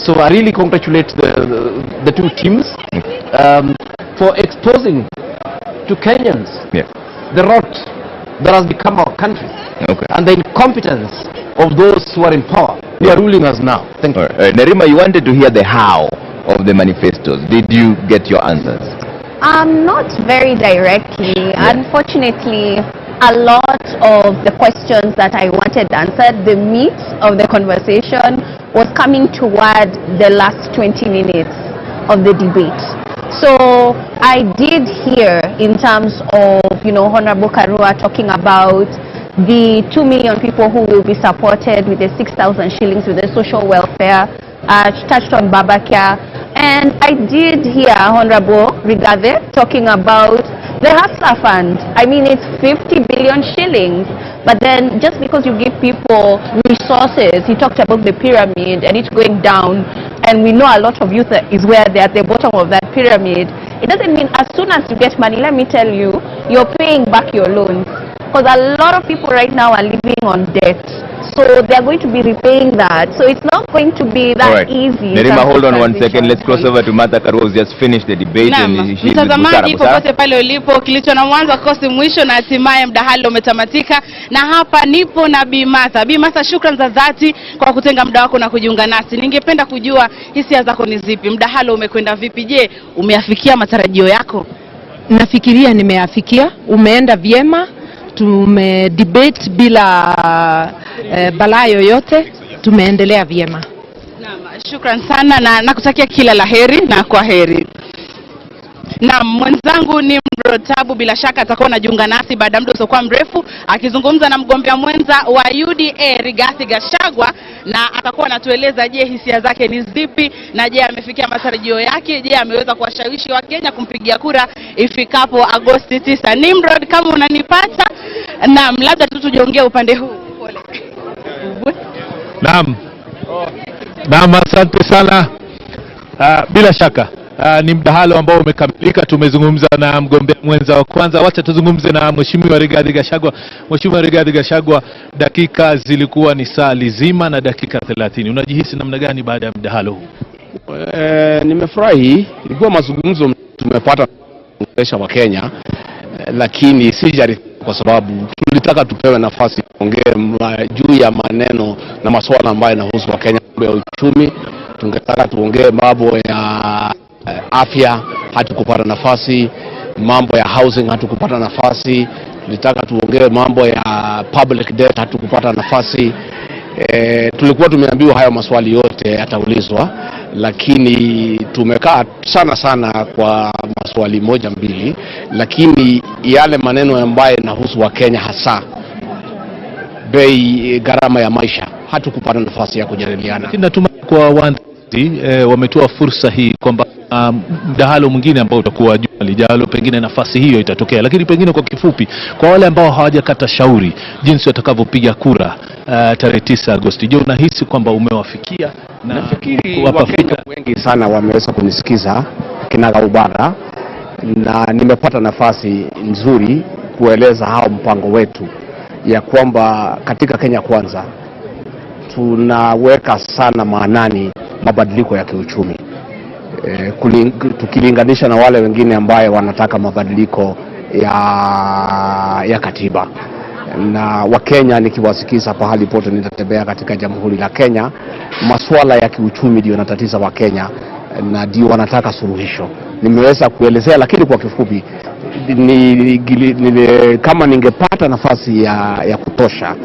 So I really congratulate the two teams for exposing to Kenyans the rot that has become our country and the incompetence of those who are in power, who are ruling us now. Thank you. Nerima, you wanted to hear the how of the manifestos. Did you get your answers? Not very directly. Unfortunately, a lot of the questions that I wanted answered, the meat of the conversation was coming toward the last 20 minutes of the debate. So I did hear in terms of, Honorable Karua talking about the 2 million people who will be supported with the 6,000 shillings with the social welfare. She touched on Babakia. And I did hear Honorable Rigathi talking about the Hustler Fund. I mean, it's 50 billion shillings. But then just because you give people resources, he talked about the pyramid and it's going down. And we know a lot of youth is where they're at the bottom of that pyramid. It doesn't mean as soon as you get money, let me tell you, you're paying back your loans. Because a lot of people right now are living on debt. So they're going to be repaying that. So it's not going to be that easy. Nerima, hold on one second. Let's cross over to Martha Karua, who's just finished the debate. Mtazamaji popote pale ulipo, kilicho na mwanzo kosi mwisho na hatimaye mdahalo umetamatika, na hapa nipo na Bi Martha. Bi Martha, shukrani za dhati kwa kutenga muda wako na kujiunga nasi. Ningependa kujua hisia zako ni zipi? Mdahalo umekwenda vipi? Je, umeafikia matarajio yako? Nafikiria nimeafikia, umeenda vyema, tumedebate bila balaa yoyote, tumeendelea vyema. Naam, shukrani sana na nakutakia kila laheri na kwa heri. Na mwenzangu ni Mrotabu, bila shaka atakuwa anajiunga nasi baada ya muda usiokuwa mrefu akizungumza na mgombea mwenza wa UDA Rigathi Gachagua, na atakuwa anatueleza je, hisia zake ni zipi, na je amefikia matarajio yake, je ameweza kuwashawishi wa Kenya kumpigia kura ifikapo Agosti 9. Nimrod, kama unanipata, naam, labda tu tujiongee upande huu. Pole. Naam. Naam, asante sana. Bila shaka ni mdahalo ambao umekamilika. Tumezungumza na mgombea mwenza wa kwanza. Wacha tuzungumze na Mheshimiwa Rigathi Gachagua. Mheshimiwa Rigathi Gachagua, dakika zilikuwa ni saa lizima na dakika 30. Unajihisi namna gani baada ya mdahalo huu? Nimefurahi, ilikuwa mazungumzo tumepata kuongelesha wa Kenya, lakini sijari kwa sababu tulitaka tupewe nafasi kuongea juu ya maneno na masuala ambayo yanahusu wa Kenya, ya uchumi. Tungetaka tuongee mambo ya afya, hatukupata nafasi. Mambo ya housing, hatukupata nafasi. Tulitaka tuongee mambo ya public debt, hatukupata nafasi. Tulikuwa tumeambiwa hayo maswali yote yataulizwa, lakini tumekaa sana kwa maswali moja mbili, lakini yale maneno ambayo yanahusu wa Kenya, hasa bei, gharama ya maisha, hatukupata nafasi ya kujadiliana. Natumai kwa wametoa fursa hii kwamba mdahalo mwingine ambao utakuwa juma lijalo, pengine nafasi hiyo itatokea. Lakini pengine kwa kifupi, kwa wale ambao hawajakata shauri jinsi watakavyopiga kura tarehe 9 Agosti, je, unahisi kwamba umewafikia? Na nafikiri Wakenya wengi sana wameweza kunisikiza kinagaubaga, na nimepata nafasi nzuri kueleza hao mpango wetu ya kwamba katika Kenya Kwanza tunaweka sana maanani mabadiliko ya kiuchumi, tukilinganisha na wale wengine ambaye wanataka mabadiliko ya katiba. Na Wakenya nikiwasikiza pahali pote nitatembea katika Jamhuri la Kenya, masuala ya kiuchumi ndio yanatatiza Wakenya na ndio wanataka suluhisho. Nimeweza kuelezea, lakini kwa kifupi kama ningepata nafasi ya kutosha,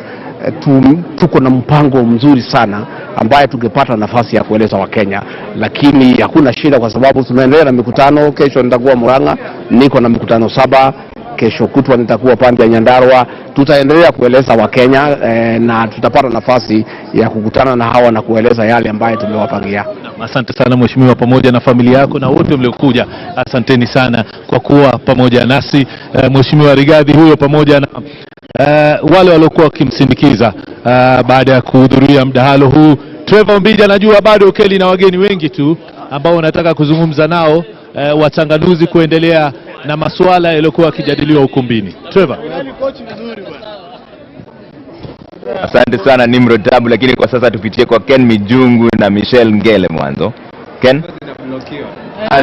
tuko na mpango mzuri sana ambaye tungepata nafasi ya kueleza wa Kenya, lakini hakuna shida kwa sababu tunaendelea na mikutano. Kesho nitakuwa Murang'a, niko na mikutano 7. Kesho kutwa nitakuwa pande ya Nyandarua. Tutaendelea kueleza wa Kenya na tutapata nafasi ya kukutana na hawa na kueleza yale ambaye tumewapangia. Asante sana mheshimiwa, pamoja na familia yako na wote mliokuja. Asanteni sana kwa kuwa pamoja nasi. Mheshimiwa Rigathi huyo pamoja na wale waliokuwa wakimsindikiza baada ya kuhudhuria mdahalo huu. Trevor Mbija, najua bado Kelly na wageni wengi tu ambao wanataka kuzungumza nao wachanganuzi kuendelea na masuala yaliokuwa yakijadiliwa ukumbini. Trevor. Asante sana Nimrod Tabu, lakini kwa sasa tupitie kwa Ken Mijungu na Michelle Ngele mwanzo. Ken?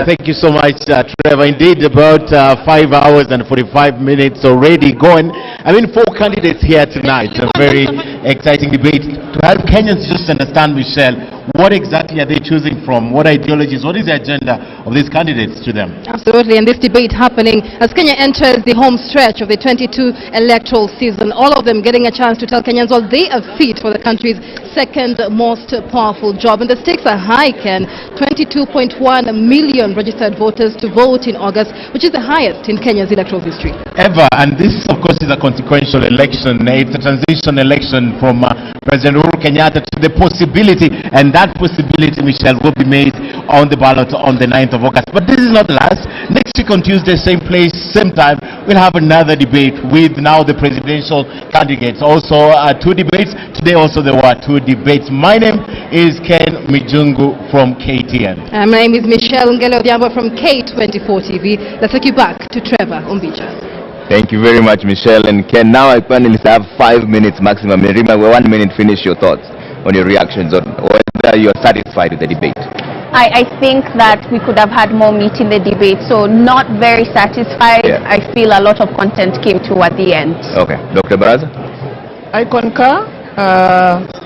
Thank you so much, Trevor. Indeed, about 5 hours and 45 minutes already going. I mean, 4 candidates here tonight. A very exciting debate. To help Kenyans just understand, Michelle, what exactly are they choosing from? What ideologies? What is the agenda of these candidates to them? Absolutely, and this debate happening as Kenya enters the home stretch of the 22 electoral season. All of them getting a chance to tell Kenyans what they are fit for the country's second most powerful job. And the stakes are high, Ken. 22.1 million registered voters to vote in August, which is the highest in Kenya's electoral history ever. And this, of course, is a consequential election. It's a transition election from President Uhuru Kenyatta to the possibility, and that possibility, Michelle, will be made on the ballot on the 9th of August. But this is not the last. Next week on Tuesday, same place, same time, we'll have another debate with now the presidential candidates. Also 2 debates. Today also there were 2 debates. My name is Ken Mijungu from KTN. My name is Michelle Ngele from K24 TV. Let's take you back to Trevor Umbija. Thank you very much, Michelle and Ken. Now I panelists have 5 minutes maximum. Rima, 1 minute, finish your thoughts on your reactions on whether you are satisfied with the debate. I think that we could have had more meat in the debate, so not very satisfied. Yeah. I feel a lot of content came toward the end. Okay. Dr. Baraza? I concur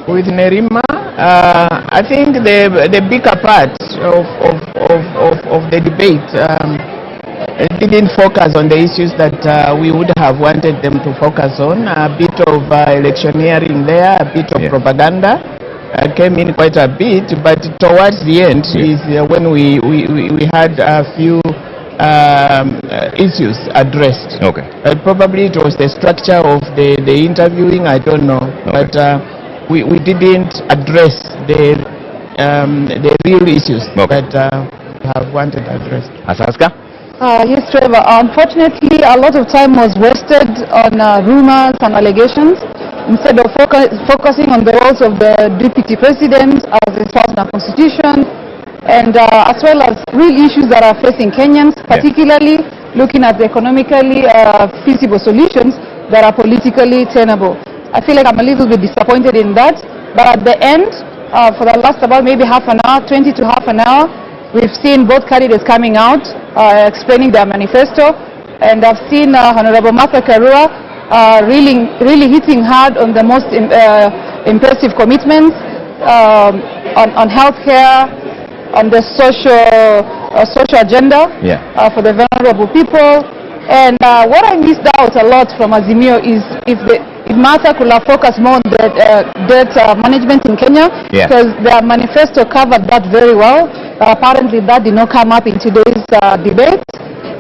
with Nerima. I think the bigger part of the debate didn't focus on the issues that we would have wanted them to focus on. A bit of electioneering there, a bit of propaganda. Came in quite a bit, but towards the end is when we had a few issues addressed. Okay. Probably it was the structure of the interviewing, I don't know, but we didn't address the real issues that we have wanted addressed. Asaska? Yes, Trevor. Unfortunately, a lot of time was wasted on rumors and allegations instead of focusing on the roles of the deputy president as espoused in our constitution, and as well as real issues that are facing Kenyans, particularly looking at the economically feasible solutions that are politically tenable. I feel like I'm a little bit disappointed in that, but at the end, for the last about maybe half an hour, 20 to half an hour, we've seen both candidates coming out, explaining their manifesto, and I've seen Honorable Martha Karua really hitting hard on the most impressive commitments on healthcare, on the social agenda for the vulnerable people. And what I missed out a lot from Azimio is if Martha could have focused more on the debt management in Kenya, because their manifesto covered that very well. Apparently that did not come up in today's debate.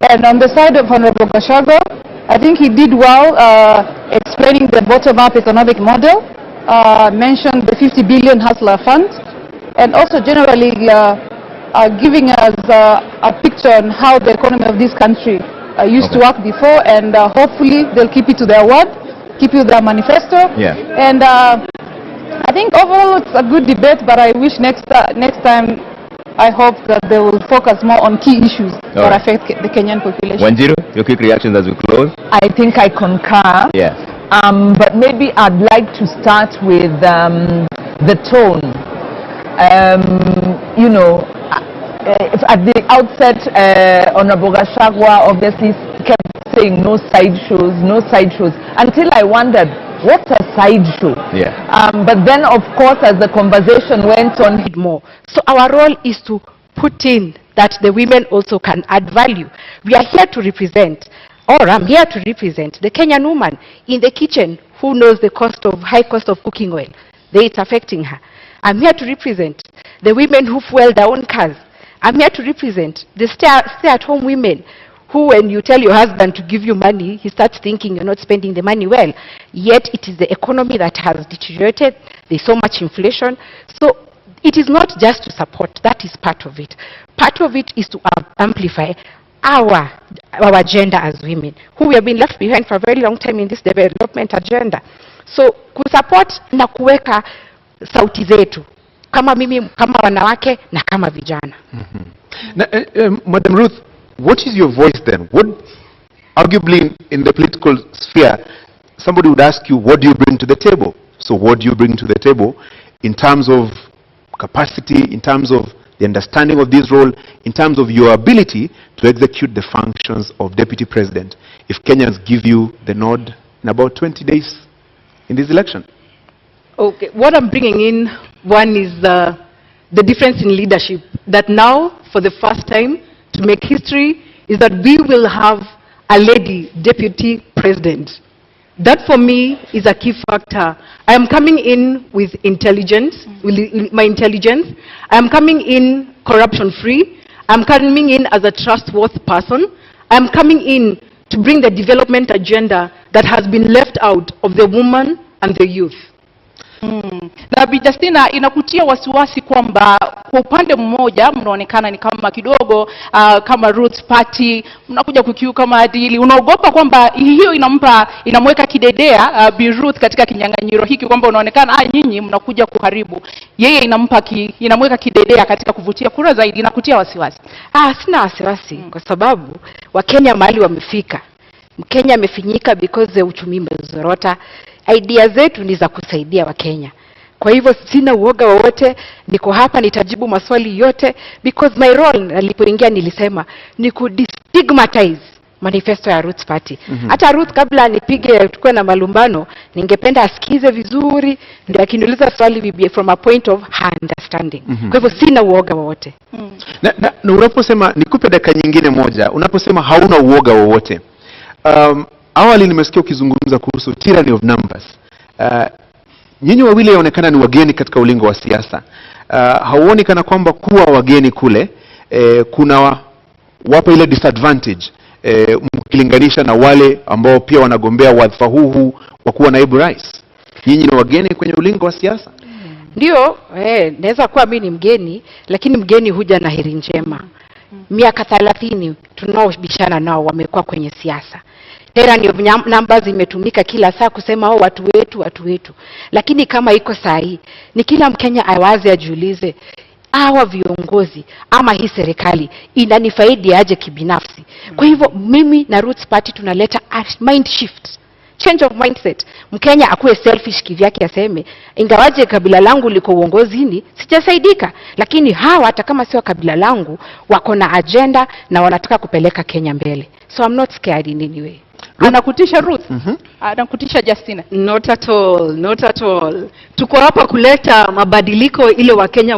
And on the side of Honorable Gachagua, I think he did well explaining the bottom-up economic model, mentioned the 50 billion hustler fund, and also generally giving us a picture on how the economy of this country used to work before, and hopefully they'll keep it to their word, keep it to their manifesto. And I think overall it's a good debate, but I wish next time I hope that they will focus more on key issues that affect the Kenyan population. Wanjiru, your quick reactions as we close? I think I concur. Yeah. But maybe I'd like to start with the tone. You know, at the outset, Honorable Gachagua obviously kept saying no sideshows, until I wondered, what's a sideshow? But then, of course, as the conversation went on, more. So our role is to put in that the women also can add value. We are here to represent, or I'm here to represent, the Kenyan woman in the kitchen who knows the high cost of cooking oil. It's affecting her. I'm here to represent the women who fuel their own cars. I'm here to represent the stay-at-home women who, when you tell your husband to give you money, he starts thinking you're not spending the money well. Yet it is the economy that has deteriorated. There's so much inflation. So it is not just to support. That is part of it. Part of it is to amplify our agenda as women, who we have been left behind for a very long time in this development agenda. So kusupport na kuweka sauti zetu kama mimi, kama wanawake na kama vijana. Madam Ruth, what is your voice then? What, arguably in the political sphere, somebody would ask you, what do you bring to the table? So what do you bring to the table in terms of capacity, in terms of the understanding of this role, in terms of your ability to execute the functions of deputy president, if Kenyans give you the nod in about 20 days in this election? Okay, what I'm bringing in, one is the difference in leadership, that now, for the first time, to make history, is that we will have a lady deputy president. That for me is a key factor. I am coming in with intelligence, with my intelligence. I am coming in corruption-free. I'm coming in as a trustworthy person. I'm coming in to bring the development agenda that has been left out of the woman and the youth. Na Bi Justina, inakutia wasiwasi kwamba kwa upande mmoja mnaonekana ni kama kidogo kama Roots Party mnakuja kukiuka maadili. Unaogopa kwamba hiyo inamweka kidedea Bi Ruth katika kinyang'anyiro hiki, kwamba unaonekana nyinyi mnakuja kuharibu, yeye inamweka kidedea katika kuvutia kura zaidi? Inakutia wasiwasi? Sina wasiwasi, kwa sababu Wakenya mahali wamefika Mkenya amefinyika because uchumi umezorota. Idea zetu ni za kusaidia Wakenya. Kwa hivyo sina uoga wowote, niko hapa nitajibu maswali yote because my role nilipoingia nilisema ni kudestigmatize manifesto ya Roots Party. Hata Ruth kabla nipige tukue na malumbano, ningependa asikize vizuri ndio akiniuliza swali bibi from a point of her understanding. Kwa hivyo sina uoga wowote. Na unaposema nikupe dakika nyingine moja, unaposema hauna uoga wowote. Awali nimesikia ukizungumza kuhusu tyranny of numbers. Nyinyi wawili yaonekana ni wageni katika ulingo wa siasa. Hauoni kana kwamba kuwa wageni kule kuna wapa ile disadvantage mkilinganisha na wale ambao pia wanagombea wadhifa huu wa kuwa naibu rais? Nyinyi ni wageni kwenye ulingo wa siasa. Ndio, naweza kuwa mimi ni mgeni, lakini mgeni huja na heri njema. Miaka 30 tunaobishana nao wamekuwa kwenye siasa. Tyranny of numbers imetumika kila saa kusema watu wetu. Lakini kama iko sahi, ni kila Mkenya awaze ajiulize, hawa viongozi ama hii serikali inanifaidi aje kibinafsi? Kwa hivyo mimi na Roots Party tunaleta a mind shift, change of mindset. Mkenya akuwe selfish kivyake, aseme ingawaje kabila langu liko uongozini sijasaidika, lakini hawa hata kama sio kabila langu wako na agenda na wanataka kupeleka Kenya mbele. So I'm not scared in any way. Anakutisha Ruth? Anakutisha Justina? Not at all. Tuko hapa kuleta mabadiliko ile Wakenya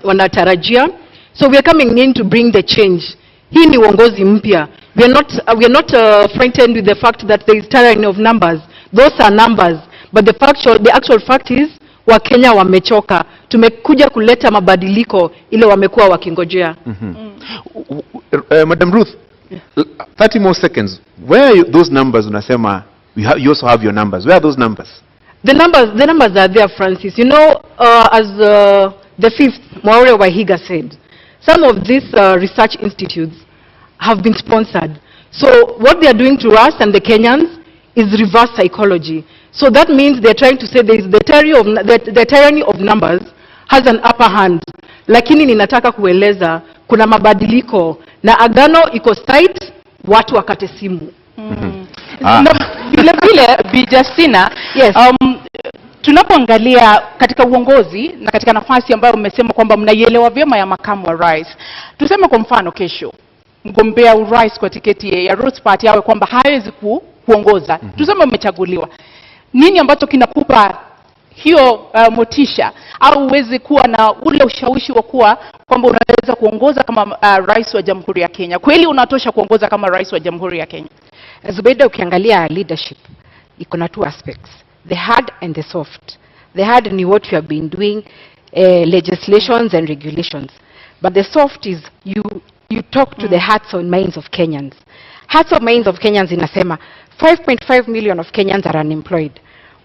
wanatarajia. So we are coming in to bring the change. Hii ni uongozi mpya. We are not frightened with the fact that there is tyranny of numbers. Those are numbers. But the actual fact is Wakenya wamechoka. Tumekuja kuleta mabadiliko ile wamekuwa wakingojea. Madam Ruth, 30 more seconds. Where are those numbers? Unasema you also have your numbers. Where are those numbers? The numbers are there, Francis. You know, as the fifth Mwaure Wahiga said, some of these research institutes have been sponsored. So what they are doing to us and the Kenyans is reverse psychology. So that means they're trying to say the tyranny of numbers has an upper hand. Lakini ninataka kueleza kuna mabadiliko na agano iko site, watu wakate simu. Vile Bi Justina, yes. Tunapoangalia katika uongozi na katika nafasi ambayo mmesema kwamba mnaielewa vyema ya makamu wa rais, tuseme kwa mfano kesho mgombea urais kwa tiketi ya Roots Party awe kwamba hawezi kuongoza, tuseme umechaguliwa, nini ambacho kinakupa hiyo motisha au uweze kuwa na ule ushawishi wa kuwa kwamba unaweza kuongoza kama rais wa Jamhuri ya Kenya? Kweli unatosha kuongoza kama rais wa Jamhuri ya Kenya? Zubeida, ukiangalia leadership iko na two aspects, the hard and the soft. The hard ni what you have been doing, legislations and regulations, but the soft is you talk to the hearts and minds of Kenyans. Hearts and minds of Kenyans inasema 5.5 million of Kenyans are unemployed.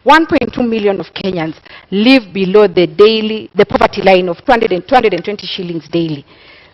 1.2 million of Kenyans live below the poverty line of 220 shillings daily.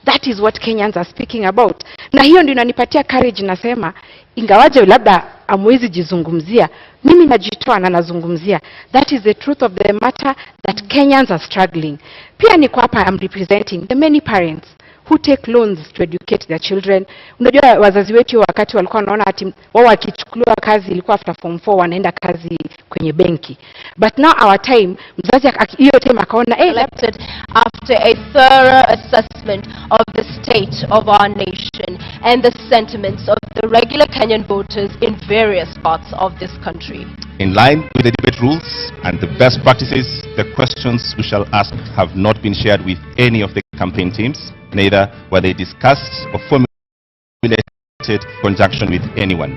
That is what Kenyans are speaking about. Na hiyo ndio inanipatia courage, nasema ingawaje labda amwezi jizungumzia, mimi najitoa na nazungumzia. That is the truth of the matter, that Kenyans are struggling. Pia niko hapa, I'm representing the many parents who take loans to educate their children. Unajua wazazi wetu wakati walikuwa wanaona ati wao wakichukuliwa kazi ilikuwa after form 4 wanaenda kazi kwenye benki. But now our time, mzazi hiyo time akaona elected after a thorough assessment of the state of our nation and the sentiments of the regular Kenyan voters in various parts of this country. In line with the debate rules and the best practices, the questions we shall ask have not been shared with any of the campaign teams. Neither were they discussed or formulated in conjunction with anyone.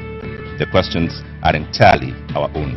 The questions are entirely our own.